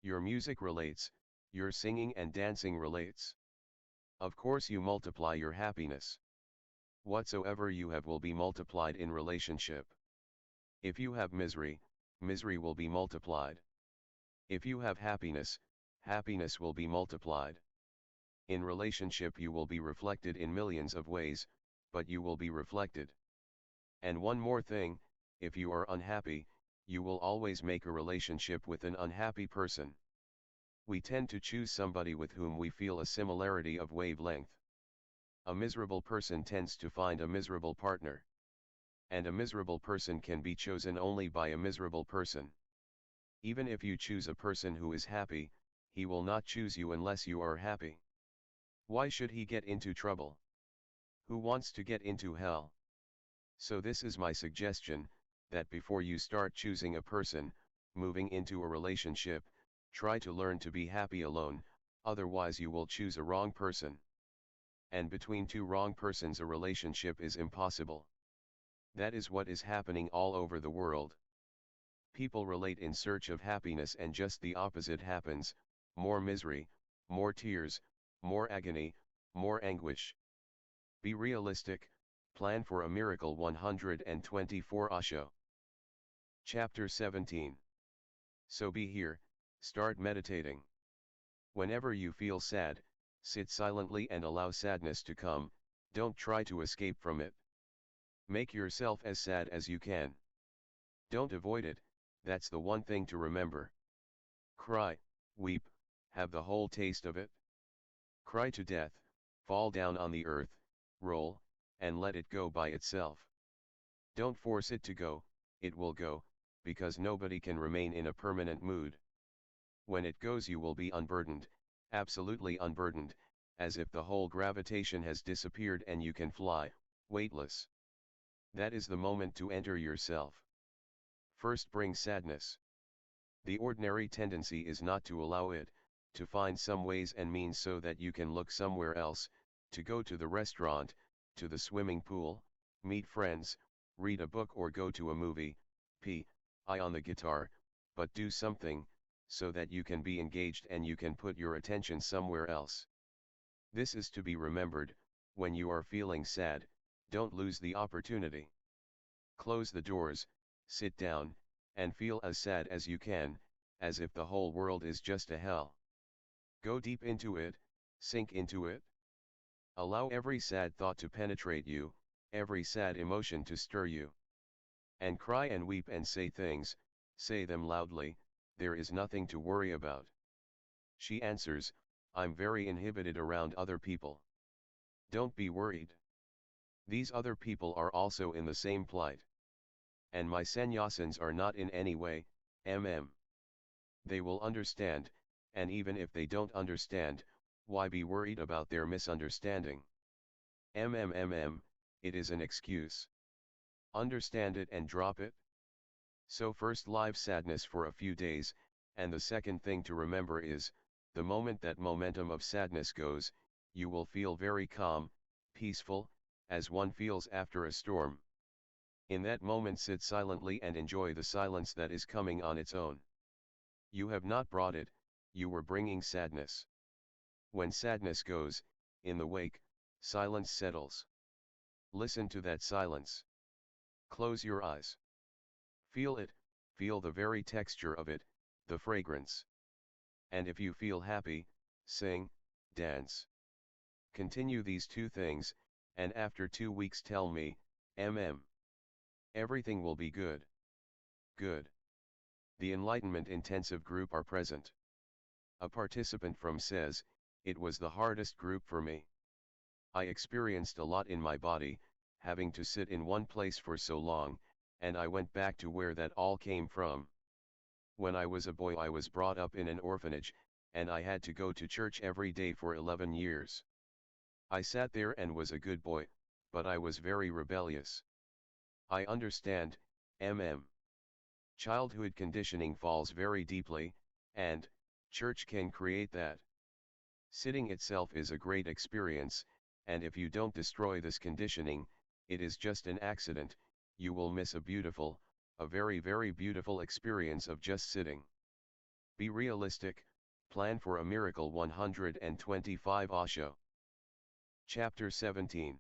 Your music relates, your singing and dancing relates. Of course you multiply your happiness. Whatsoever you have will be multiplied in relationship. If you have misery, misery will be multiplied. If you have happiness, happiness will be multiplied. In relationship you will be reflected in millions of ways, but you will be reflected. And one more thing, if you are unhappy, you will always make a relationship with an unhappy person. We tend to choose somebody with whom we feel a similarity of wavelength. A miserable person tends to find a miserable partner. and a miserable person can be chosen only by a miserable person. Even if you choose a person who is happy, he will not choose you unless you are happy. Why should he get into trouble? Who wants to get into hell? So this is my suggestion, that before you start choosing a person, moving into a relationship, try to learn to be happy alone, otherwise you will choose a wrong person. And between two wrong persons a relationship is impossible. That is what is happening all over the world. People relate in search of happiness and just the opposite happens, more misery, more tears, more agony, more anguish. Be realistic, plan for a miracle. 124 Osho. Chapter 17. So be here, start meditating. Whenever you feel sad, sit silently and allow sadness to come, don't try to escape from it. Make yourself as sad as you can. Don't avoid it, that's the one thing to remember. Cry, weep, have the whole taste of it. Cry to death, fall down on the earth, roll, and let it go by itself. Don't force it to go, it will go, because nobody can remain in a permanent mood. When it goes you will be unburdened, absolutely unburdened, as if the whole gravitation has disappeared and you can fly, weightless. That is the moment to enter yourself. First bring sadness. The ordinary tendency is not to allow it, to find some ways and means so that you can look somewhere else, to go to the restaurant, to the swimming pool, meet friends, read a book or go to a movie, on the guitar, but do something, so that you can be engaged and you can put your attention somewhere else. This is to be remembered, when you are feeling sad, don't lose the opportunity. Close the doors, sit down, and feel as sad as you can, as if the whole world is just a hell. Go deep into it, sink into it. Allow every sad thought to penetrate you, every sad emotion to stir you. And cry and weep and say things, say them loudly, there is nothing to worry about. She answers, I'm very inhibited around other people. Don't be worried. These other people are also in the same plight. And my sannyasins are not in any way, They will understand, and even if they don't understand, why be worried about their misunderstanding? It is an excuse. Understand it and drop it. So first live sadness for a few days, and the second thing to remember is, the moment that momentum of sadness goes, you will feel very calm, peaceful, as one feels after a storm. In that moment sit silently and enjoy the silence that is coming on its own. You have not brought it, you were bringing sadness. When sadness goes, in the wake, silence settles. Listen to that silence. Close your eyes. Feel it, feel the very texture of it, the fragrance. And if you feel happy, sing, dance. Continue these two things, and after 2 weeks tell me, everything will be good. Good. The Enlightenment Intensive group are present. A participant from says, it was the hardest group for me. I experienced a lot in my body, having to sit in one place for so long, and I went back to where that all came from. When I was a boy I was brought up in an orphanage, and I had to go to church every day for 11 years. I sat there and was a good boy, but I was very rebellious. I understand, Childhood conditioning falls very deeply, and church can create that. Sitting itself is a great experience, and if you don't destroy this conditioning, it is just an accident, you will miss a very very beautiful experience of just sitting. Be realistic, plan for a miracle. 125 Osho. Chapter 17.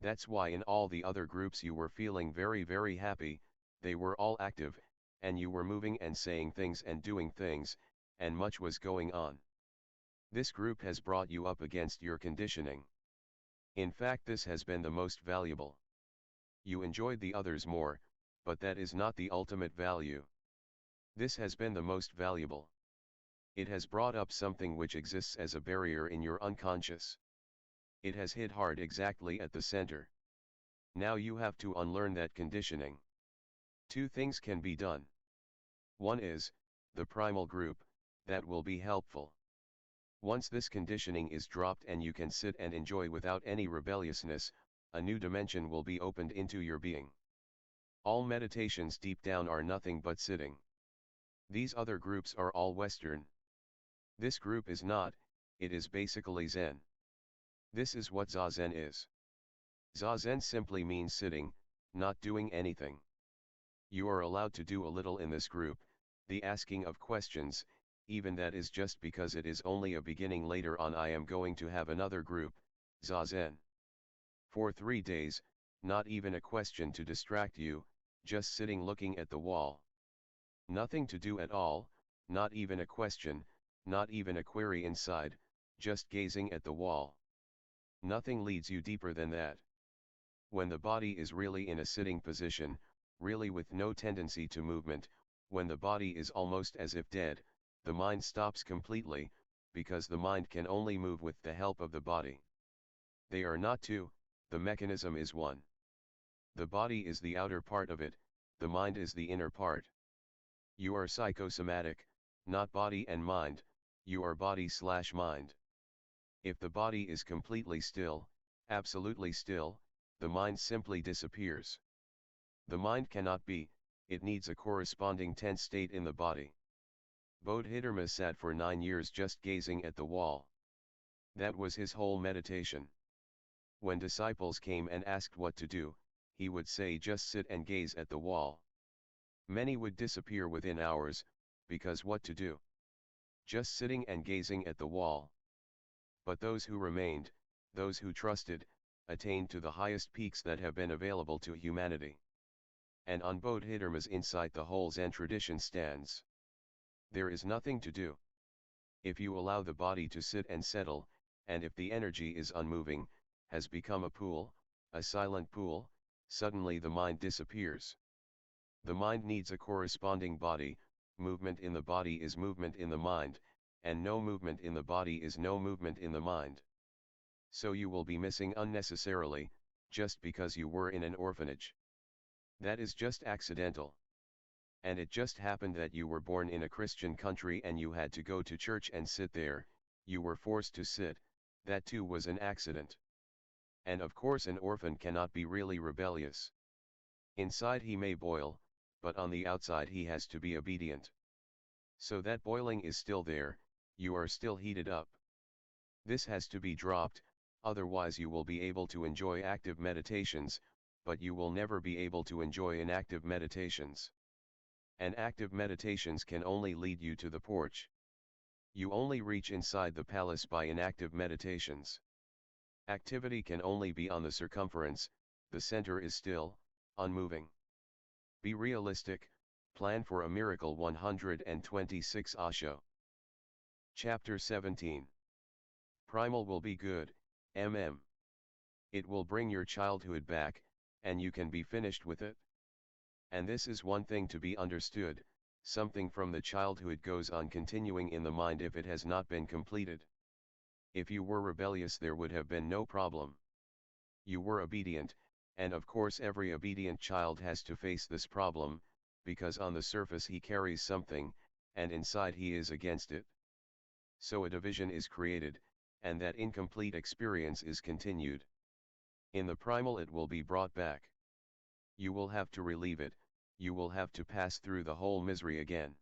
That's why in all the other groups you were feeling very very happy, they were all active, and you were moving and saying things and doing things, and much was going on. This group has brought you up against your conditioning. In fact this has been the most valuable. You enjoyed the others more, but that is not the ultimate value. This has been the most valuable. It has brought up something which exists as a barrier in your unconscious. It has hit hard exactly at the center. Now you have to unlearn that conditioning. Two things can be done. One is, the primal group, that will be helpful. Once this conditioning is dropped and you can sit and enjoy without any rebelliousness, a new dimension will be opened into your being. All meditations deep down are nothing but sitting. These other groups are all Western. This group is not, it is basically Zen. This is what Zazen is. Zazen simply means sitting, not doing anything. You are allowed to do a little in this group, the asking of questions, even that is just because it is only a beginning. Later on I am going to have another group, Zazen. For 3 days, not even a question to distract you, just sitting looking at the wall. Nothing to do at all, not even a question, not even a query inside, just gazing at the wall. Nothing leads you deeper than that. When the body is really in a sitting position, really with no tendency to movement, when the body is almost as if dead, the mind stops completely, because the mind can only move with the help of the body. They are not two, the mechanism is one. The body is the outer part of it, the mind is the inner part. You are psychosomatic, not body and mind, you are body/mind. If the body is completely still, absolutely still, the mind simply disappears. The mind cannot be, it needs a corresponding tense state in the body. Bodhidharma sat for 9 years just gazing at the wall. That was his whole meditation. When disciples came and asked what to do, he would say just sit and gaze at the wall. Many would disappear within hours, because what to do? Just sitting and gazing at the wall. But those who remained, those who trusted, attained to the highest peaks that have been available to humanity. And on Bodhidharma's insight the whole Zen tradition stands. There is nothing to do. If you allow the body to sit and settle, and if the energy is unmoving, has become a pool, a silent pool, suddenly the mind disappears. The mind needs a corresponding body, movement in the body is movement in the mind, and no movement in the body is no movement in the mind. So you will be missing unnecessarily, just because you were in an orphanage. That is just accidental. And it just happened that you were born in a Christian country and you had to go to church and sit there, you were forced to sit, that too was an accident. And of course an orphan cannot be really rebellious. Inside he may boil, but on the outside he has to be obedient. So that boiling is still there, you are still heated up. This has to be dropped, otherwise you will be able to enjoy active meditations, but you will never be able to enjoy inactive meditations. And active meditations can only lead you to the porch. You only reach inside the palace by inactive meditations. Activity can only be on the circumference, the center is still, unmoving. Be realistic, plan for a miracle. 126 Osho. Chapter 17. Primal will be good, It will bring your childhood back, and you can be finished with it. And this is one thing to be understood, something from the childhood goes on continuing in the mind if it has not been completed. If you were rebellious there would have been no problem. You were obedient, and of course every obedient child has to face this problem, because on the surface he carries something, and inside he is against it. So a division is created, and that incomplete experience is continued. In the primal it will be brought back. You will have to relieve it, you will have to pass through the whole misery again.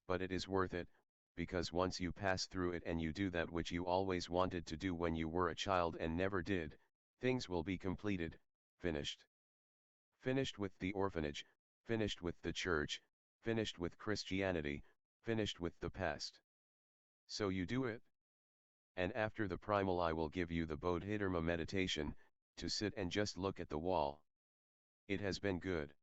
But it is worth it, because once you pass through it and you do that which you always wanted to do when you were a child and never did, things will be completed, finished. Finished with the orphanage, finished with the church, finished with Christianity, finished with the past. So you do it. And after the primal I will give you the Bodhidharma meditation, to sit and just look at the wall. It has been good.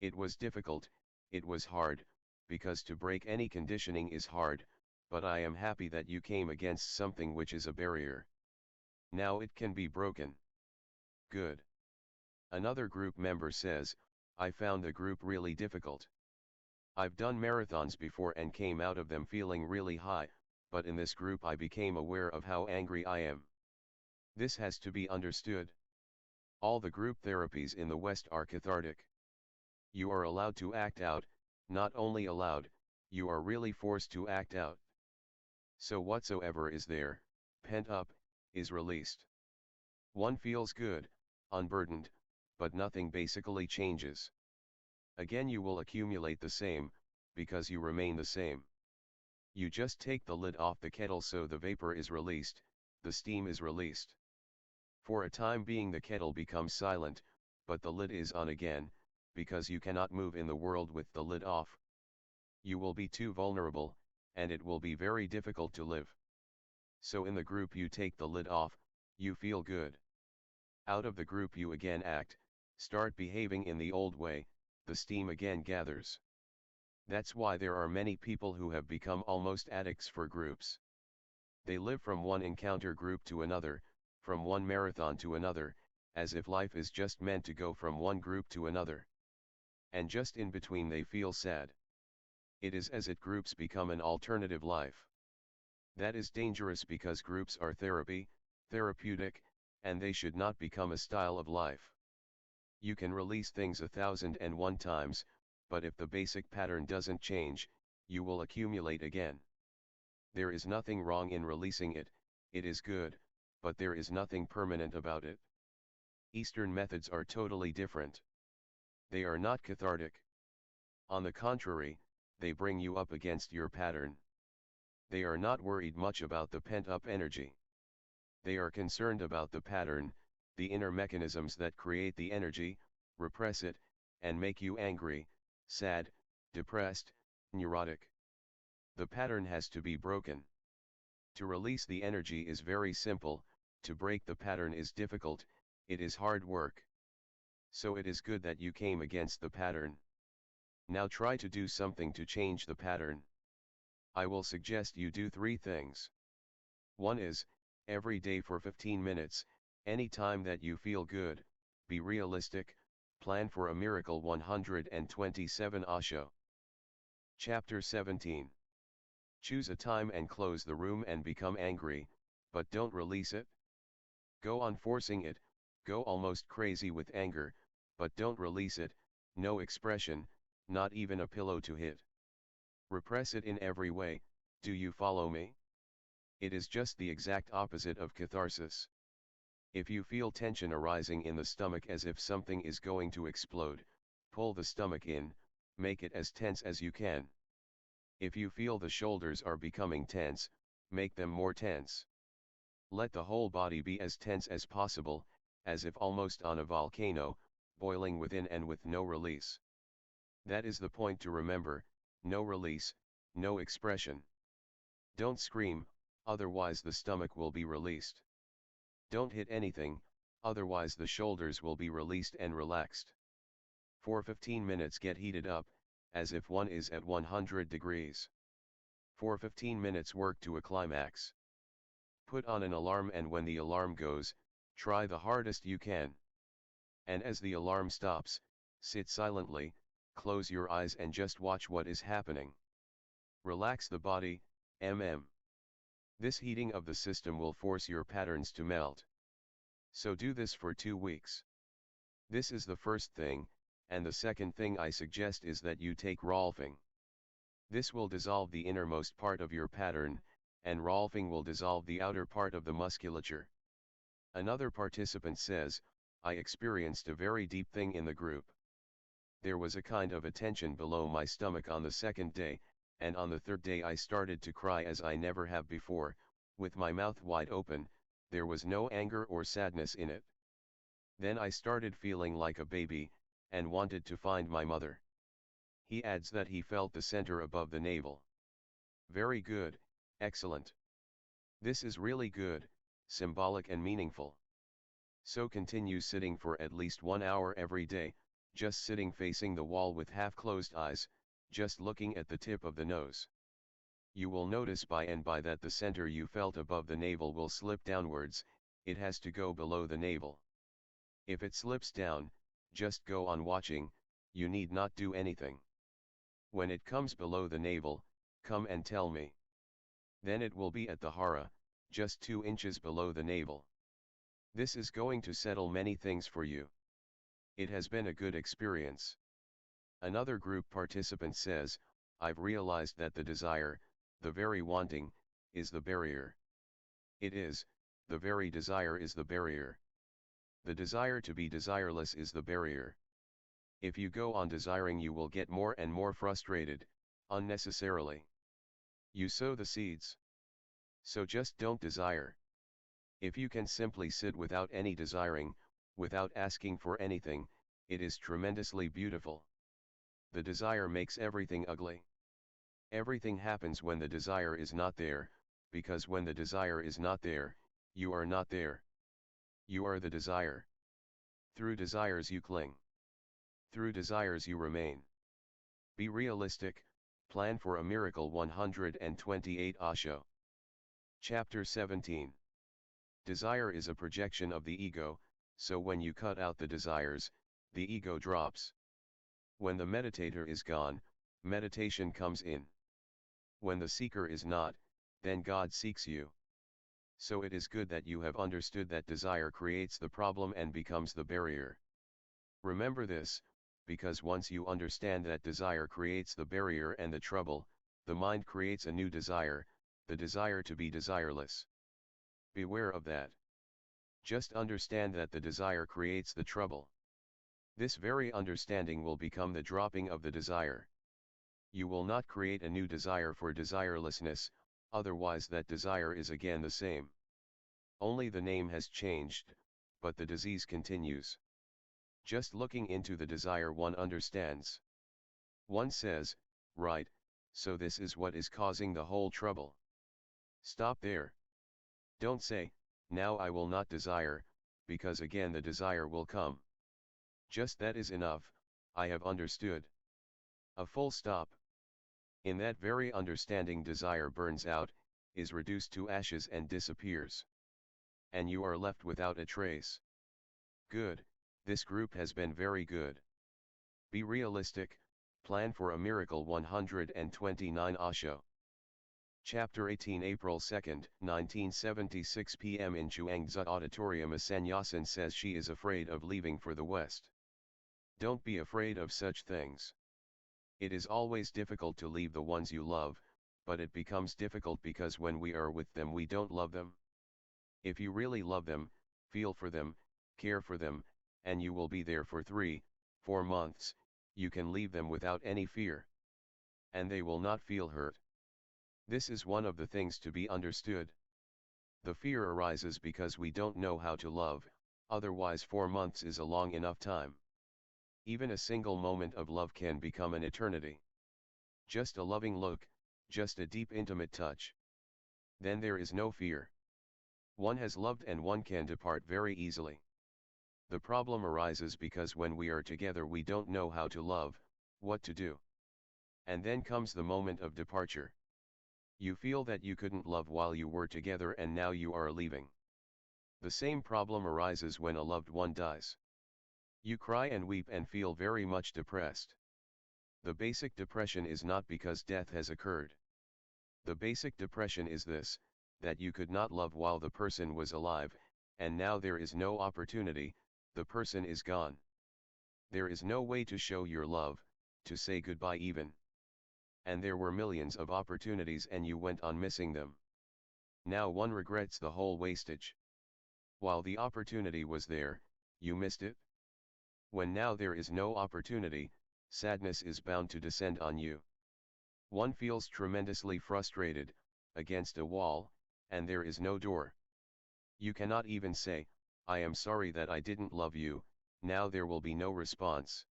It was difficult, it was hard, because to break any conditioning is hard, but I am happy that you came against something which is a barrier. Now it can be broken. Good. Another group member says, I found the group really difficult. I've done marathons before and came out of them feeling really high, but in this group I became aware of how angry I am. This has to be understood. All the group therapies in the West are cathartic. You are allowed to act out, not only allowed, you are really forced to act out. So whatsoever is there, pent up, is released. One feels good, unburdened, but nothing basically changes. Again you will accumulate the same, because you remain the same. You just take the lid off the kettle so the vapor is released, the steam is released. For a time being the kettle becomes silent, but the lid is on again, because you cannot move in the world with the lid off. You will be too vulnerable, and it will be very difficult to live. So in the group you take the lid off, you feel good. Out of the group you again act, start behaving in the old way, the steam again gathers. That's why there are many people who have become almost addicts for groups. They live from one encounter group to another, from one marathon to another, as if life is just meant to go from one group to another. And just in between they feel sad. It is as if groups become an alternative life. That is dangerous because groups are therapy, therapeutic, and they should not become a style of life. You can release things 1,001 times, but if the basic pattern doesn't change, you will accumulate again. There is nothing wrong in releasing it, it is good, but there is nothing permanent about it. Eastern methods are totally different. They are not cathartic. On the contrary, they bring you up against your pattern. They are not worried much about the pent-up energy. They are concerned about the pattern, the inner mechanisms that create the energy, repress it, and make you angry, sad, depressed, neurotic. The pattern has to be broken. To release the energy is very simple, to break the pattern is difficult, it is hard work. So it is good that you came against the pattern. Now try to do something to change the pattern. I will suggest you do 3 things. One is, every day for 15 minutes, any time that you feel good, be realistic, plan for a miracle. 127 Osho. Chapter 17. Choose a time and close the room and become angry, but don't release it. Go on forcing it, go almost crazy with anger, but don't release it, no expression, not even a pillow to hit. Repress it in every way, do you follow me? It is just the exact opposite of catharsis. If you feel tension arising in the stomach as if something is going to explode, pull the stomach in, make it as tense as you can. If you feel the shoulders are becoming tense, make them more tense. Let the whole body be as tense as possible, as if almost on a volcano, boiling within and with no release. That is the point to remember, no release, no expression. Don't scream, otherwise the stomach will be released. Don't hit anything, otherwise the shoulders will be released and relaxed. For 15 minutes get heated up, as if one is at 100 degrees. For 15 minutes work to a climax. Put on an alarm and when the alarm goes, try the hardest you can. And as the alarm stops, sit silently, close your eyes and just watch what is happening. Relax the body, This heating of the system will force your patterns to melt. So do this for 2 weeks. This is the first thing, and the second thing I suggest is that you take Rolfing. This will dissolve the innermost part of your pattern, and Rolfing will dissolve the outer part of the musculature. Another participant says, I experienced a very deep thing in the group. There was a kind of a tension below my stomach on the 2nd day, and on the 3rd day I started to cry as I never have before, with my mouth wide open, there was no anger or sadness in it. Then I started feeling like a baby, and wanted to find my mother. He adds that he felt the center above the navel. Very good, excellent. This is really good, symbolic and meaningful. So continue sitting for at least 1 hour every day, just sitting facing the wall with half-closed eyes, just looking at the tip of the nose. You will notice by and by that the center you felt above the navel will slip downwards, it has to go below the navel. If it slips down, just go on watching, you need not do anything. When it comes below the navel, come and tell me. Then it will be at the hara, just 2 inches below the navel. This is going to settle many things for you. It has been a good experience. Another group participant says, I've realized that the desire, the very wanting, is the barrier. It is, the very desire is the barrier. The desire to be desireless is the barrier. If you go on desiring, you will get more and more frustrated, unnecessarily. You sow the seeds. So just don't desire. If you can simply sit without any desiring, without asking for anything, it is tremendously beautiful. The desire makes everything ugly. Everything happens when the desire is not there, because when the desire is not there, you are not there. You are the desire. Through desires you cling. Through desires you remain. Be realistic, plan for a miracle. 128 Osho. Chapter 17. Desire is a projection of the ego, so when you cut out the desires, the ego drops. When the meditator is gone, meditation comes in. When the seeker is not, then God seeks you. So it is good that you have understood that desire creates the problem and becomes the barrier. Remember this, because once you understand that desire creates the barrier and the trouble, the mind creates a new desire, the desire to be desireless. Beware of that. Just understand that the desire creates the trouble. This very understanding will become the dropping of the desire. You will not create a new desire for desirelessness, otherwise that desire is again the same. Only the name has changed, but the disease continues. Just looking into the desire one understands. One says, right, so this is what is causing the whole trouble. Stop there. Don't say, now I will not desire, because again the desire will come. Just that is enough, I have understood. A full stop. In that very understanding, desire burns out, is reduced to ashes and disappears. And you are left without a trace. Good, this group has been very good. Be realistic, plan for a miracle. 129 Osho. Chapter 18 April 2, 1976 p.m. in Chuangzi Auditorium. A sannyasin says she is afraid of leaving for the West. Don't be afraid of such things. It is always difficult to leave the ones you love, but it becomes difficult because when we are with them we don't love them. If you really love them, feel for them, care for them, and you will be there for 3-4 months, you can leave them without any fear. And they will not feel hurt. This is one of the things to be understood. The fear arises because we don't know how to love, otherwise 4 months is a long enough time. Even a single moment of love can become an eternity. Just a loving look, just a deep intimate touch. Then there is no fear. One has loved and one can depart very easily. The problem arises because when we are together we don't know how to love, what to do. And then comes the moment of departure. You feel that you couldn't love while you were together and now you are leaving. The same problem arises when a loved one dies. You cry and weep and feel very much depressed. The basic depression is not because death has occurred. The basic depression is this, that you could not love while the person was alive, and now there is no opportunity, the person is gone. There is no way to show your love, to say goodbye even. And there were millions of opportunities and you went on missing them. Now one regrets the whole wastage. While the opportunity was there, you missed it. When now there is no opportunity, sadness is bound to descend on you. One feels tremendously frustrated, against a wall, and there is no door. You cannot even say, I am sorry that I didn't love you, now there will be no response.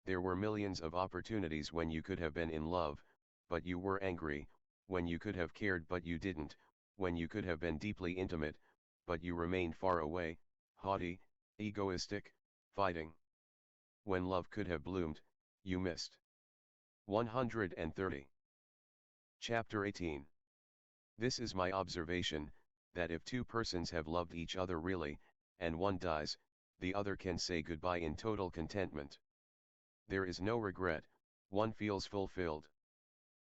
There were millions of opportunities when you could have been in love, but you were angry, when you could have cared but you didn't, when you could have been deeply intimate, but you remained far away, haughty, egoistic, fighting. When love could have bloomed, you missed. 130. Chapter 18. This is my observation, that if two persons have loved each other really, and one dies, the other can say goodbye in total contentment. There is no regret, one feels fulfilled.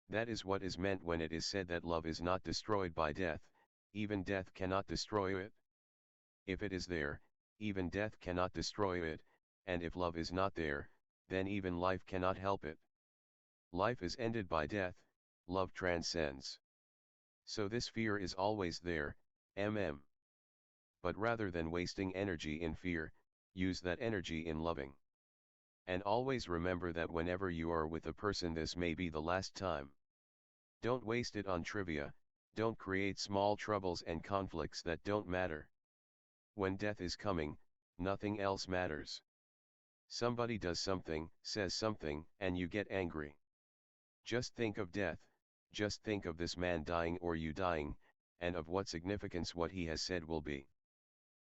That is what is meant when it is said that love is not destroyed by death, even death cannot destroy it. If it is there, even death cannot destroy it, and if love is not there, then even life cannot help it. Life is ended by death, love transcends. So this fear is always there, But rather than wasting energy in fear, use that energy in loving. And always remember that whenever you are with a person, this may be the last time. Don't waste it on trivia, don't create small troubles and conflicts that don't matter. When death is coming, nothing else matters. Somebody does something, says something, and you get angry. Just think of death, just think of this man dying or you dying, and of what significance what he has said will be.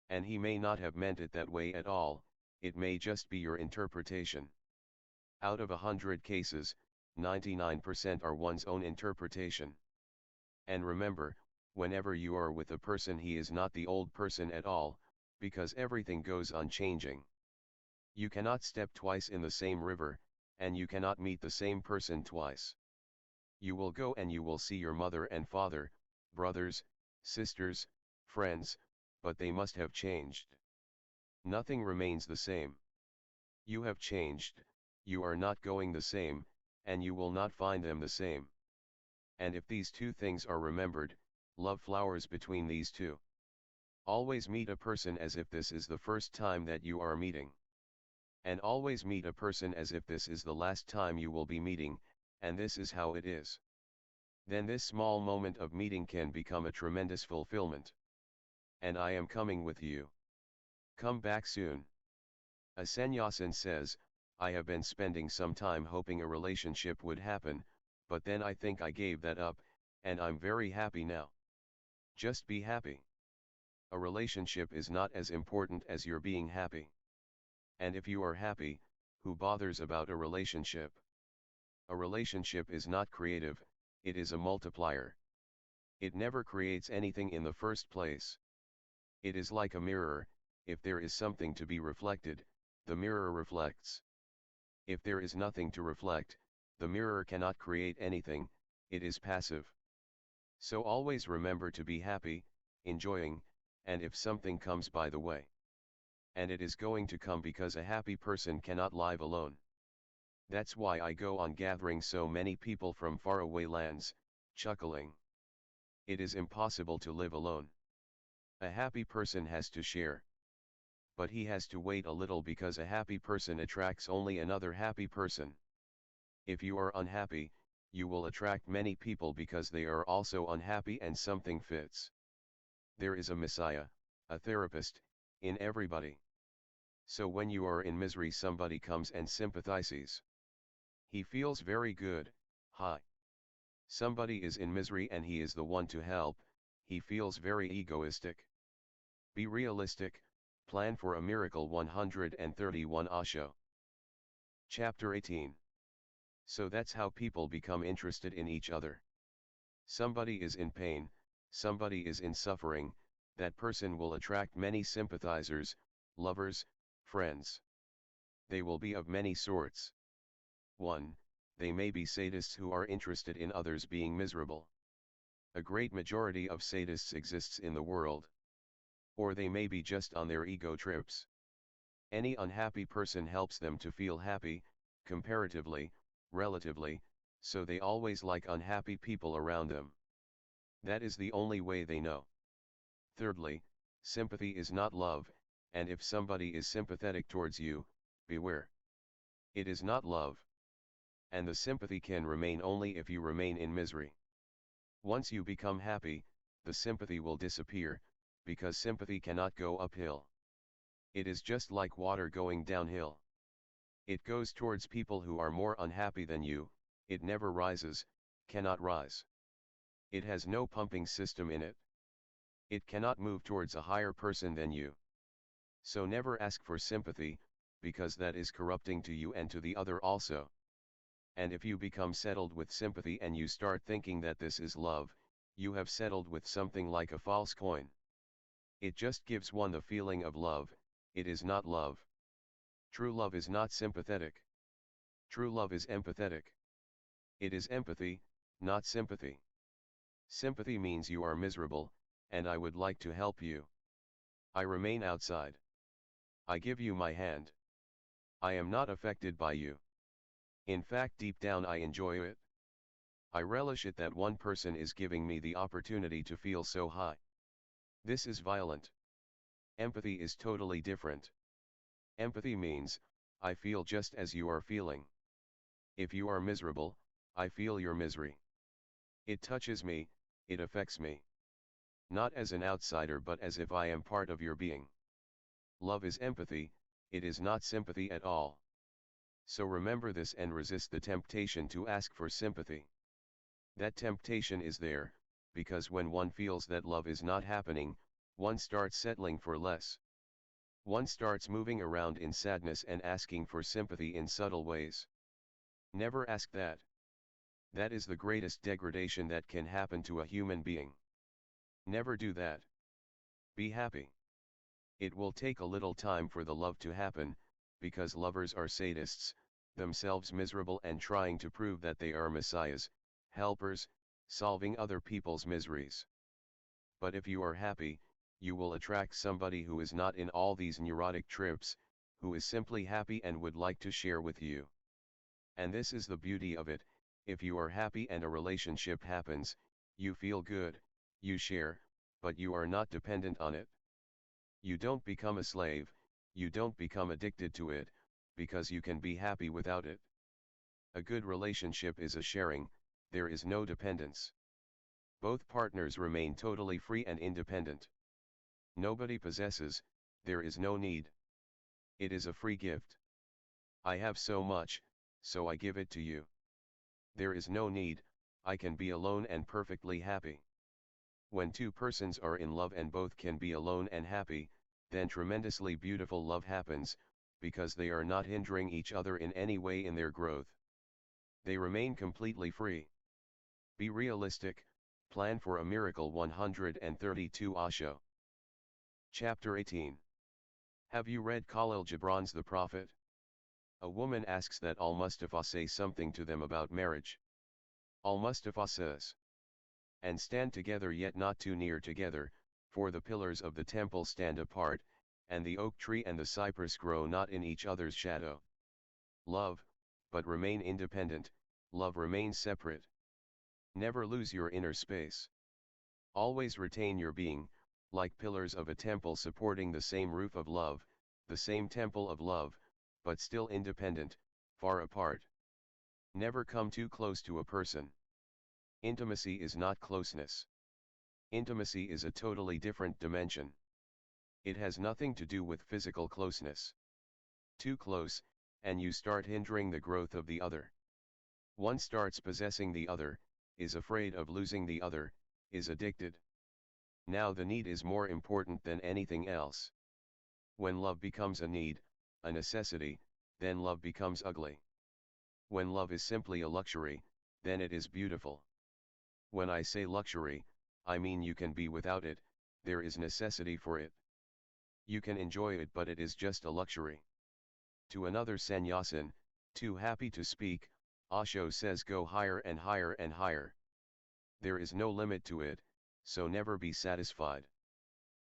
And he may not have meant it that way at all, it may just be your interpretation. Out of 100 cases, 99% are one's own interpretation. And remember, whenever you are with a person, he is not the old person at all, because everything goes on changing. You cannot step twice in the same river, and you cannot meet the same person twice. You will go and you will see your mother and father, brothers, sisters, friends, but they must have changed. Nothing remains the same. You have changed, you are not going the same, and you will not find them the same. And if these two things are remembered, love flowers between these two. Always meet a person as if this is the first time that you are meeting. And always meet a person as if this is the last time you will be meeting, and this is how it is. Then this small moment of meeting can become a tremendous fulfillment. And I am coming with you. Come back soon. A sannyasin says, I have been spending some time hoping a relationship would happen, but then I think I gave that up, and I'm very happy now. Just be happy. A relationship is not as important as your being happy. And if you are happy, who bothers about a relationship? A relationship is not creative, it is a multiplier. It never creates anything in the first place. It is like a mirror, if there is something to be reflected, the mirror reflects. If there is nothing to reflect, the mirror cannot create anything, it is passive. So always remember to be happy, enjoying, and if something comes by the way. And it is going to come because a happy person cannot live alone. That's why I go on gathering so many people from faraway lands, chuckling. It is impossible to live alone. A happy person has to share. But he has to wait a little because a happy person attracts only another happy person. If you are unhappy, you will attract many people because they are also unhappy and something fits. There is a messiah, a therapist, in everybody. So when you are in misery, somebody comes and sympathizes. He feels very good, hi. Somebody is in misery and he is the one to help, he feels very egoistic. Be realistic, plan for a miracle. 131 Osho. Chapter 18. So that's how people become interested in each other. Somebody is in pain, somebody is in suffering, that person will attract many sympathizers, lovers, friends. They will be of many sorts. 1. They may be sadists who are interested in others being miserable. A great majority of sadists exists in the world. Or they may be just on their ego trips. Any unhappy person helps them to feel happy, comparatively, relatively, so they always like unhappy people around them. That is the only way they know. Thirdly, sympathy is not love, and if somebody is sympathetic towards you, beware. It is not love. And the sympathy can remain only if you remain in misery. Once you become happy, the sympathy will disappear, because sympathy cannot go uphill. It is just like water going downhill. It goes towards people who are more unhappy than you, it never rises, cannot rise. It has no pumping system in it. It cannot move towards a higher person than you. So never ask for sympathy, because that is corrupting to you and to the other also. And if you become settled with sympathy and you start thinking that this is love, you have settled with something like a false coin. It just gives one the feeling of love, it is not love. True love is not sympathetic. True love is empathetic. It is empathy, not sympathy. Sympathy means you are miserable, and I would like to help you. I remain outside. I give you my hand. I am not affected by you. In fact, deep down I enjoy it. I relish it that one person is giving me the opportunity to feel so high. This is violent. Empathy is totally different. Empathy means, I feel just as you are feeling. If you are miserable, I feel your misery. It touches me, it affects me. Not as an outsider but as if I am part of your being. Love is empathy, it is not sympathy at all. So remember this and resist the temptation to ask for sympathy. That temptation is there, because when one feels that love is not happening, one starts settling for less. One starts moving around in sadness and asking for sympathy in subtle ways. Never ask that. That is the greatest degradation that can happen to a human being. Never do that. Be happy. It will take a little time for the love to happen, because lovers are sadists, themselves miserable and trying to prove that they are messiahs, helpers, solving other people's miseries. But if you are happy, you will attract somebody who is not in all these neurotic trips, who is simply happy and would like to share with you. And this is the beauty of it, if you are happy and a relationship happens, you feel good, you share, but you are not dependent on it. You don't become a slave, you don't become addicted to it, because you can be happy without it. A good relationship is a sharing, there is no dependence. Both partners remain totally free and independent. Nobody possesses, there is no need. It is a free gift. I have so much, so I give it to you. There is no need, I can be alone and perfectly happy. When two persons are in love and both can be alone and happy, then tremendously beautiful love happens, because they are not hindering each other in any way in their growth. They remain completely free. Be realistic, plan for a miracle. 132 Osho. Chapter 18. Have you read Khalil Gibran's The Prophet? A woman asks that Al-Mustafa say something to them about marriage. Al-Mustafa says, and stand together yet not too near together, for the pillars of the temple stand apart, and the oak tree and the cypress grow not in each other's shadow. Love, but remain independent, love remains separate. Never lose your inner space. Always retain your being, like pillars of a temple supporting the same roof of love, the same temple of love, but still independent, far apart. Never come too close to a person. Intimacy is not closeness. Intimacy is a totally different dimension. It has nothing to do with physical closeness. Too close, and you start hindering the growth of the other. One starts possessing the other, is afraid of losing the other, is addicted. Now the need is more important than anything else. When love becomes a need, a necessity, then love becomes ugly. When love is simply a luxury, then it is beautiful. When I say luxury, I mean you can be without it, there is necessity for it. You can enjoy it but it is just a luxury. To another sannyasin, too happy to speak, Osho says go higher and higher and higher. There is no limit to it, so never be satisfied.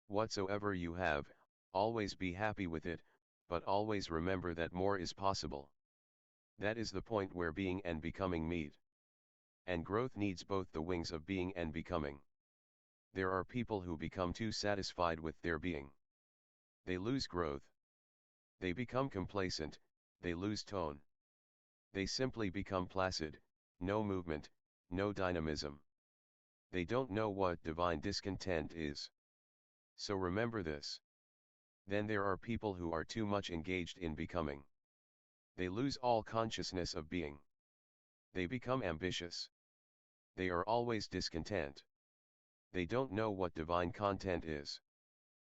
Whatsoever you have, always be happy with it, but always remember that more is possible. That is the point where being and becoming meet. And growth needs both the wings of being and becoming. There are people who become too satisfied with their being. They lose growth. They become complacent, they lose tone. They simply become placid, no movement, no dynamism. They don't know what divine discontent is. So remember this. Then there are people who are too much engaged in becoming. They lose all consciousness of being. They become ambitious. They are always discontent. They don't know what divine content is.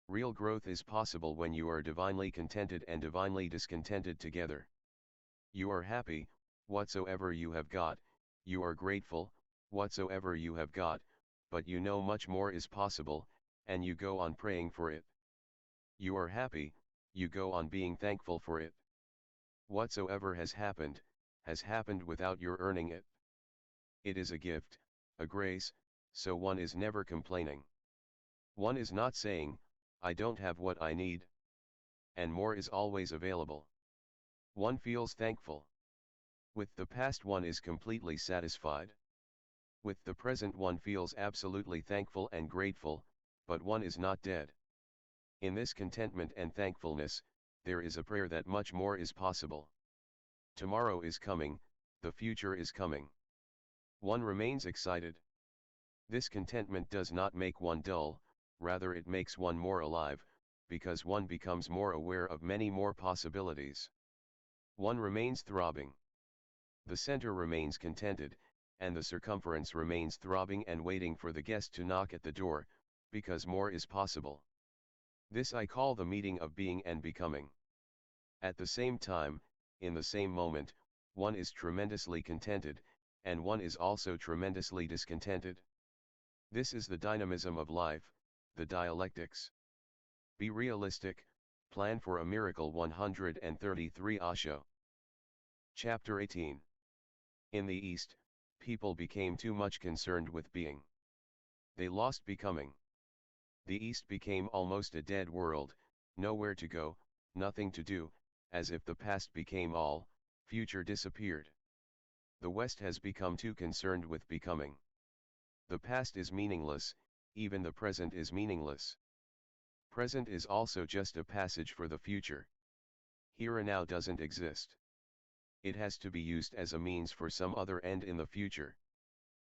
Real growth is possible when you are divinely contented and divinely discontented together. You are happy, whatsoever you have got, you are grateful, whatsoever you have got, but you know much more is possible, and you go on praying for it. You are happy, you go on being thankful for it. Whatsoever has happened without your earning it. It is a gift, a grace, so one is never complaining. One is not saying, I don't have what I need. And more is always available. One feels thankful. With the past one is completely satisfied. With the present one feels absolutely thankful and grateful, but one is not dead. In this contentment and thankfulness, there is a prayer that much more is possible. Tomorrow is coming, the future is coming. One remains excited. This contentment does not make one dull, rather it makes one more alive, because one becomes more aware of many more possibilities. One remains throbbing. The center remains contented, and the circumference remains throbbing and waiting for the guest to knock at the door, because more is possible. This I call the meeting of being and becoming. At the same time, in the same moment, one is tremendously contented, and one is also tremendously discontented. This is the dynamism of life, the dialectics. Be realistic, plan for a miracle. 133 Osho. Chapter 18. In the East, people became too much concerned with being. They lost becoming. The East became almost a dead world, nowhere to go, nothing to do, as if the past became all, future disappeared. The West has become too concerned with becoming. The past is meaningless, even the present is meaningless. Present is also just a passage for the future. Here and now doesn't exist. It has to be used as a means for some other end in the future.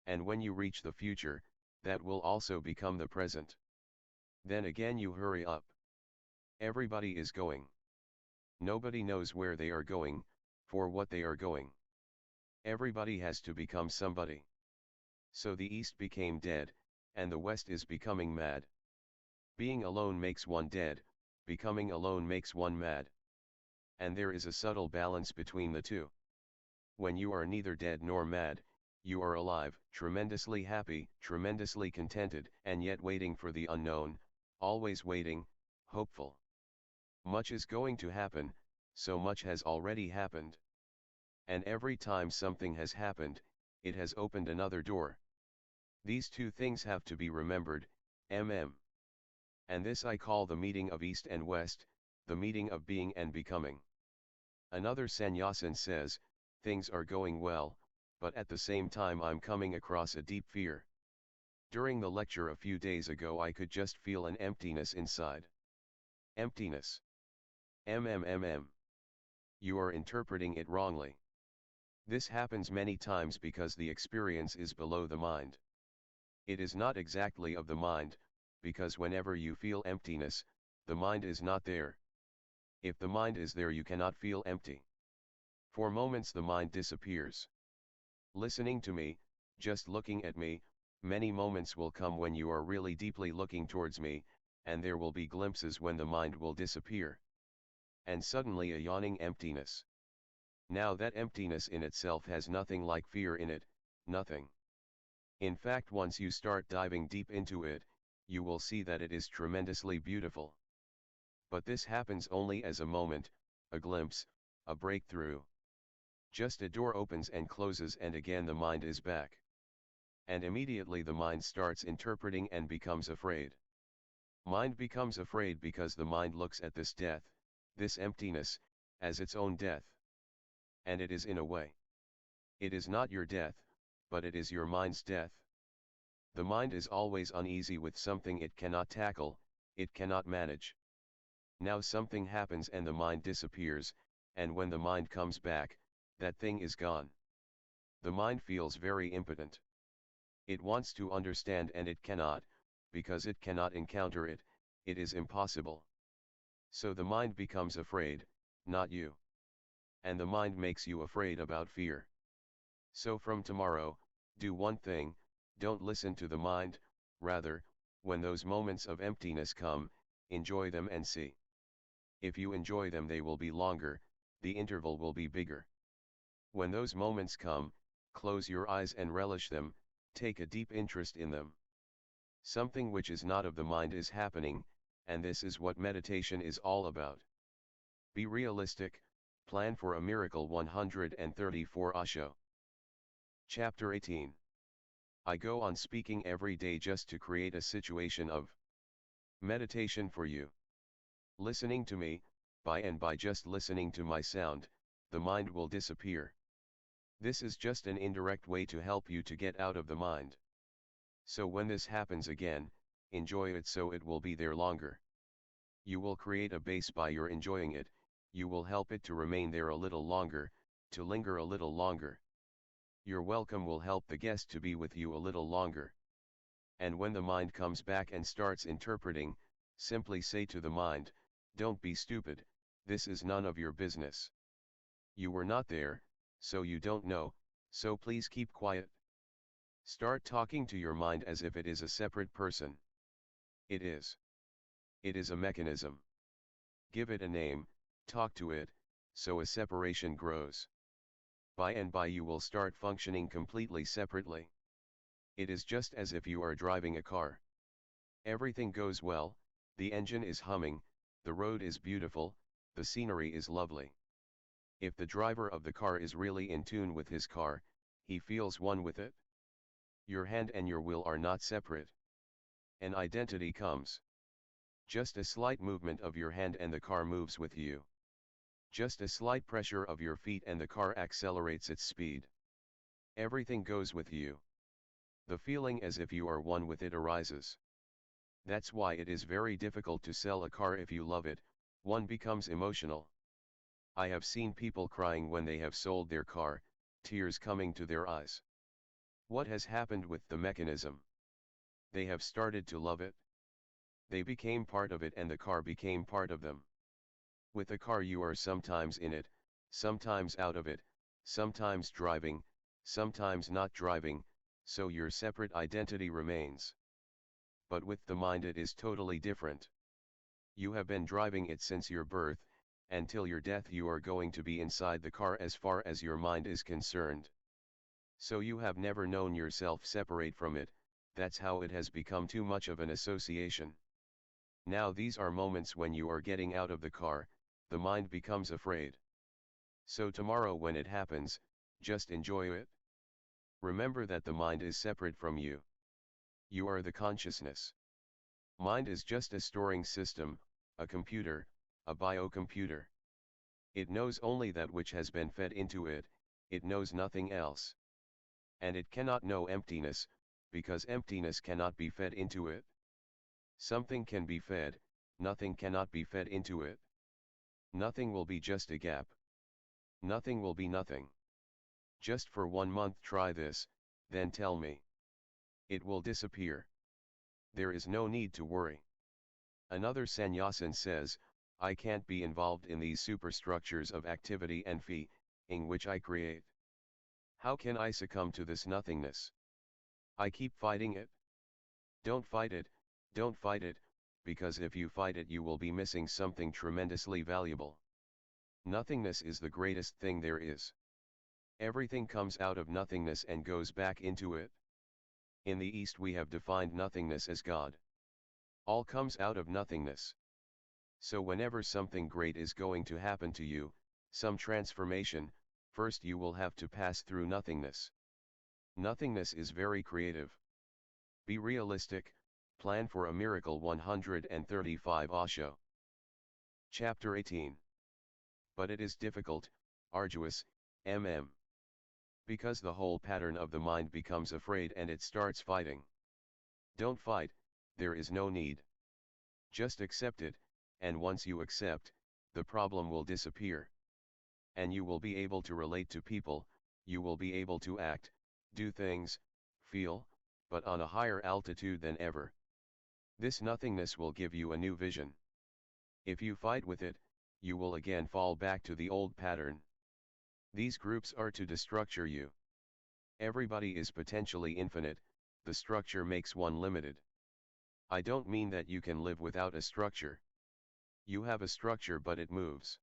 And when you reach the future, that will also become the present. Then again you hurry up. Everybody is going. Nobody knows where they are going, for what they are going. Everybody has to become somebody. So the East became dead, and the West is becoming mad. Being alone makes one dead, becoming alone makes one mad. And there is a subtle balance between the two. When you are neither dead nor mad, you are alive, tremendously happy, tremendously contented, and yet waiting for the unknown, always waiting, hopeful. Much is going to happen, so much has already happened. And every time something has happened, it has opened another door. These two things have to be remembered, And this I call the meeting of East and West, the meeting of being and becoming. Another sannyasin says, things are going well, but at the same time I'm coming across a deep fear. During the lecture a few days ago I could just feel an emptiness inside. Emptiness. You are interpreting it wrongly. This happens many times because the experience is below the mind. It is not exactly of the mind, because whenever you feel emptiness, the mind is not there. If the mind is there you cannot feel empty. For moments the mind disappears. Listening to me, just looking at me, many moments will come when you are really deeply looking towards me, and there will be glimpses when the mind will disappear. And suddenly a yawning emptiness. Now that emptiness in itself has nothing like fear in it, nothing. In fact, once you start diving deep into it, you will see that it is tremendously beautiful. But this happens only as a moment, a glimpse, a breakthrough. Just a door opens and closes and again the mind is back. And immediately the mind starts interpreting and becomes afraid. Mind becomes afraid because the mind looks at this death, this emptiness, as its own death. And it is in a way. It is not your death, but it is your mind's death. The mind is always uneasy with something it cannot tackle, it cannot manage. Now something happens and the mind disappears, and when the mind comes back, that thing is gone. The mind feels very impotent. It wants to understand and it cannot, because it cannot encounter it, it is impossible. So the mind becomes afraid, not you. And the mind makes you afraid about fear. So from tomorrow, do one thing, don't listen to the mind, rather, when those moments of emptiness come, enjoy them and see. If you enjoy them they will be longer, the interval will be bigger. When those moments come, close your eyes and relish them, take a deep interest in them. Something which is not of the mind is happening, and this is what meditation is all about. Be realistic, plan for a miracle. 134 Osho. Chapter 18. I go on speaking every day just to create a situation of Meditation for you. Listening to me, by just listening to my sound, the mind will disappear. This is just an indirect way to help you to get out of the mind. So when this happens again, enjoy it so it will be there longer. You will create a base by your enjoying it, you will help it to remain there a little longer, to linger a little longer. Your welcome will help the guest to be with you a little longer. And when the mind comes back and starts interpreting, simply say to the mind, "Don't be stupid, this is none of your business. You were not there, so you don't know, so please keep quiet." Start talking to your mind as if it is a separate person. It is. It is a mechanism. Give it a name, talk to it, so a separation grows. By and by you will start functioning completely separately. It is just as if you are driving a car. Everything goes well, the engine is humming, the road is beautiful, the scenery is lovely. If the driver of the car is really in tune with his car, he feels one with it. Your hand and your will are not separate. An identity comes. Just a slight movement of your hand and the car moves with you. Just a slight pressure of your feet and the car accelerates its speed. Everything goes with you. The feeling as if you are one with it arises. That's why it is very difficult to sell a car if you love it, one becomes emotional. I have seen people crying when they have sold their car, tears coming to their eyes. What has happened with the mechanism? They have started to love it. They became part of it and the car became part of them. With a car you are sometimes in it, sometimes out of it, sometimes driving, sometimes not driving, so your separate identity remains. But with the mind it is totally different. You have been driving it since your birth, and till your death you are going to be inside the car as far as your mind is concerned. So you have never known yourself separate from it, that's how it has become too much of an association. Now these are moments when you are getting out of the car, the mind becomes afraid. So tomorrow when it happens, just enjoy it. Remember that the mind is separate from you. You are the consciousness. Mind is just a storing system, a computer, a biocomputer. It knows only that which has been fed into it, it knows nothing else. And it cannot know emptiness, because emptiness cannot be fed into it. Something can be fed, nothing cannot be fed into it. Nothing will be just a gap. Nothing will be nothing. Just for 1 month try this, then tell me. It will disappear. There is no need to worry. Another sannyasin says, I can't be involved in these superstructures of activity and feeling which I create. How can I succumb to this nothingness? I keep fighting it. Don't fight it, because if you fight it you will be missing something tremendously valuable. Nothingness is the greatest thing there is. Everything comes out of nothingness and goes back into it. In the East we have defined nothingness as God. All comes out of nothingness. So whenever something great is going to happen to you, some transformation, first you will have to pass through nothingness. Nothingness is very creative. Be realistic, plan for a miracle. 135 Osho. Chapter 18. But it is difficult, arduous, because the whole pattern of the mind becomes afraid and it starts fighting. Don't fight, there is no need. Just accept it, and once you accept, the problem will disappear. And you will be able to relate to people, you will be able to act, do things, feel, but on a higher altitude than ever. This nothingness will give you a new vision. If you fight with it, you will again fall back to the old pattern. These groups are to destructure you. Everybody is potentially infinite, the structure makes one limited. I don't mean that you can live without a structure. You have a structure but it moves.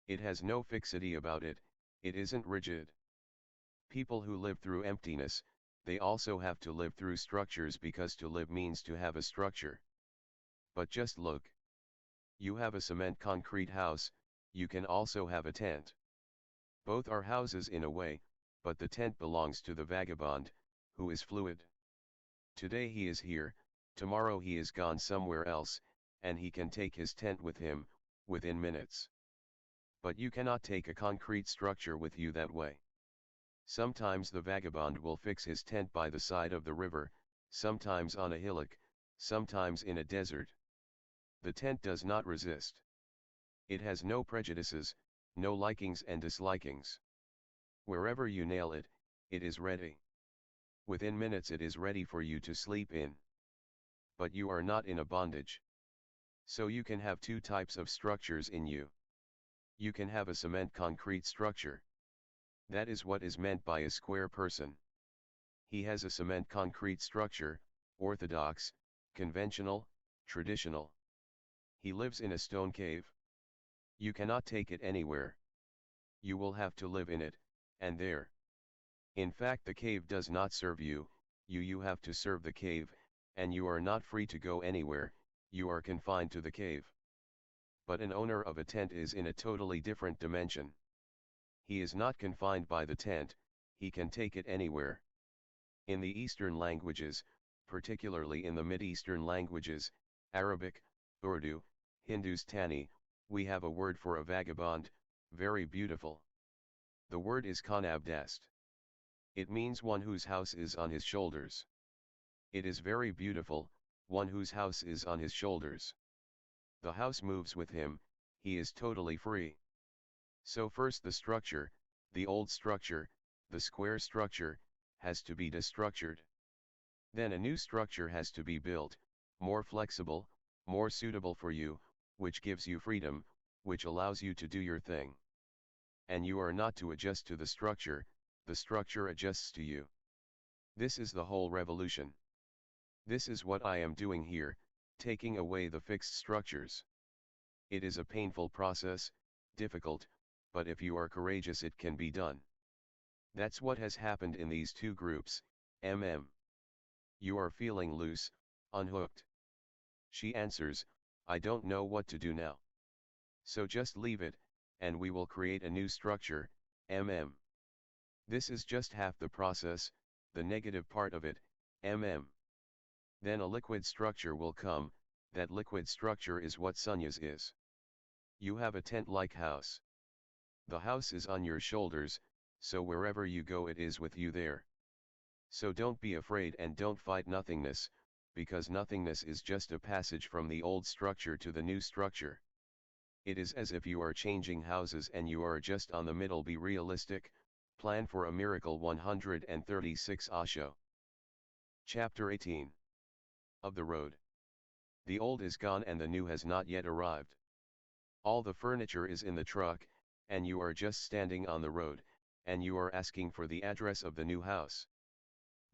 It has no fixity about it, it isn't rigid. People who live through emptiness, they also have to live through structures because to live means to have a structure. But just look. You have a cement concrete house, you can also have a tent. Both are houses in a way, but the tent belongs to the vagabond, who is fluid. Today he is here, Tomorrow he is gone somewhere else, and he can take his tent with him, within minutes. But you cannot take a concrete structure with you that way. Sometimes the vagabond will fix his tent by the side of the river, sometimes on a hillock, sometimes in a desert. The tent does not resist. It has no prejudices, no likings and dislikings. Wherever you nail it, it is ready. Within minutes it is ready for you to sleep in. But you are not in a bondage. So you can have two types of structures in you. You can have a cement concrete structure. That is what is meant by a square person. He has a cement concrete structure, orthodox, conventional, traditional. He lives in a stone cave. You cannot take it anywhere. You will have to live in it, and there. In fact, the cave does not serve you, you have to serve the cave, and you are not free to go anywhere, you are confined to the cave. But an owner of a tent is in a totally different dimension. He is not confined by the tent, he can take it anywhere. In the Eastern languages, particularly in the Mid-Eastern languages, Arabic, Urdu, Hindustani, we have a word for a vagabond, very beautiful. The word is khanabdast. It means one whose house is on his shoulders. It is very beautiful, one whose house is on his shoulders. The house moves with him, he is totally free. So first the structure, the old structure, the square structure, has to be destructured. Then a new structure has to be built, more flexible, more suitable for you, which gives you freedom, which allows you to do your thing. And you are not to adjust to the structure adjusts to you. This is the whole revolution. This is what I am doing here, taking away the fixed structures. It is a painful process, difficult, but if you are courageous it can be done. That's what has happened in these two groups, You are feeling loose, unhooked. She answers, I don't know what to do now. So just leave it, and we will create a new structure, This is just half the process, the negative part of it, Then a liquid structure will come, that liquid structure is what sannyas is. You have a tent-like house. The house is on your shoulders, so wherever you go it is with you there. So don't be afraid and don't fight nothingness, because nothingness is just a passage from the old structure to the new structure. It is as if you are changing houses and you are just on the middle. Be realistic, plan for a miracle. 136 Osho. Chapter 18. Of the road. The old is gone and the new has not yet arrived. All the furniture is in the truck, and you are just standing on the road, and you are asking for the address of the new house.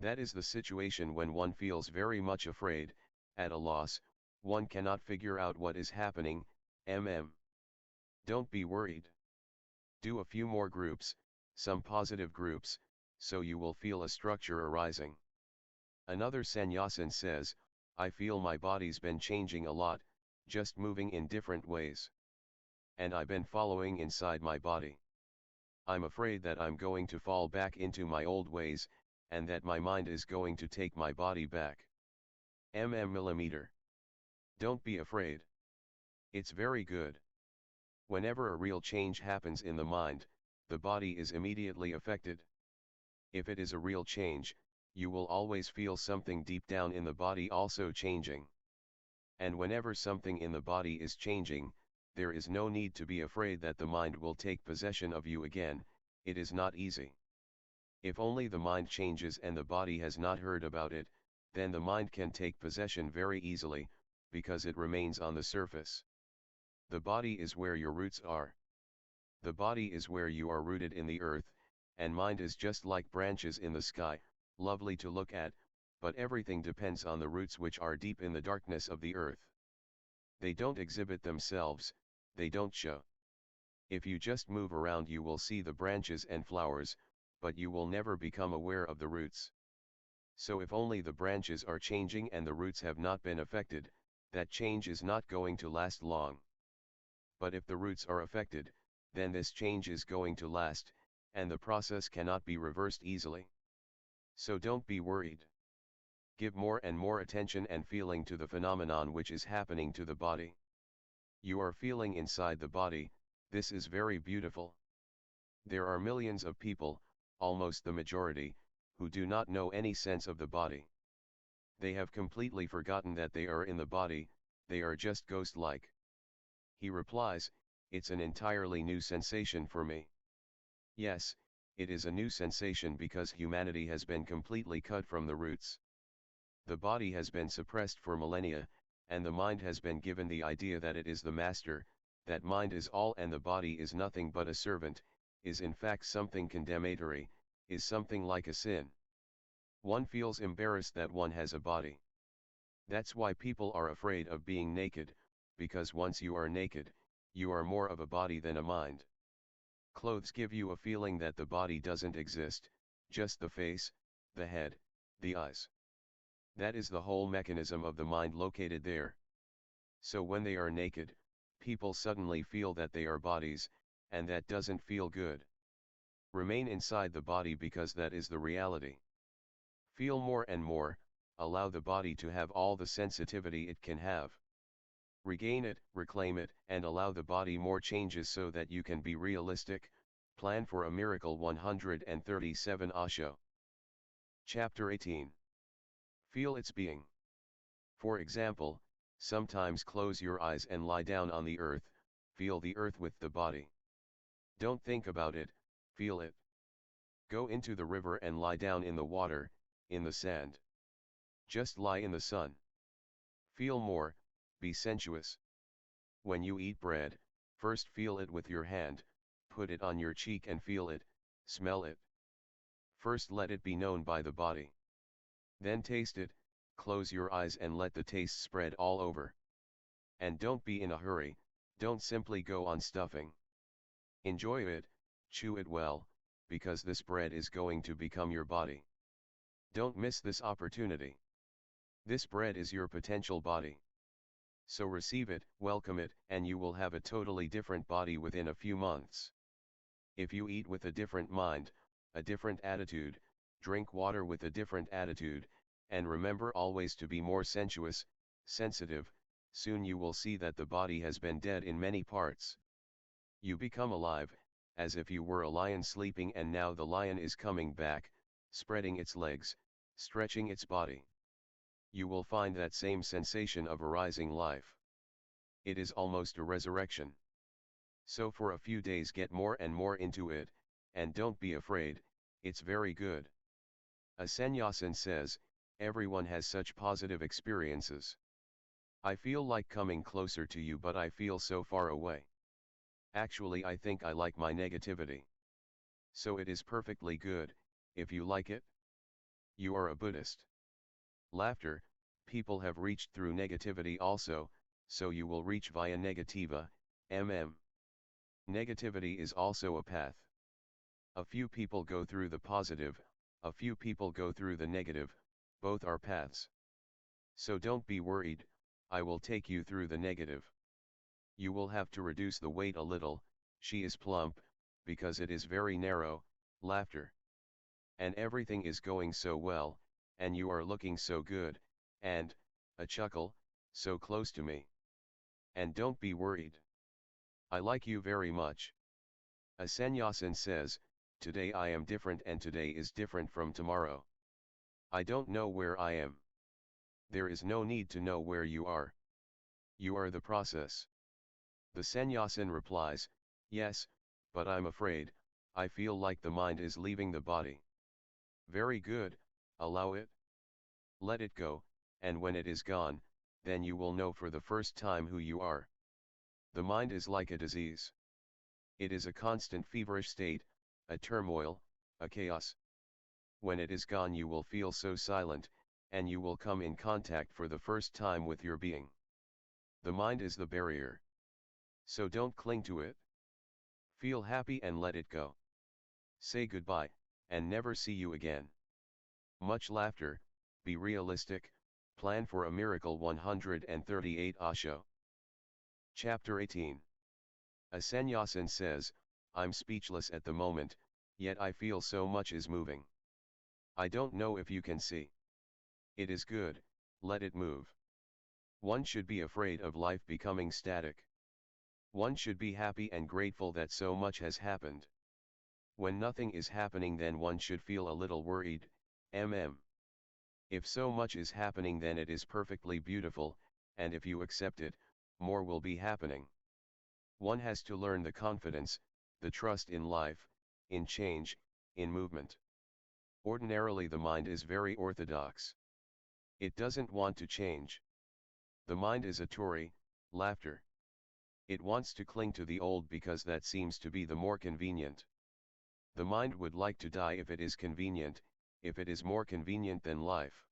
That is the situation when one feels very much afraid, at a loss, one cannot figure out what is happening, Don't be worried. Do a few more groups, some positive groups, so you will feel a structure arising. Another sannyasin says, I feel my body's been changing a lot, just moving in different ways. And I've been following inside my body. I'm afraid that I'm going to fall back into my old ways, and that my mind is going to take my body back. Millimeter. Don't be afraid. It's very good. Whenever a real change happens in the mind, the body is immediately affected. If it is a real change, you will always feel something deep down in the body also changing. And whenever something in the body is changing, there is no need to be afraid that the mind will take possession of you again. It is not easy. If only the mind changes and the body has not heard about it, then the mind can take possession very easily, because it remains on the surface. The body is where your roots are. The body is where you are rooted in the earth, and mind is just like branches in the sky, lovely to look at, but everything depends on the roots which are deep in the darkness of the earth. They don't exhibit themselves, they don't show. If you just move around you will see the branches and flowers, but you will never become aware of the roots. So if only the branches are changing and the roots have not been affected, that change is not going to last long. But if the roots are affected, then this change is going to last, and the process cannot be reversed easily. So don't be worried. Give more and more attention and feeling to the phenomenon which is happening to the body. You are feeling inside the body. This is very beautiful. There are millions of people, almost the majority, who do not know any sense of the body. They have completely forgotten that they are in the body, they are just ghost-like. He replies, it's an entirely new sensation for me. Yes, it is a new sensation because humanity has been completely cut from the roots. The body has been suppressed for millennia, and the mind has been given the idea that it is the master, that mind is all and the body is nothing but a servant, is in fact something condemnatory, is something like a sin. One feels embarrassed that one has a body. That's why people are afraid of being naked, because once you are naked, you are more of a body than a mind. Clothes give you a feeling that the body doesn't exist, just the face, the head, the eyes. That is the whole mechanism of the mind located there. So when they are naked, people suddenly feel that they are bodies, and that doesn't feel good. Remain inside the body because that is the reality. Feel more and more, allow the body to have all the sensitivity it can have. Regain it, reclaim it, and allow the body more changes so that you can be realistic. Plan for a miracle. 137 Osho. Chapter 18. Feel its being. For example, sometimes close your eyes and lie down on the earth, feel the earth with the body. Don't think about it, feel it. Go into the river and lie down in the water, in the sand. Just lie in the sun. Feel more, be sensuous. When you eat bread, first feel it with your hand, put it on your cheek and feel it, smell it. First let it be known by the body. Then taste it, close your eyes and let the taste spread all over. And don't be in a hurry, don't simply go on stuffing. Enjoy it, chew it well, because this bread is going to become your body. Don't miss this opportunity. This bread is your potential body. So receive it, welcome it, and you will have a totally different body within a few months. If you eat with a different mind, a different attitude, drink water with a different attitude, and remember always to be more sensuous, sensitive, soon you will see that the body has been dead in many parts. You become alive, as if you were a lion sleeping and now the lion is coming back, spreading its legs, stretching its body. You will find that same sensation of arising life. It is almost a resurrection. So for a few days get more and more into it, and don't be afraid, it's very good. A sannyasin says, everyone has such positive experiences. I feel like coming closer to you but I feel so far away. Actually I think I like my negativity. So it is perfectly good, if you like it. You are a Buddhist. Laughter, people have reached through negativity also, so you will reach via negativa, Negativity is also a path. A few people go through the positive, a few people go through the negative, both are paths. So don't be worried, I will take you through the negative. You will have to reduce the weight a little, she is plump, because it is very narrow, laughter. And everything is going so well, and you are looking so good, and, a chuckle, so close to me. And don't be worried. I like you very much. A sannyasin says, today I am different and today is different from tomorrow. I don't know where I am. There is no need to know where you are. You are the process. The sannyasin replies, yes, but I'm afraid, I feel like the mind is leaving the body. Very good, allow it. Let it go, and when it is gone, then you will know for the first time who you are. The mind is like a disease. It is a constant feverish state, a turmoil, a chaos. When it is gone you will feel so silent, and you will come in contact for the first time with your being. The mind is the barrier. So don't cling to it. Feel happy and let it go. Say goodbye, and never see you again. Much laughter, be realistic, plan for a miracle. 138 Osho. Chapter 18. A sannyasin says, I'm speechless at the moment, yet I feel so much is moving. I don't know if you can see. It is good, let it move. One should be afraid of life becoming static. One should be happy and grateful that so much has happened. When nothing is happening, then one should feel a little worried. If so much is happening, then it is perfectly beautiful, and if you accept it, more will be happening. One has to learn the confidence, the trust in life, in change, in movement. Ordinarily the mind is very orthodox. It doesn't want to change. The mind is a Tory, laughter. It wants to cling to the old because that seems to be the more convenient. The mind would like to die if it is convenient, if it is more convenient than life.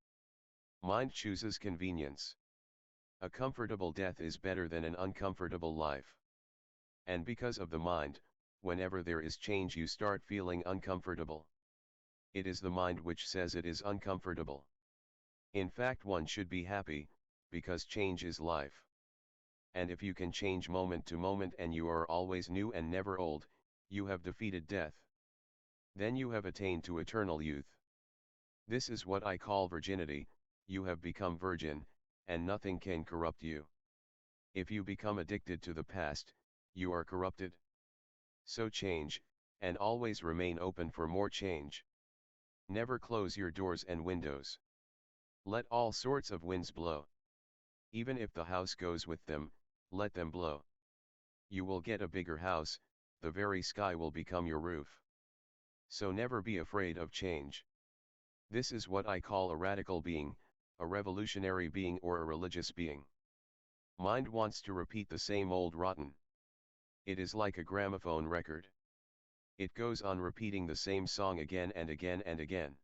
Mind chooses convenience. A comfortable death is better than an uncomfortable life. And because of the mind, whenever there is change you start feeling uncomfortable. It is the mind which says it is uncomfortable. In fact, one should be happy, because change is life. And if you can change moment to moment and you are always new and never old, you have defeated death. Then you have attained to eternal youth. This is what I call virginity. You have become virgin, and nothing can corrupt you. If you become addicted to the past, you are corrupted. So change, and always remain open for more change. Never close your doors and windows. Let all sorts of winds blow. Even if the house goes with them, let them blow. You will get a bigger house, the very sky will become your roof. So never be afraid of change. This is what I call a radical being, a revolutionary being, or a religious being. Mind wants to repeat the same old rotten. It is like a gramophone record. It goes on repeating the same song again and again and again.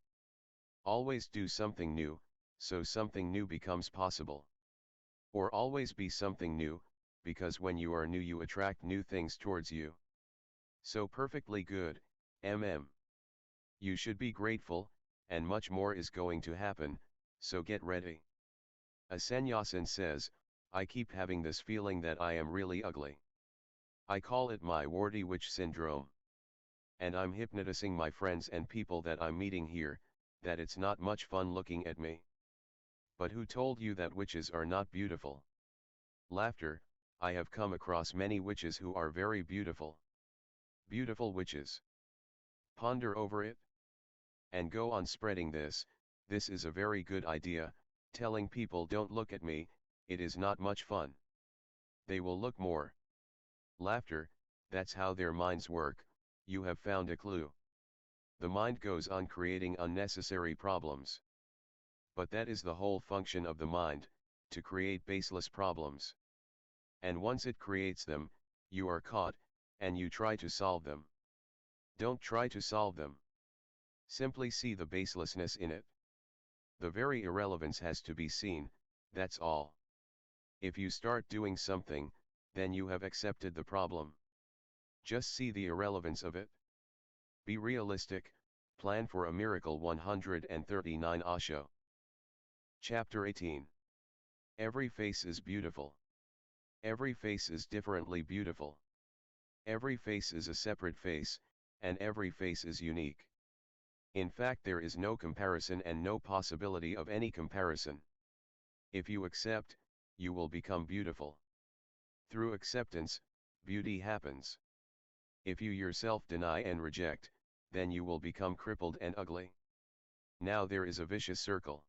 Always do something new, so something new becomes possible. Or always be something new, because when you are new you attract new things towards you. So perfectly good, You should be grateful, and much more is going to happen, so get ready. A sannyasin says, I keep having this feeling that I am really ugly. I call it my warty witch syndrome. And I'm hypnotizing my friends and people that I'm meeting here, that it's not much fun looking at me. But who told you that witches are not beautiful? Laughter, I have come across many witches who are very beautiful. Beautiful witches. Ponder over it. And go on spreading this. This is a very good idea, telling people don't look at me, it is not much fun. They will look more. Laughter, that's how their minds work, you have found a clue. The mind goes on creating unnecessary problems. But that is the whole function of the mind, to create baseless problems. And once it creates them, you are caught, and you try to solve them. Don't try to solve them. Simply see the baselessness in it. The very irrelevance has to be seen, that's all. If you start doing something, then you have accepted the problem. Just see the irrelevance of it. Be realistic, plan for a miracle. 139 Osho. Chapter 18. Every face is beautiful. Every face is differently beautiful. Every face is a separate face, and every face is unique. In fact, there is no comparison and no possibility of any comparison. If you accept, you will become beautiful. Through acceptance, beauty happens. If you yourself deny and reject, then you will become crippled and ugly. Now there is a vicious circle.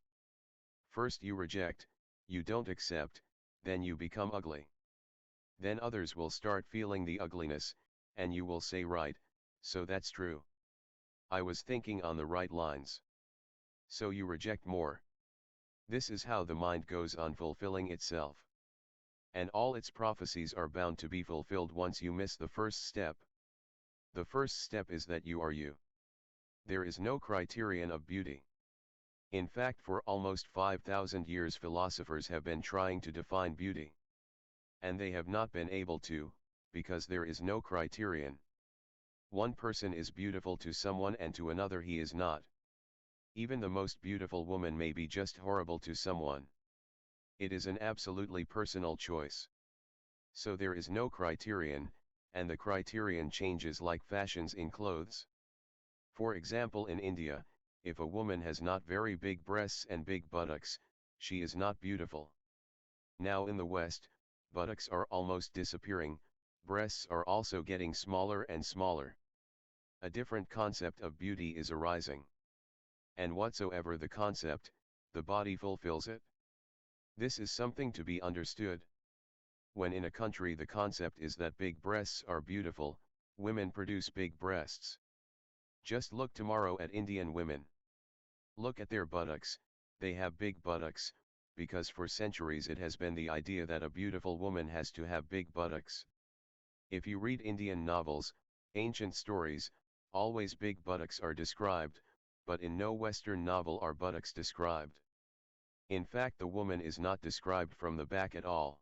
First you reject, you don't accept, then you become ugly. Then others will start feeling the ugliness, and you will say, right, so that's true. I was thinking on the right lines. So you reject more. This is how the mind goes on fulfilling itself. And all its prophecies are bound to be fulfilled once you miss the first step. The first step is that you are you. There is no criterion of beauty. In fact, for almost 5,000 years philosophers have been trying to define beauty. And they have not been able to, because there is no criterion. One person is beautiful to someone and to another he is not. Even the most beautiful woman may be just horrible to someone. It is an absolutely personal choice. So there is no criterion, and the criterion changes like fashions in clothes. For example, in India, if a woman has not very big breasts and big buttocks, she is not beautiful. Now in the West, buttocks are almost disappearing, breasts are also getting smaller and smaller. A different concept of beauty is arising. And whatsoever the concept, the body fulfills it. This is something to be understood. When in a country the concept is that big breasts are beautiful, women produce big breasts. Just look tomorrow at Indian women. Look at their buttocks, they have big buttocks, because for centuries it has been the idea that a beautiful woman has to have big buttocks. If you read Indian novels, ancient stories, always big buttocks are described, but in no Western novel are buttocks described. In fact, the woman is not described from the back at all.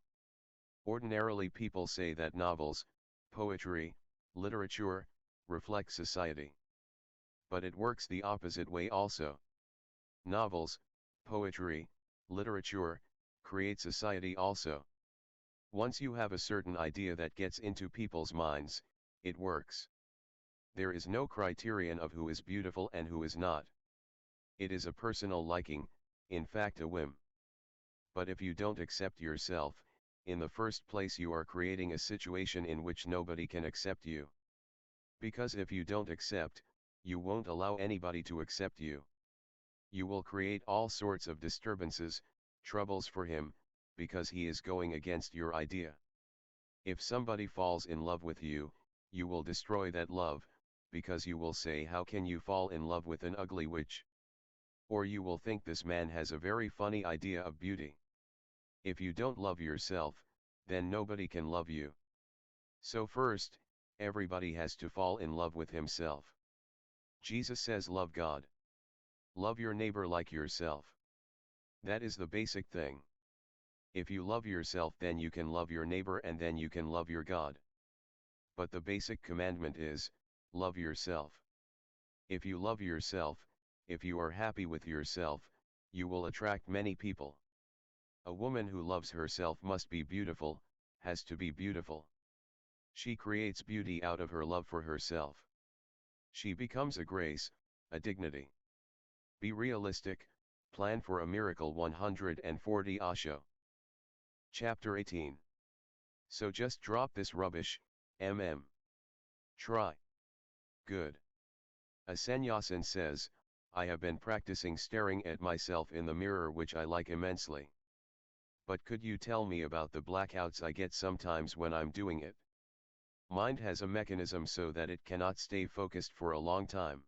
Ordinarily people say that novels, poetry, literature, reflect society. But it works the opposite way also. Novels, poetry, literature, create society also. Once you have a certain idea that gets into people's minds, it works. There is no criterion of who is beautiful and who is not. It is a personal liking, in fact a whim. But if you don't accept yourself, in the first place you are creating a situation in which nobody can accept you. Because if you don't accept, you won't allow anybody to accept you. You will create all sorts of disturbances, troubles for him, because he is going against your idea. If somebody falls in love with you, you will destroy that love, because you will say, how can you fall in love with an ugly witch? Or you will think this man has a very funny idea of beauty. If you don't love yourself, then nobody can love you. So first, everybody has to fall in love with himself. Jesus says love God. Love your neighbor like yourself. That is the basic thing. If you love yourself, then you can love your neighbor and then you can love your God. But the basic commandment is, love yourself. If you love yourself, if you are happy with yourself, you will attract many people. A woman who loves herself must be beautiful, has to be beautiful. She creates beauty out of her love for herself. She becomes a grace, a dignity. Be realistic, plan for a miracle. 140 Osho. Chapter 18. So just drop this rubbish, Try. Good. A sannyasin says, I have been practicing staring at myself in the mirror, which I like immensely. But could you tell me about the blackouts I get sometimes when I'm doing it? Mind has a mechanism so that it cannot stay focused for a long time.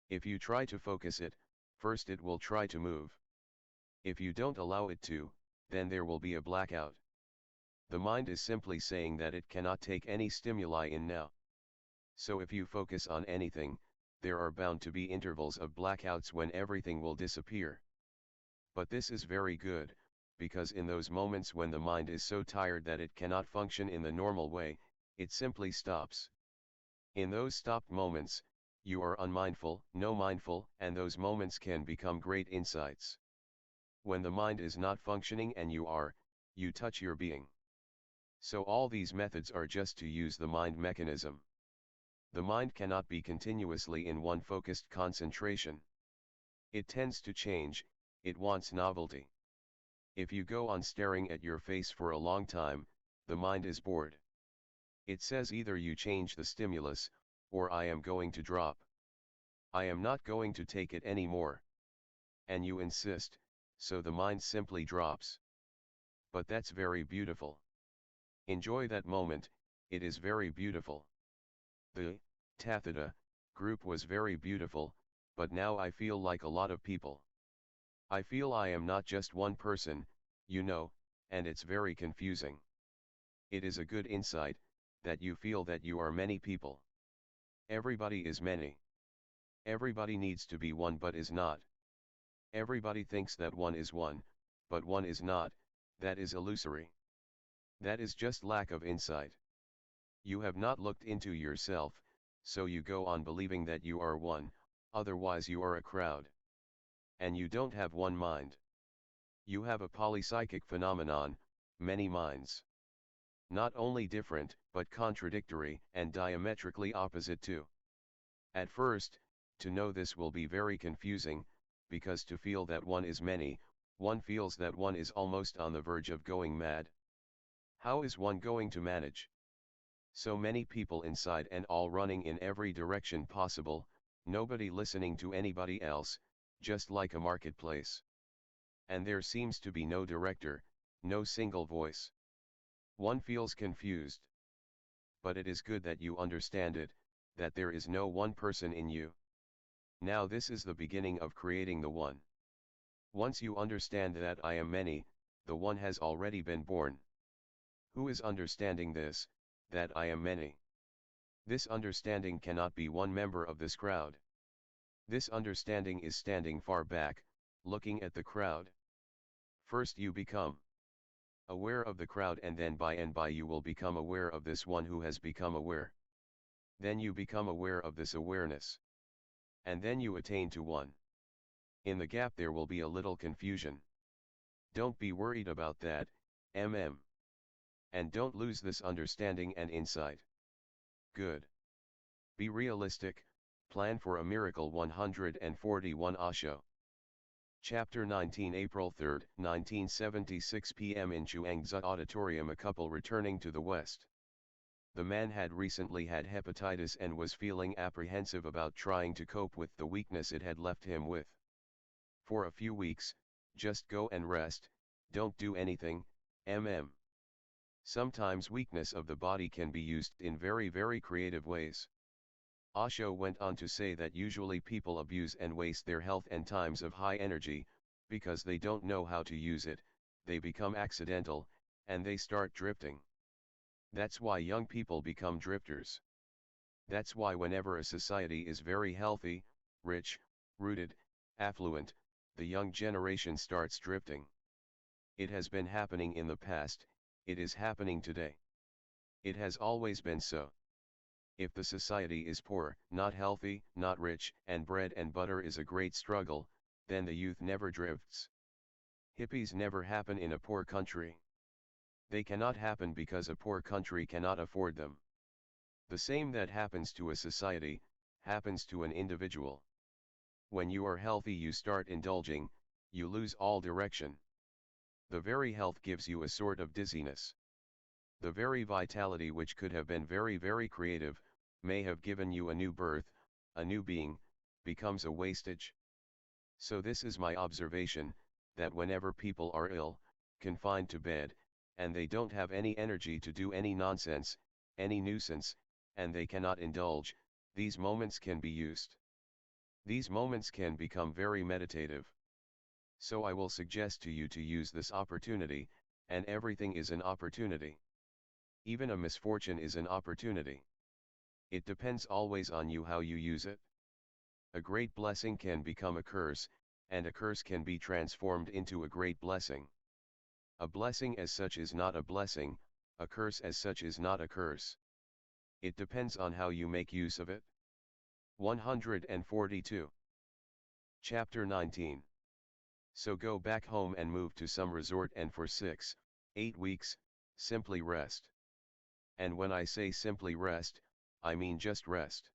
If you try to focus it, first it will try to move. If you don't allow it to, then there will be a blackout. The mind is simply saying that it cannot take any stimuli in now. So if you focus on anything, there are bound to be intervals of blackouts when everything will disappear. But this is very good, because in those moments when the mind is so tired that it cannot function in the normal way, it simply stops. In those stopped moments, you are unmindful, no mindful, and those moments can become great insights. When the mind is not functioning and you touch your being. So all these methods are just to use the mind mechanism. The mind cannot be continuously in one focused concentration. It tends to change, it wants novelty. If you go on staring at your face for a long time, the mind is bored. It says either you change the stimulus, or I am going to drop. I am not going to take it anymore. And you insist, so the mind simply drops. But that's very beautiful. Enjoy that moment, it is very beautiful. The Tathata group was very beautiful, but now I feel like a lot of people. I feel I am not just one person, and it's very confusing. It is a good insight, that you feel that you are many people. Everybody is many. Everybody needs to be one but is not. Everybody thinks that one is one, but one is not, that is illusory. That is just lack of insight. You have not looked into yourself, so you go on believing that you are one, otherwise you are a crowd. And you don't have one mind. You have a polypsychic phenomenon, many minds. Not only different, but contradictory and diametrically opposite too. At first, To know this will be very confusing, because to feel that one is many, one feels that one is almost on the verge of going mad. How is one going to manage? So many people inside and all running in every direction possible, nobody listening to anybody else, just like a marketplace. And there seems to be no director, no single voice. One feels confused. But it is good that you understand it, that there is no one person in you. Now this is the beginning of creating the one. Once you understand that I am many, the one has already been born. Who is understanding this, that I am many? This understanding cannot be one member of this crowd. This understanding is standing far back, looking at the crowd. First you become aware of the crowd, and then by and by you will become aware of this one who has become aware. Then you become aware of this awareness. And then you attain to one. In the gap there will be a little confusion. Don't be worried about that, And don't lose this understanding and insight. Good. Be realistic, plan for a miracle. 141 Osho. Chapter 19 April 3, 1976 p.m. in Chuangzi Auditorium. A couple returning to the West. The man had recently had hepatitis and was feeling apprehensive about trying to cope with the weakness it had left him with. For a few weeks, just go and rest, don't do anything, Sometimes weakness of the body can be used in very creative ways. Osho went on to say that usually people abuse and waste their health and times of high energy, because they don't know how to use it, they become accidental, and they start drifting. That's why young people become drifters. That's why whenever a society is very healthy, rich, rooted, affluent, the young generation starts drifting. It has been happening in the past, it is happening today. It has always been so. If the society is poor, not healthy, not rich, and bread and butter is a great struggle, then the youth never drifts. Hippies never happen in a poor country. They cannot happen because a poor country cannot afford them. The same that happens to a society, happens to an individual. When you are healthy you start indulging, you lose all direction. The very health gives you a sort of dizziness. The very vitality which could have been very creative, may have given you a new birth, a new being, becomes a wastage. So this is my observation, that whenever people are ill, confined to bed, and they don't have any energy to do any nonsense, any nuisance, and they cannot indulge, these moments can be used. These moments can become very meditative. So I will suggest to you to use this opportunity, and everything is an opportunity. Even a misfortune is an opportunity. It depends always on you how you use it. A great blessing can become a curse, and a curse can be transformed into a great blessing. A blessing as such is not a blessing, a curse as such is not a curse. It depends on how you make use of it. 142. Chapter 19. So go back home and move to some resort and for 6, 8 weeks, simply rest. And when I say simply rest, I mean just rest.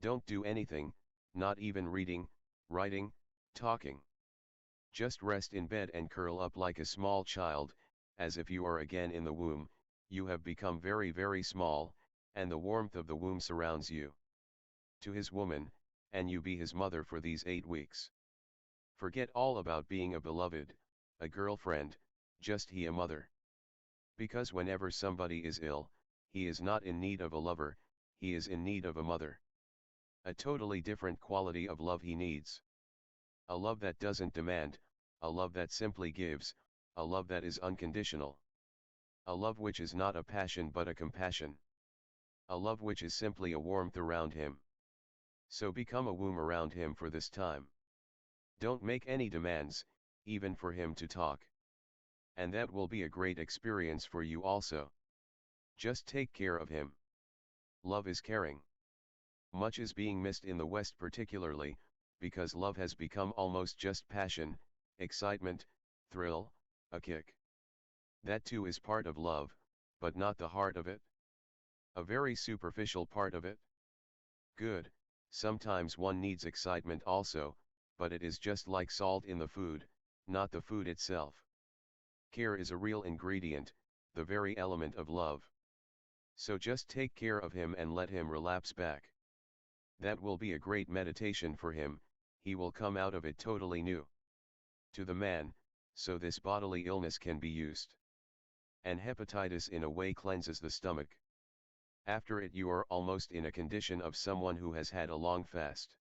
Don't do anything, not even reading, writing, talking. Just rest in bed and curl up like a small child, as if you are again in the womb. You have become very small, and the warmth of the womb surrounds you. To his woman, and you be his mother for these 8 weeks. Forget all about being a beloved, a girlfriend, just he a mother. Because whenever somebody is ill, he is not in need of a lover, he is in need of a mother. A totally different quality of love he needs. A love that doesn't demand, a love that simply gives, a love that is unconditional. A love which is not a passion but a compassion. A love which is simply a warmth around him. So become a womb around him for this time. Don't make any demands, even for him to talk. And that will be a great experience for you also. Just take care of him. Love is caring. Much is being missed in the West particularly, because love has become almost just passion, excitement, thrill, a kick. That too is part of love, but not the heart of it. A very superficial part of it. Good, Sometimes one needs excitement also, but it is just like salt in the food, not the food itself. Care is a real ingredient, the very element of love. So just take care of him and let him relapse back. That will be a great meditation for him, he will come out of it totally new. To the man, so this bodily illness can be used. And hepatitis in a way cleanses the stomach. After it you are almost in a condition of someone who has had a long fast.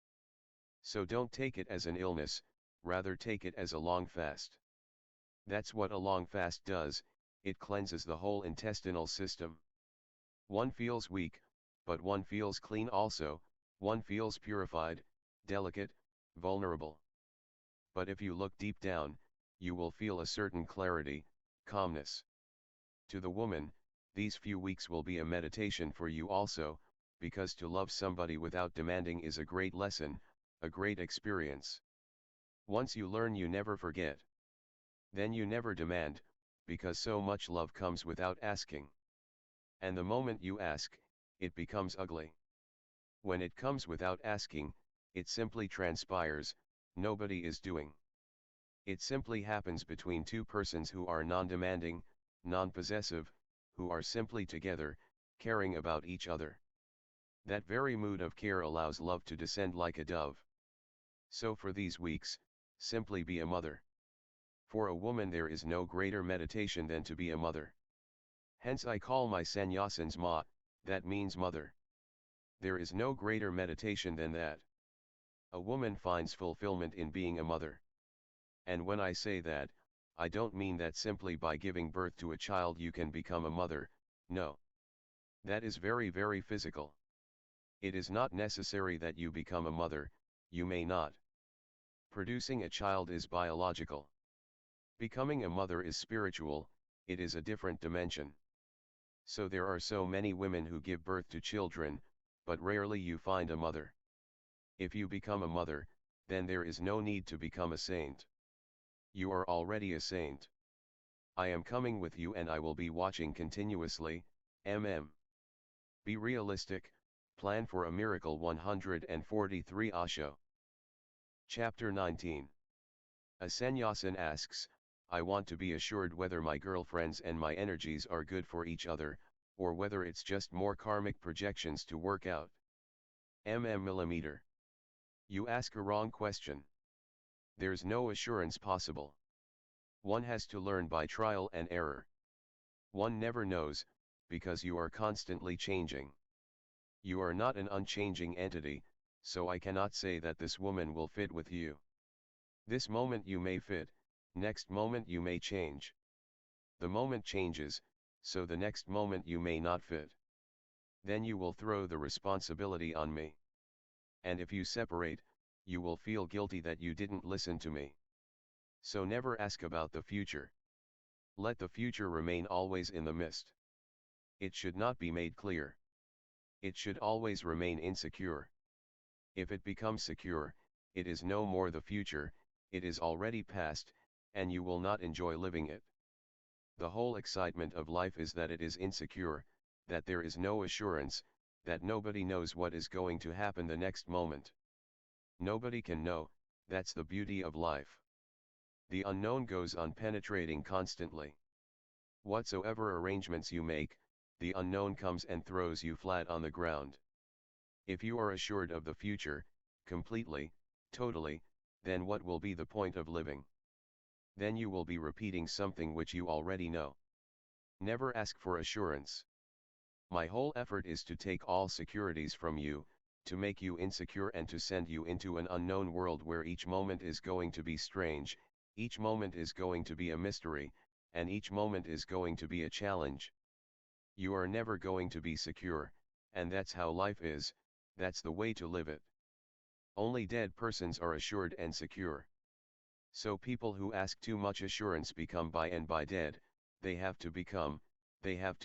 So don't take it as an illness, rather take it as a long fast. That's what a long fast does, it cleanses the whole intestinal system. One feels weak, but one feels clean also, one feels purified, delicate, vulnerable. But if you look deep down, you will feel a certain clarity, calmness. To the woman, these few weeks will be a meditation for you also, because to love somebody without demanding is a great lesson, a great experience. Once you learn you never forget. Then you never demand, because so much love comes without asking. And the moment you ask, it becomes ugly. When it comes without asking, it simply transpires, nobody is doing. It simply happens between two persons who are non-demanding, non-possessive, who are simply together, caring about each other. That very mood of care allows love to descend like a dove. So for these weeks, simply be a mother. For a woman there is no greater meditation than to be a mother. Hence I call my sannyasins ma, that means mother. There is no greater meditation than that. A woman finds fulfillment in being a mother. And when I say that, I don't mean that simply by giving birth to a child you can become a mother, no. That is very very physical. It is not necessary that you become a mother, you may not. Producing a child is biological. Becoming a mother is spiritual, it is a different dimension. So there are so many women who give birth to children, but rarely you find a mother. If you become a mother, then there is no need to become a saint. You are already a saint. I am coming with you and I will be watching continuously, Be realistic, plan for a miracle 143 Osho. Chapter 19. A sannyasin asks, I want to be assured whether my girlfriends and my energies are good for each other, or whether it's just more karmic projections to work out. Millimeter. You ask a wrong question. There's no assurance possible. One has to learn by trial and error. One never knows, because you are constantly changing. You are not an unchanging entity, so I cannot say that this woman will fit with you. This moment you may fit, next moment you may change. The moment changes, so the next moment you may not fit. Then you will throw the responsibility on me. And if you separate, you will feel guilty that you didn't listen to me. So never ask about the future. Let the future remain always in the mist. It should not be made clear. It should always remain insecure. If it becomes secure, it is no more the future, it is already past, and you will not enjoy living it. The whole excitement of life is that it is insecure, that there is no assurance, that nobody knows what is going to happen the next moment. Nobody can know, that's the beauty of life. The unknown goes on penetrating constantly. Whatsoever arrangements you make, the unknown comes and throws you flat on the ground. If you are assured of the future, completely, totally, then what will be the point of living? Then you will be repeating something which you already know. Never ask for assurance. My whole effort is to take all securities from you, to make you insecure and to send you into an unknown world where each moment is going to be strange, each moment is going to be a mystery, and each moment is going to be a challenge. You are never going to be secure, and that's how life is, that's the way to live it. Only dead persons are assured and secure. So people who ask too much assurance become by and by dead, they have to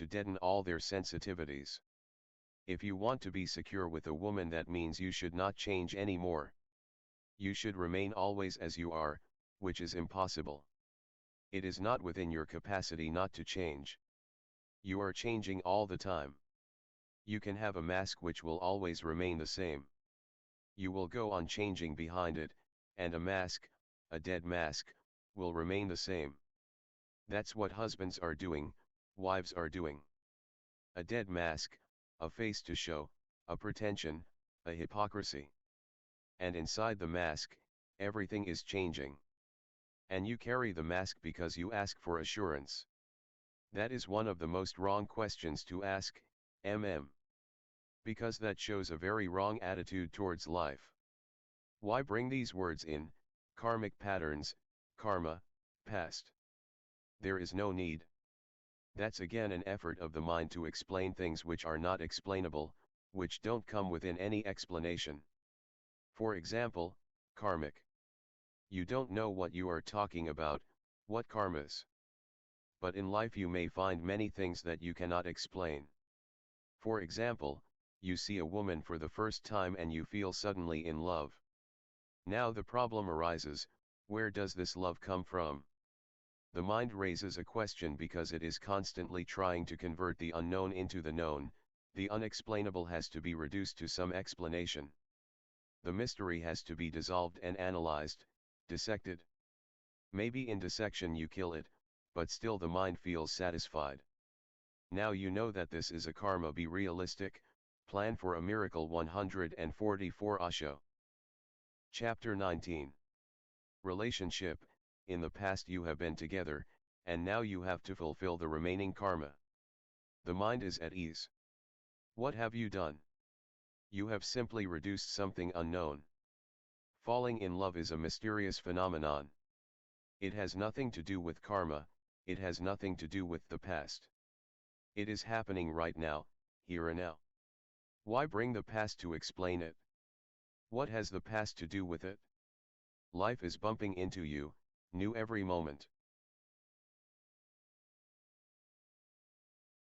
deaden all their sensitivities. If you want to be secure with a woman, that means you should not change anymore. You should remain always as you are, which is impossible. It is not within your capacity not to change. You are changing all the time. You can have a mask which will always remain the same. you will go on changing behind it, and a mask, a dead mask, will remain the same. That's what husbands are doing, wives are doing. A dead mask, a face to show, a pretension, a hypocrisy. And inside the mask, everything is changing. And you carry the mask because you ask for assurance. That is one of the most wrong questions to ask, because that shows a very wrong attitude towards life. Why bring these words in, karmic patterns, karma, past? There is no need. That's again an effort of the mind to explain things which are not explainable, which don't come within any explanation. For example, karmic. You don't know what you are talking about, what karmas. But in life you may find many things that you cannot explain. For example, you see a woman for the first time and you feel suddenly in love. Now the problem arises, where does this love come from? The mind raises a question because it is constantly trying to convert the unknown into the known, the unexplainable has to be reduced to some explanation. The mystery has to be dissolved and analyzed, dissected. Maybe in dissection you kill it, but still the mind feels satisfied. Now you know that this is a karma. Be realistic, plan for a miracle. 144 Osho. Chapter 19. Relationship. In the past you have been together, and now you have to fulfill the remaining karma. The mind is at ease. What have you done? You have simply reduced something unknown. Falling in love is a mysterious phenomenon. It has nothing to do with karma, it has nothing to do with the past. It is happening right now, here and now. Why bring the past to explain it? What has the past to do with it? Life is bumping into you, new every moment.